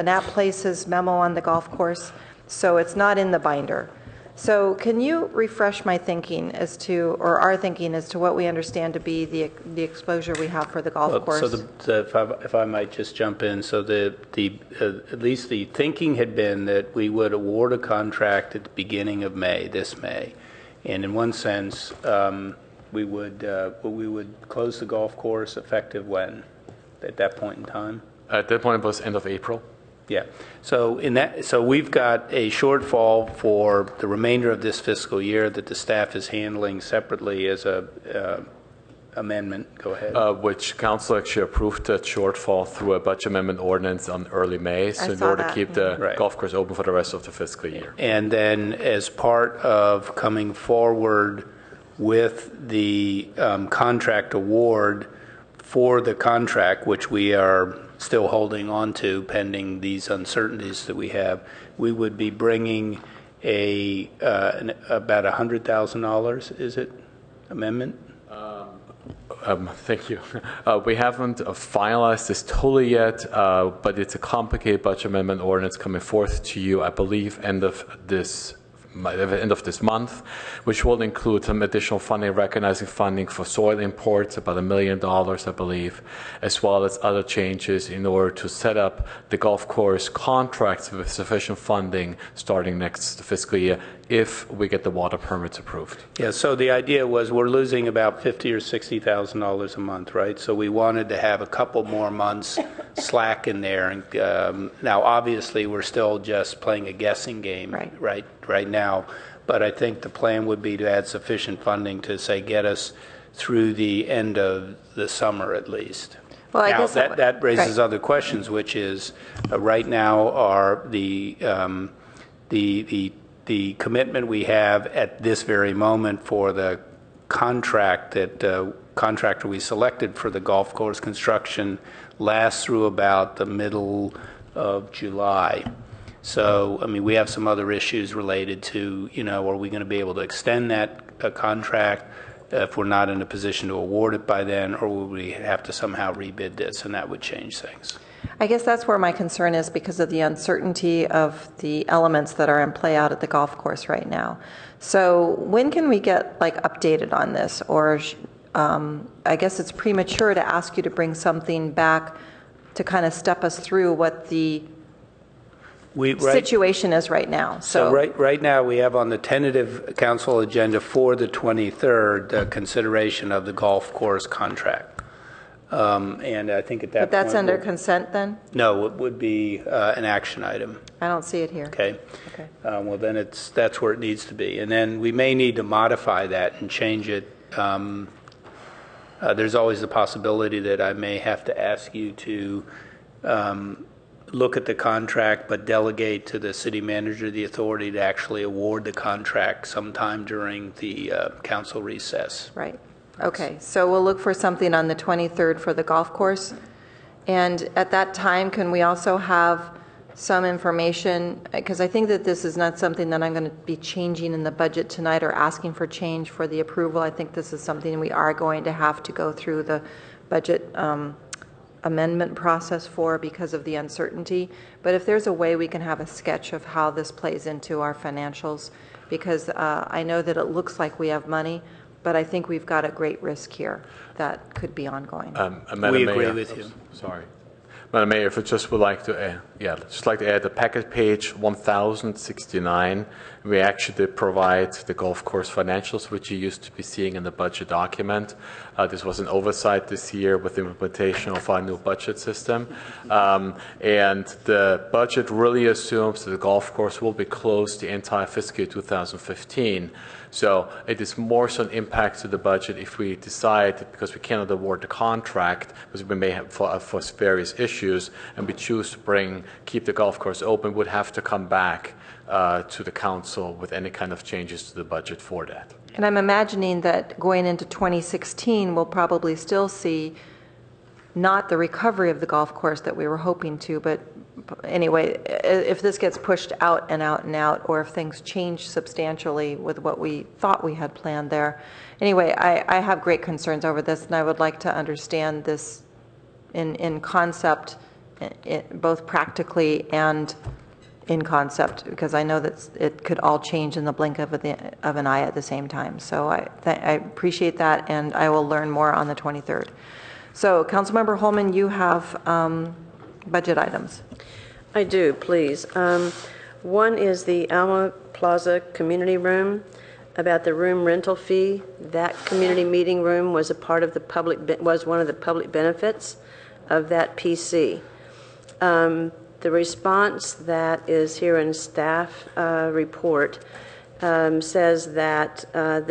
App Places memo on the golf course? So it's not in the binder. So can you refresh my thinking as to, or our thinking as to what we understand to be the exposure we have for the golf course? So if I might just jump in, so at least the thinking had been that we would award a contract at the beginning of this May, and in one sense, we would close the golf course effective when? At that point in time? At that point, it was end of April. Yeah. So we've got a shortfall for the remainder of this fiscal year that the staff is handling separately as a amendment. Go ahead. Which council actually approved that shortfall through a budget amendment ordinance on early May, so in order to keep the golf course open for the rest of the fiscal year. And then as part of coming forward with the contract award for the contract, which we are still holding on to pending these uncertainties that we have, we would be bringing about $100,000, is it, amendment? Thank you. We haven't finalized this totally yet, but it's a complicated budget amendment ordinance coming forth to you, I believe, end of this month, which will include some additional funding, recognizing funding for soil imports, about $1 million, I believe, as well as other changes in order to set up the golf course contracts with sufficient funding starting next fiscal year if we get the water permits approved. Yeah, so the idea was we're losing about $50,000 or $60,000 a month, right? So we wanted to have a couple more months slack in there. And now, obviously, we're still just playing a guessing game right now. But I think the plan would be to add sufficient funding to, say, get us through the end of the summer at least. Well, I now, guess that raises other questions, which is right now are the commitment we have at this very moment for the contract that contractor we selected for the golf course construction lasts through about the middle of July. So, I mean, we have some other issues related to, are we going to be able to extend that contract if we're not in a position to award it by then, or will we have to somehow rebid this, and that would change things. I guess that's where my concern is because of the uncertainty of the elements that are in play out at the golf course right now. So when can we get updated on this? Or I guess it's premature to ask you to bring something back to kind of step us through what the situation is right now. So right now we have on the tentative council agenda for the 23rd the consideration of the golf course contract. And I think at that point... But that's under consent then? No, it would be an action item. I don't see it here. Okay. Well, then that's where it needs to be. And then we may need to modify that and change it there's always the possibility that I may have to ask you to look at the contract, but delegate to the city manager the authority to actually award the contract sometime during the council recess. Right. Okay, so we'll look for something on the 23rd for the golf course. And at that time, can we also have some information, because I think that this is not something that I'm going to be changing in the budget tonight or asking for change for the approval. I think this is something we are going to have to go through the budget amendment process for because of the uncertainty. But if there's a way we can have a sketch of how this plays into our financials, because I know that it looks like we have money, but I think we've got a great risk here that could be ongoing. We agree with you. Sorry. Madam Mayor, if I just would like to add, just like to add the packet page 1069, we actually did provide the golf course financials, which you used to be seeing in the budget document. This was an oversight this year with the implementation of our new budget system. And the budget really assumes that the golf course will be closed the entire fiscal year 2015. So it is more so an impact to the budget if we decide that because we cannot award the contract, because we may have for various issues, and we choose to keep the golf course open, would have to come back to the council with any kind of changes to the budget for that. And I'm imagining that going into 2016, we'll probably still see not the recovery of the golf course that we were hoping to, but anyway, if this gets pushed out and out and out, or if things change substantially with what we thought we had planned there. Anyway, I have great concerns over this, and I would like to understand this in concept, both practically and in concept, because I know that it could all change in the blink of an eye at the same time. So I appreciate that, and I will learn more on the 23rd. So, Councilmember Holman, you have budget items. I do, please. One is the Alma Plaza Community Room, about the room rental fee. That community meeting room was one of the public benefits of that PC. The response that is here in staff report says that that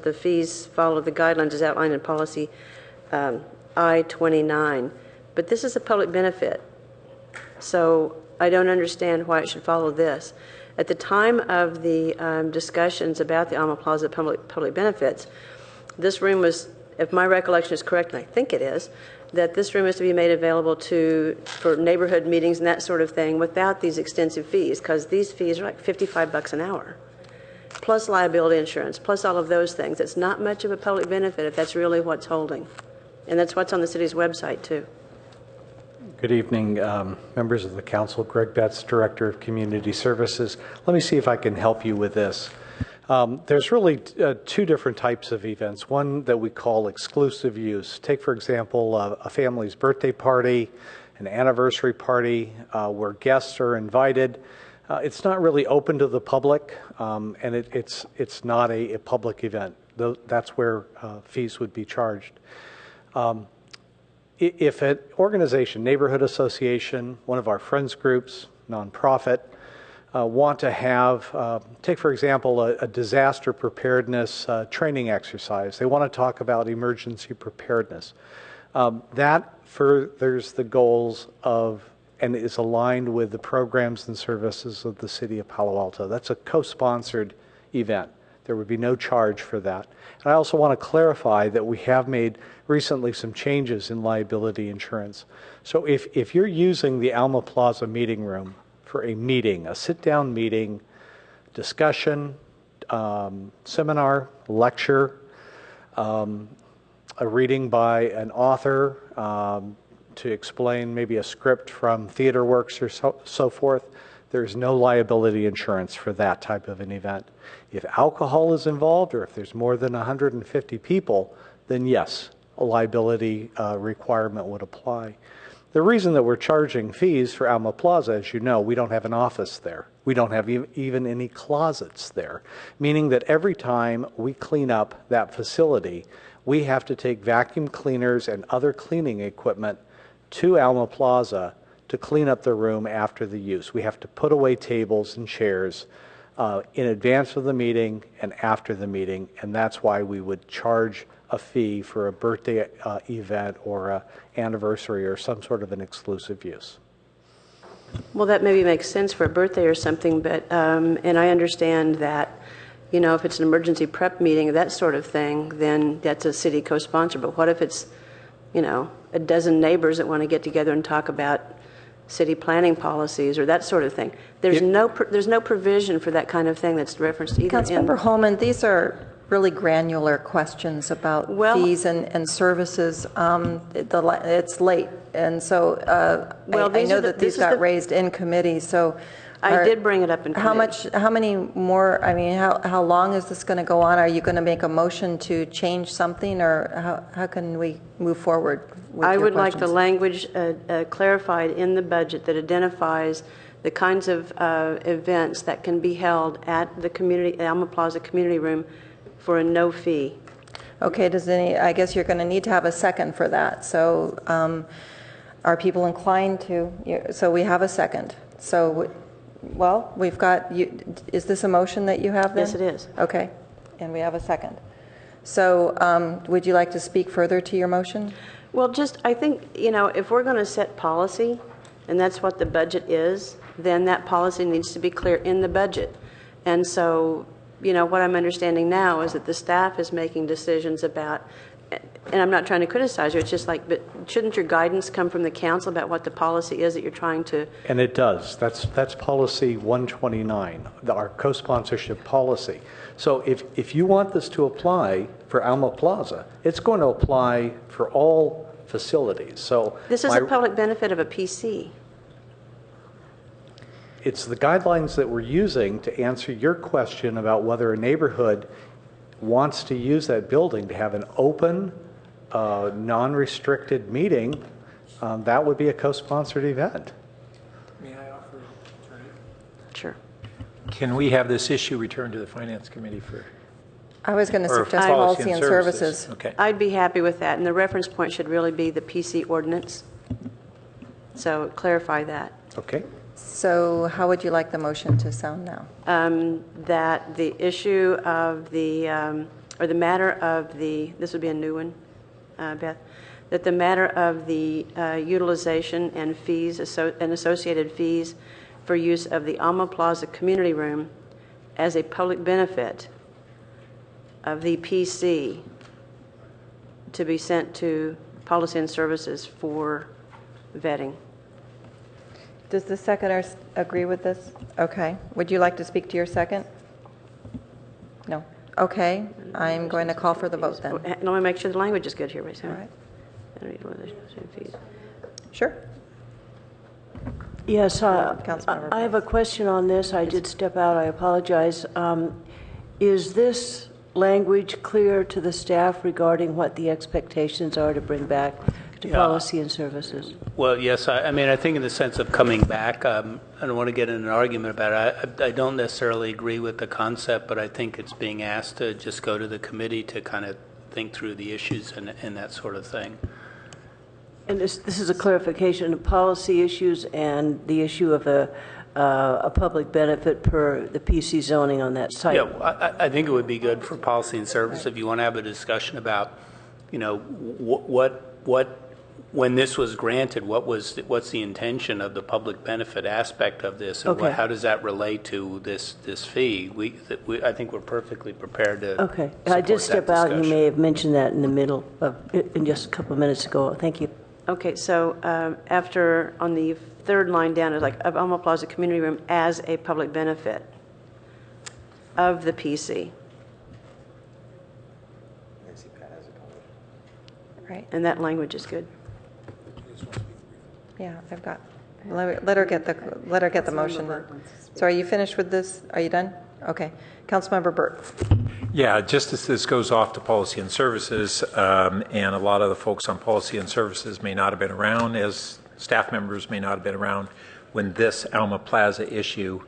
the fees follow the guidelines as outlined in policy I-29. But this is a public benefit, so I don't understand why it should follow this. At the time of the discussions about the Alma Plaza public benefits, this room was, if my recollection is correct, and I think it is, that this room is to be made available for neighborhood meetings and that sort of thing without these extensive fees, because these fees are like $55 an hour, plus liability insurance, plus all of those things. It's not much of a public benefit if that's really what's holding. And that's what's on the city's website, too. Good evening, members of the council. Greg Betts, Director of Community Services. Let me see if I can help you with this. There's really two different types of events. One that we call exclusive use. Take, for example, a family's birthday party, an anniversary party where guests are invited. It's not really open to the public, and it's not a public event. That's where fees would be charged. If an organization, neighborhood association, one of our friends groups, nonprofit, want to have, take for example, a disaster preparedness training exercise. They want to talk about emergency preparedness. That furthers the goals of and is aligned with the programs and services of the City of Palo Alto. That's a co-sponsored event. There would be no charge for that. And I also want to clarify that we have made recently some changes in liability insurance. So if you're using the Alma Plaza meeting room for a meeting, a sit-down meeting, discussion, seminar, lecture, a reading by an author to explain maybe a script from TheaterWorks or so forth, there's no liability insurance for that type of an event. If alcohol is involved or if there's more than 150 people, then yes, a liability requirement would apply. The reason that we're charging fees for Alma Plaza, as you know, we don't have an office there. We don't have even any closets there, meaning that every time we clean up that facility, we have to take vacuum cleaners and other cleaning equipment to Alma Plaza to clean up the room after the use. We have to put away tables and chairs in advance of the meeting and after the meeting, and that's why we would charge a fee for a birthday event or a anniversary or some sort of an exclusive use. Well, that maybe makes sense for a birthday or something, but, and I understand that, you know, if it's an emergency prep meeting, that sort of thing, then that's a city co-sponsor. But what if it's, you know, a dozen neighbors that want to get together and talk about city planning policies or that sort of thing? There's no provision for that kind of thing that's referenced either in... Councilmember Holman, these are really granular questions about fees and services. It's late, and so I know that these got raised in committee. So I did bring it up in committee. How many more? I mean, how long is this going to go on? Are you going to make a motion to change something, or how can we move forward with I your would questions? like the language clarified in the budget that identifies the kinds of events that can be held at the Alma Plaza Community Room for a no fee. Okay, I guess you're going to need to have a second for that. So are people inclined to, so we have a second. So, well, we've got, is this a motion that you have then? Yes, it is. Okay, and we have a second. So would you like to speak further to your motion? Well, I think, you know, if we're going to set policy, and that's what the budget is, then that policy needs to be clear in the budget. And so, you know, what I'm understanding now is that the staff is making decisions about, and I'm not trying to criticize you, it's just like, but shouldn't your guidance come from the council about what the policy is that you're trying to... And it does. That's policy 129, our co-sponsorship policy. So if you want this to apply for Alma Plaza, it's going to apply for all facilities. So this is a public benefit of a PC. It's the guidelines that we're using to answer your question about whether a neighborhood wants to use that building to have an open, non-restricted meeting. That would be a co-sponsored event. May I offer an alternative? Sure. Can we have this issue returned to the Finance Committee for... I was going to suggest policy and services. Okay. I'd be happy with that, and the reference point should really be the PC ordinance. So clarify that. Okay. So how would you like the motion to sound now? That the issue of the, or the matter of the, this would be a new one, Beth, that the matter of the utilization and fees and associated fees for use of the Alma Plaza Community Room as a public benefit of the PC to be sent to Policy and Services for vetting. Does the seconder agree with this? Okay. Would you like to speak to your second? No. Okay. I'm going to call for the vote then. Let me make sure the language is good here. All right. Fees. Sure. Yes, I have a question on this. I did step out. I apologize. Is this language clear to the staff regarding what the expectations are to bring back to Policy and Services? Well, yes. I mean, I think in the sense of coming back, I don't want to get in an argument about it. I don't necessarily agree with the concept, but I think it's being asked to just go to the committee to kind of think through the issues and that sort of thing. And this is a clarification of policy issues and the issue of a public benefit per the PC zoning on that site. Yeah, I think it would be good for Policy and Service if you want to have a discussion about, you know, what when this was granted, what's the intention of the public benefit aspect of this, and Okay. how does that relate to this fee? I think we're perfectly prepared to. Okay, I did step out. You may have mentioned that in the middle of in just a couple of minutes ago. Thank you. Okay, so after on the third line down, it's like Alma Plaza Community Room as a public benefit of the PC. Right. And that language is good. Yeah, I've got. Let her get the motion. So are you finished with this? Are you done? Okay. Councilmember Burt. Yeah, just as this goes off to Policy and Services, and a lot of the folks on Policy and Services may not have been around, as staff members may not have been around when this Alma Plaza issue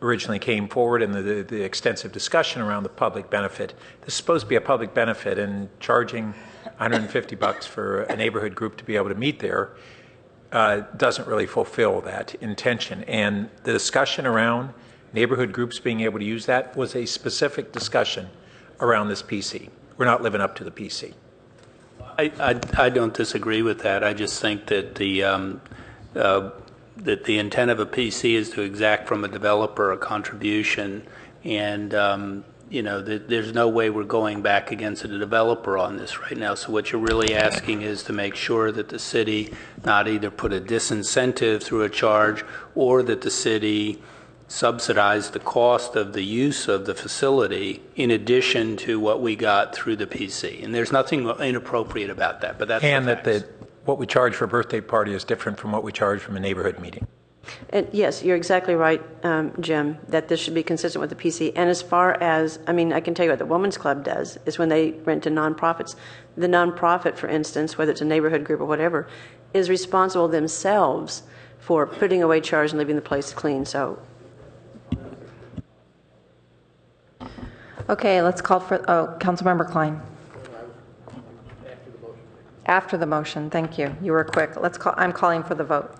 originally came forward and the extensive discussion around the public benefit. This is supposed to be a public benefit, and charging $150 for a neighborhood group to be able to meet there doesn't really fulfill that intention. And the discussion around neighborhood groups being able to use that was a specific discussion around this PC. not living up to the PC. I don't disagree with that. I just think that the intent of a PC is to exact from a developer a contribution, and there's no way we're going back against the developer on this right now. So what you're really asking is to make sure that the city not either put a disincentive through a charge, or that the city subsidize the cost of the use of the facility in addition to what we got through the PC. And there's nothing inappropriate about that, but that's and that what we charge for a birthday party is different from what we charge from a neighborhood meeting. And yes, you're exactly right, Jim, that this should be consistent with the PC. And as far as, I can tell you what the Women's Club does is when they rent to nonprofits, the nonprofit, for instance, whether it's a neighborhood group or whatever, is responsible themselves for putting away chairs and leaving the place clean. So, okay, let's call for, Councilmember Klein. After the motion, thank you. You were quick. I'm calling for the vote.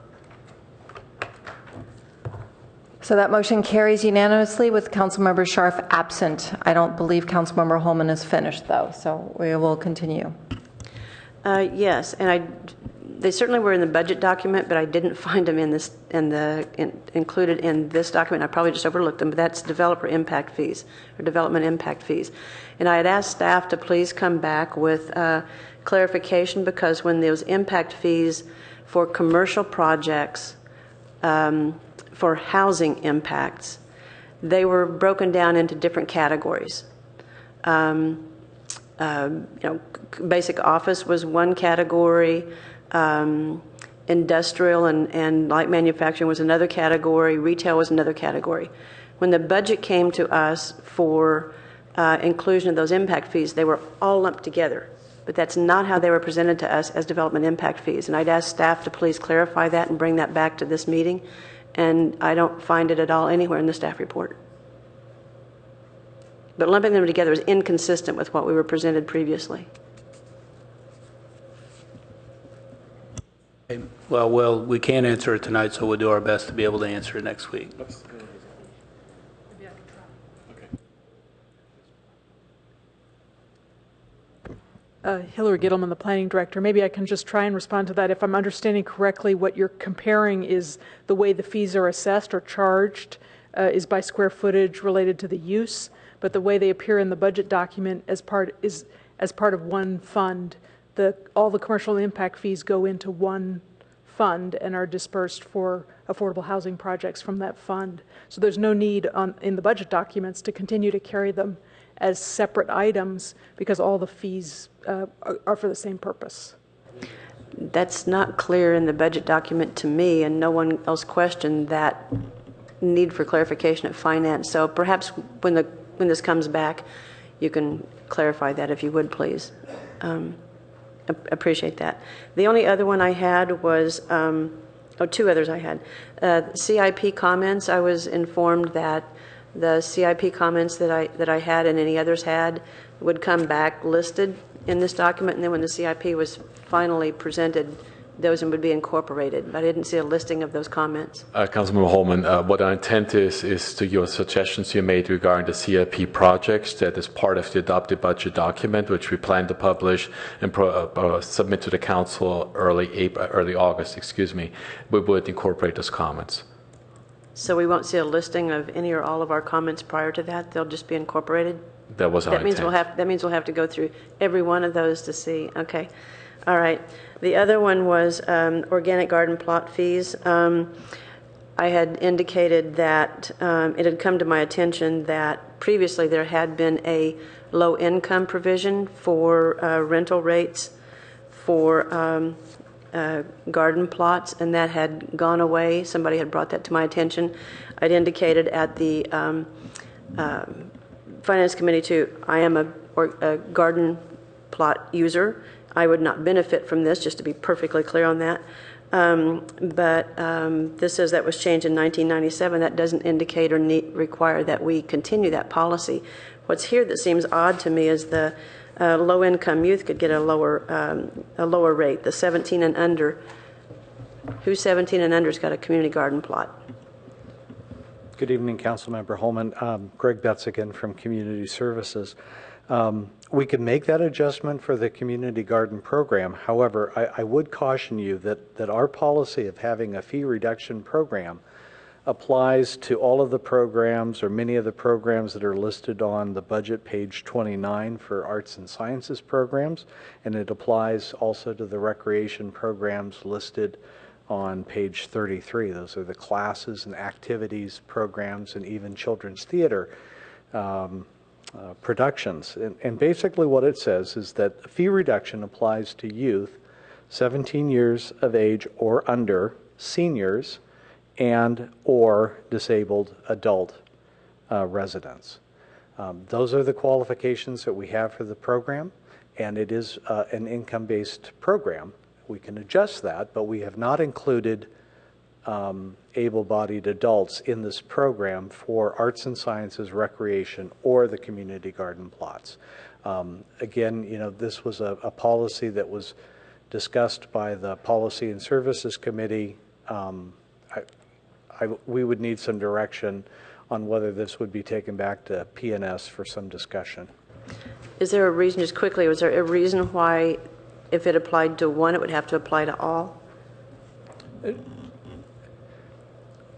So that motion carries unanimously with Councilmember Scharf absent. I don't believe Councilmember Holman is finished, though, so we will continue. Yes, and they certainly were in the budget document, but I didn't find them included in this document. I probably just overlooked them, but that's developer impact fees or development impact fees. And I had asked staff to please come back with clarification, because when those impact fees for commercial projects, for housing impacts, they were broken down into different categories. Basic office was one category, industrial and light manufacturing was another category, retail was another category. When the budget came to us for inclusion of those impact fees, they were all lumped together. But that's not how they were presented to us as development impact fees. And I'd ask staff to please clarify that and bring that back to this meeting. And I don't find it at all anywhere in the staff report. But lumping them together is inconsistent with what we were presented previously. Well, we can't answer it tonight, so we'll do our best to be able to answer it next week. Hillary Gittleman, the planning director. Maybe I can just try and respond to that. If I'm understanding correctly, what you're comparing is the way the fees are assessed or charged is by square footage related to the use, but the way they appear in the budget document as part of one fund. All the commercial impact fees go into one fund and are dispersed for affordable housing projects from that fund. So there's no need in the budget documents to continue to carry them as separate items, because all the fees are for the same purpose. That's not clear in the budget document to me, and no one else questioned that need for clarification at finance. So perhaps when this comes back, you can clarify that if you would, please. Appreciate that. The only other one I had was, two others I had. CIP comments. I was informed that the CIP comments that I had and any others had would come back listed in this document, and then when the CIP was finally presented, those would be incorporated. But I didn't see a listing of those comments. Councilmember Holman, what our intent is to your suggestions you made regarding the CIP projects that is part of the adopted budget document, which we plan to publish and submit to the council early August, we would incorporate those comments. So we won't see a listing of any or all of our comments prior to that? They'll just be incorporated? That was our intent. That means we'll have to go through every one of those to see. Okay. All right. The other one was organic garden plot fees. I had indicated that it had come to my attention that previously there had been a low income provision for rental rates for garden plots, and that had gone away. Somebody had brought that to my attention. I'd indicated at the Finance Committee too, I am a garden plot user. I would not benefit from this, just to be perfectly clear on that. But this says that was changed in 1997. That doesn't indicate or require that we continue that policy. What's here that seems odd to me is the low-income youth could get a lower rate. The 17 and under. Who's 17 and under's got a community garden plot? Good evening, Councilmember Holman. Greg Betz again from Community Services. We can make that adjustment for the community garden program. However, I would caution you that our policy of having a fee reduction program applies to all of the programs or many of the programs that are listed on the budget page 29 for arts and sciences programs, and it applies also to the recreation programs listed on page 33. Those are the classes and activities programs and even children's theater productions. And basically what it says is that fee reduction applies to youth 17 years of age or under, seniors, and or disabled adult residents. Those are the qualifications that we have for the program, and it is an income-based program. We can adjust that, but we have not included able-bodied adults in this program for arts and sciences, recreation, or the community garden plots. Again, you know, this was a policy that was discussed by the Policy and Services Committee. We would need some direction on whether this would be taken back to P&S for some discussion. Is there a reason, just quickly, was there a reason why if it applied to one, it would have to apply to all?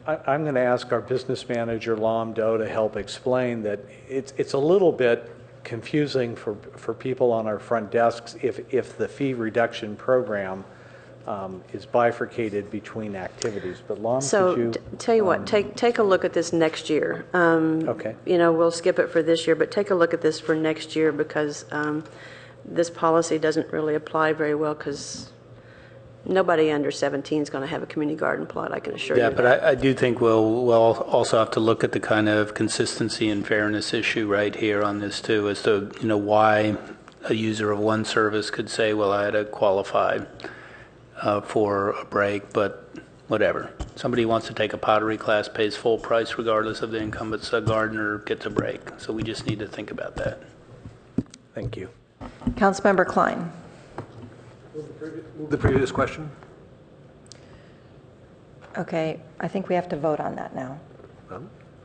I'm going to ask our business manager, Lam Do, to help explain that it's a little bit confusing for people on our front desks if the fee reduction program is bifurcated between activities. But Lam, so could you... tell you what, take a look at this next year. Okay. You know, we'll skip it for this year, but take a look at this for next year because this policy doesn't really apply very well because nobody under 17 is going to have a community garden plot, I can assure you. Yeah, but I do think we'll also have to look at the kind of consistency and fairness issue right here on this too, as to, you know, why a user of one service could say, well, I had to qualify for a break, but whatever. Somebody wants to take a pottery class, pays full price regardless of the income, but a gardener gets a break. So we just need to think about that. Thank you. Councilmember Klein. Move the previous question. Okay, I think we have to vote on that now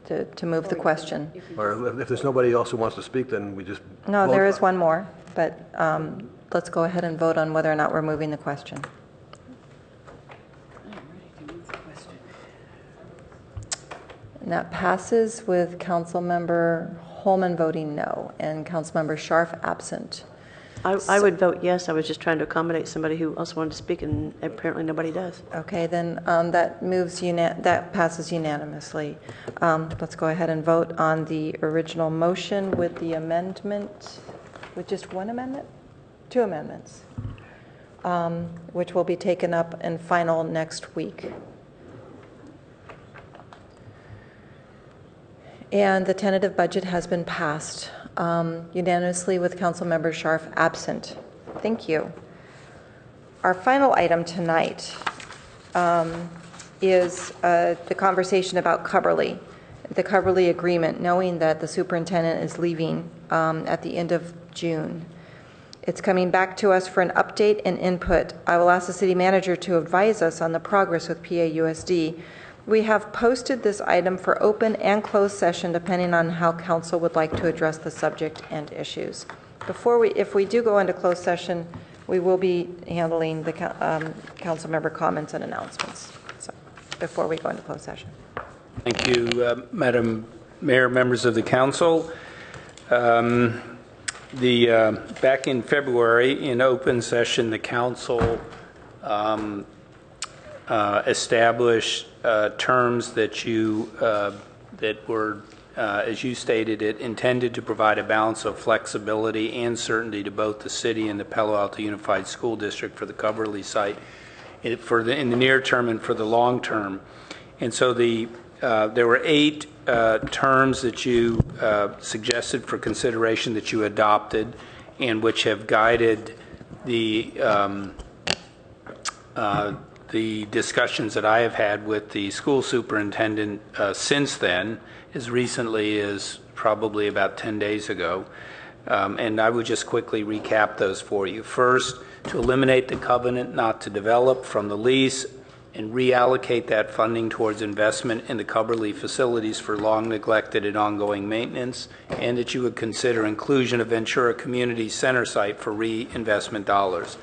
to move the question. Or if there's nobody else who wants to speak, then we just No, there is one more, but let's go ahead and vote on whether or not we're moving the question. And that passes with Councilmember Holman voting no and Councilmember Scharf absent. I would vote yes. I was just trying to accommodate somebody who else wanted to speak, and apparently nobody does. Okay, then that passes unanimously. Let's go ahead and vote on the original motion with the amendment, with just one amendment? Two amendments, which will be taken up in final next week. And the tentative budget has been passed unanimously with Councilmember Scharf absent. Thank you. Our final item tonight is the conversation about Cubberley, the Cubberley agreement, knowing that the superintendent is leaving at the end of June. It's coming back to us for an update and input. I will ask the city manager to advise us on the progress with PAUSD. We have posted this item for open and closed session depending on how council would like to address the subject and issues. If we do go into closed session, we will be handling the council member comments and announcements. So before we go into closed session. Thank you, Madam Mayor, members of the council. Back in February, in open session, the council established terms that were, as you stated it, intended to provide a balance of flexibility and certainty to both the city and the Palo Alto Unified School District for the Cubberley site in the near term and for the long term. And so there were 8 terms that you suggested for consideration that you adopted and which have guided the discussions that I have had with the school superintendent since then, as recently as probably about 10 days ago. And I would just quickly recap those for you. First, to eliminate the covenant not to develop from the lease and reallocate that funding towards investment in the Cubberley facilities for long neglected and ongoing maintenance, and that you would consider inclusion of Ventura Community Center site for reinvestment dollars.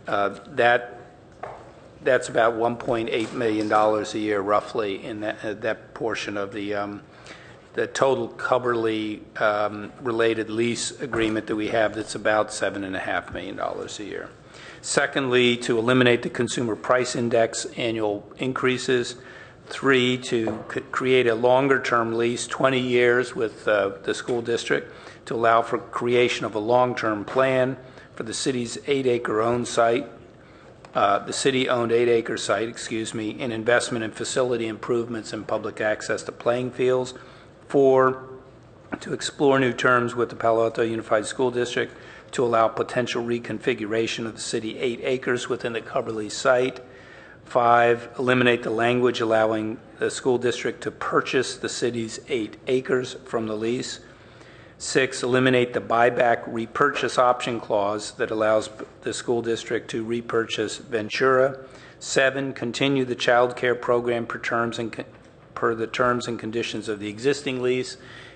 That's about $1.8 million a year, roughly, in that portion of the total Cubberley related lease agreement that we have. That's about $7.5 million a year. Secondly, to eliminate the consumer price index annual increases. 3, to create a longer-term lease, 20 years with the school district, to allow for creation of a long-term plan for the city's 8-acre owned site, the city-owned 8-acre site, in investment in facility improvements and public access to playing fields. 4, to explore new terms with the Palo Alto Unified School District to allow potential reconfiguration of the city 8 acres within the Cubberley site. 5, eliminate the language allowing the school district to purchase the city's 8 acres from the lease. 6, eliminate the buyback repurchase option clause that allows the school district to repurchase Ventura. 7, continue the child care program per the terms and conditions of the existing lease.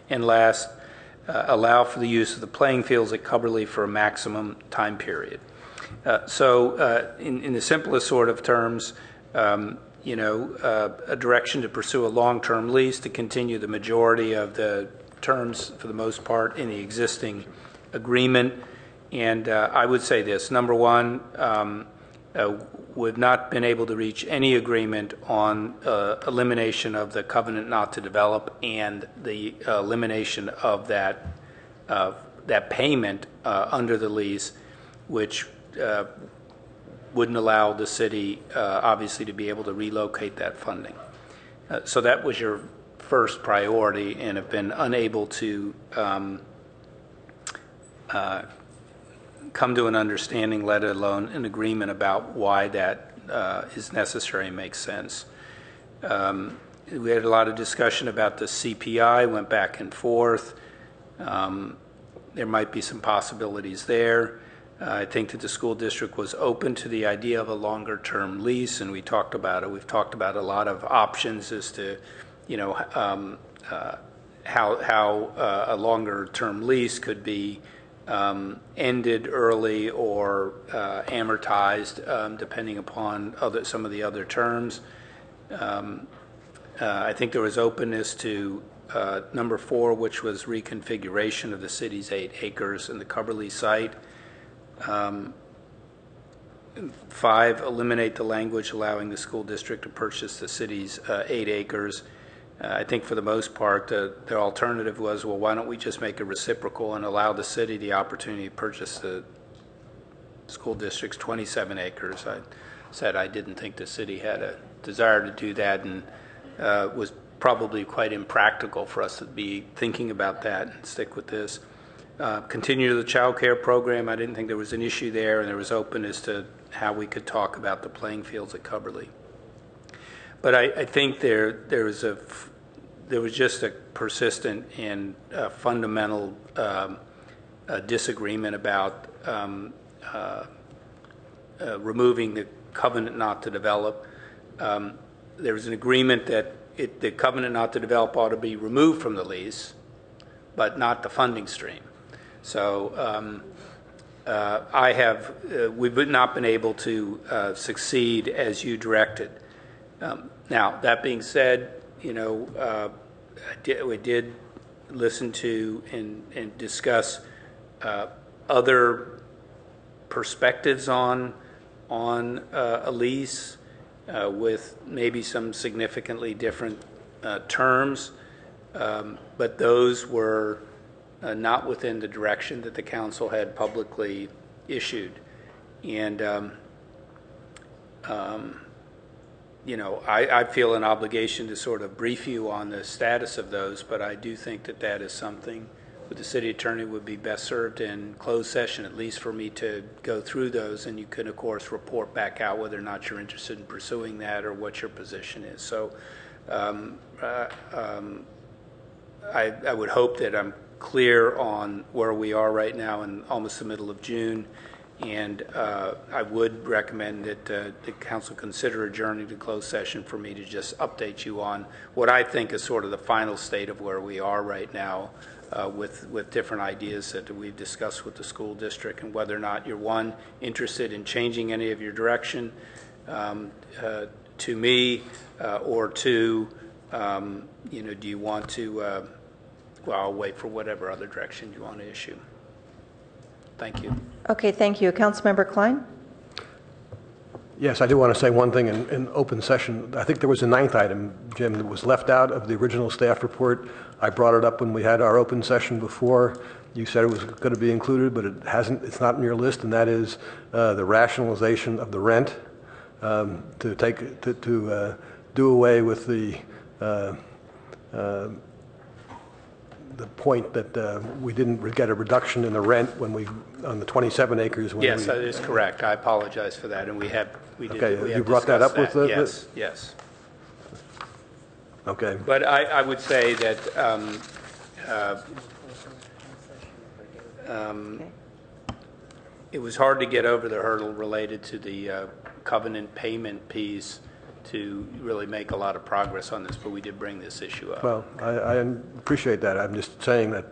And last, allow for the use of the playing fields at Cubberley for a maximum time period. In the simplest sort of terms, a direction to pursue a long-term lease to continue the majority of the terms, for the most part, in the existing agreement. And I would say this. Number one, we've not been able to reach any agreement on elimination of the covenant not to develop and the elimination of that payment under the lease, which wouldn't allow the city, obviously, to be able to relocate that funding. So that was your first priority, and have been unable to come to an understanding, let alone an agreement about why that is necessary and makes sense. We had a lot of discussion about the CPI, went back and forth. There might be some possibilities there. I think that the school district was open to the idea of a longer-term lease, and we talked about it. We've talked about a lot of options as to, how a longer-term lease could be ended early or amortized, depending upon some of the other terms. I think there was openness to number 4, which was reconfiguration of the city's 8 acres in the Cubberley site. 5, eliminate the language allowing the school district to purchase the city's 8 acres. I think for the most part, the alternative was, well, why don't we just make it reciprocal and allow the city the opportunity to purchase the school district's 27 acres. I said I didn't think the city had a desire to do that, and was probably quite impractical for us to be thinking about that and stick with this. Continue the child care program. I didn't think there was an issue there, and there was openness to how we could talk about the playing fields at Cubberley. But I think there was just a persistent and fundamental disagreement about removing the covenant not to develop. There was an agreement that the covenant not to develop ought to be removed from the lease, but not the funding stream. So we've not been able to succeed as you directed. Now, that being said, we did listen to and discuss other perspectives on a lease with maybe some significantly different terms, but those were not within the direction that the council had publicly issued. And I feel an obligation to sort of brief you on the status of those, but I do think that that is something that the city attorney would be best served in closed session, at least for me to go through those, and you can, of course, report back out whether or not you're interested in pursuing that or what your position is. So I would hope that I'm clear on where we are right now in almost the middle of June, And I would recommend that the council consider adjourning to closed session for me to just update you on what I think is sort of the final state of where we are right now with different ideas that we've discussed with the school district, and whether or not you're, one, interested in changing any of your direction to me, or two, do you want to, well, I'll wait for whatever other direction you want to issue. Thank you. Okay, thank you. Councilmember Klein? Yes, I do want to say one thing in open session. I think there was a 9th item, Jim, that was left out of the original staff report. I brought it up when we had our open session before. You said it was going to be included, but it hasn't. It's not in your list, and that is the rationalization of the rent to do away with the point that we didn't get a reduction in the rent when we on the 27 acres. When yes, that is correct. I apologize for that, and we did. Okay, you brought that up with the. Yes. Okay. But I would say that it was hard to get over the hurdle related to the covenant payment piece to really make a lot of progress on this, but we did bring this issue up. Well, I appreciate that. I'm just saying that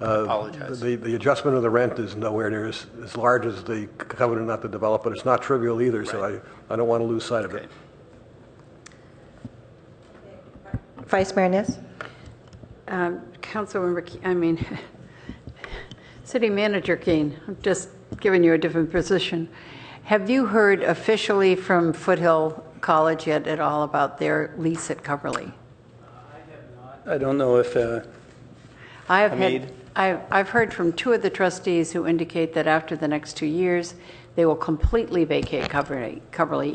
apologize. The adjustment of the rent is nowhere near as large as the covenant not to develop, but it's not trivial either, right. So I don't want to lose sight of it. Vice Mayor Niss? Councilmember, City Manager Keene, I'm just giving you a different position. Have you heard officially from Foothill College yet at all about their lease at Coverly? I don't know if I've heard from 2 of the trustees who indicate that after the next 2 years, they will completely vacate Coverly,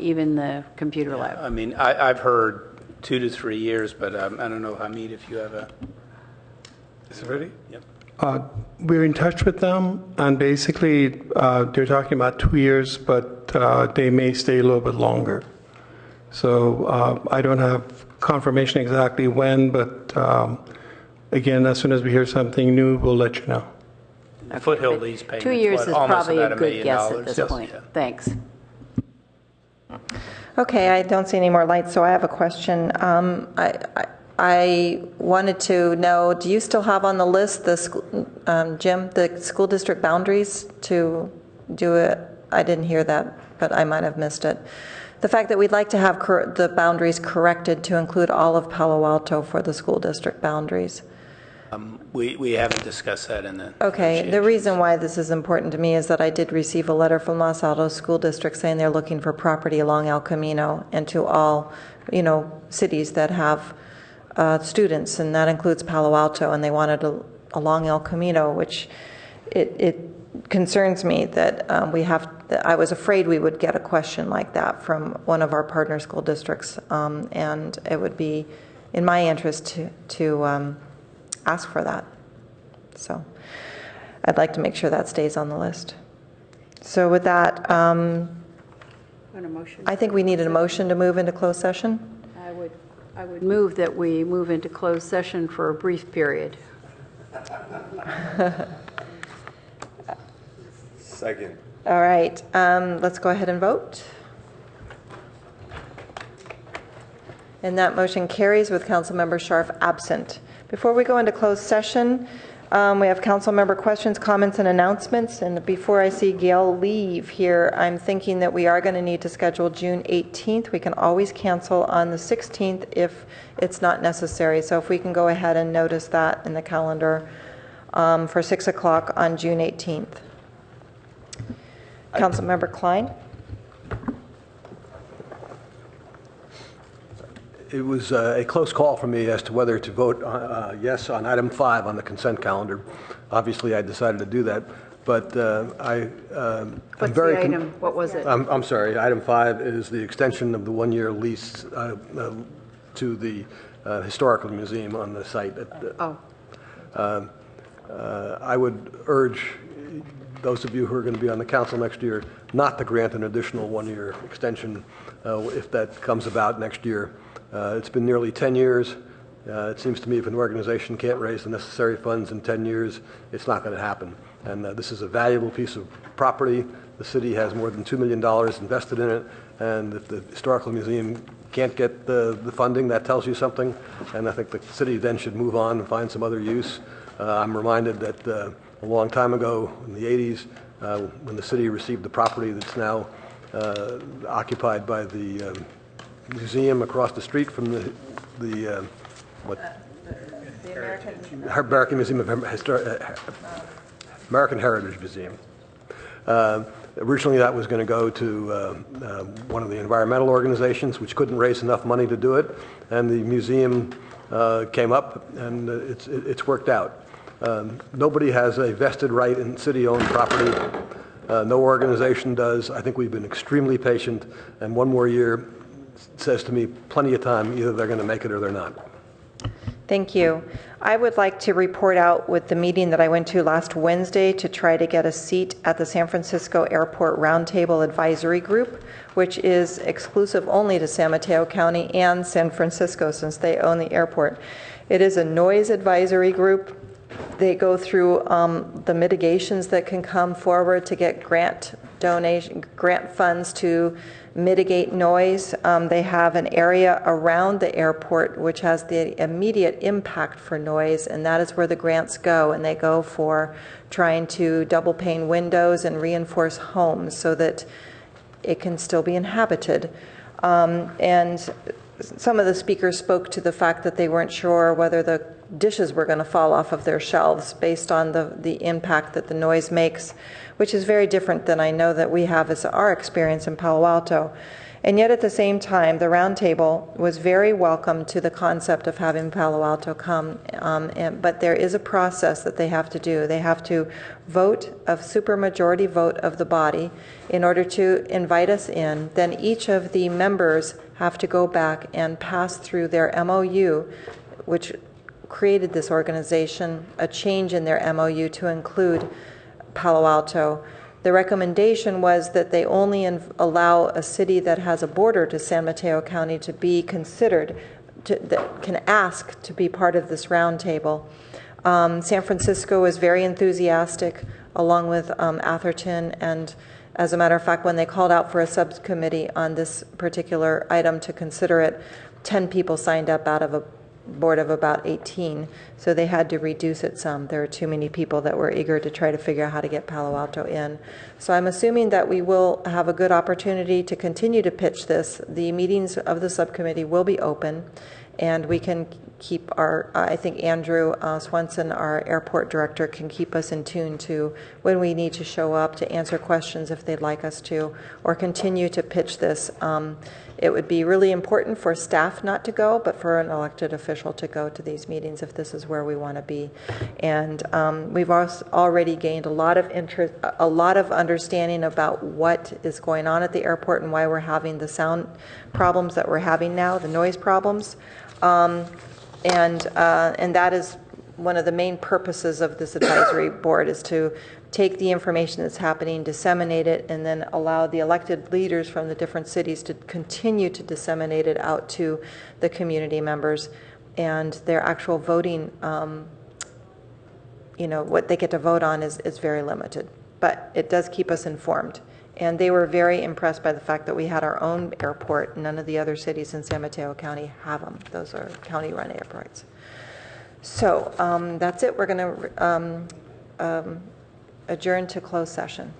even the computer lab. I mean, I've heard 2 to 3 years, but I don't know, Hamid, if you have a... Is it ready? Yep. We're in touch with them, and basically they're talking about 2 years, but they may stay a little bit longer. So I don't have confirmation exactly when, but again, as soon as we hear something new, we'll let you know. Okay. Foothill lease payment. 2 years is probably a good guess at this point. Yeah. Thanks. Okay, I don't see any more lights, so I have a question. I wanted to know, do you still have on the list, Jim, the school district boundaries to do it? I didn't hear that, but I might have missed it. The fact that we'd like to have the boundaries corrected to include all of Palo Alto for the school district boundaries. We haven't discussed that in the... Okay, the reason why this is important to me is that I did receive a letter from Los Altos School District saying they're looking for property along El Camino and to all, cities that have students, and that includes Palo Alto, and they wanted along El Camino, which it concerns me that I was afraid we would get a question like that from one of our partner school districts, and it would be in my interest to ask for that. So I'd like to make sure that stays on the list. So with that, I think we needed a motion to move into closed session. I would move that we move into closed session for a brief period. Second. All right, let's go ahead and vote. And that motion carries with Councilmember Scharf absent. Before we go into closed session, we have council member questions, comments, and announcements. And before I see Gail leave here, I'm thinking that we are going to need to schedule June 18th. We can always cancel on the 16th if it's not necessary. So if we can go ahead and notice that in the calendar for 6 o'clock on June 18th. Councilmember Klein. It was a close call for me as to whether to vote yes on item 5 on the consent calendar. Obviously, I decided to do that, but What's the item? What was it? I'm sorry. Item 5 is the extension of the 1-year lease to the historical museum on the site. I would urge those of you who are going to be on the council next year not to grant an additional 1-year extension if that comes about next year. It's been nearly 10 years. It seems to me if an organization can't raise the necessary funds in 10 years, it's not going to happen. And this is a valuable piece of property the city has more than $2 million invested in it, and if the Historical Museum can't get the funding, that tells you something, and I think the city then should move on and find some other use. I'm reminded that a long time ago in the 80s, when the city received the property that's now occupied by the museum across the street from the American Museum of American Heritage Museum. Originally, that was going to go to one of the environmental organizations, which couldn't raise enough money to do it, and the museum came up, and it's worked out. Nobody has a vested right in city-owned property. No organization does. I think we've been extremely patient, and one more year says to me plenty of time, either they're going to make it or they're not. Thank you. I would like to report out with the meeting that I went to last Wednesday to try to get a seat at the San Francisco Airport Roundtable Advisory Group, which is exclusive only to San Mateo County and San Francisco since they own the airport. It is a noise advisory group. They go through the mitigations that can come forward to get grant funds to mitigate noise. They have an area around the airport which has the immediate impact for noise, and that is where the grants go, and they go for trying to double pane windows and reinforce homes so that it can still be inhabited. And some of the speakers spoke to the fact that they weren't sure whether the dishes were going to fall off of their shelves based on the impact that the noise makes, which is very different than I know that we have as our experience in Palo Alto. And yet at the same time, the roundtable was very welcome to the concept of having Palo Alto come, but there is a process that they have to do. They have to vote, a supermajority vote of the body in order to invite us in. Then each of the members have to go back and pass through their MOU, which created this organization, a change in their MOU to include Palo Alto. The recommendation was that they only allow a city that has a border to San Mateo County to be considered, that can ask to be part of this roundtable. San Francisco is very enthusiastic, along with Atherton, and as a matter of fact, when they called out for a subcommittee on this particular item to consider it, 10 people signed up out of a board of about 18, so they had to reduce it some. There are too many people that were eager to try to figure out how to get Palo Alto in. So I'm assuming that we will have a good opportunity to continue to pitch this. The meetings of the subcommittee will be open, and we can keep our, I think Andrew Swenson, our airport director, can keep us in tune to when we need to show up to answer questions if they'd like us to, or continue to pitch this. It would be really important for staff not to go, but for an elected official to go to these meetings if this is where we want to be. And we've also already gained a lot of interest, a lot of understanding about what is going on at the airport and why we're having the sound problems that we're having now, the noise problems. And that is one of the main purposes of this advisory board, is to take the information that's happening, disseminate it, and then allow the elected leaders from the different cities to continue to disseminate it out to the community members. And their actual voting, what they get to vote on is very limited. But it does keep us informed. And they were very impressed by the fact that we had our own airport. None of the other cities in San Mateo County have them. Those are county-run airports. So that's it. We're going to adjourn to closed session.